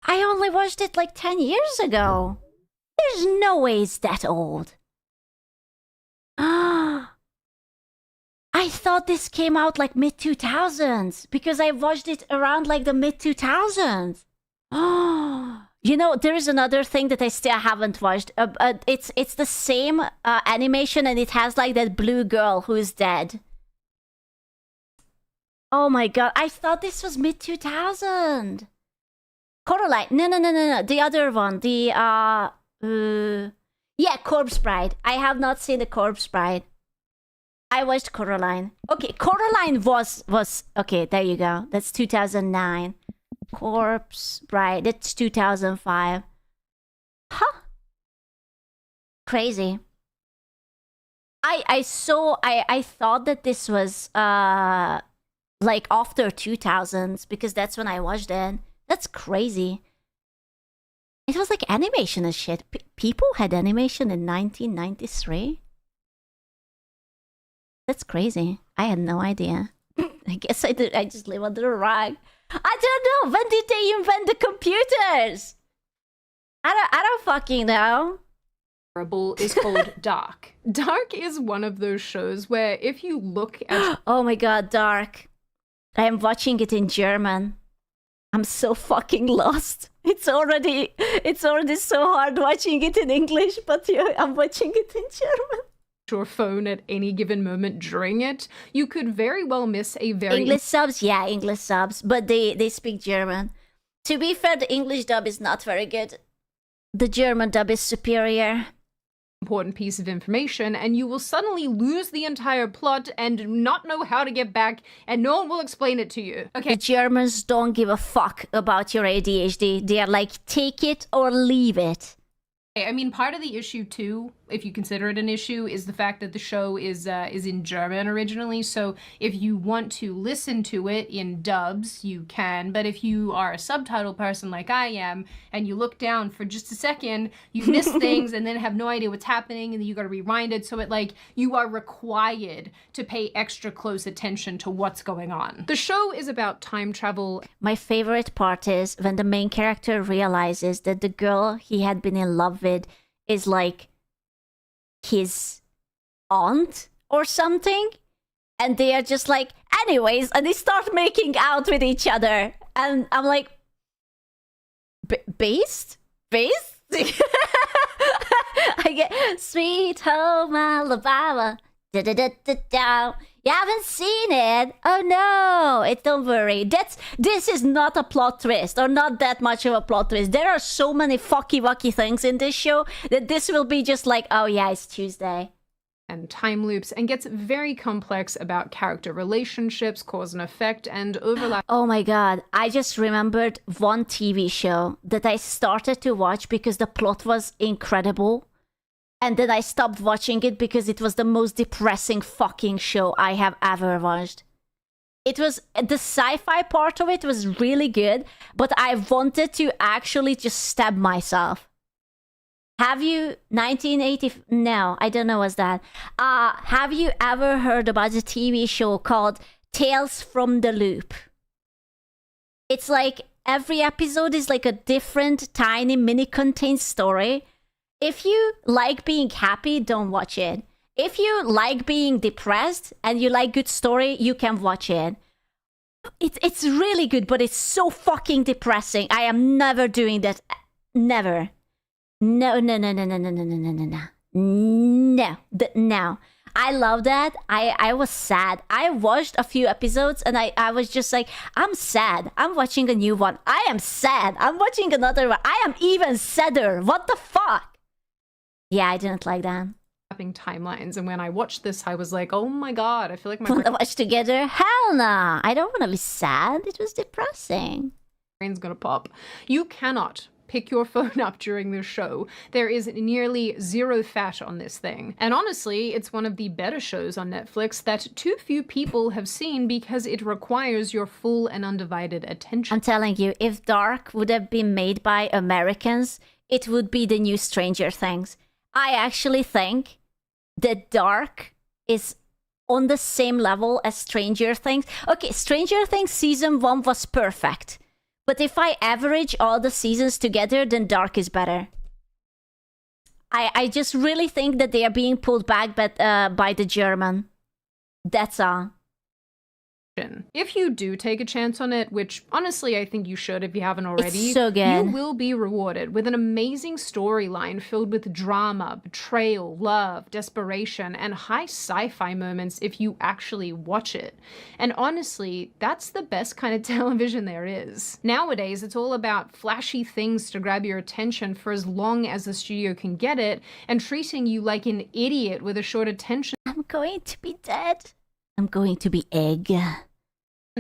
I only watched it like 10 years ago. There's no way it's that old. I thought this came out like mid-2000s because I watched it around like the mid-2000s. You know, there is another thing that I still haven't watched. It's the same animation, and it has like that blue girl who is dead. Oh my god, I thought this was mid-2000. Coraline. No. The other one. Yeah, Corpse Bride. I have not seen the Corpse Bride. I watched Coraline. Okay, Coraline was okay, there you go. That's 2009. Corpse Bride, that's 2005. Huh? Crazy. I thought that this was like after 2000s because that's when I watched it. That's crazy. It was like animation and shit. People had animation in 1993. That's crazy. I had no idea. I guess I did. I just live under a rock. I don't know. When did they invent the computers? I don't fucking know. Is called Dark. Dark is one of those shows where if you look at oh my god, Dark. I am watching it in German. I'm so fucking lost. It's already so hard watching it in English, but I'm watching it in German. Your phone at any given moment during it, you could very well miss a very English subs, yeah, English subs, but they speak German. To be fair, the English dub is not very good. The German dub is superior. Important piece of information, and you will suddenly lose the entire plot and not know how to get back, and no one will explain it to you. Okay. The Germans don't give a fuck about your ADHD. They are like, take it or leave it. I mean, part of the issue too, if you consider it an issue, is the fact that the show is in German originally. So if you want to listen to it in dubs, you can. But if you are a subtitle person like I am, and you look down for just a second, you miss things and then have no idea what's happening, and then you got to rewind it. So you are required to pay extra close attention to what's going on. The show is about time travel. My favorite part is when the main character realizes that the girl he had been in love with is like his aunt or something, and they are just like, anyways, and they start making out with each other, and I'm like, based I get Sweet Home Alabama. Da-da-da-da-da. You haven't seen it? Oh no! Don't worry. This is not a plot twist, or not that much of a plot twist. There are so many fucky-wucky things in this show that this will be just like, oh yeah, it's Tuesday. And time loops, and gets very complex about character relationships, cause and effect, and overlap. Oh my god, I just remembered one TV show that I started to watch because the plot was incredible. And then I stopped watching it because it was the most depressing fucking show I have ever watched. It was, the sci-fi part of it was really good, but I wanted to actually just stab myself. Have you, 1980, no, I don't know what's that. Have you ever heard about a TV show called Tales from the Loop? It's like every episode is like a different tiny mini-contained story. If you like being happy, don't watch it. If you like being depressed and you like good story, you can watch it. It's really good, but it's so fucking depressing. I am never doing that. Never. No. I love that. I was sad. I watched a few episodes and I was just like, I'm sad. I'm watching a new one. I am sad. I'm watching another one. I am even sadder. What the fuck? Yeah, I didn't like that. Timelines, and when I watched this, I was like, oh my god, I feel like my want to watch together? Hell nah. I don't want to be sad. It was depressing. Brain's gonna pop. You cannot pick your phone up during this show. There is nearly zero fat on this thing. And honestly, it's one of the better shows on Netflix that too few people have seen because it requires your full and undivided attention. I'm telling you, if Dark would have been made by Americans, it would be the new Stranger Things. I actually think that Dark is on the same level as Stranger Things. Okay, Stranger Things season 1 was perfect. But if I average all the seasons together, then Dark is better. I just really think that they are being pulled back by the German. That's all. If you do take a chance on it, which honestly I think you should if you haven't already, it's so good. You will be rewarded with an amazing storyline filled with drama, betrayal, love, desperation, and high sci-fi moments if you actually watch it. And honestly, that's the best kind of television there is. Nowadays, it's all about flashy things to grab your attention for as long as the studio can get it, and treating you like an idiot with a short attention. I'm going to be dead. I'm going to be egg.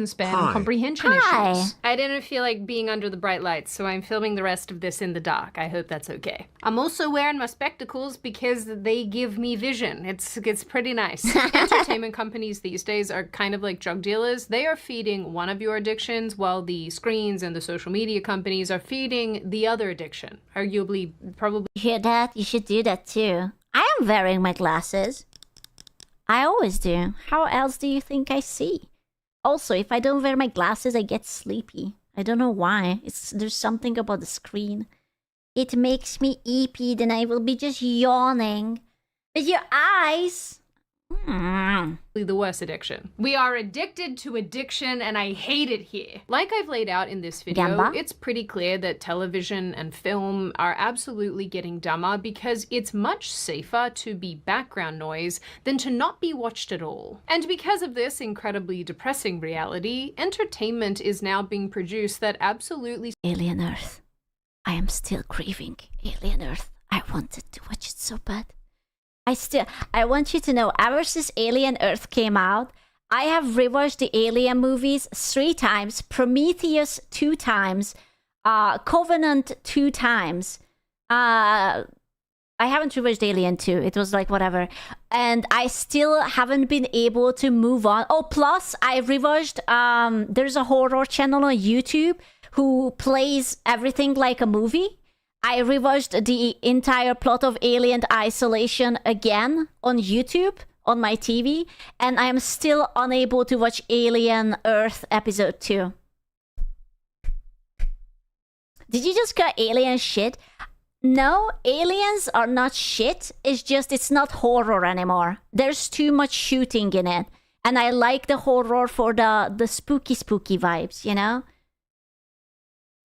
span Hi. and comprehension Hi. issues. I didn't feel like being under the bright lights, so I'm filming the rest of this in the dark. I hope that's okay. I'm also wearing my spectacles because they give me vision. It's pretty nice. Entertainment companies these days are kind of like drug dealers. They are feeding one of your addictions while the screens and the social media companies are feeding the other addiction. Arguably, probably. You hear that? You should do that too. I am wearing my glasses. I always do. How else do you think I see? Also, if I don't wear my glasses, I get sleepy. I don't know why. There's something about the screen. It makes me eepy, then I will be just yawning. With your eyes. The worst addiction. We are addicted to addiction, and I hate it here. Like I've laid out in this video, Gamba? it's pretty clear that television and film are absolutely getting dumber because it's much safer to be background noise than to not be watched at all. And because of this incredibly depressing reality, entertainment is now being produced that absolutely— Alien Earth. I am still craving Alien Earth. I wanted to watch it so bad. I want you to know, ever since Alien Earth came out, I have rewatched the Alien movies 3 times, Prometheus 2 times, Covenant 2 times. I haven't rewatched Alien 2. It was like whatever. And I still haven't been able to move on. Oh, plus I rewatched, there's a horror channel on YouTube who plays everything like a movie. I rewatched the entire plot of Alien Isolation again on YouTube, on my TV, and I am still unable to watch Alien Earth Episode 2. Did you just call Alien shit? No, aliens are not shit. It's just it's not horror anymore. There's too much shooting in it. And I like the horror for the spooky vibes, you know?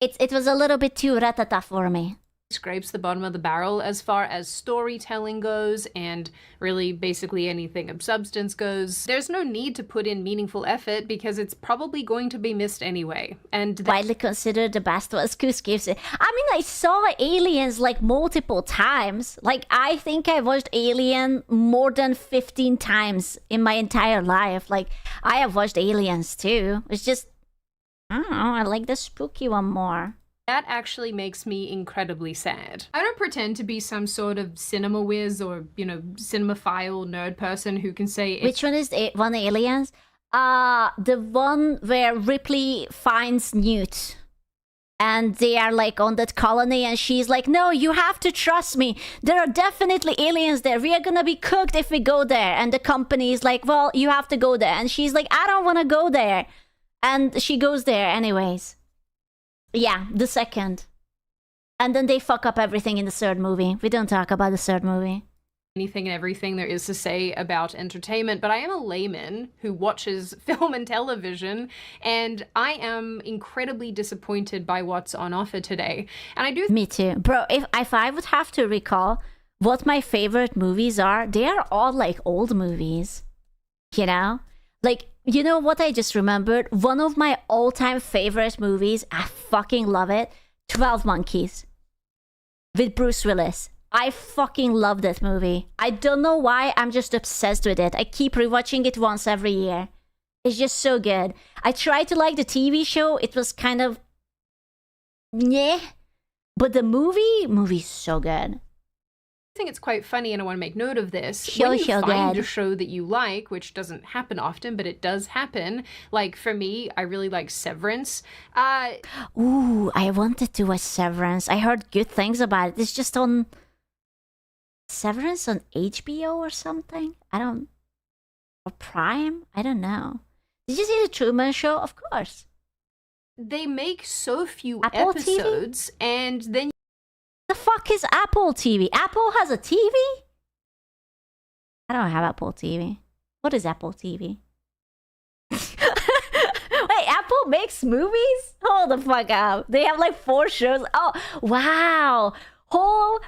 It was a little bit too ratata for me. Scrapes the bottom of the barrel as far as storytelling goes, and really basically anything of substance goes. There's no need to put in meaningful effort because it's probably going to be missed anyway. And widely considered the best was Goose Gives It. I mean, I saw Aliens like multiple times. Like, I think I watched Alien more than 15 times in my entire life. Like, I have watched Aliens too. It's just, I don't know, I like the spooky one more. that actually makes me incredibly sad. I don't pretend to be some sort of cinema whiz or, you know, cinemaphile nerd person who can say— Which one is the one, Aliens? The one where Ripley finds Newt. And they are like on that colony and she's like, no, you have to trust me. There are definitely aliens there. We are gonna be cooked if we go there. And the company is like, well, you have to go there. And she's like, I don't want to go there. And she goes there anyways. Yeah, the second. And then they fuck up everything in the third movie. We don't talk about the third movie. Anything and everything there is to say about entertainment, but I am a layman who watches film and television, and I am incredibly disappointed by what's on offer today. And I do— Me too. Bro, if I would have to recall what my favorite movies are, they are all like old movies. You know? Like, you know what I just remembered? One of my all-time favorite movies, I fucking love it, 12 Monkeys. With Bruce Willis. I fucking love that movie. I don't know why, I'm just obsessed with it. I keep rewatching it once every year. It's just so good. I tried to like the TV show, it was kind of... Nyeh. But the movie's so good. I think it's quite funny, and I want to make note of this. So when you find good. a show that you like, which doesn't happen often, but it does happen. Like, for me, I really like Severance. Ooh, I wanted to watch Severance. I heard good things about it. It's just on... Severance on HBO or something? Or Prime? I don't know. Did you see The Truman Show? Of course. They make so few Apple episodes, TV? and then... The fuck is Apple TV? Apple has a TV? I don't have Apple TV. What is Apple TV? Wait, Apple makes movies? Hold the fuck up. They have like 4 shows. Oh, wow. 4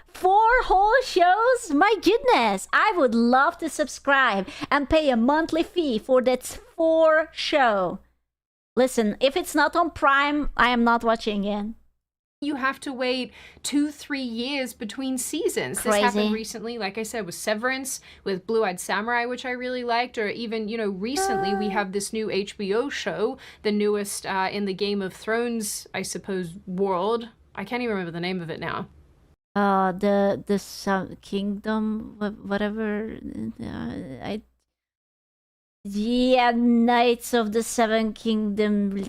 whole shows? My goodness. I would love to subscribe and pay a monthly fee for that 4 show. Listen, if it's not on Prime, I am not watching it. You have to wait 2-3 years between seasons. Crazy. This happened recently, like I said, with Severance, with Blue-Eyed Samurai, which I really liked, or even, you know, recently we have this new HBO show, the newest in the Game of Thrones, I suppose, world. I can't even remember the name of it now. The Kingdom, whatever. Yeah, Knights of the Seven Kingdom. What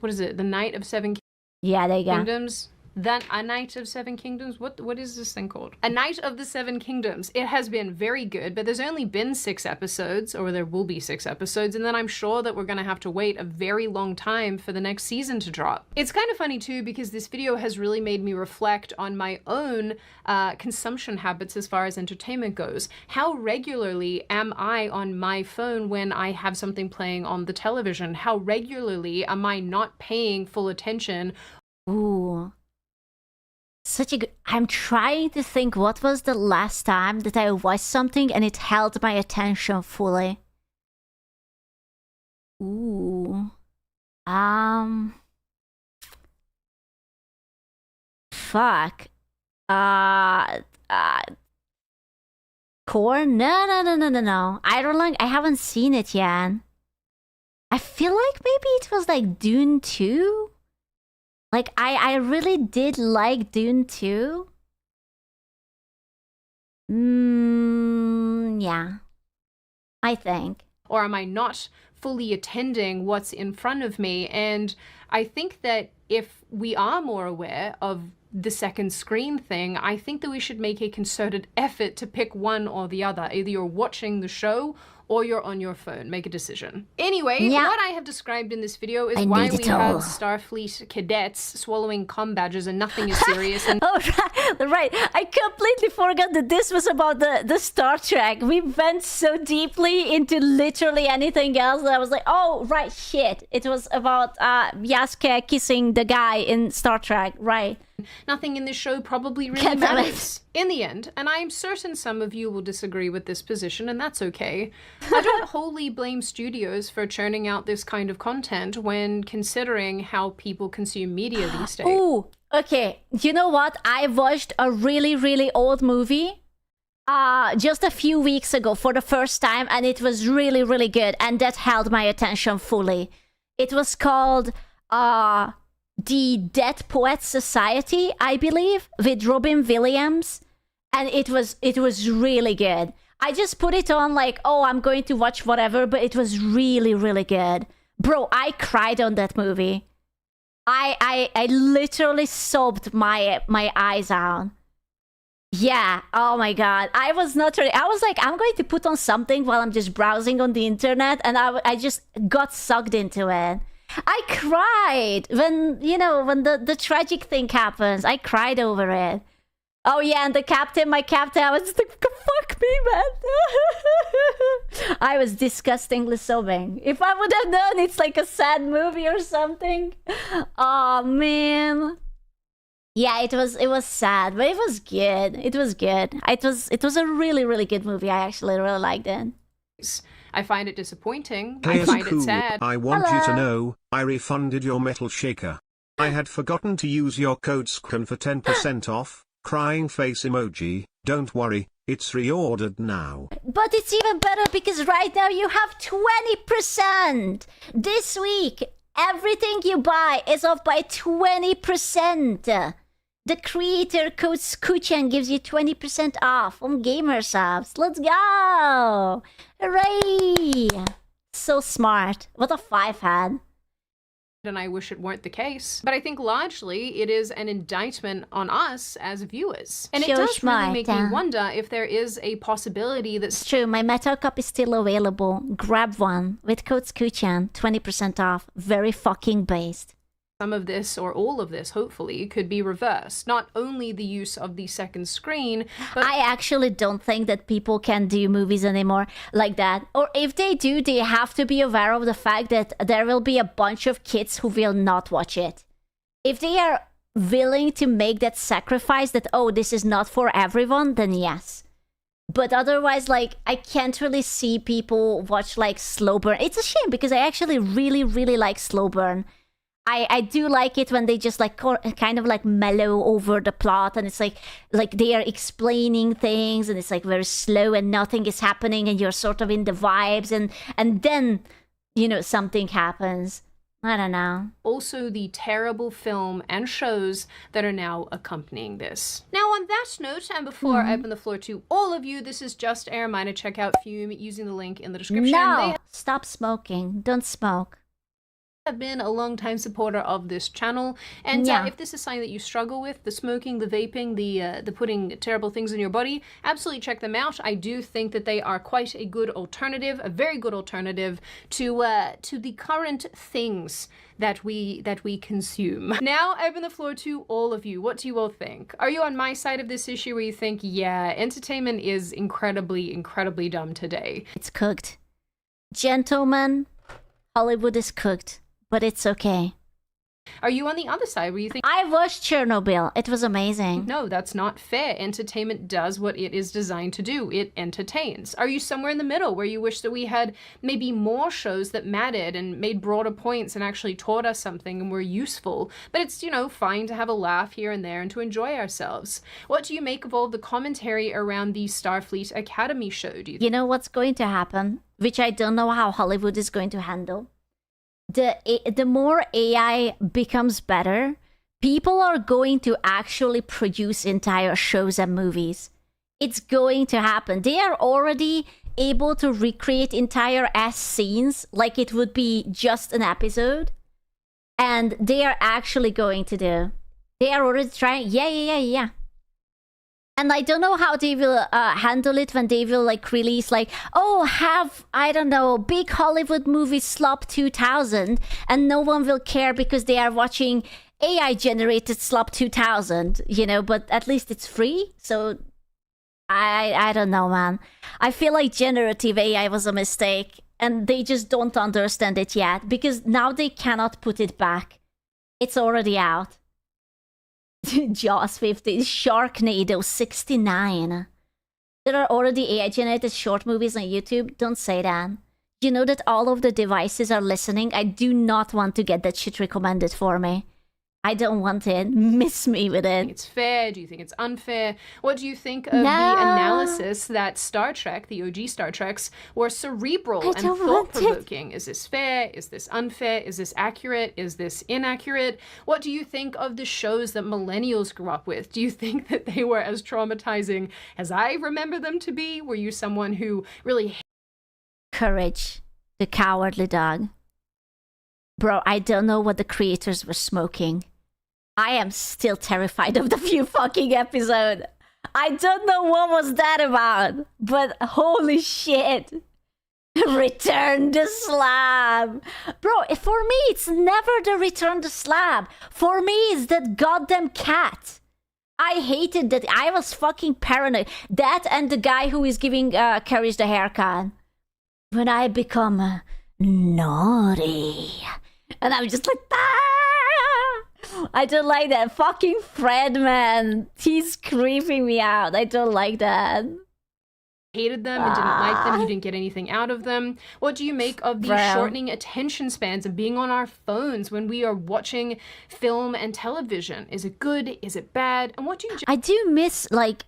is it? The Night of Seven Yeah, there you go. Kingdoms? That A Night of Seven Kingdoms? What is this thing called? A Night of the Seven Kingdoms. It has been very good, but there's only been 6 episodes, or there will be 6 episodes, and then I'm sure that we're gonna have to wait a very long time for the next season to drop. It's kind of funny too, because this video has really made me reflect on my own consumption habits as far as entertainment goes. How regularly am I on my phone when I have something playing on the television? How regularly am I not paying full attention? Ooh. Such a good... I'm trying to think what was the last time that I watched something and it held my attention fully. Ooh. Fuck. Corn? No. I haven't seen it yet. I feel like maybe it was like Dune 2? Like, I really did like Dune 2. Yeah. I think. Or am I not fully attending what's in front of me? And I think that if we are more aware of the second screen thing, I think that we should make a concerted effort to pick one or the other. Either you're watching the show or you're on your phone. Make a decision. Anyway, what I have described in this video is why we have Starfleet cadets swallowing comm badges and nothing is serious. And oh, right. I completely forgot that this was about the Star Trek. We went so deeply into literally anything else that I was like, oh, right, shit. It was about Yaska kissing the guy in Star Trek, right. Nothing in this show probably really matters in the end, and I'm certain some of you will disagree with this position, and that's okay. I don't wholly blame studios for churning out this kind of content when considering how people consume media these days. Ooh, okay. You know what? I watched a really, really old movie just a few weeks ago for the first time, and it was really, really good, and that held my attention fully. It was called The Dead Poets Society, I believe, with Robin Williams, and it was really good. I just put it on like, oh, I'm going to watch whatever, but it was really, really good. Bro, I cried on that movie. I literally sobbed my eyes out. Yeah, oh my god. I was not ready. I was like, I'm going to put on something while I'm just browsing on the internet, and I just got sucked into it. I cried when, you know, when the tragic thing happens. I cried over it. Oh yeah, and my captain, I was just like, fuck me, man. I was disgustingly sobbing. If I would have known it's like a sad movie or something. Oh man. Yeah, it was sad, but it was good. It was good. It was a really, really good movie. I actually really liked it. I find it disappointing. Hey, I find cool. it sad. I want you to know, I refunded your metal shaker. I had forgotten to use your code SCRAN for 10% off. Crying face emoji. Don't worry, it's reordered now. But it's even better because right now you have 20%. This week, everything you buy is off by 20%. The creator code SCUCHAN gives you 20% off on Gamersubs. Let's go! Hooray! So smart. What a 5-head. And I wish it weren't the case. But I think largely it is an indictment on us as viewers. And it does really make me wonder if there is a possibility that... It's true, my Metal Cup is still available. Grab one with code SCUCHAN, 20% off. Very fucking based. Some of this, or all of this, hopefully, could be reversed. Not only the use of the second screen, but... I actually don't think that people can do movies anymore like that. Or if they do, they have to be aware of the fact that there will be a bunch of kids who will not watch it. If they are willing to make that sacrifice that, oh, this is not for everyone, then yes. But otherwise, like, I can't really see people watch, like, slow burn. It's a shame because I actually really, really like slow burn. I do like it when they just like kind of like mellow over the plot, and it's like they are explaining things, and it's like very slow and nothing is happening, and you're sort of in the vibes, and then something happens. I don't know. Also the terrible film and shows that are now accompanying this. Now on that note, and before I open the floor to all of you, this is just a reminder, check out Fume using the link in the description. No, stop smoking. Don't smoke. Have been a long-time supporter of this channel, and if this is something that you struggle with, the smoking, the vaping, the putting terrible things in your body, absolutely check them out. I do think that they are quite a good alternative, a very good alternative to the current things that we consume. Now I open the floor to all of you. What do you all think? Are you on my side of this issue where you think, yeah, entertainment is incredibly, incredibly dumb today? It's cooked. Gentlemen, Hollywood is cooked. But it's okay. Are you on the other side where you think, I watched Chernobyl. It was amazing. No, that's not fair. Entertainment does what it is designed to do. It entertains. Are you somewhere in the middle where you wish that we had maybe more shows that mattered and made broader points and actually taught us something and were useful? But it's, fine to have a laugh here and there and to enjoy ourselves. What do you make of all the commentary around the Starfleet Academy show? Do you know what's going to happen, which I don't know how Hollywood is going to handle? The more AI becomes better, people are going to actually produce entire shows and movies. It's going to happen. They are already able to recreate entire scenes like it would be just an episode. And they are actually going to do. They are already trying. Yeah. And I don't know how they will handle it when they will release I don't know, big Hollywood movie Slop 2000, and no one will care because they are watching AI generated Slop 2000, but at least it's free. So I don't know, man. I feel like generative AI was a mistake and they just don't understand it yet because now they cannot put it back. It's already out. Jaws 50, Sharknado 69. There are already AI-generated short movies on YouTube. Don't say that. You know that all of the devices are listening? I do not want to get that shit recommended for me. I don't want it. Miss me with it. It's fair? Do you think it's unfair? What do you think of the analysis that Star Trek, the OG Star Treks, were cerebral and thought-provoking? Is this fair? Is this unfair? Is this accurate? Is this inaccurate? What do you think of the shows that millennials grew up with? Do you think that they were as traumatizing as I remember them to be? Were you someone who really... Courage, the cowardly dog. Bro, I don't know what the creators were smoking. I am still terrified of the few fucking episode. I don't know what was that about, but holy shit. Return the slab. Bro, for me, it's never the return the slab. For me, it's that goddamn cat. I hated that. I was fucking paranoid. That and the guy who is giving Carries the haircut. When I become naughty. And I'm just like, ah! I don't like that. Fucking Fred, man. He's creeping me out. I don't like that. Hated them and didn't like them. You didn't get anything out of them. What do you make of the shortening attention spans and being on our phones when we are watching film and television? Is it good? Is it bad? And what do you... I do miss like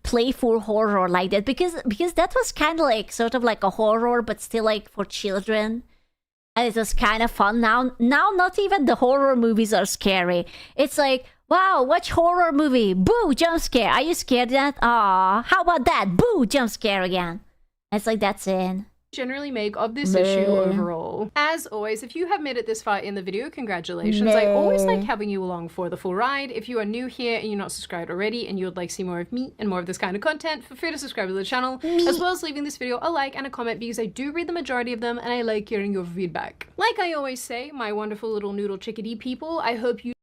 playful horror like that because that was kind of sort of like a horror but still for children. And it was kind of fun. Now not even the horror movies are scary. It's like, wow, watch horror movie. Boo, jump scare. Are you scared of that? Aw, how about that? Boo, jump scare again. It's like, that's it. Generally make of this issue overall. As always, if you have made it this far in the video, congratulations. I always like having you along for the full ride. If you are new here and you're not subscribed already and you would like to see more of me and more of this kind of content, feel free to subscribe to the channel, as well as leaving this video a like and a comment because I do read the majority of them and I like hearing your feedback. Like I always say, my wonderful little noodle chickadee people, I hope you...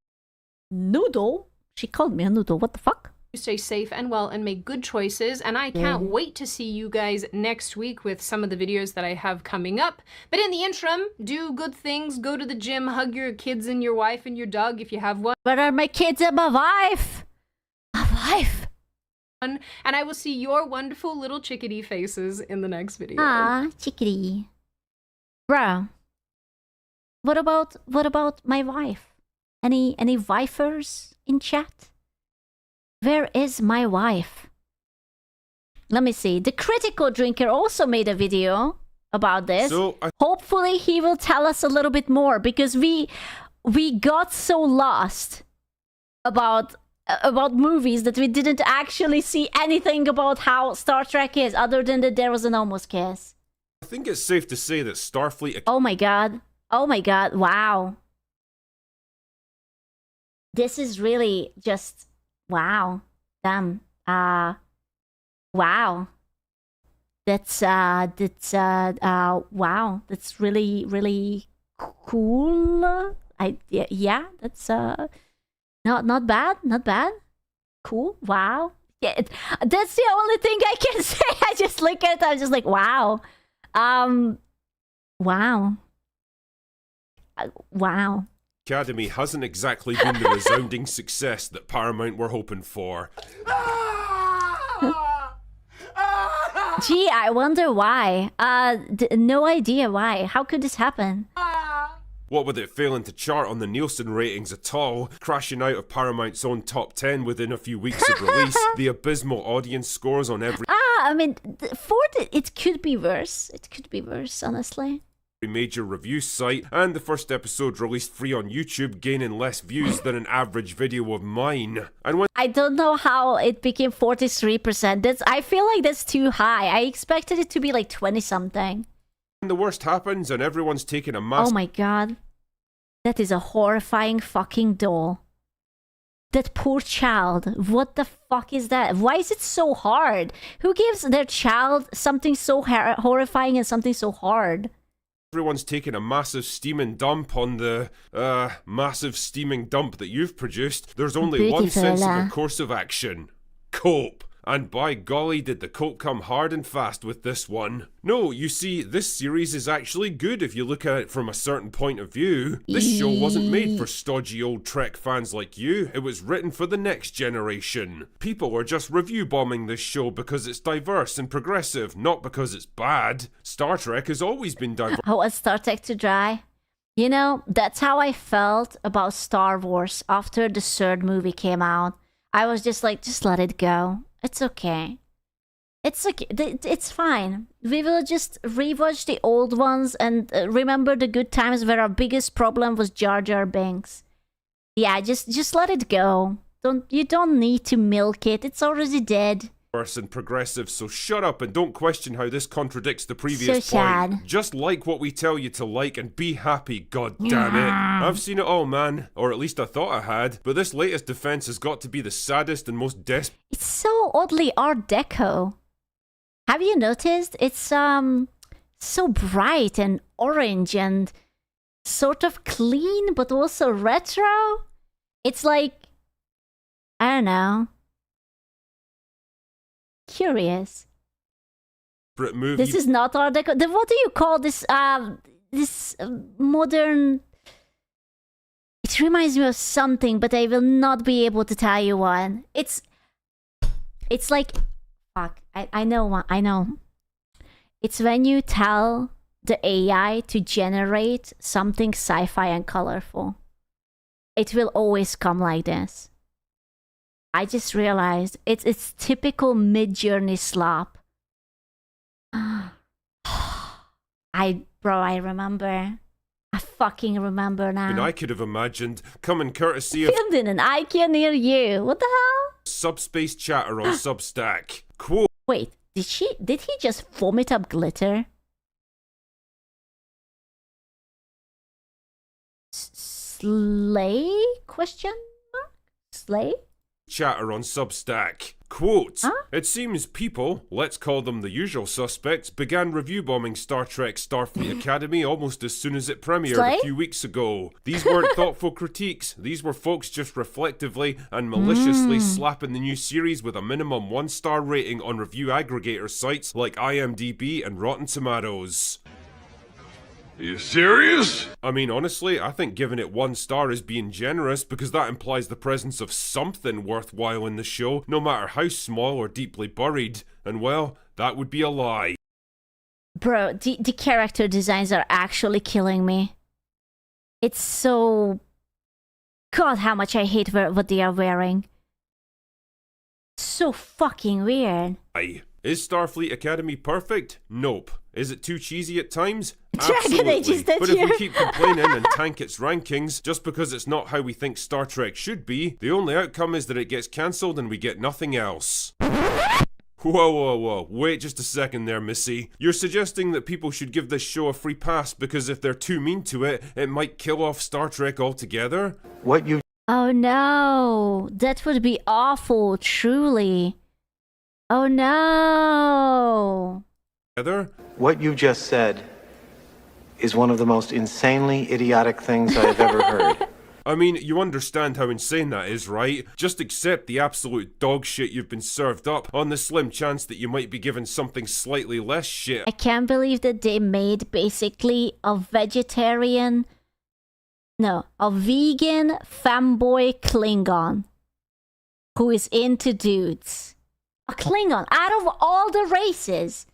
Noodle? She called me a noodle, what the fuck? Stay safe and well and make good choices, and I can't wait to see you guys next week with some of the videos that I have coming up. But in the interim, do good things, go to the gym, hug your kids and your wife and your dog if you have one. Where are my kids and my wife? My wife. And I will see your wonderful little chickadee faces in the next video. Ah, chickadee. Bro, about my wife? Any wifers in chat? Where is my wife? Let me see. The Critical Drinker also made a video about this. So hopefully he will tell us a little bit more, because we got so lost about movies that we didn't actually see anything about how Star Trek is, other than that there was an almost kiss. I think it's safe to say that Starfleet... Oh my god. Wow. This is really just... Wow. Damn. Wow. That's wow. That's really, really cool. Yeah, that's not bad. Cool. Wow. Yeah, that's the only thing I can say. I just look at it, I'm just like, wow. Wow. Wow. Academy hasn't exactly been the resounding success that Paramount were hoping for. Gee, I wonder why. No idea why. How could this happen? What with it failing to chart on the Nielsen ratings at all, crashing out of Paramount's own top 10 within a few weeks of release, the abysmal audience scores on every I mean, it could be worse. It could be worse, honestly. major review site, and the first episode released free on YouTube gaining less views than an average video of mine. And when I don't know how it became 43%. I feel like that's too high. I expected it to be like 20 something. the worst happens and everyone's taking a massive... Oh my god. That is a horrifying fucking doll. That poor child. What the fuck is that? Why is it so hard? Who gives their child something so horrifying and something so hard? Everyone's taking a massive steaming dump on the, massive steaming dump that you've produced. There's only one sensible course of action. Cope. And by golly, did the cope come hard and fast with this one. No, you see, this series is actually good if you look at it from a certain point of view. This show wasn't made for stodgy old Trek fans like you. It was written for the next generation. People are just review bombing this show because it's diverse and progressive, not because it's bad. Star Trek has always been diverse. I want Star Trek to dry. You know, that's how I felt about Star Wars after the third movie came out. I was just like, just let it go. It's okay. It's okay. It's fine. We will just rewatch the old ones and remember the good times where our biggest problem was Jar Jar Binks. Yeah, just let it go. You don't need to milk it. It's already dead. And progressive, so shut up and don't question how this contradicts the previous so point. Sad. Just like what we tell you to like and be happy, god damn it. I've seen it all, man. Or at least I thought I had. But this latest defense has got to be the saddest and most desperate. It's so oddly Art Deco. Have you noticed? It's so bright and orange and sort of clean but also retro. It's like, I don't know. Curious. Movie. This is not Art Deco. What do you call this? This modern. It reminds me of something, but I will not be able to tell you one. It's like, fuck. I know one. I know. It's when you tell the AI to generate something sci-fi and colorful. It will always come like this. I just realized it's typical Mid-Journey slop. I remember. I fucking remember now. And I could have imagined coming courtesy of filmed in an IKEA near you. What the hell? Subspace Chatter on Substack. Quote. Wait, did he just vomit up glitter? Slay? Question mark? Slay? Chatter on Substack. Quote, It seems people, let's call them the usual suspects, began review bombing Star Trek Starfleet Academy almost as soon as it premiered a few weeks ago. These weren't thoughtful critiques, these were folks just reflectively and maliciously slapping the new series with a minimum 1-star rating on review aggregator sites like IMDb and Rotten Tomatoes. Are you serious? I mean, honestly, I think giving it 1 star is being generous because that implies the presence of something worthwhile in the show, no matter how small or deeply buried. And well, that would be a lie. Bro, the character designs are actually killing me. It's so... God, how much I hate what they are wearing. So fucking weird. Aye. Is Starfleet Academy perfect? Nope. Is it too cheesy at times? Dragon Age is Absolutely. that But if year. we keep complaining and tank its rankings just because it's not how we think Star Trek should be, the only outcome is that it gets cancelled and we get nothing else. Whoa. Wait just a second there, Missy. You're suggesting that people should give this show a free pass because if they're too mean to it, it might kill off Star Trek altogether? What you Oh no, that would be awful, truly. Oh no. What you just said is one of the most insanely idiotic things I've ever heard. I mean, you understand how insane that is, right? Just accept the absolute dog shit you've been served up on the slim chance that you might be given something slightly less shit. I can't believe that they made basically a vegan fanboy Klingon who is into dudes. A Klingon, out of all the races.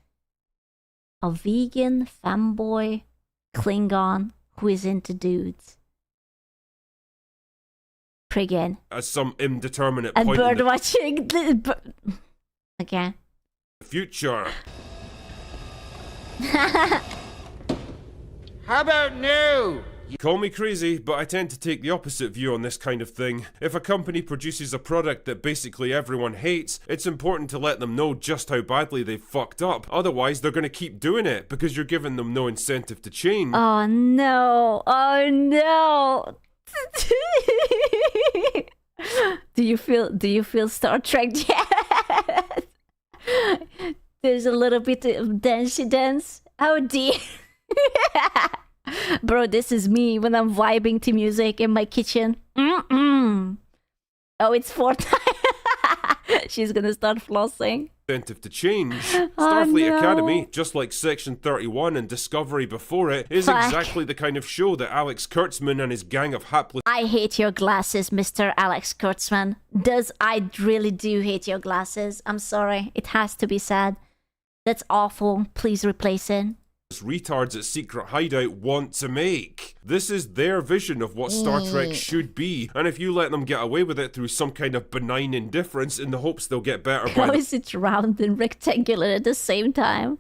A vegan fanboy Klingon who is into dudes. Friggin'. At some indeterminate And point in bird the watching. Okay. future. How about no? Call me crazy, but I tend to take the opposite view on this kind of thing. If a company produces a product that basically everyone hates, it's important to let them know just how badly they've fucked up. Otherwise, they're going to keep doing it because you're giving them no incentive to change. Oh no. Oh no. Do you feel Star Trek yet? There's a little bit of dancey dance. Oh dear. Bro, this is me when I'm vibing to music in my kitchen. Oh, it's Fortnite. She's gonna start flossing. Incentive to change. Oh, Starfleet no. Academy, just like Section 31 and Discovery before it, is Fuck. exactly the kind of show that Alex Kurtzman and his gang of hapless... I hate your glasses, Mr. Alex Kurtzman. I really do hate your glasses. I'm sorry. It has to be said. That's awful. Please replace it. retards at Secret Hideout want to make. This is their vision of what Star Trek should be, and if you let them get away with it through some kind of benign indifference in the hopes they'll get better by How the... is it round and rectangular at the same time?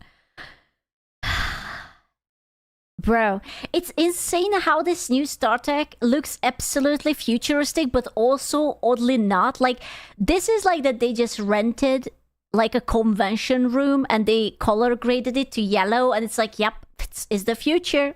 Bro, it's insane how this new Star Trek looks absolutely futuristic, but also oddly not. Like, this is like that they just rented like a convention room and they color graded it to yellow, and it's like, yep, it's the future.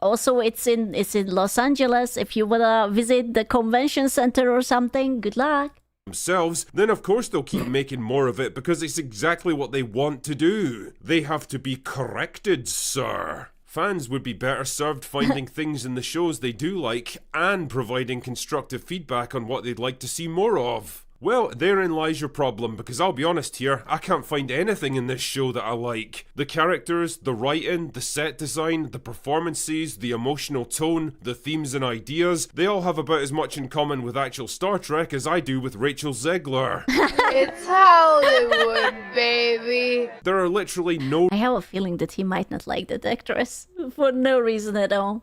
Also, it's in Los Angeles. If you wanna visit the convention center or something, good luck. themselves, then of course they'll keep making more of it because it's exactly what they want to do. They have to be corrected, sir. Fans would be better served finding things in the shows they do like and providing constructive feedback on what they'd like to see more of. Well, therein lies your problem, because I'll be honest here, I can't find anything in this show that I like. The characters, the writing, the set design, the performances, the emotional tone, the themes and ideas, they all have about as much in common with actual Star Trek as I do with Rachel Zegler. It's Hollywood, baby. There are literally no... I have a feeling that he might not like that actress for no reason at all.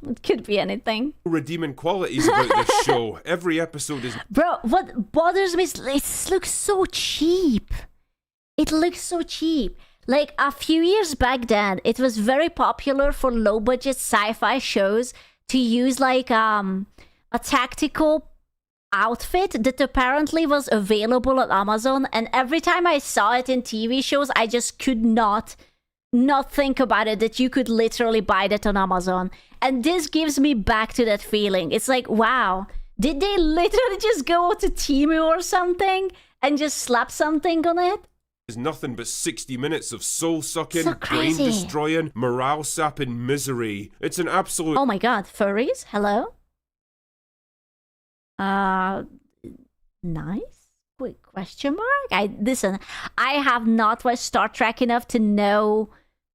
It could be anything. redeeming qualities about this show. Every episode is... Bro, what bothers me is it looks so cheap. It looks so cheap. Like, a few years back then, it was very popular for low-budget sci-fi shows to use, like, a tactical outfit that apparently was available on Amazon. And every time I saw it in TV shows, I just could not think about it, that you could literally buy that on Amazon. And this gives me back to that feeling. It's like, wow, did they literally just go to Temu or something and just slap something on it? Is nothing but 60 minutes of soul-sucking, So crazy. brain-destroying, morale-sapping misery. It's an absolute... Oh my god, furries? Hello? Nice? Quick question mark? Listen, I have not watched Star Trek enough to know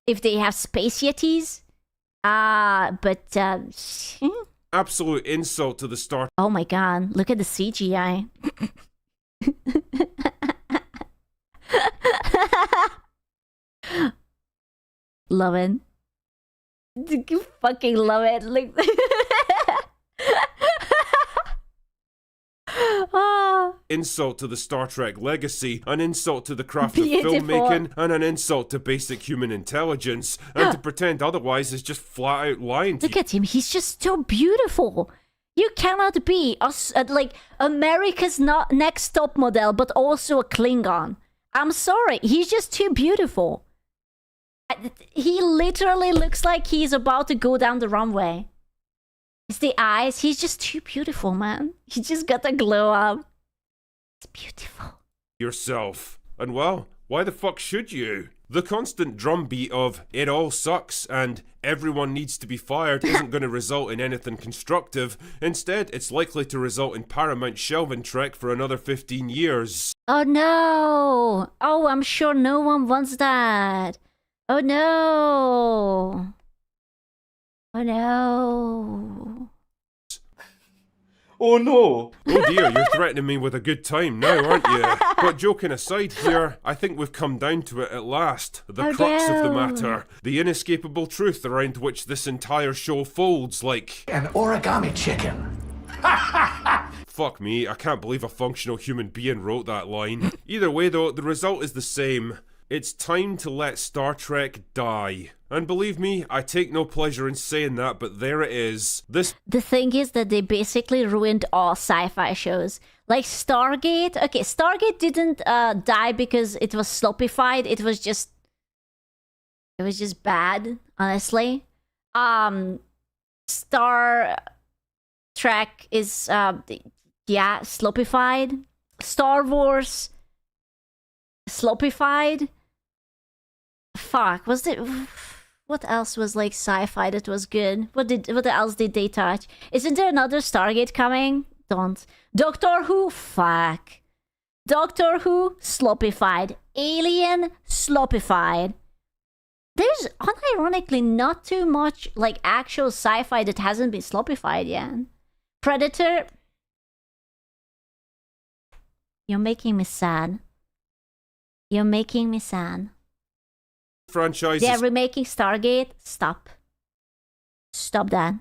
if they have space yetis. absolute insult to the Star... Oh my god, look at the CGI. Love it. You fucking love it. Like, insult to the Star Trek legacy, an insult to the craft Beautiful. of filmmaking, and an insult to basic human intelligence. And to pretend otherwise is just flat out lying to Look at him. He's just so beautiful. You cannot be like America's next top model, but also a Klingon. I'm sorry. He's just too beautiful. He literally looks like he's about to go down the runway. It's the eyes. He's just too beautiful, man. He just got a glow up. It's beautiful. yourself. And well, why the fuck should you? The constant drumbeat of it all sucks and everyone needs to be fired isn't going to result in anything constructive. Instead, it's likely to result in Paramount shelving Trek for another 15 years. Oh no! Oh, I'm sure no one wants that. Oh no! Oh no! Oh no! Oh dear, you're threatening me with a good time now, aren't you? But joking aside here, I think we've come down to it at last. The crux of the matter. The inescapable truth around which this entire show folds like... an origami chicken. Fuck me, I can't believe a functional human being wrote that line. Either way though, the result is the same. It's time to let Star Trek die. And believe me, I take no pleasure in saying that, but there it is. The thing is that they basically ruined all sci-fi shows. Like Stargate. Okay, Stargate didn't die because it was sloppified. It was just bad, honestly. Star Trek is yeah, sloppified. Star Wars sloppified. Fuck, was it... What else was like sci-fi that was good? What else did they touch? Isn't there another Stargate coming? Don't. Doctor Who? Fuck. Doctor Who? Sloppified. Alien? Sloppified. There's unironically not too much like actual sci-fi that hasn't been sloppified yet. Predator? You're making me sad. You're making me sad. Franchises. They're remaking Stargate. Stop. Stop that.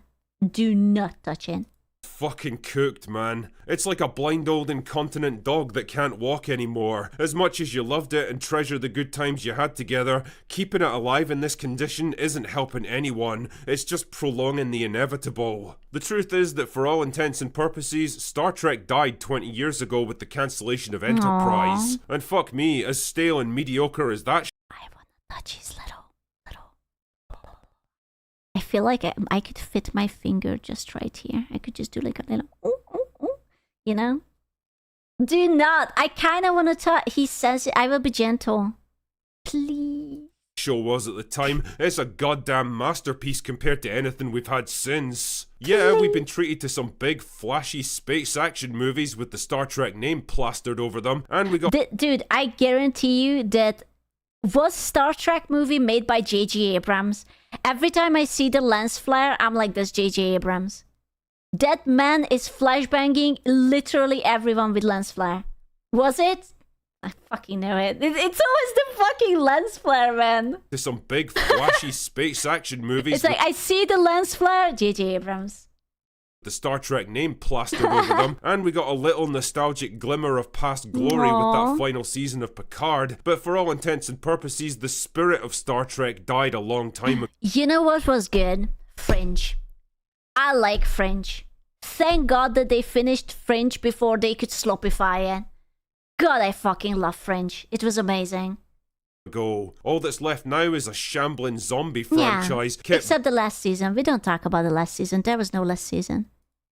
Do not touch it. Fucking cooked, man. It's like a blind old incontinent dog that can't walk anymore. As much as you loved it and treasure the good times you had together, keeping it alive in this condition isn't helping anyone. It's just prolonging the inevitable. The truth is that for all intents and purposes, Star Trek died 20 years ago with the cancellation of Enterprise. Aww. And fuck me, as stale and mediocre as that Touch his little. I feel like I could fit my finger just right here. I could just do like a little, you know? Do not. I kind of want to touch. He says I will be gentle. Please. show was at the time. It's a goddamn masterpiece compared to anything we've had since. Yeah, we've been treated to some big flashy space action movies with the Star Trek name plastered over them, and we got... Dude, I guarantee you that was Star Trek movie made by J.J. Abrams. Every time I see the lens flare, I'm like, that's J.J. Abrams. That man is flashbanging literally everyone with lens flare. Was it? I fucking know it. It's always the fucking lens flare, man. There's some big flashy space action movies. It's like, I see the lens flare, J.J. Abrams. The Star Trek name plastered over them, and we got a little nostalgic glimmer of past glory with that final season of Picard, but for all intents and purposes, the spirit of Star Trek died a long time ago. You know what was good? Fringe. I like Fringe. Thank God that they finished Fringe before they could sloppify it. God, I fucking love Fringe. It was amazing. All that's left now is a shambling zombie franchise Except the last season. We don't talk about the last season. There was no last season.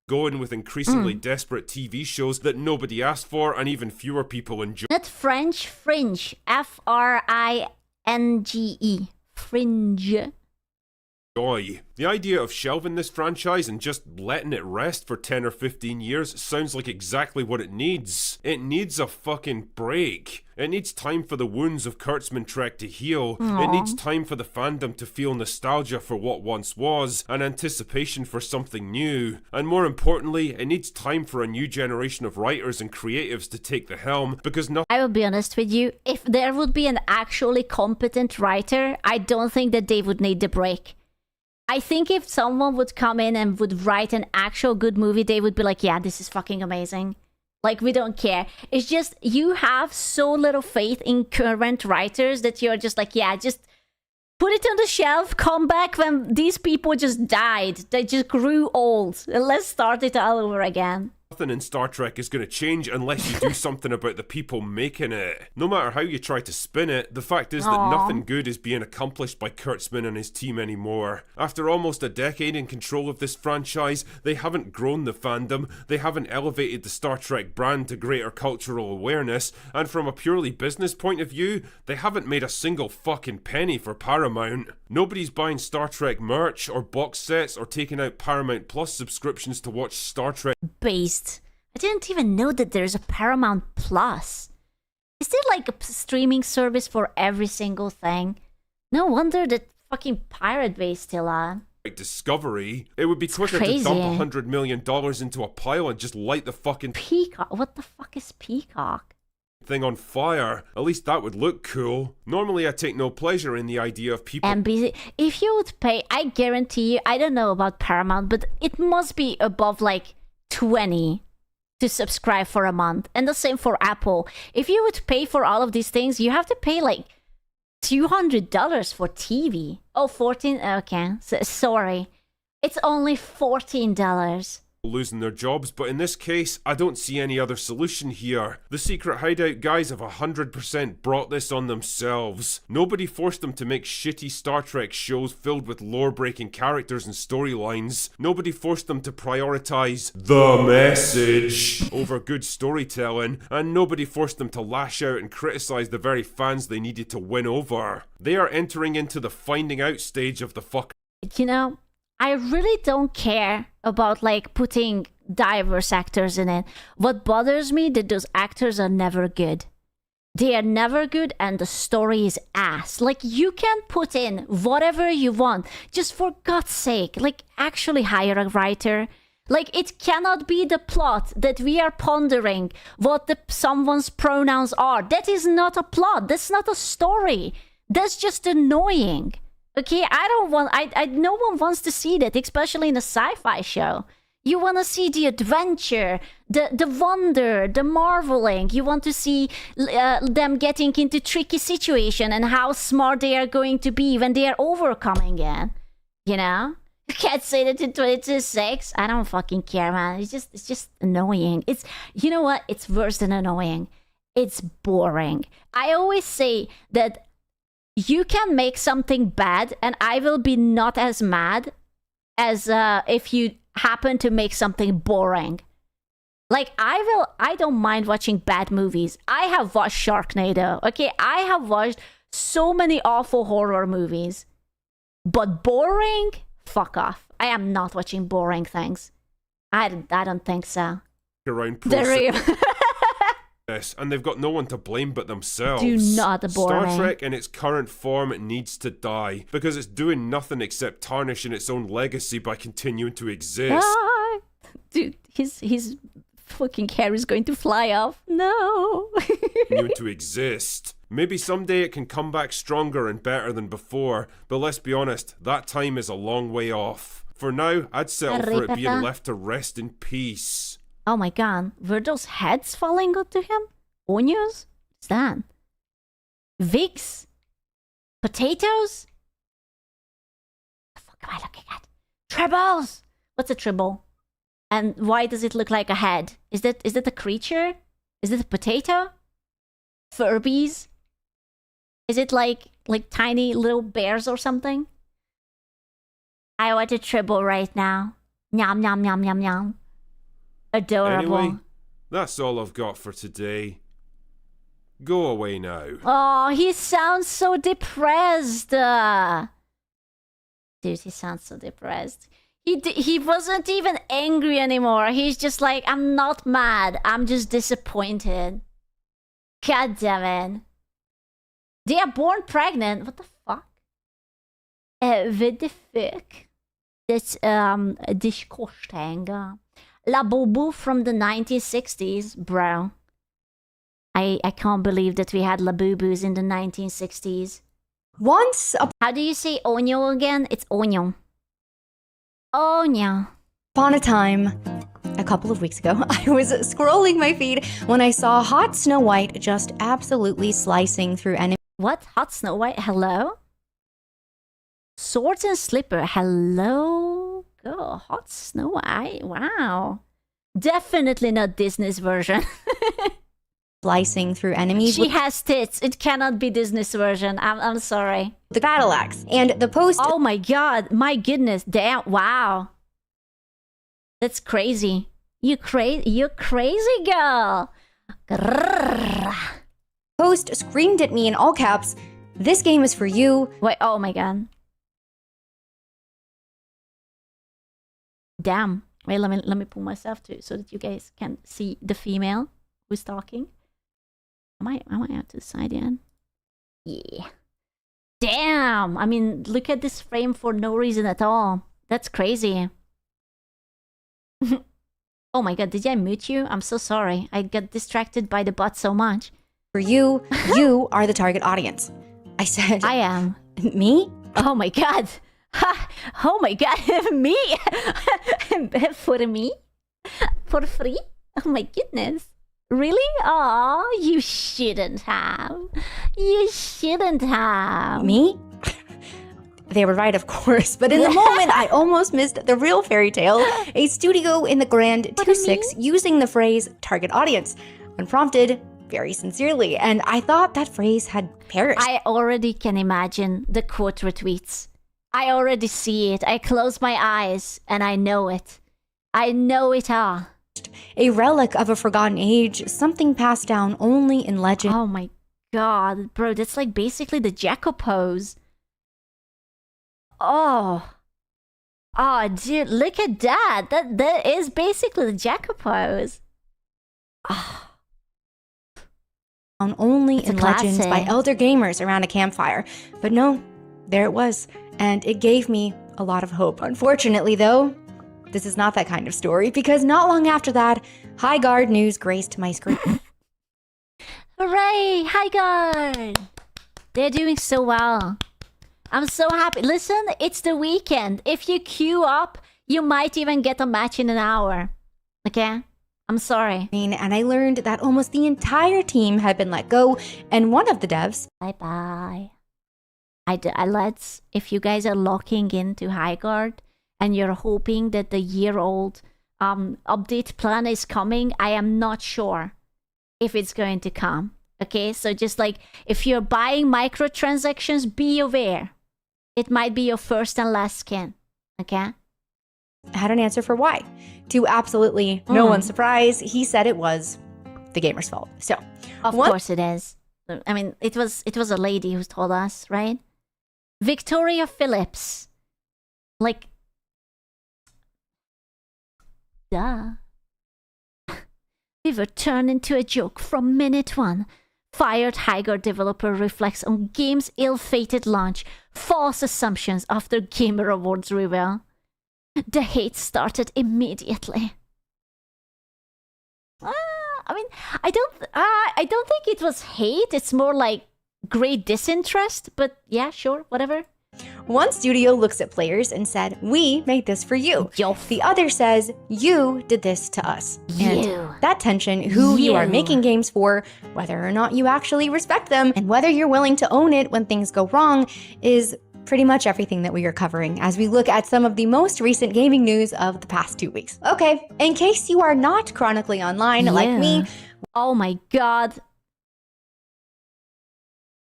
Going with increasingly desperate TV shows that nobody asked for and even fewer people enjoy. Not French, Fringe. Fringe. Fringe. The idea of shelving this franchise and just letting it rest for 10 or 15 years sounds like exactly what it needs. It needs a fucking break. It needs time for the wounds of Kurtzman Trek to heal. Aww. It needs time for the fandom to feel nostalgia for what once was and anticipation for something new. And more importantly, it needs time for a new generation of writers and creatives to take the helm, because I will be honest with you, if there would be an actually competent writer, I don't think that they would need the break. I think if someone would come in and would write an actual good movie, they would be like, yeah, this is fucking amazing. Like, we don't care. It's just, you have so little faith in current writers that you're just like, yeah, just put it on the shelf, come back when these people just died. They just grew old. And let's start it all over again. Nothing in Star Trek is going to change unless you do something about the people making it. No matter how you try to spin it, the fact is that nothing good is being accomplished by Kurtzman and his team anymore. After almost a decade in control of this franchise, they haven't grown the fandom, they haven't elevated the Star Trek brand to greater cultural awareness, and from a purely business point of view, they haven't made a single fucking penny for Paramount. Nobody's buying Star Trek merch or box sets or taking out Paramount Plus subscriptions to watch Star Trek. Based. I didn't even know that there's a Paramount Plus. Is there like a streaming service for every single thing? No wonder that fucking Pirate Bay is still on. Discovery, it would be quicker crazy. to dump $100 million into a pile and just light the fucking Peacock. What the fuck is Peacock? thing on fire. At least that would look cool. Normally I take no pleasure in the idea of people. NBC. If you would pay, I guarantee you, I don't know about Paramount, but it must be above like 20 to subscribe for a month. And the same for Apple. If you would pay for all of these things, you have to pay like $200 for TV. Oh, 14? Okay. Sorry. It's only $14. Losing their jobs, but in this case, I don't see any other solution here. The Secret Hideout guys have 100% brought this on themselves. Nobody forced them to make shitty Star Trek shows filled with lore-breaking characters and storylines. Nobody forced them to prioritize the message over good storytelling, and nobody forced them to lash out and criticize the very fans they needed to win over. They are entering into the finding out stage of the fuck. You know, I really don't care about like putting diverse actors in it. What bothers me that those actors are never good. They are never good and the story is ass. Like, you can put in whatever you want. Just for God's sake, like, actually hire a writer. Like, it cannot be the plot that we are pondering what someone's pronouns are. That is not a plot. That's not a story. That's just annoying. Okay, no one wants to see that, especially in a sci-fi show. You want to see the adventure, the wonder, the marveling. You want to see them getting into tricky situation and how smart they are going to be when they are overcoming it. You know? You can't say that in 2026. I don't fucking care, man. It's just annoying. You know what? It's worse than annoying. It's boring. I always say that you can make something bad and I will be not as mad as if you happen to make something boring. Like, I don't mind watching bad movies. I have watched Sharknado, okay? I have watched so many awful horror movies. But boring? Fuck off. I am not watching boring things. I don't think so. Around and they've got no one to blame but themselves. Do not boring. Star Trek in its current form needs to die because it's doing nothing except tarnishing its own legacy by continuing to exist. Ah, dude, his fucking hair is going to fly off. No. Continuing to exist. Maybe someday it can come back stronger and better than before, but let's be honest, that time is a long way off. For now, I'd settle for it being left to rest in peace. Oh my god, were those heads falling onto him? Onions? What's that? Figs? Potatoes? What the fuck am I looking at? Tribbles! What's a tribble? And why does it look like a head? Is that a creature? Is it a potato? Furbies? Is it like tiny little bears or something? I want a tribble right now. Nyam nyam nyam nyam nyam. Adorable. Anyway, that's all I've got for today. Go away now. Oh, he sounds so depressed. Dude, he sounds so depressed. He wasn't even angry anymore. He's just like, I'm not mad. I'm just disappointed. God damn it. They are born pregnant. What the fuck? What the fuck? That's disgusting. La Boubou from the 1960s, bro. I can't believe that we had La Boubous in the 1960s. How do you say oignon again? It's oignon. Oh, no. Upon a time, a couple of weeks ago, I was scrolling my feed when I saw hot Snow White just absolutely slicing through enemies. What? Hot Snow White? Hello? Swords and Slipper? Hello? Oh, Hot Snow White? Wow. Definitely not Disney's version. Slicing through enemies. She has tits. It cannot be Disney's version. I'm sorry. The battle axe. And the post. Oh my god. My goodness. Damn. Wow. That's crazy. You're crazy, girl. Grrr. Post screamed at me in all caps, "This game is for you." Wait, oh my god. Damn. Wait, let me pull myself to so that you guys can see the female who's talking. Am I out to the side yet? Yeah. Damn. I mean, look at this frame for no reason at all. That's crazy. Oh my god, did I mute you? I'm so sorry. I got distracted by the bot so much. For you, you are the target audience. I said, I am. Me? Oh my god. Ha! Oh my god, me? For me? For free? Oh my goodness. Really? Oh, you shouldn't have. You shouldn't have. Me? They were right, of course, but in the moment, I almost missed the real fairy tale. A studio in the Grand 2-6 using the phrase target audience when prompted very sincerely, and I thought that phrase had perished. I already can imagine the quote retweets. I already see it. I close my eyes and I know it. I know it all. A relic of a forgotten age, something passed down only in legend. Oh my god, bro, that's like basically the Jacko pose. Oh, dude, look at that. That is basically the Jacko pose. Oh. Only in legends by elder gamers around a campfire. But no, there it was, and it gave me a lot of hope. Unfortunately, though, this is not that kind of story, because not long after that, High Guard news graced my screen. Hooray! High Guard! They're doing so well. I'm so happy. Listen, it's the weekend. If you queue up, you might even get a match in an hour. Okay? I'm sorry. And I learned that almost the entire team had been let go, and one of the devs... Bye-bye. Let's... If you guys are locking into High Guard, and you're hoping that the year-old update plan is coming, I am not sure if it's going to come. Okay? So just like, if you're buying microtransactions, be aware. It might be your first and last skin. Okay? I had an answer for why. To absolutely no one's surprise, he said it was the gamer's fault. So, of course it is. I mean, it was a lady who told us, right? Victoria Phillips. Like, duh. We were turned into a joke from minute one. Fired High Guard developer reflects on game's ill-fated launch. False assumptions after Gamer Awards reveal. The hate started immediately. I mean, I don't think it was hate. It's more like great disinterest. But yeah, sure, whatever. One studio looks at players and said, "We made this for you." The other says, "You did this to us." And that tension, who you are making games for, whether or not you actually respect them, and whether you're willing to own it when things go wrong, is pretty much everything that we are covering as we look at some of the most recent gaming news of the past 2 weeks. Okay, in case you are not chronically online like me. Oh my god.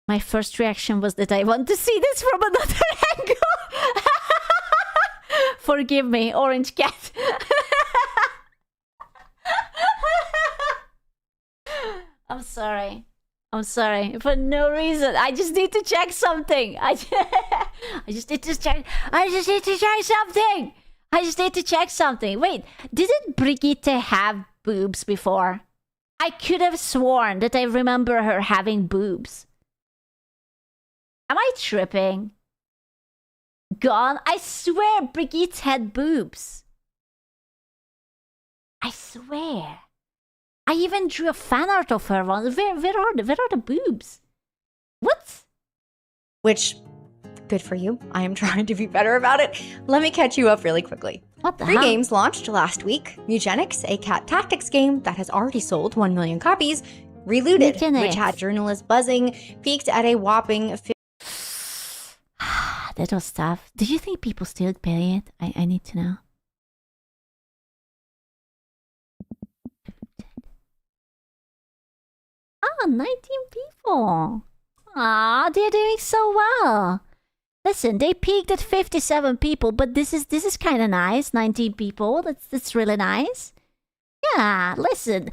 My first reaction was that I want to see this from another angle. Forgive me, Orange Cat. I'm sorry. For no reason. I just need to check something. I just need to check something. Wait, didn't Brigitte have boobs before? I could have sworn that I remember her having boobs. Am I tripping? Gone? I swear Brigitte had boobs. I swear. I even drew a fan art of her once. Where are the boobs? What? Which Good for you. I am trying to be better about it. Let me catch you up really quickly. What the 3 hell? games launched last week. Mugenics, a cat tactics game that has already sold 1 million copies. Relooted, which had journalists buzzing, peaked at a whopping That was tough. Do you think people still play it? I need to know. Ah, 19 people. Ah, they're doing so well. Listen, they peaked at 57 people, but this is kind of nice. 19 people. That's really nice. Yeah, listen.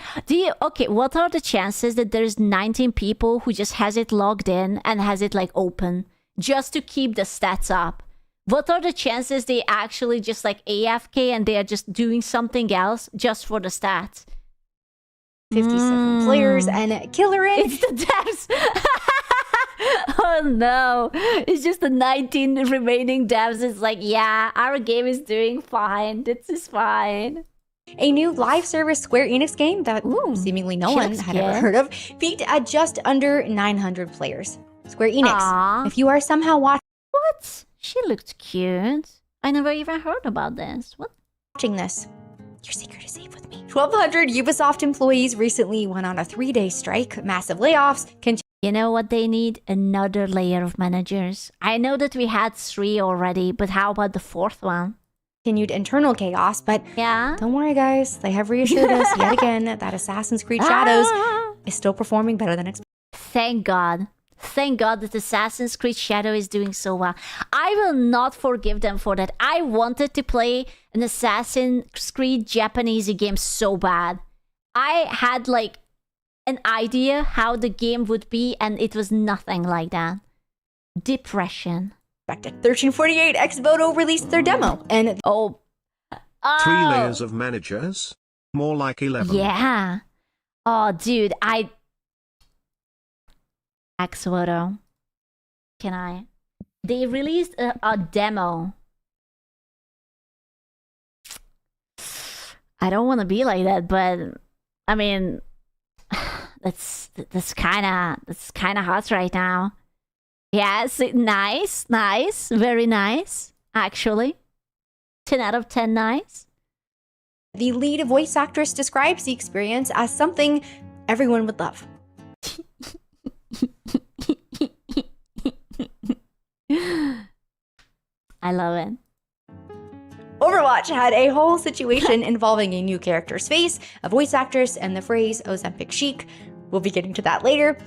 What are the chances that there's 19 people who just has it logged in and has it like open just to keep the stats up? What are the chances they actually just like AFK and they are just doing something else just for the stats? 57 players and killer in. It's the devs. Oh no, it's just the 19 remaining devs. It's like, yeah, our game is doing fine. This is fine. A new live service Square Enix game that seemingly no one had ever heard of peaked at just under 900 players. Square Enix, Aww. if you are somehow What? She looked cute. I never even heard about this. What? watching this, your secret is safe with me. 1,200 Ubisoft employees recently went on a 3-day strike, massive layoffs, You know what they need? Another layer of managers. I know that we had 3 already, but how about the 4th one? continued internal chaos, but yeah, don't worry guys, they have reassured us yet again that Assassin's Creed Shadows is still performing better than expected. Thank God. Thank God that Assassin's Creed Shadow is doing so well. I will not forgive them for that. I wanted to play an Assassin's Creed Japanese game so bad. I had like an idea how the game would be, and it was nothing like that. Depression. 1348 Xvoto released their demo, and 3 layers of managers? More like 11. Yeah. Oh, dude, Xvoto. Can I? They released a demo. I don't want to be like that, but I mean, that's kind of hot right now. Yes, nice, very nice, actually. 10 out of 10 nice. The lead voice actress describes the experience as something everyone would love. I love it. Overwatch had a whole situation involving a new character's face, a voice actress, and the phrase Ozempic chic. We'll be getting to that later.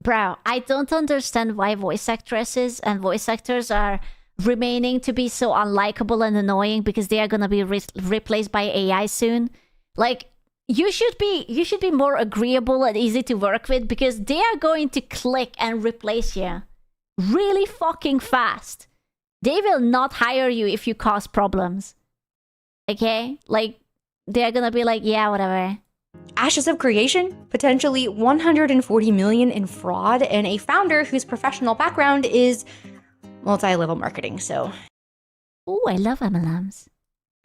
Bro, I don't understand why voice actresses and voice actors are remaining to be so unlikable and annoying because they are gonna be replaced by AI soon. Like, you should be more agreeable and easy to work with because they are going to click and replace you really fucking fast. They will not hire you if you cause problems. Okay? Like, they're gonna be like, yeah, whatever. Ashes of Creation, potentially 140 million in fraud, and a founder whose professional background is multi-level marketing, so... Ooh, I love MLMs.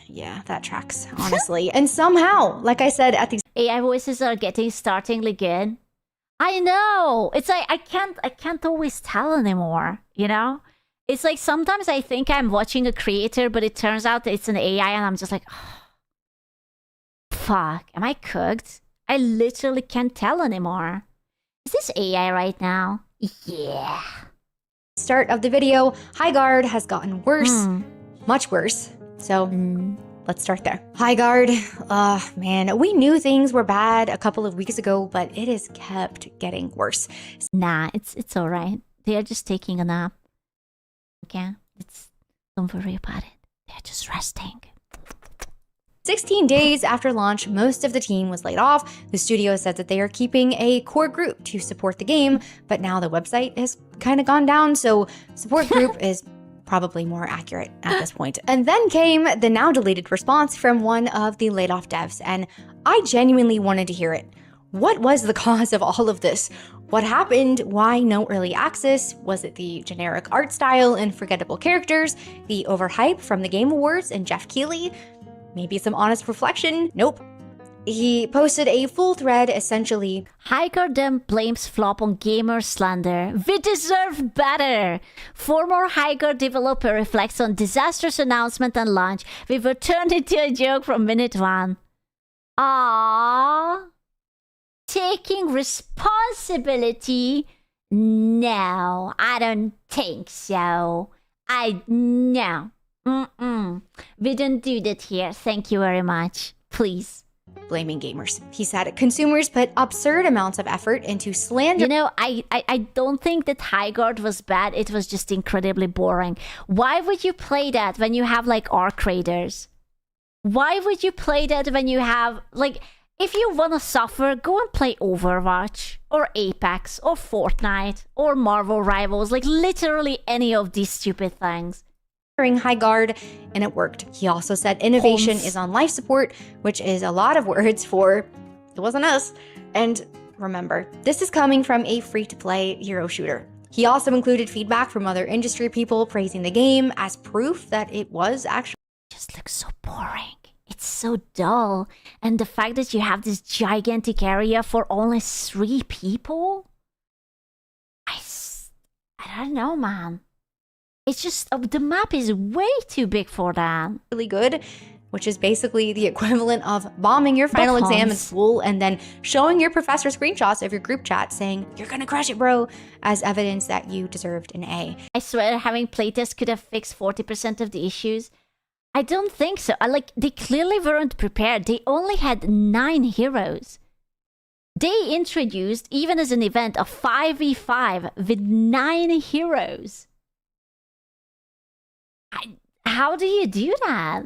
Yeah, that tracks, honestly. And somehow, like I said at the... AI voices are getting startlingly good. I know! It's like, I can't always tell anymore, you know? It's like sometimes I think I'm watching a creator, but it turns out that it's an AI, and I'm just like, oh, fuck, am I cooked? I literally can't tell anymore. Is this AI right now? Yeah. Start of the video, Highguard has gotten worse, much worse. So let's start there. Highguard, man, we knew things were bad a couple of weeks ago, but it has kept getting worse. Nah, it's all right. They are just taking a nap. Okay, don't worry about it. They're just resting. 16 days after launch, most of the team was laid off. The studio said that they are keeping a core group to support the game, but now the website has kind of gone down, so support group is probably more accurate at this point. And then came the now deleted response from one of the laid off devs, and I genuinely wanted to hear it. What was the cause of all of this? What happened? Why no early access? Was it the generic art style and forgettable characters? The overhype from the Game Awards and Jeff Keighley? Maybe some honest reflection? Nope. He posted a full thread essentially. Highguard blames flop on gamer slander. We deserve better. Former Highguard developer reflects on disastrous announcement and launch. We were turned into a joke from minute one. Aww. Taking responsibility? No, I don't think so. No. We don't do that here. Thank you very much. Please. Blaming gamers. He said consumers put absurd amounts of effort into slander. You know, I don't think that Highguard was bad. It was just incredibly boring. Why would you play that when you have like Arc Raiders? Why would you play that when you have like, if you want to suffer, go and play Overwatch or Apex or Fortnite or Marvel Rivals, like literally any of these stupid things. Highguard, and it worked. He also said innovation is on life support, which is a lot of words for it wasn't us. And remember, this is coming from a free-to-play hero shooter. He also included feedback from other industry people praising the game as proof that it was actually just looks so boring. It's so dull. And the fact that you have this gigantic area for only 3 people? I don't know, man. It's just, the map is way too big for that. Really good, which is basically the equivalent of bombing your final exam in school and then showing your professor screenshots of your group chat saying, "You're gonna crush it, bro," as evidence that you deserved an A. I swear having playtests could have fixed 40% of the issues. I don't think so. They clearly weren't prepared. They only had 9 heroes. They introduced, even as an event, a 5v5 with 9 heroes. How do you do that?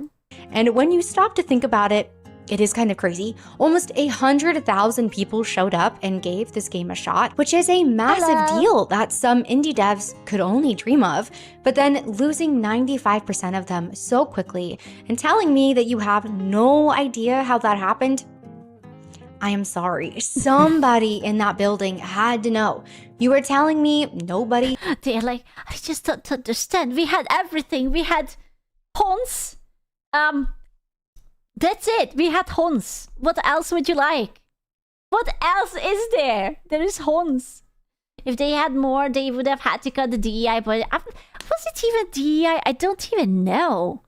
And when you stop to think about it, it is kind of crazy. Almost 100,000 people showed up and gave this game a shot, which is a massive deal that some indie devs could only dream of. But then losing 95% of them so quickly and telling me that you have no idea how that happened, I am sorry. Somebody in that building had to know. You were telling me nobody. They're like, I just don't understand. We had everything. We had Hons. That's it. We had Hons. What else would you like? What else is there? There is Hons. If they had more, they would have had to cut the DEI. But was it even DEI? I don't even know.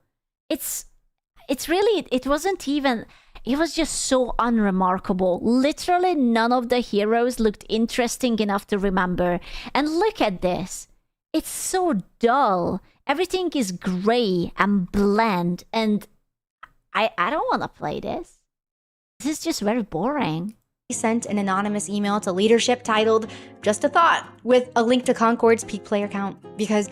It's really, it wasn't even. It was just so unremarkable. Literally none of the heroes looked interesting enough to remember. And look at this. It's so dull. Everything is gray and bland. And I don't want to play this. This is just very boring. He sent an anonymous email to leadership titled, "Just a Thought," with a link to Concord's peak player count. Because...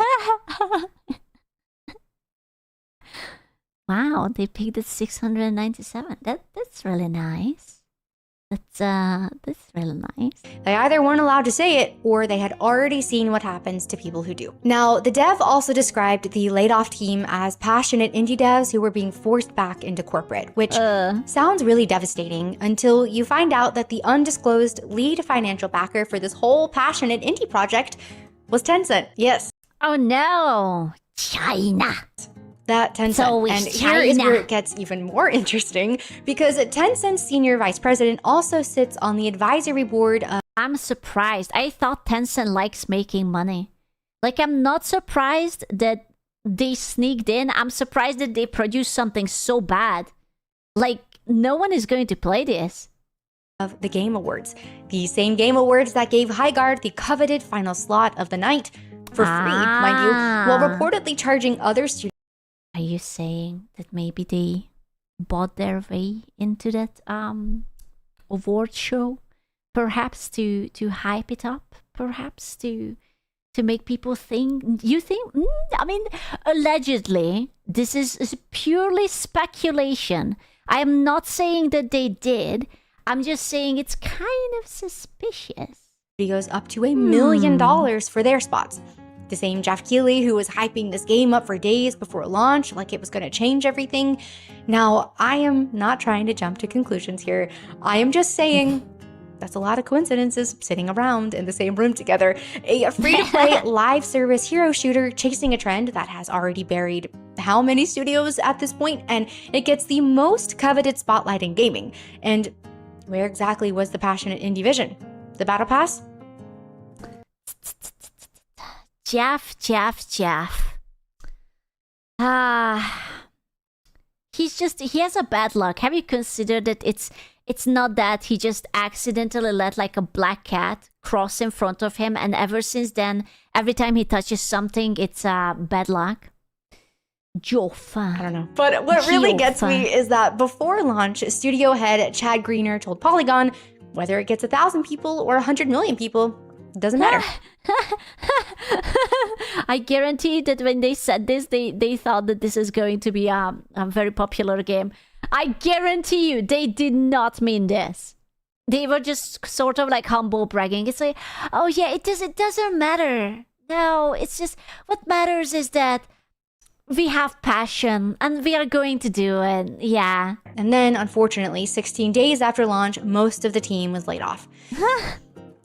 Wow, they picked at 697. That's really nice. That's really nice. They either weren't allowed to say it, or they had already seen what happens to people who do. Now, the dev also described the laid-off team as passionate indie devs who were being forced back into corporate, which sounds really devastating until you find out that the undisclosed lead financial backer for this whole passionate indie project was Tencent. Yes. Oh no, China. That Tencent. And here is where it gets even more interesting, because Tencent's senior vice president also sits on the advisory board of... I'm surprised. I thought Tencent likes making money. Like, I'm not surprised that they sneaked in. I'm surprised that they produced something so bad. Like, no one is going to play this. Of the Game Awards. The same Game Awards that gave Highguard the coveted final slot of the night for free, mind you, while reportedly charging other students. Are you saying that maybe they bought their way into that award show? Perhaps to hype it up? Perhaps to make people think? You think? I mean, allegedly, this is purely speculation. I am not saying that they did. I'm just saying it's kind of suspicious. Goes up to $1 million for their spots. The same Jeff Keighley who was hyping this game up for days before launch, like it was going to change everything. Now, I am not trying to jump to conclusions here. I am just saying That's a lot of coincidences sitting around in the same room together. A free-to-play live service hero shooter chasing a trend that has already buried how many studios at this point, and it gets the most coveted spotlight in gaming. And where exactly was the passionate indie vision? The Battle Pass? Jeff. He has a bad luck. Have you considered that it's not that he just accidentally let like a black cat cross in front of him, and ever since then, every time he touches something, it's bad luck? Joffa. I don't know. But what really gets me is that before launch, studio head Chad Greener told Polygon, whether it gets 1,000 people or 100 million people, it doesn't matter. I guarantee that when they said this, they thought that this is going to be a very popular game. I guarantee you, they did not mean this. They were just sort of like humble bragging. It's like, oh yeah, it doesn't matter. No, it's just, what matters is that we have passion and we are going to do it. Yeah. And then, unfortunately, 16 days after launch, most of the team was laid off.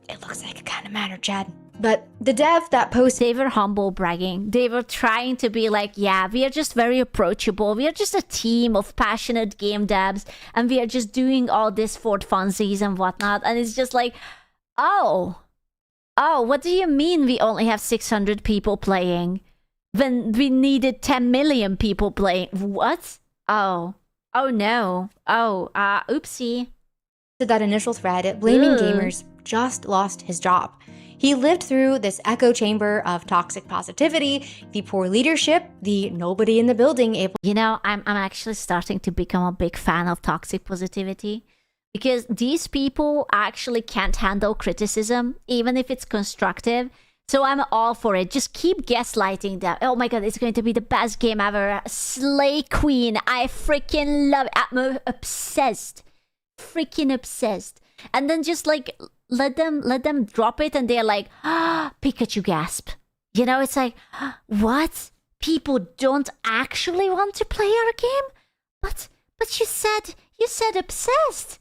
It looks like it kind of mattered, Chad. But the dev that posted... They were humble bragging. They were trying to be like, yeah, we are just very approachable. We are just a team of passionate game devs. And we are just doing all this for funsies and whatnot. And it's just like, oh, what do you mean we only have 600 people playing? When we needed 10 million people playing. What? Oh no. Oopsie. That initial thread blaming gamers just lost his job. He lived through this echo chamber of toxic positivity, the poor leadership, the nobody in the building able... You know, I'm actually starting to become a big fan of toxic positivity, because these people actually can't handle criticism, even if it's constructive. So I'm all for it. Just keep gaslighting them. Oh my god, it's going to be the best game ever. Slay Queen. I freaking love it. I'm obsessed. Freaking obsessed. And then just like let them drop it, and they're like, Pikachu gasp. You know, it's like, what? People don't actually want to play our game? But you said obsessed.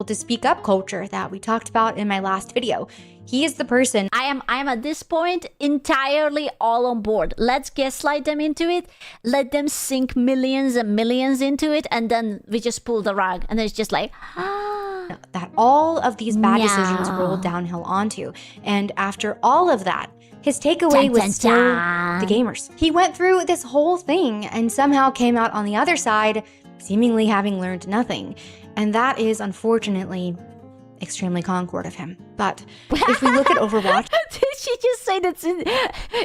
To speak up culture that we talked about in my last video. He is the person. I am at this point entirely all on board. Let's gaslight them into it. Let them sink millions and millions into it, and then we just pull the rug. And it's just like, that all of these bad decisions rolled downhill onto. And after all of that, his takeaway was still the gamers. He went through this whole thing and somehow came out on the other side, seemingly having learned nothing. And that is, unfortunately, extremely Concord of him. But if we look at Overwatch... Did she just say that's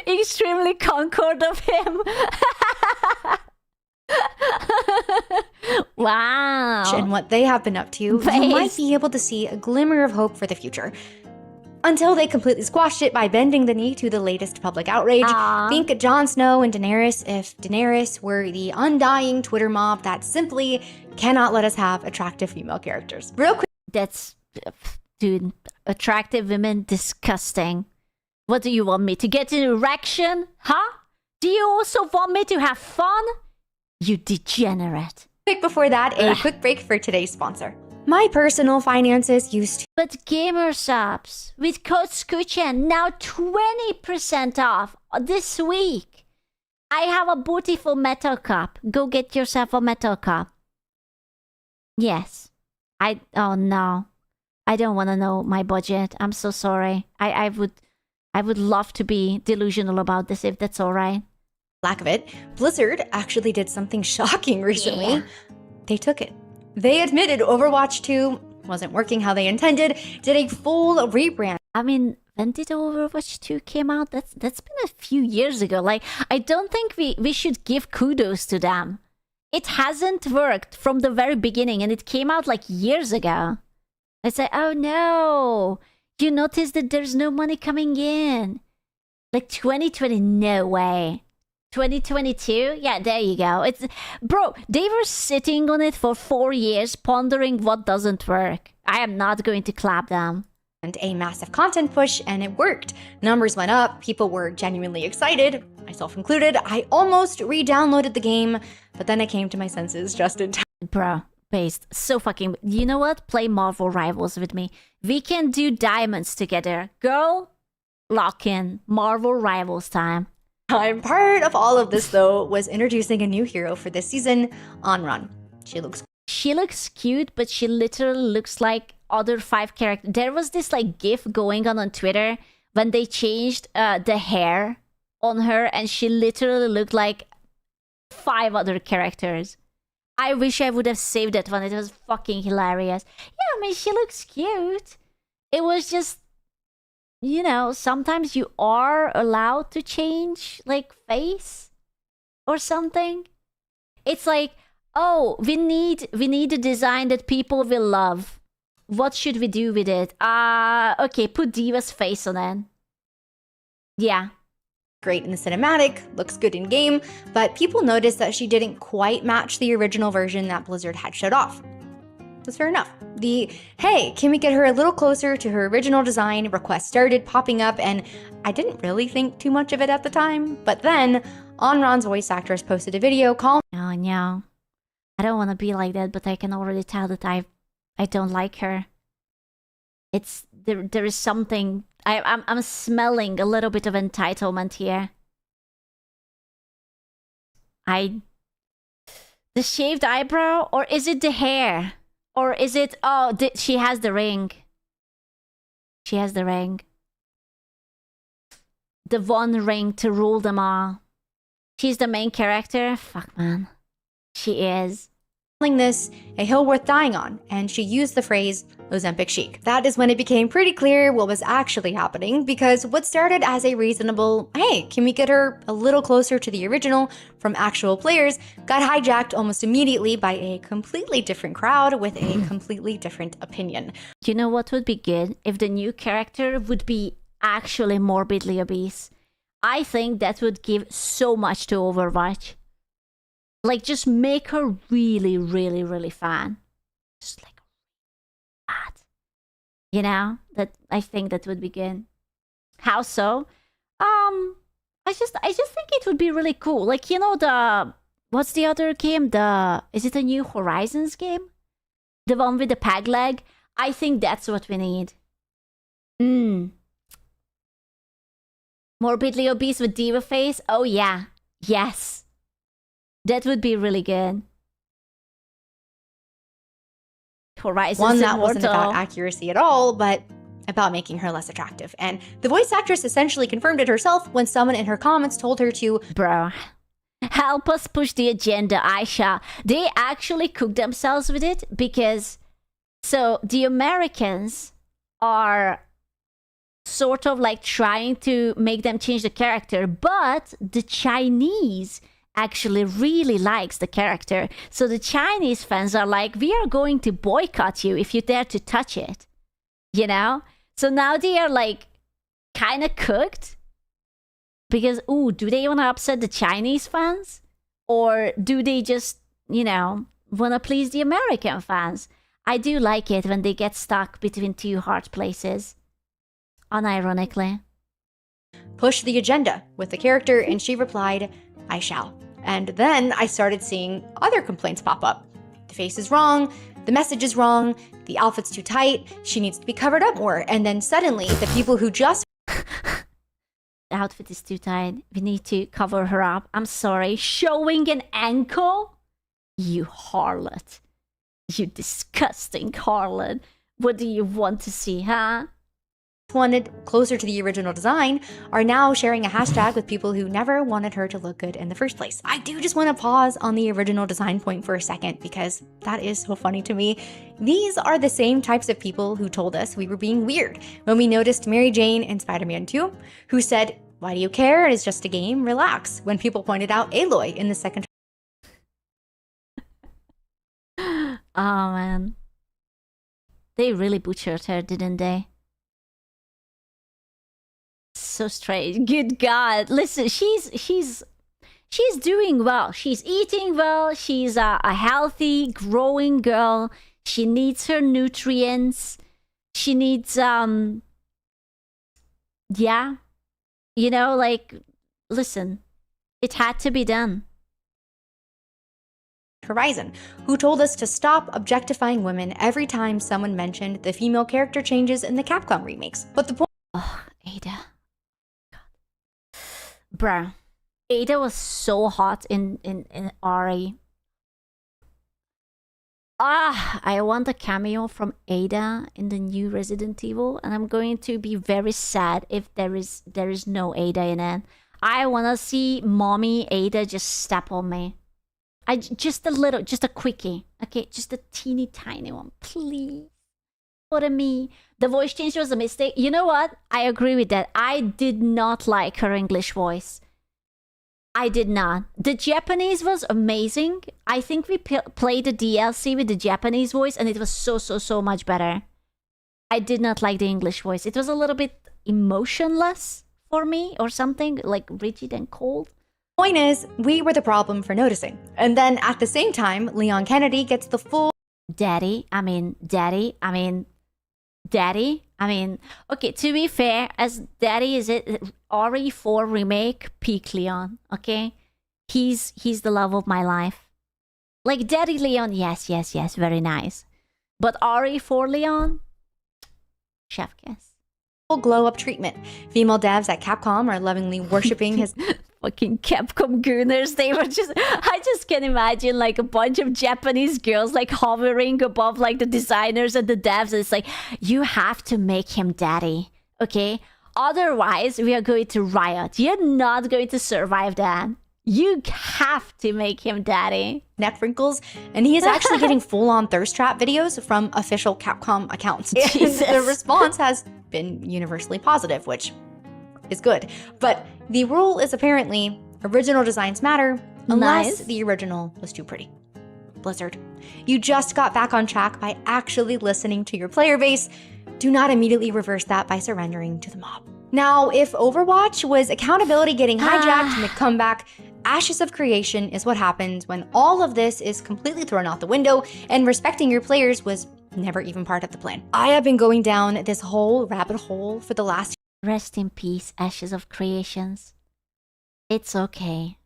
extremely Concord of him? Wow. And what they have been up to, you might be able to see a glimmer of hope for the future. Until they completely squashed it by bending the knee to the latest public outrage. Think Jon Snow and Daenerys if Daenerys were the undying Twitter mob that simply cannot let us have attractive female characters. Real quick. That's... Dude, attractive women, disgusting. What do you want me to get an erection? Huh? Do you also want me to have fun? You degenerate. Quick before that, a quick break for today's sponsor. My personal finances used to... But Gamer Subs, with code SCOOCHEN, now 20% off this week. I have a beautiful metal cup. Go get yourself a metal cup. Yes. Oh no. I don't want to know my budget. I'm so sorry. I would love to be delusional about this if that's all right. Lack of it, Blizzard actually did something shocking recently. Yeah. They took it. They admitted Overwatch 2 wasn't working how they intended, did a full rebrand. I mean, when did Overwatch 2 came out? That's been a few years ago. Like, I don't think we should give kudos to them. It hasn't worked from the very beginning, and it came out like years ago. It's like, oh no, you notice that there's no money coming in. Like 2020, no way. 2022? Yeah, there you go. Bro, they were sitting on it for 4 years, pondering what doesn't work. I am not going to clap them. And a massive content push, and it worked. Numbers went up, people were genuinely excited, myself included. I almost re-downloaded the game, but then I came to my senses just in time. Bro, based. So fucking. You know what? Play Marvel Rivals with me. We can do diamonds together. Girl, lock in. Marvel Rivals time. Part of all of this, though, was introducing a new hero for this season, Onrun. She looks cute, but she literally looks like other 5 characters. There was this like gif going on Twitter when they changed the hair on her, and she literally looked like 5 other characters. I wish I would have saved that one. It was fucking hilarious. Yeah, I mean, she looks cute. It was just, you know, sometimes you are allowed to change, like, face or something. It's like, oh, we need a design that people will love. What should we do with it? Okay, put Diva's face on it. Yeah. Great in the cinematic, looks good in game, but people noticed that she didn't quite match the original version that Blizzard had showed off. That's fair enough. The, hey, can we get her a little closer to her original design request started popping up, and I didn't really think too much of it at the time, but then Onron's voice actress posted a video calling— Oh no. I don't want to be like that, but I can already tell that I don't like her. It's there is something I'm smelling a little bit of entitlement here. The shaved eyebrow, or is it the hair? Or is it, oh, she has the ring. She has the ring. The one ring to rule them all. She's the main character? Fuck, man. She is. This a hill worth dying on, and she used the phrase Ozempic chic. That is when it became pretty clear what was actually happening, because what started as a reasonable, hey, can we get her a little closer to the original from actual players, got hijacked almost immediately by a completely different crowd with a completely different opinion. You know what would be good? If the new character would be actually morbidly obese. I think that would give so much to Overwatch. Like, just make her really, really, really fun. Just like that. You know? I think that would be good. How so? I just think it would be really cool. Like, you know, what's the other game? Is it a New Horizons game? The one with the peg leg? I think that's what we need. Morbidly obese with diva face? Oh yeah. Yes. That would be really good. Horizons One that Immortal. wasn't about accuracy at all, but about making her less attractive. And the voice actress essentially confirmed it herself when someone in her comments told her to— Bro, help us push the agenda, Aisha. They actually cook themselves with it because... So, the Americans are sort of like trying to make them change the character, but the Chinese actually really likes the character. So the Chinese fans are like, we are going to boycott you if you dare to touch it. You know? So now they are like kind of cooked. Because, ooh, do they want to upset the Chinese fans? Or do they just, you know, want to please the American fans? I do like it when they get stuck between two hard places. Unironically. Push the agenda with the character, and she replied, I shall. And then I started seeing other complaints pop up. The face is wrong, the message is wrong, the outfit's too tight, she needs to be covered up more. And then suddenly, the people who just— The outfit is too tight, we need to cover her up. I'm sorry, showing an ankle? You harlot. You disgusting harlot. What do you want to see, huh? Wanted closer to the original design are now sharing a hashtag with people who never wanted her to look good in the first place. I do just want to pause on the original design point for a second because that is so funny to me. These are the same types of people who told us we were being weird when we noticed Mary Jane in Spider-Man 2, who said, why do you care? It's just a game, relax, when people pointed out Aloy in the second. Oh man. They really butchered her, didn't they? So strange. Good God. Listen, she's doing well. She's eating well. She's a healthy, growing girl. She needs her nutrients. She needs, yeah. You know, like, listen, it had to be done. Horizon, who told us to stop objectifying women every time someone mentioned the female character changes in the Capcom remakes. But the point— Ada. God. Bruh. Ada was so hot in RE. I want a cameo from Ada in the new Resident Evil, and I'm going to be very sad if there is no Ada in it. I want to see mommy Ada just step on me. Just a quickie, okay? Just a teeny tiny one, please. For me. The voice change was a mistake. You know what? I agree with that. I did not like her English voice. I did not. The Japanese was amazing. I think we played the DLC with the Japanese voice and it was so much better. I did not like the English voice. It was a little bit emotionless for me or something, like rigid and cold. Point is, we were the problem for noticing. And then at the same time, Leon Kennedy gets the full Daddy. Okay, to be fair, as Daddy is it RE4 remake, peak Leon, okay? He's the love of my life. Like Daddy Leon, yes, very nice. But RE4 Leon, chef kiss. Glow up treatment. Female devs at Capcom are lovingly worshipping his fucking Capcom gooners. They were I just can imagine like a bunch of Japanese girls like hovering above like the designers and the devs. It's like, you have to make him daddy, okay? Otherwise, we are going to riot. You're not going to survive that. You have to make him daddy. Neck wrinkles, and he is actually getting full-on thirst trap videos from official Capcom accounts. The response has been universally positive, which is good. But the rule is apparently original designs matter unless the original was too pretty. Blizzard, you just got back on track by actually listening to your player base. Do not immediately reverse that by surrendering to the mob. Now, if Overwatch was accountability getting hijacked in the comeback, Ashes of Creation is what happens when all of this is completely thrown out the window and respecting your players was never even part of the plan. I have been going down this whole rabbit hole for the last— Rest in peace, Ashes of Creations. It's okay.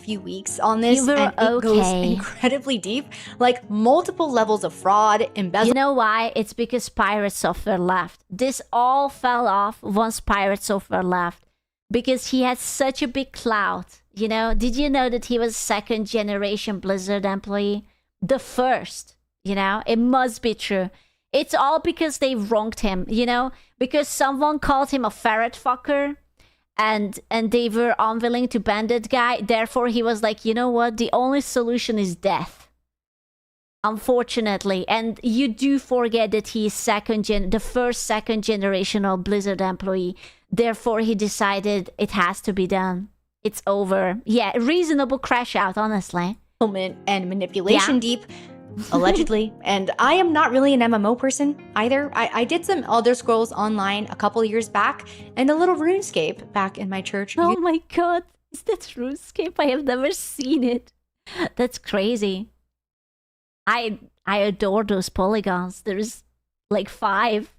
Few weeks on this, and it goes incredibly deep, like multiple levels of fraud, embezzlement. You know why? It's because Pirate Software left. This all fell off once Pirate Software left because he had such a big clout. You know, did you know that he was second generation Blizzard employee? The first, you know, it must be true. It's all because they wronged him, you know, because someone called him a ferret fucker. And they were unwilling to ban that guy. Therefore, he was like, you know what? The only solution is death. Unfortunately. And you do forget that he is the first second generational Blizzard employee. Therefore, he decided it has to be done. It's over. Yeah, reasonable crash out, honestly. And manipulation deep. Allegedly. And I am not really an MMO person either. I did some Elder Scrolls Online a couple years back and a little RuneScape back in my church. Oh my god, is that RuneScape? I have never seen it. That's crazy. I adore those polygons. There's like 5.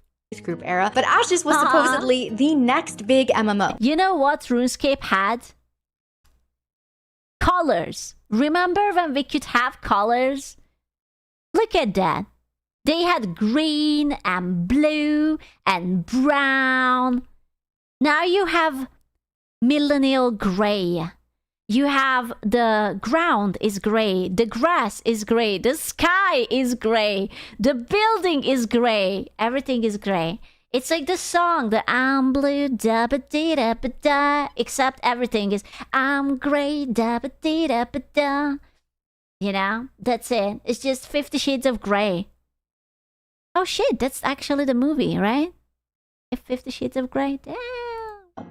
Group era. But Ashes was supposedly the next big MMO. You know what RuneScape had? Colors. Remember when we could have colors? Look at that. They had green and blue and brown. Now you have millennial gray. You have the ground is gray. The grass is gray. The sky is gray. The building is gray. Everything is gray. It's like the song, the I'm blue, da ba dee da ba da. Except everything is I'm gray, da ba dee da ba da. You know, that's it. It's just 50 Shades of Grey. Oh shit, that's actually the movie, right? 50 Shades of Grey. Damn.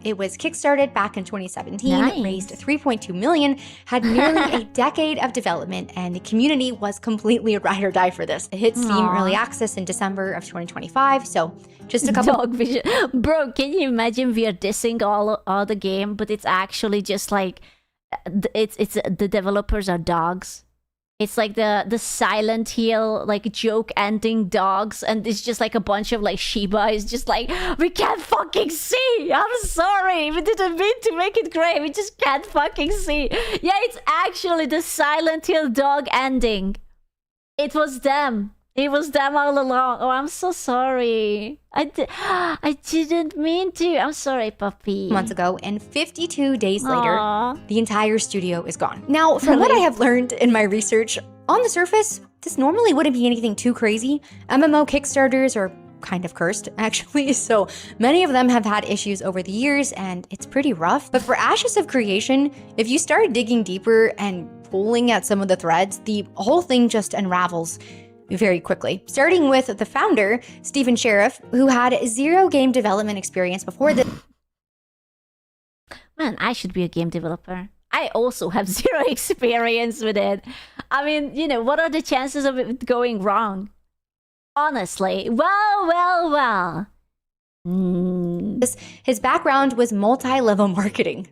It was kickstarted back in 2017, raised 3.2 million, had nearly a decade of development, and the community was completely a ride or die for this. It hit Steam Early Access in December of 2025, so just a couple— Dog vision. Bro, can you imagine we are dissing all the game, but it's actually just like, it's the developers are dogs. It's like the Silent Hill like joke ending dogs, and it's just like a bunch of like Shiba is just like, we can't fucking see. I'm sorry, we didn't mean to make it gray. We just can't fucking see. Yeah, it's actually the Silent Hill dog ending. It was them. It was them all along. Oh, I'm so sorry. I didn't mean to. I'm sorry, puppy. Months ago, and 52 days later, the entire studio is gone. Now, from what I have learned in my research, on the surface, this normally wouldn't be anything too crazy. MMO Kickstarters are kind of cursed, actually, so many of them have had issues over the years, and it's pretty rough. But for Ashes of Creation, if you start digging deeper and pulling at some of the threads, the whole thing just unravels very quickly. Starting with the founder, Stephen Sheriff, who had 0 game development experience before this. Man, I should be a game developer. I also have 0 experience with it. I mean, you know, what are the chances of it going wrong? Honestly, well. His background was multi-level marketing.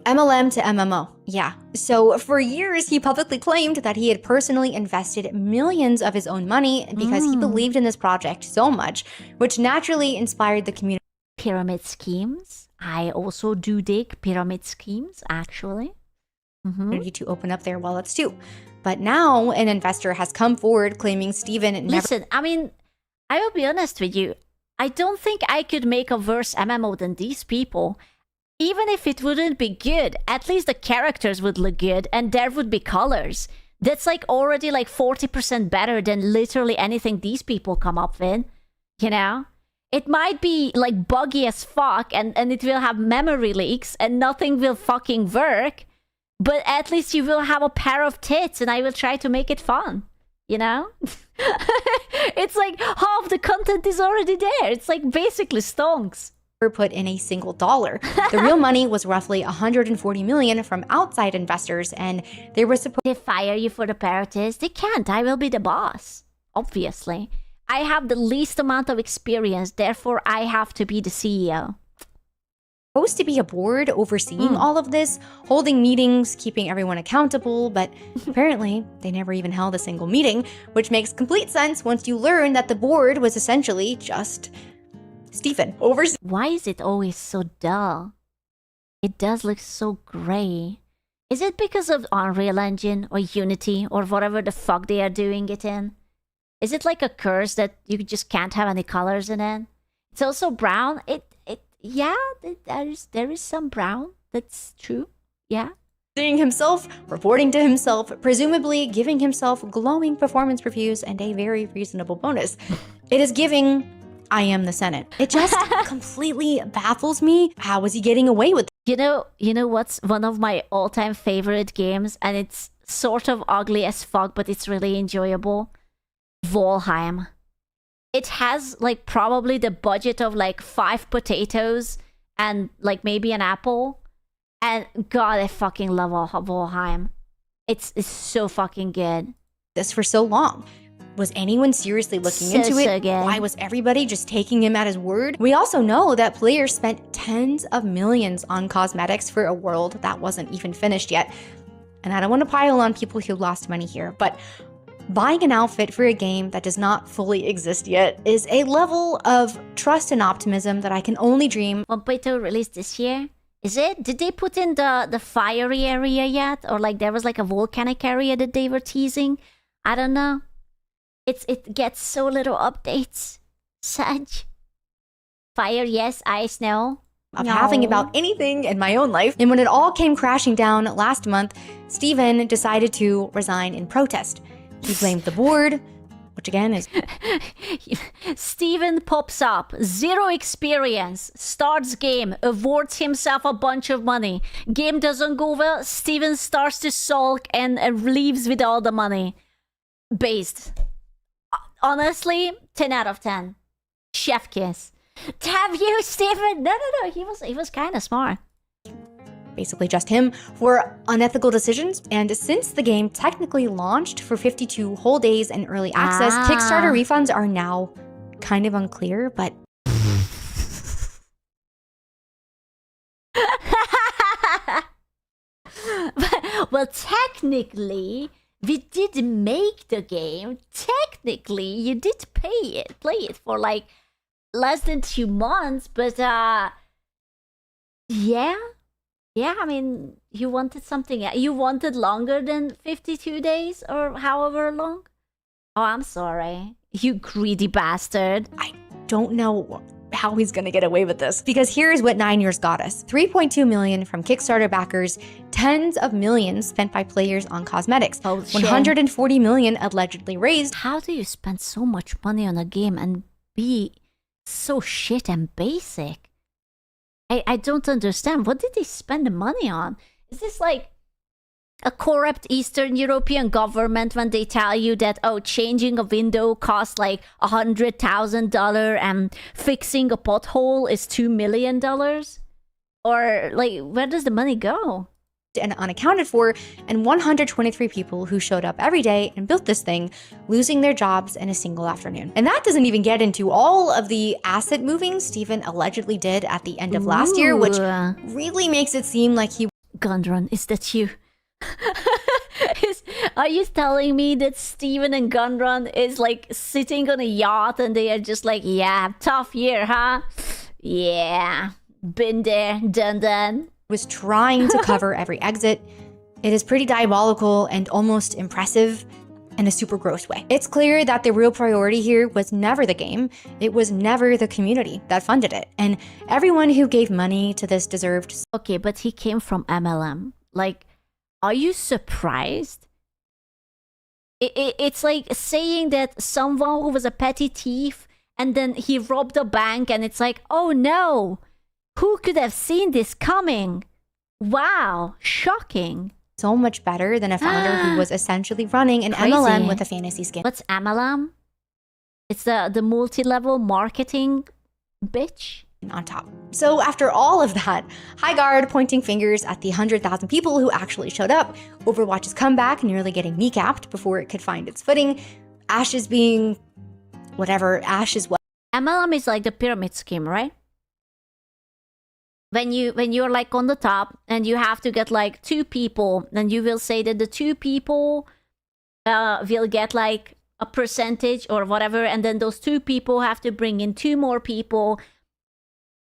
MLM to MMO, yeah. So for years, he publicly claimed that he had personally invested millions of his own money because he believed in this project so much, which naturally inspired the community. Pyramid schemes. I also do dig pyramid schemes, actually. To open up their wallets too. But now an investor has come forward claiming Stephen Listen, I mean, I will be honest with you. I don't think I could make a worse MMO than these people. Even if it wouldn't be good, at least the characters would look good and there would be colors. That's like already like 40% better than literally anything these people come up with, you know? It might be like buggy as fuck and it will have memory leaks and nothing will fucking work, but at least you will have a pair of tits and I will try to make it fun, you know? It's like half the content is already there. It's like basically stonks. Put in a single dollar. The real money was roughly 140 million from outside investors, and they were supposed to fire you for the parodies. They can't. I will be the boss. Obviously. I have the least amount of experience, therefore I have to be the CEO. Supposed to be a board overseeing all of this, holding meetings, keeping everyone accountable, but apparently they never even held a single meeting, which makes complete sense once you learn that the board was essentially just Stephen. Why is it always so dull? It does look so gray. Is it because of Unreal Engine or Unity or whatever the fuck they are doing it in? Is it like a curse that you just can't have any colors in it? It's also brown. There is some brown. That's true. Yeah. Seeing himself, reporting to himself, presumably giving himself glowing performance reviews and a very reasonable bonus. It is giving I am the Senate. It just completely baffles me. How is he getting away with it? You know what's one of my all-time favorite games, and it's sort of ugly as fuck, but it's really enjoyable? Valheim. It has like probably the budget of like 5 potatoes and like maybe an apple. And God, I fucking love Valheim. It's so fucking good. This for so long. Was anyone seriously looking into it? Good. Why was everybody just taking him at his word? We also know that players spent tens of millions on cosmetics for a world that wasn't even finished yet. And I don't want to pile on people who lost money here, but buying an outfit for a game that does not fully exist yet is a level of trust and optimism that I can only dream. Potato released this year? Is it? Did they put in the fiery area yet? Or like there was like a volcanic area that they were teasing? I don't know. It gets so little updates. Such. Fire, yes. Ice, no. Of having about anything in my own life. And when it all came crashing down last month, Stephen decided to resign in protest. He blamed the board, which again is... Stephen pops up, 0 experience, starts game, awards himself a bunch of money. Game doesn't go well, Stephen starts to sulk and leaves with all the money. Based. Honestly, 10 out of 10. Chef kiss. Damn you, Stephen! No. He was kind of smart. Basically just him for unethical decisions. And since the game technically launched for 52 whole days in early access, Kickstarter refunds are now kind of unclear, but... Well, technically, we did make the game. Technically, you did play it for like less than 2 months, but yeah, I mean, you wanted something. You wanted longer than 52 days or however long. Oh, I'm sorry, you greedy bastard. I don't know how he's gonna get away with this, because here's what 9 years got us: 3.2 million from Kickstarter backers, tens of millions spent by players on cosmetics, 140 million allegedly raised. How do you spend so much money on a game and be so shit and basic? I don't understand. What did they spend the money on? Is this like a corrupt Eastern European government when they tell you that, oh, changing a window costs like $100,000 and fixing a pothole is $2 million? Or like, where does the money go? And unaccounted for, and 123 people who showed up every day and built this thing, losing their jobs in a single afternoon. And that doesn't even get into all of the asset moving Steven allegedly did at the end of last year, which really makes it seem like he... Gundrun, is that you? Are you telling me that Steven and Gundrun is like sitting on a yacht and they are just like, yeah, tough year, huh? Yeah, been there, done. Was trying to cover every exit. It is pretty diabolical and almost impressive in a super gross way. It's clear that the real priority here was never the game. It was never the community that funded it. And everyone who gave money to this deserved... Okay, but he came from MLM. Like, are you surprised? It's like saying that someone who was a petty thief and then he robbed a bank and it's like, oh no, who could have seen this coming? Wow, shocking. So much better than a founder who was essentially running an MLM with a fantasy skin. What's MLM? It's the multi-level marketing bitch. On top. So after all of that, Highguard pointing fingers at the 100,000 people who actually showed up, Overwatch's comeback nearly getting kneecapped before it could find its footing, Ashes being whatever, Ash is what. MLM is like the pyramid scheme, right? When you're like on the top and you have to get like 2 people, then you will say that the 2 people will get like a percentage or whatever, and then those 2 people have to bring in 2 more people,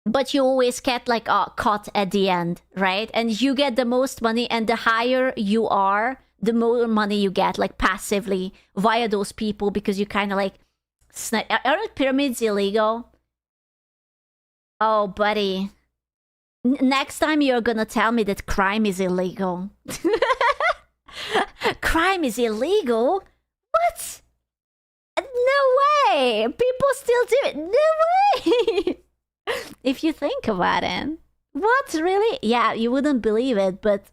but you always get like a cut at the end, right? And you get the most money, and the higher you are, the more money you get, like passively via those people, because you kind of like aren't pyramids illegal? Oh, buddy. Next time you're gonna tell me that crime is illegal. Crime is illegal? What? No way! People still do it. No way! If you think about it. What, really? Yeah, you wouldn't believe it, but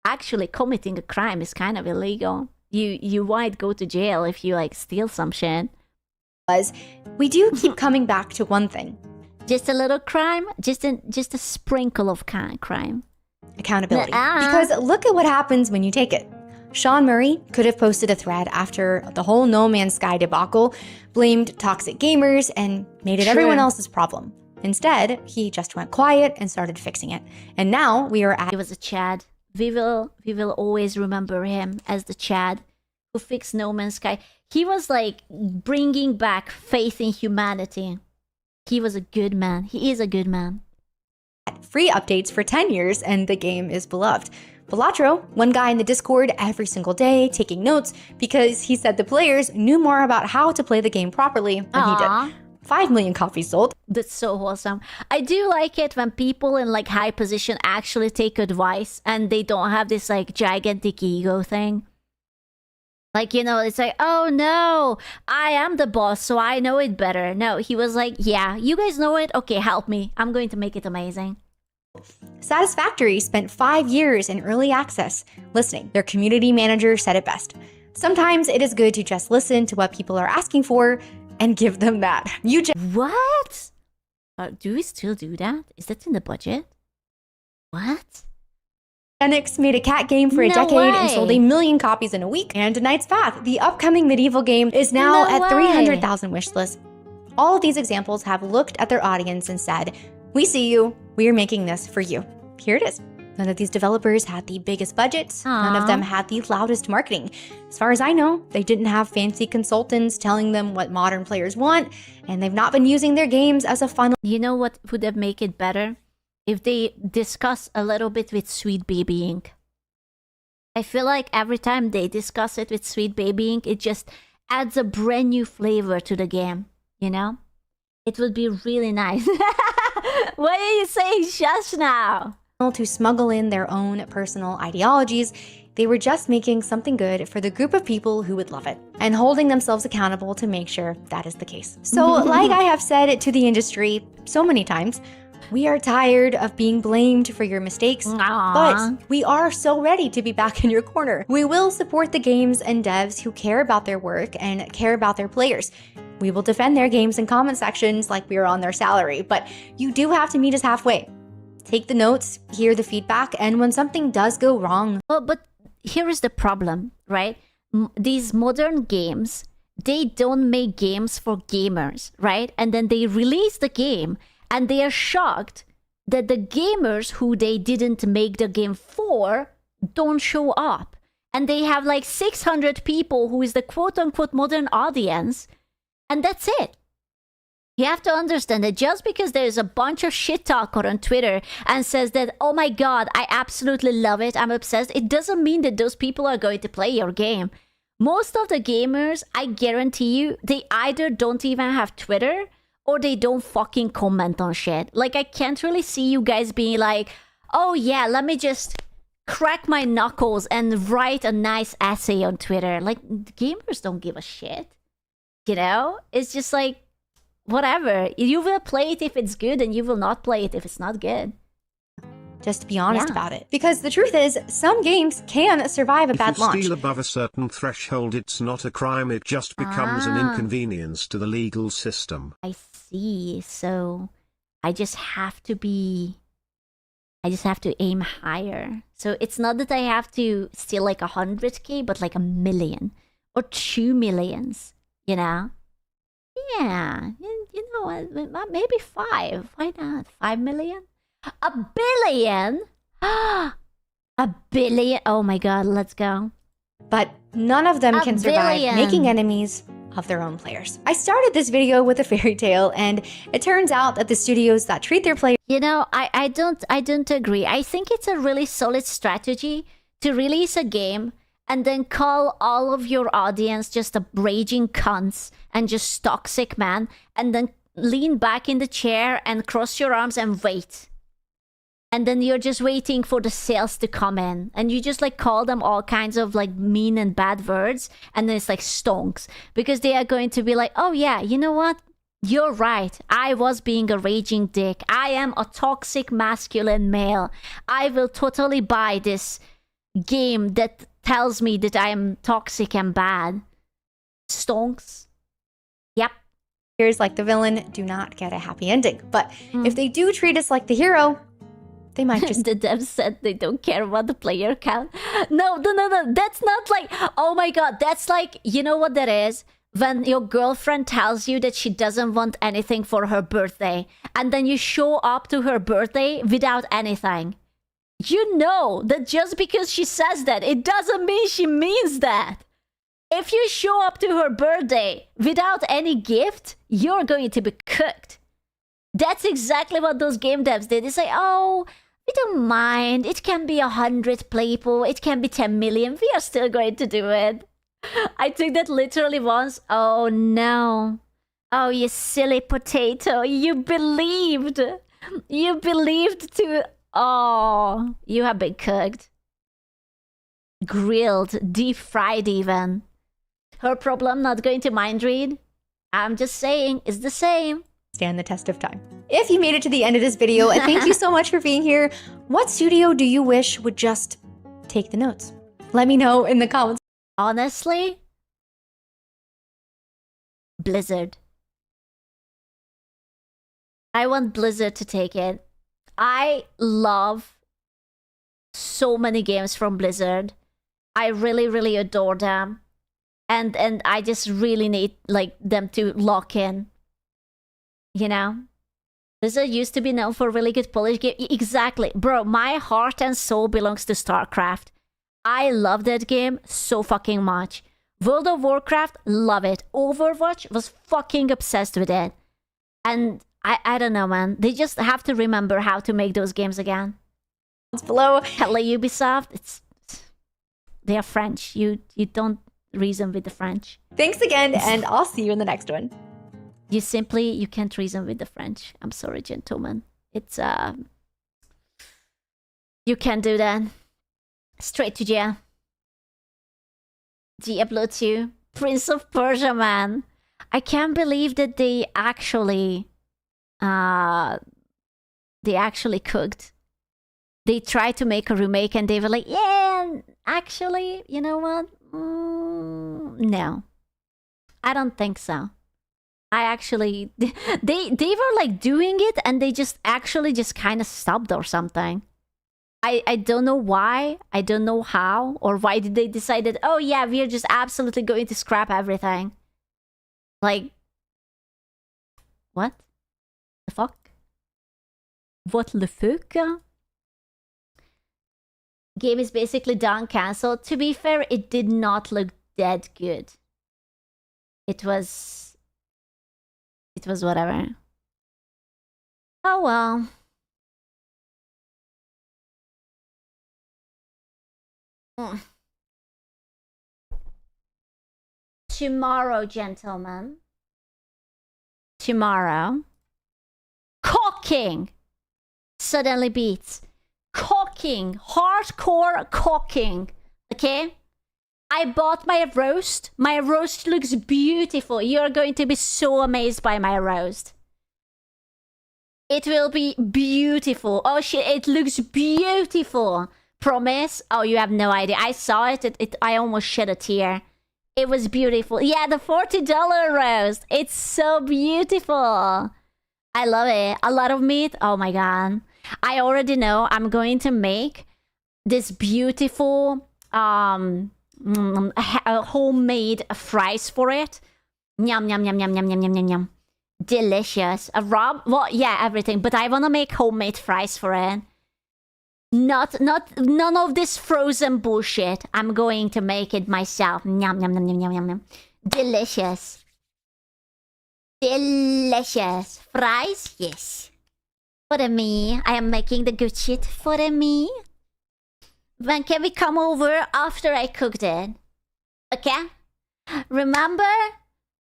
actually committing a crime is kind of illegal. You might go to jail if you like steal some shit. We do keep coming back to one thing. Just a little crime? Just a sprinkle of crime. Accountability. Because look at what happens when you take it. Sean Murray could have posted a thread after the whole No Man's Sky debacle, blamed toxic gamers, and made it everyone else's problem. Instead, he just went quiet and started fixing it. And now we are at... He was a Chad. We will always remember him as the Chad who fixed No Man's Sky. He was like bringing back faith in humanity. He was a good man. He is a good man. Free updates for 10 years and the game is beloved. Velatro, one guy in the Discord every single day taking notes because he said the players knew more about how to play the game properly than he did. 5 million copies sold. That's so awesome. I do like it when people in like high position actually take advice and they don't have this like gigantic ego thing. Like, you know, it's like, oh no, I am the boss, so I know it better. No, he was like, yeah, you guys know it? Okay, help me. I'm going to make it amazing. Satisfactory spent 5 years in early access listening. Their community manager said it best. Sometimes it is good to just listen to what people are asking for and give them that. What? Do we still do that? Is that in the budget? What? Enix made a cat game for a decade and sold 1 million copies in a week. And Knight's Path, the upcoming medieval game, is now at 300,000 wish lists. All of these examples have looked at their audience and said, we see you, we are making this for you. Here it is. None of these developers had the biggest budgets. None of them had the loudest marketing. As far as I know, they didn't have fancy consultants telling them what modern players want, and they've not been using their games as a funnel. You know what would have made it better? If they discuss a little bit with Sweet Baby Inc. I feel like every time they discuss it with Sweet Baby Inc., it just adds a brand new flavor to the game, you know? It would be really nice. What are you saying shush now? To smuggle in their own personal ideologies, they were just making something good for the group of people who would love it, and holding themselves accountable to make sure that is the case. So, like I have said to the industry so many times, we are tired of being blamed for your mistakes, but we are so ready to be back in your corner. We will support the games and devs who care about their work and care about their players. We will defend their games in comment sections like we are on their salary, but you do have to meet us halfway. Take the notes, hear the feedback, and when something does go wrong... Well, but here is the problem, right? These modern games, they don't make games for gamers, right? And then they release the game, and they are shocked that the gamers who they didn't make the game for don't show up. And they have like 600 people who is the quote-unquote modern audience, and that's it. You have to understand that just because there's a bunch of shit talker on Twitter and says that, oh my god, I absolutely love it, I'm obsessed, it doesn't mean that those people are going to play your game. Most of the gamers, I guarantee you, they either don't even have Twitter or they don't fucking comment on shit. Like, I can't really see you guys being like, oh yeah, let me just crack my knuckles and write a nice essay on Twitter. Like, gamers don't give a shit. You know? It's just like, whatever. You will play it if it's good, and you will not play it if it's not good. Just to be honest about it. Because the truth is, some games can survive a bad launch. If you steal above a certain threshold, it's not a crime, it just becomes an inconvenience to the legal system. I see. So, I just have to aim higher. So, it's not that I have to steal like 100k, but like 1 million. Or 2 millions. You know? Yeah, you know what? Maybe 5. Why not? 5 million? 1 billion? $1 billion? Oh my god, let's go. But none of them can survive making enemies of their own players. I started this video with a fairy tale, and it turns out that the studios that treat their players... You know, I don't agree. I think it's a really solid strategy to release a game and then call all of your audience just a raging cunts and just toxic man, and then lean back in the chair and cross your arms and wait. And then you're just waiting for the sales to come in, and you just like call them all kinds of like mean and bad words, and then it's like stonks, because they are going to be like, oh yeah, you know what? You're right. I was being a raging dick. I am a toxic masculine male. I will totally buy this game that tells me that I am toxic and bad. Stonks. Yep. Here's like the villain do not get a happy ending. But if they do treat us like the hero, they might just... The devs said they don't care about the player count. No. That's not like... Oh my god. That's like... You know what that is? When your girlfriend tells you that she doesn't want anything for her birthday, and then you show up to her birthday without anything. You know that just because she says that, it doesn't mean she means that. If you show up to her birthday without any gift, you're going to be cooked. That's exactly what those game devs did. They say, oh, we don't mind. It can be 100 people. It can be 10 million. We are still going to do it. I took that literally once. Oh, no. Oh, you silly potato. You believed. You believed to... Oh, you have been cooked. Grilled, deep fried even. Her problem, not going to mind read. I'm just saying, it's the same. Stand the test of time. If you made it to the end of this video, and thank you so much for being here, what studio do you wish would just take the notes? Let me know in the comments. Honestly, Blizzard. I want Blizzard to take it. I love so many games from Blizzard. I really, really adore them. And I just really need like them to lock in. You know? Blizzard used to be known for really good Polish game. Exactly. Bro, my heart and soul belongs to StarCraft. I love that game so fucking much. World of Warcraft, love it. Overwatch, was fucking obsessed with it. And I don't know, man. They just have to remember how to make those games again. It's below. Hello, Ubisoft. They are French. You don't reason with the French. Thanks again, and I'll see you in the next one. You can't reason with the French. I'm sorry, gentlemen. It's you can't do that. Straight to jail. Diablo 2. Prince of Persia, man. I can't believe that they actually cooked. They tried to make a remake and they were like, yeah, actually, you know what? No. I don't think so. They were like doing it and they just kind of stopped or something. I don't know why, I don't know how, or why did they decide that, oh yeah, we are just absolutely going to scrap everything. Like, what the fuck? What the fuck? Game is basically done, cancelled. To be fair, it did not look that good. It was whatever. Oh well. Tomorrow, gentlemen. Tomorrow. Cooking suddenly beats. Cooking. Hardcore cooking. Okay? I bought my roast. My roast looks beautiful. You're going to be so amazed by my roast. It will be beautiful. Oh shit, it looks beautiful. Promise? Oh, you have no idea. I saw it. I almost shed a tear. It was beautiful. Yeah, the $40 roast. It's so beautiful. I love it. A lot of meat. Oh my god. I already know I'm going to make this beautiful homemade fries for it. Yum, yum, yum, yum, yum, yum, yum, yum, yum. Delicious. Well, yeah, everything. But I want to make homemade fries for it. None of this frozen bullshit. I'm going to make it myself. Yum, yum, yum, yum, yum, yum, yum. Delicious. Delicious. Fries? Yes. For me. I am making the good shit for me. When can we come over after I cooked it? Okay? Remember?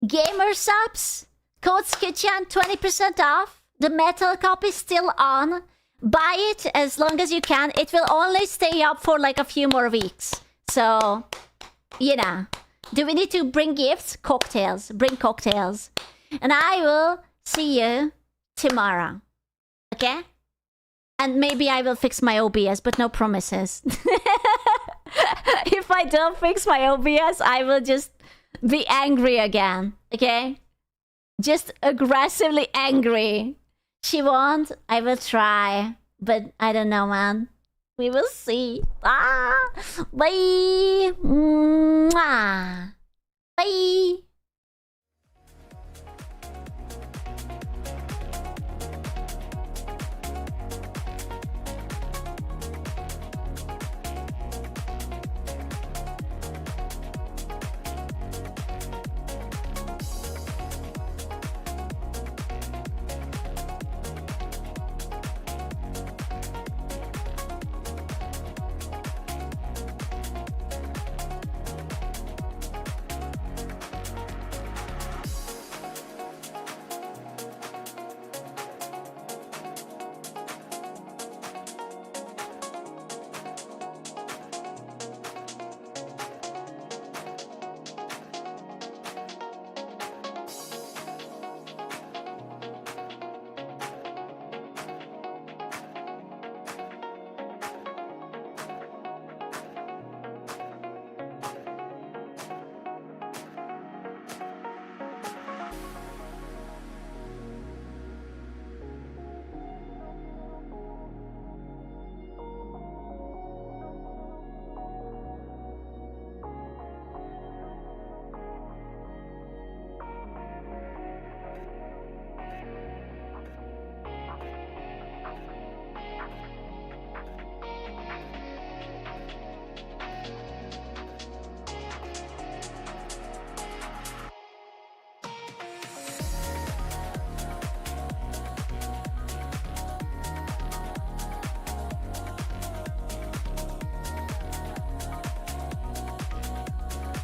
Gamer subs? Code's Kitchen, 20% off. The metal copy is still on. Buy it as long as you can. It will only stay up for like a few more weeks. So, you know. Do we need to bring gifts? Cocktails. Bring cocktails. And I will see you tomorrow. Okay? And maybe I will fix my OBS, but no promises. If I don't fix my OBS, I will just be angry again. Okay? Just aggressively angry. She won't. I will try. But I don't know, man. We will see. Bye. Bye. Mwah. Bye.